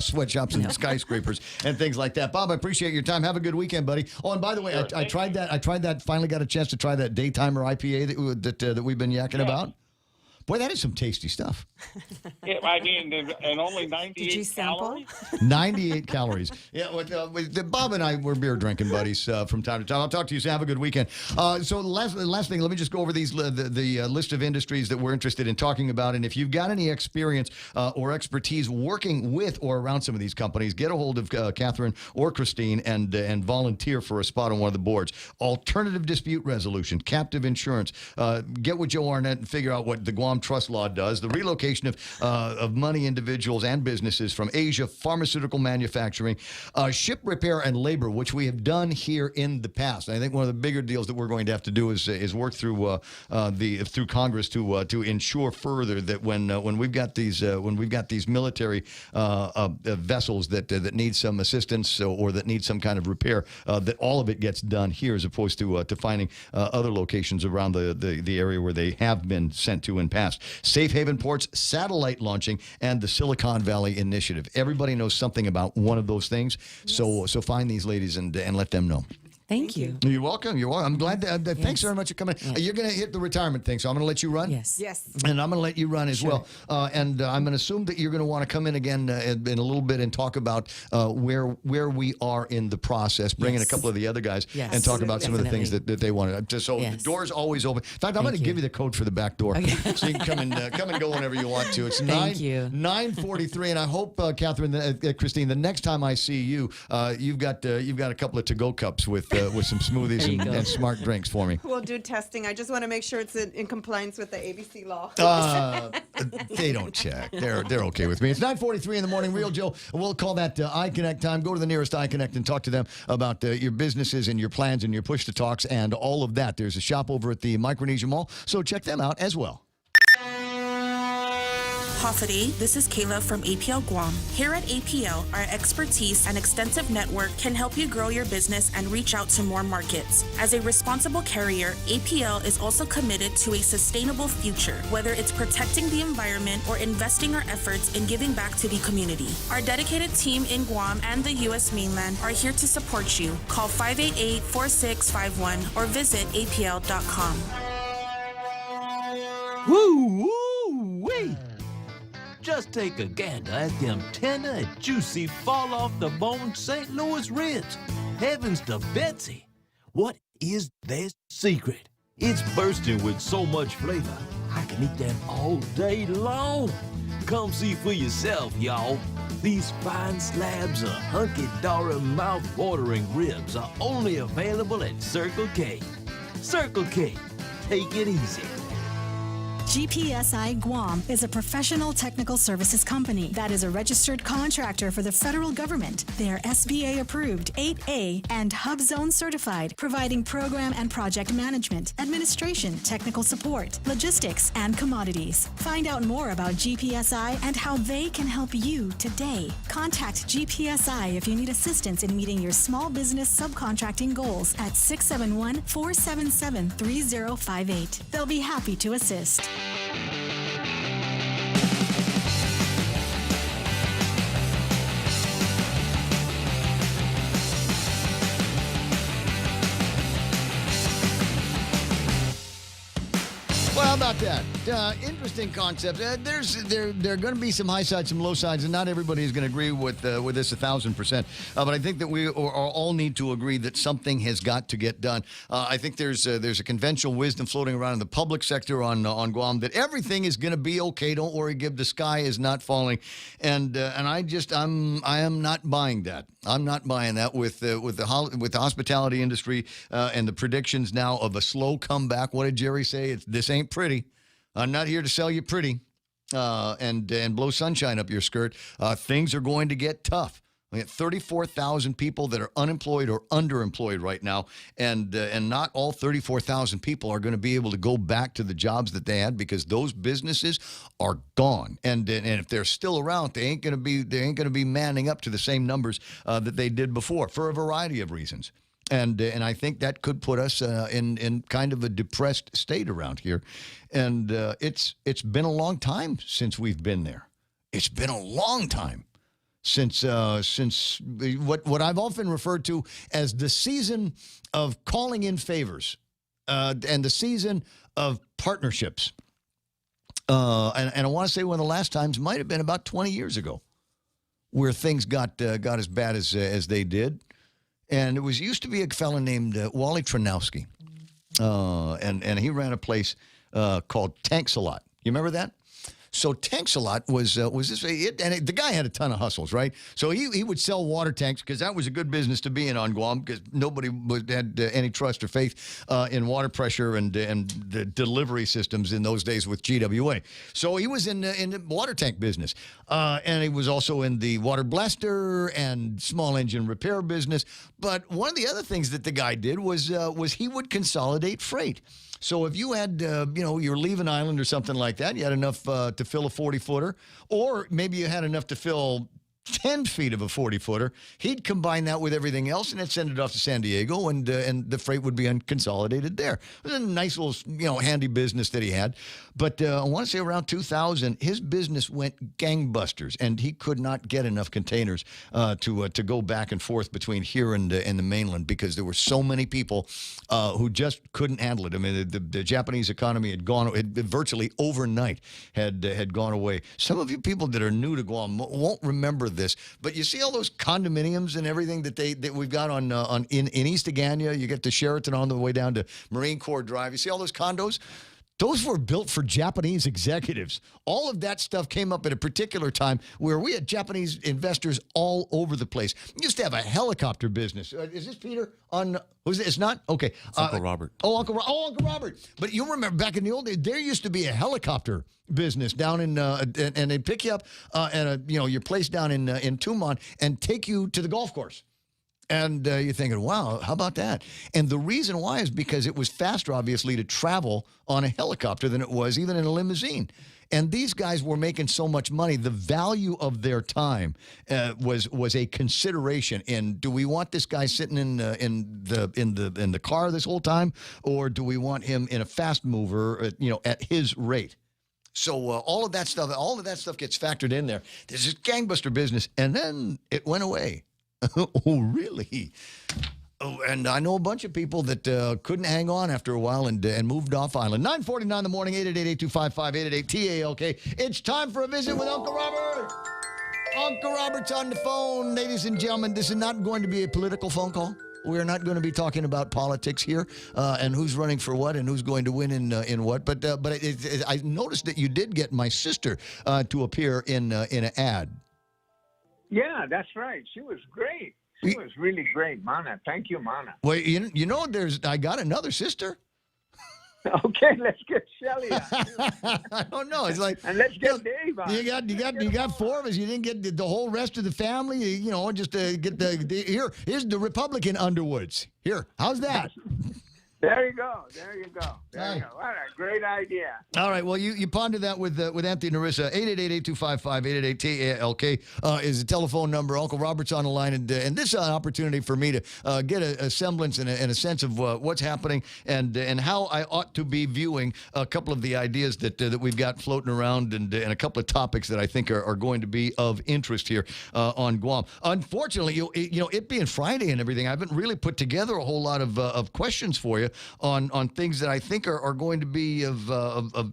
sweatshops and skyscrapers and things like that. Bob, I appreciate your time. Have a good weekend, buddy. Oh, and by the way, Sure, I tried that. Finally got a chance to try that Daytimer IPA that we've been yakking about. Boy, that is some tasty stuff. Yeah, I mean, and only 98 Did you sample? calories? 98 calories. Yeah, Bob and I, we're beer drinking buddies from time to time. I'll talk to you soon. Have a good weekend. So the last thing, let me just go over these the list of industries that we're interested in talking about. And if you've got any experience or expertise working with or around some of these companies, get a hold of Catherine or Christine and volunteer for a spot on one of the boards. Alternative dispute resolution, captive insurance. Get with Joe Arnett and figure out what the Guam Trust Law does. The relocation of money, individuals, and businesses from Asia, pharmaceutical manufacturing, ship repair and labor, which we have done here in the past. And I think one of the bigger deals that we're going to have to do is work through through Congress to ensure further that when we've got these military vessels that need some assistance or that need some kind of repair, that all of it gets done here, as opposed to finding other locations around the area where they have been sent to in past. Safe Haven Ports, satellite launching, and the Silicon Valley Initiative. Everybody knows something about one of those things, so find these ladies and let them know. Thank you. You're welcome. You're welcome. I'm glad that. Thanks very much for coming. Yes. You're going to hit the retirement thing, so I'm going to let you run. Yes. And I'm going to let you run as well. And I'm going to assume that you're going to want to come in again in a little bit and talk about where we are in the process. Bring in a couple of the other guys and talk about some of the things that they wanted. So the door's always open. In fact, I'm going to give you the code for the back door, so you can come and go whenever you want to. It's 9:43, and I hope, Catherine, Christine, the next time I see you, you've got a couple of to-go cups with some smoothies and smart drinks for me. We'll do testing. I just want to make sure it's in compliance with the ABC law. They don't check. They're okay with me. It's 9:43 in the morning. Real Joe. We'll call that iConnect time. Go to the nearest iConnect and talk to them about your businesses and your plans and your push to talks and all of that. There's a shop over at the Micronesia Mall, so check them out as well. Hofade, this is Kayla from APL Guam. Here at APL, our expertise and extensive network can help you grow your business and reach out to more markets. As a responsible carrier, APL is also committed to a sustainable future, whether it's protecting the environment or investing our efforts in giving back to the community. Our dedicated team in Guam and the U.S. mainland are here to support you. Call 588-4651 or visit apl.com. Woo-wee! Just take a gander at them tender and juicy fall-off-the-bone St. Louis ribs. Heavens to Betsy! What is their secret? It's bursting with so much flavor, I can eat that all day long. Come see for yourself, y'all. These fine slabs of hunky-dory, mouth-watering ribs are only available at Circle K. Circle K. Take it easy. GPSI Guam is a professional technical services company that is a registered contractor for the federal government. They are SBA approved, 8A, and Hub Zone certified, providing program and project management, administration, technical support, logistics, and commodities. Find out more about GPSI and how they can help you today. Contact GPSI if you need assistance in meeting your small business subcontracting goals at 671-477-3058. They'll be happy to assist. Well, how about that? Interesting concept. There are going to be some high sides, some low sides, and not everybody is going to agree with this 1,000%. But I think that we all need to agree that something has got to get done. I think there's a conventional wisdom floating around in the public sector on Guam that everything is going to be okay. Don't worry, Gib. The sky is not falling, and I am not buying that. I'm not buying that with the hospitality industry and the predictions now of a slow comeback. What did Jerry say? This ain't pretty. I'm not here to sell you pretty and blow sunshine up your skirt. Things are going to get tough. We have 34,000 people that are unemployed or underemployed right now, and not all 34,000 people are going to be able to go back to the jobs that they had because those businesses are gone. And if they're still around, they ain't going to be manning up to the same numbers that they did before for a variety of reasons. And I think that could put us in kind of a depressed state around here. And it's been a long time since we've been there. It's been a long time since what I've often referred to as the season of calling in favors and the season of partnerships. And I want to say one of the last times might have been about 20 years ago where things got as bad as they did. And it used to be a fellow named Wally Tranowski, and he ran a place called Tanks-A-Lot. You remember that? So Tanks-A-Lot was this, the guy had a ton of hustles, right? So he would sell water tanks because that was a good business to be in on Guam because nobody had any trust or faith in water pressure and the delivery systems in those days with GWA. So he was in the water tank business, and he was also in the water blaster and small engine repair business. But one of the other things that the guy did was he would consolidate freight. So if you had, you're leaving island or something like that, you had enough to fill a 40-footer, or maybe you had enough to fill 10 feet of a 40-footer, he'd combine that with everything else and then send it off to San Diego, and the freight would be unconsolidated there. It was a nice little, handy business that he had. But I want to say around 2000, his business went gangbusters, and he could not get enough containers to go back and forth between here and the mainland because there were so many people who just couldn't handle it. I mean, the Japanese economy had virtually overnight had gone away. Some of you people that are new to Guam won't remember this, but you see all those condominiums and everything that we've got in East Agania. You get to Sheraton on the way down to Marine Corps Drive. You see all those condos? Those were built for Japanese executives. All of that stuff came up at a particular time where we had Japanese investors all over the place. We used to have a helicopter business. Is this Peter on? Who's it? It's not? Okay. It's Uncle Robert. Uncle Robert. But you remember back in the old days, there used to be a helicopter business down in, and they'd pick you up at your place down in Tumon and take you to the golf course. And you're thinking, wow, how about that? And the reason why is because it was faster, obviously, to travel on a helicopter than it was even in a limousine. And these guys were making so much money. The value of their time was a consideration. And do we want this guy sitting in the car this whole time, or do we want him in a fast mover, at his rate? So all of that stuff gets factored in there. There's this gangbuster business, and then it went away. Oh, really? Oh, and I know a bunch of people that couldn't hang on after a while and moved off island. 9:49 in the morning, 888-825-5888, TALK. It's time for a visit with Uncle Robert. Uncle Robert's on the phone. Ladies and gentlemen, this is not going to be a political phone call. We're not going to be talking about politics here and who's running for what and who's going to win in what. But I noticed that you did get my sister to appear in an ad. Yeah, that's right. She was great. She was really great, Mana. Thank you, Mana. Well, I got another sister. Okay, let's get Shelly on. I don't know. It's like, and let's get Dave on. You got four of us. You didn't get the whole rest of the family. Just get here's the Republican Underwoods. Here, how's that? There you go. There you go. What a great idea. All right. Well, you ponder that with Anthony and Narissa. 888-825-5888 TALK is the telephone number. Uncle Robert's on the line, and this is an opportunity for me to get a semblance and a sense of what's happening and how I ought to be viewing a couple of the ideas that we've got floating around and a couple of topics that I think are going to be of interest here on Guam. Unfortunately, it being Friday and everything, I haven't really put together a whole lot of questions for you on things that I think are going to be of a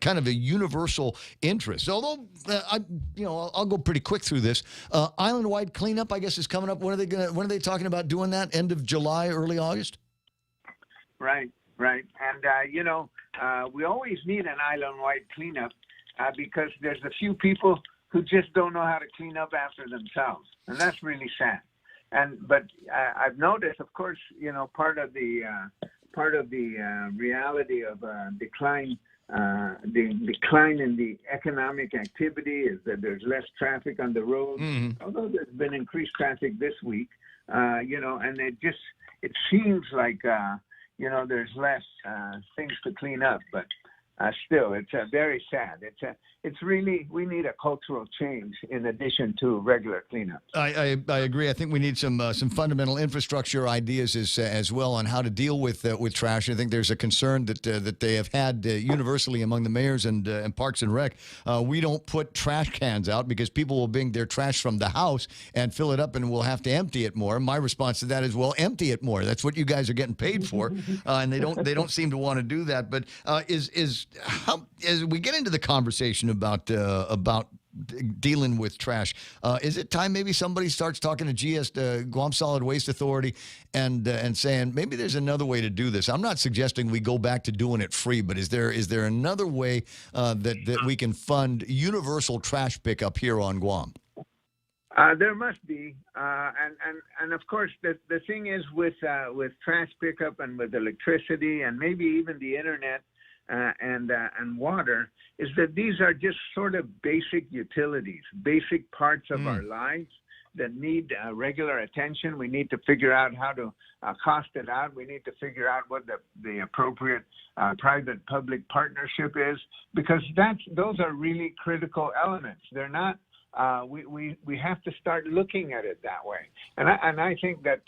kind of a universal interest. Although I'll go pretty quick through this. Island-wide cleanup, I guess, is coming up. When are they talking about doing that? End of July, early August? Right. And we always need an island-wide cleanup because there's a few people who just don't know how to clean up after themselves, and that's really sad. But I've noticed, of course, part of the reality of decline, the decline in the economic activity is that there's less traffic on the road. Mm-hmm. Although there's been increased traffic this week, and it seems like there's less things to clean up, but. Still, it's very sad. It's really, we need a cultural change in addition to regular cleanups. I agree. I think we need some fundamental infrastructure ideas as well on how to deal with trash. I think there's a concern that they have had universally among the mayors and Parks and Rec. We don't put trash cans out because people will bring their trash from the house and fill it up, and we'll have to empty it more. My response to that is, well, empty it more. That's what you guys are getting paid for, and they don't seem to want to do that. But how, as we get into the conversation about dealing with trash, is it time maybe somebody starts talking to Guam Solid Waste Authority and saying maybe there's another way to do this? I'm not suggesting we go back to doing it free, but is there another way that we can fund universal trash pickup here on Guam? There must be, and of course the thing is with trash pickup and with electricity and maybe even the internet. And water is that these are just sort of basic utilities, basic parts of our lives that need regular attention. We need to figure out how to cost it out. We need to figure out what the appropriate private-public partnership is, because those are really critical elements. They're not. We have to start looking at it that way, and I think that.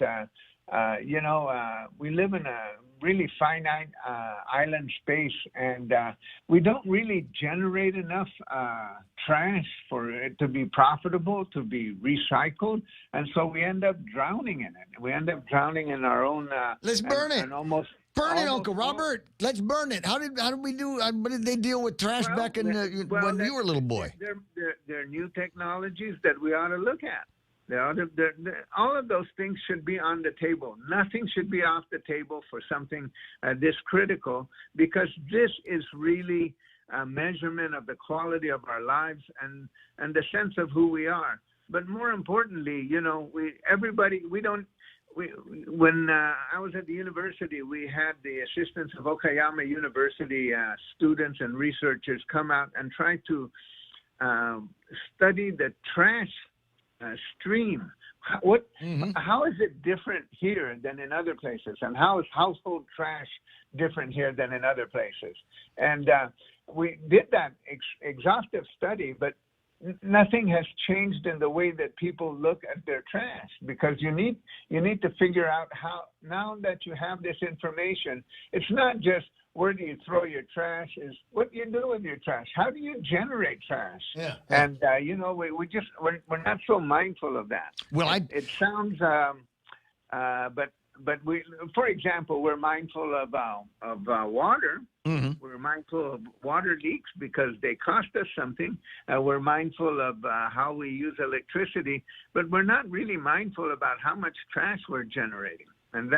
We live in a really finite island space, and we don't really generate enough trash for it to be profitable, to be recycled, and so we end up drowning in it. We end up drowning in our own. Let's burn it. Burn it, Uncle Robert. Let's burn it. How did we do? What did they deal with trash back in when you were a little boy? There are new technologies that we ought to look at. All of those things should be on the table. Nothing should be off the table for something this critical, because this is really a measurement of the quality of our lives and the sense of who we are. But more importantly, when I was at the university, we had the assistance of Okayama University students and researchers come out and try to study the trash stream. How is it different here than in other places? And how is household trash different here than in other places? And we did that exhaustive study, but nothing has changed in the way that people look at their trash, because you need to figure out how, now that you have this information, it's not just where do you throw your trash, is what do you do with your trash? How do you generate trash? Yeah. And we're not so mindful of that. Well, it sounds, but we, for example, we're mindful of water. Mm-hmm. We're mindful of water leaks because they cost us something. We're mindful of how we use electricity, but we're not really mindful about how much trash we're generating. And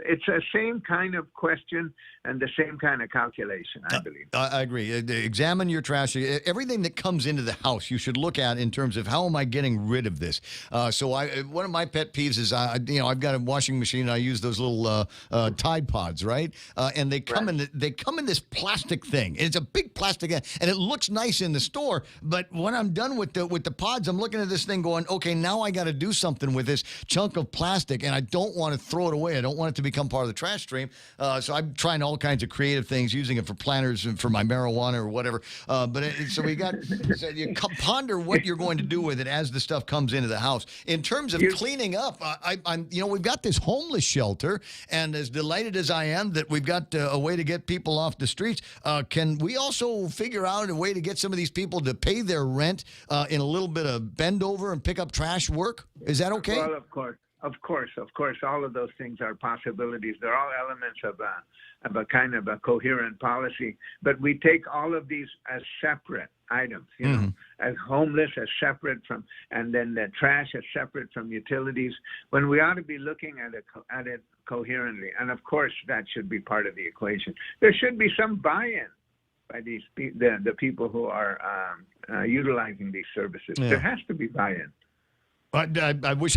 it's the same kind of question and the same kind of calculation, I believe. I agree. Examine your trash. Everything that comes into the house, you should look at in terms of how am I getting rid of this. One of my pet peeves is I've got a washing machine. And I use those little Tide Pods, right? And they come in this plastic thing. It's a big plastic, and it looks nice in the store. But when I'm done with the pods, I'm looking at this thing going, okay, now I got to do something with this chunk of plastic, and I don't want to throw it away. I don't want it to become part of the trash stream. So I'm trying all kinds of creative things, using it for planters and for my marijuana or whatever. So you ponder what you're going to do with it as the stuff comes into the house. In terms of cleaning up, we've got this homeless shelter, and as delighted as I am that we've got a way to get people off the streets, can we also figure out a way to get some of these people to pay their rent in a little bit of bend over and pick up trash work? Is that okay? Well, of course, all of those things are possibilities. They're all elements of a kind of a coherent policy. But we take all of these as separate items, you know, as homeless as separate from, and then the trash as separate from utilities, when we ought to be looking at it coherently. And of course, that should be part of the equation. There should be some buy-in by the people who are utilizing these services. Yeah. There has to be buy-in. I wish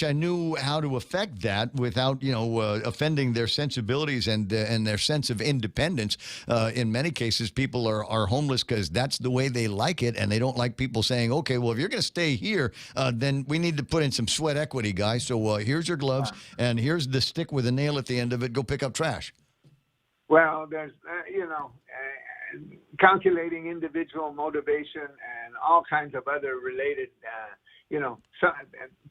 I knew how to affect that without offending their sensibilities and their sense of independence. In many cases, people are homeless because that's the way they like it, and they don't like people saying, "Okay, well, if you're going to stay here, then we need to put in some sweat equity, guys. So here's your gloves, and here's the stick with a nail at the end of it. Go pick up trash." Well, there's calculating individual motivation and all kinds of other related.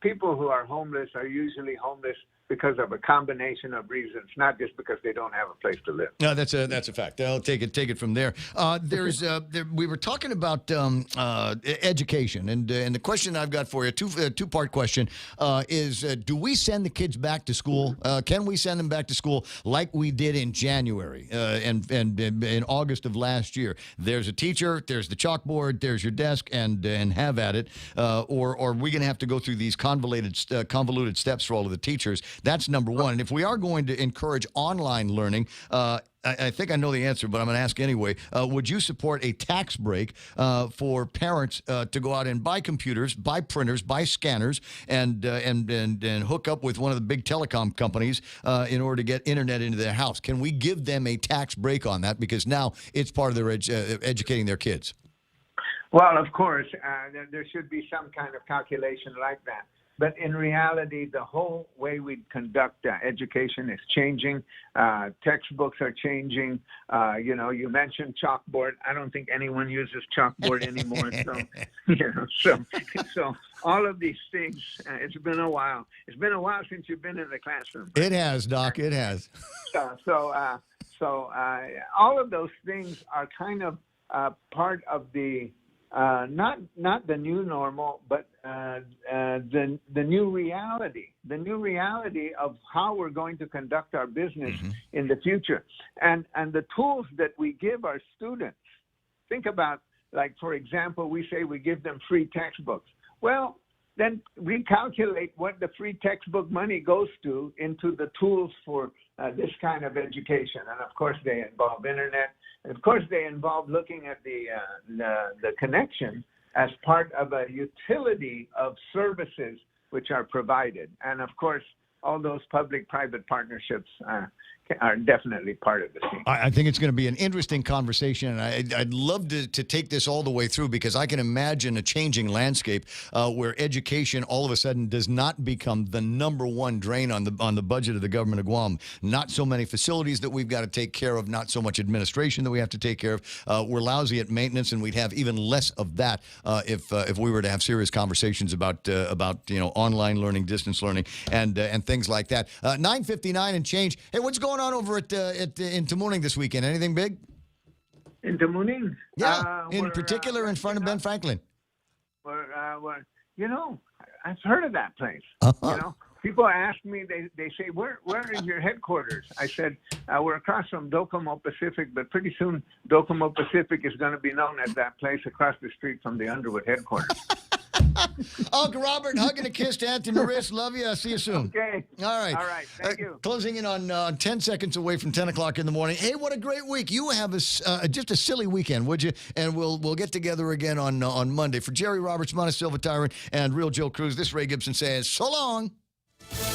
People who are homeless are usually homeless because of a combination of reasons, not just because they don't have a place to live. No, that's a fact. I'll take it from there. We were talking about education, and the question I've got for you, two-part question, is do we send the kids back to school? Can we send them back to school like we did in January and in August of last year? There's a teacher, there's the chalkboard, there's your desk, and have at it. Or are we going to have to go through these convoluted steps for all of the teachers? That's number one. And if we are going to encourage online learning, I think I know the answer, but I'm going to ask anyway. Would you support a tax break for parents to go out and buy computers, buy printers, buy scanners, and hook up with one of the big telecom companies in order to get internet into their house? Can we give them a tax break on that, because now it's part of their educating their kids? Well, of course, there should be some kind of calculation like that. But in reality, the whole way we conduct education is changing. Textbooks are changing. You mentioned chalkboard. I don't think anyone uses chalkboard anymore. So all of these things, it's been a while. It's been a while since you've been in the classroom. It has, Doc. It has. So all of those things are kind of part of the not the new normal, but the new reality. The new reality of how we're going to conduct our business in the future, and the tools that we give our students. Think about, like, for example, we say we give them free textbooks. Well, then recalculate what the free textbook money goes to into the tools for this kind of education. And of course, they involve internet. And of course, they involve looking at the connection as part of a utility of services which are provided. And of course, all those public-private partnerships are definitely part of the scene. I think it's going to be an interesting conversation, and I'd love to take this all the way through, because I can imagine a changing landscape where education all of a sudden does not become the number one drain on the budget of the government of Guam. Not so many facilities that we've got to take care of, not so much administration that we have to take care of. We're lousy at maintenance, and we'd have even less of that if we were to have serious conversations about online learning, distance learning, and things like that. 9:59 and change. Hey, what's going on over in Tamuning this weekend? Anything big? In Tamuning? Yeah, in particular in front of Ben Franklin. I've heard of that place. People ask me, they say, where is your headquarters? I said, we're across from Docomo Pacific, but pretty soon Docomo Pacific is going to be known as that place across the street from the Underwood headquarters. Uncle Robert, hug and a kiss to Anthony Maris. Love you. I'll see you soon. Okay. All right. All right. Thank you. Closing in on 10 seconds away from 10 o'clock in the morning. Hey, what a great week. You have just a silly weekend, would you? And we'll get together again on Monday. For Jerry Roberts, Mona Silva Tyrant, and Real Joe Cruz, this Ray Gibson says, so long.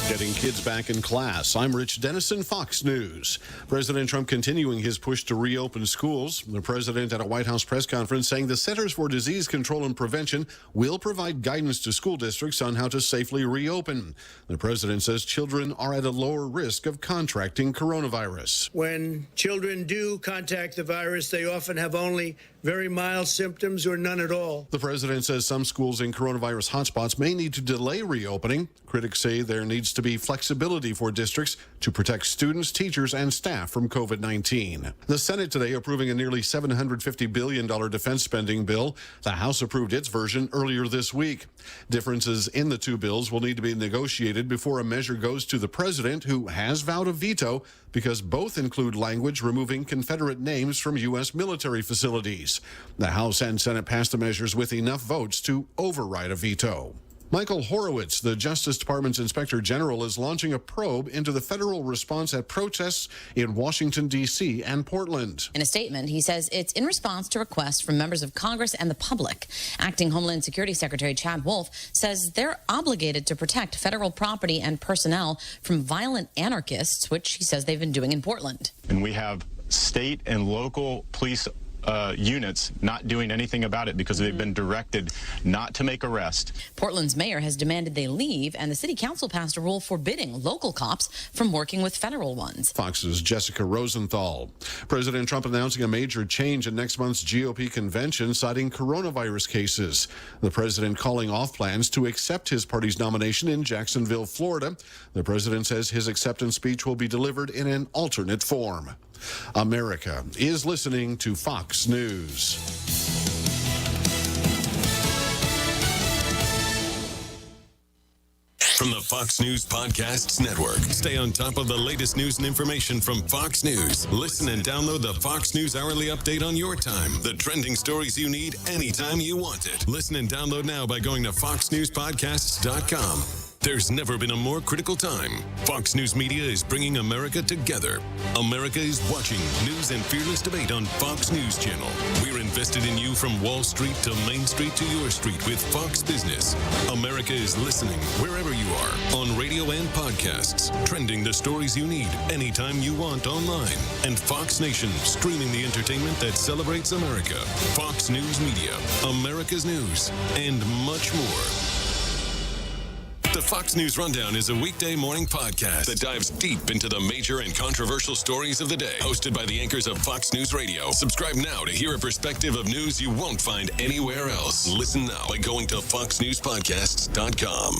Getting kids back in class. I'm Rich Dennison, Fox News. President Trump continuing his push to reopen schools. The president at a White House press conference saying the Centers for Disease Control and Prevention will provide guidance to school districts on how to safely reopen. The president says children are at a lower risk of contracting coronavirus. When children do contact the virus, they often have only very mild symptoms or none at all. The president says some schools in coronavirus hotspots may need to delay reopening. Critics say there needs to be flexibility for districts to protect students, teachers, and staff from COVID-19. The Senate today approving a nearly $750 billion defense spending bill. The House approved its version earlier this week. Differences in the two bills will need to be negotiated before a measure goes to the president, who has vowed a veto because both include language removing Confederate names from U.S. military facilities. The House and Senate passed the measures with enough votes to override a veto. Michael Horowitz, the Justice Department's Inspector General, is launching a probe into the federal response at protests in Washington, D.C. and Portland. In a statement, he says it's in response to requests from members of Congress and the public. Acting Homeland Security Secretary Chad Wolf says they're obligated to protect federal property and personnel from violent anarchists, which he says they've been doing in Portland. And we have state and local police units not doing anything about it because they've been directed not to make arrests. Portland's mayor has demanded they leave, and the city council passed a rule forbidding local cops from working with federal ones. Fox's Jessica Rosenthal. President Trump announcing a major change in next month's GOP convention, citing coronavirus cases. The president calling off plans to accept his party's nomination in Jacksonville, Florida. The president says his acceptance speech will be delivered in an alternate form. America is listening to Fox News. From the Fox News Podcasts Network. Stay on top of the latest news and information from Fox News. Listen and download the Fox News Hourly Update on your time. The trending stories you need anytime you want it. Listen and download now by going to foxnewspodcasts.com. There's never been a more critical time. Fox News Media is bringing America together. America is watching news and fearless debate on Fox News Channel. We're invested in you from Wall Street to Main Street to your street with Fox Business. America is listening wherever you are, on radio and podcasts, trending the stories you need anytime you want online, and Fox Nation, streaming the entertainment that celebrates America. Fox News Media, America's news, and much more. The Fox News Rundown is a weekday morning podcast that dives deep into the major and controversial stories of the day. Hosted by the anchors of Fox News Radio. Subscribe now to hear a perspective of news you won't find anywhere else. Listen now by going to foxnewspodcasts.com.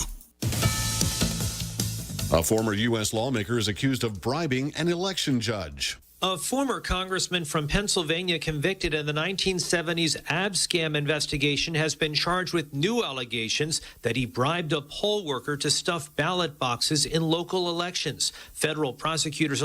A former U.S. lawmaker is accused of bribing an election judge. A former congressman from Pennsylvania convicted in the 1970s ab scam investigation has been charged with new allegations that he bribed a poll worker to stuff ballot boxes in local elections. Federal prosecutors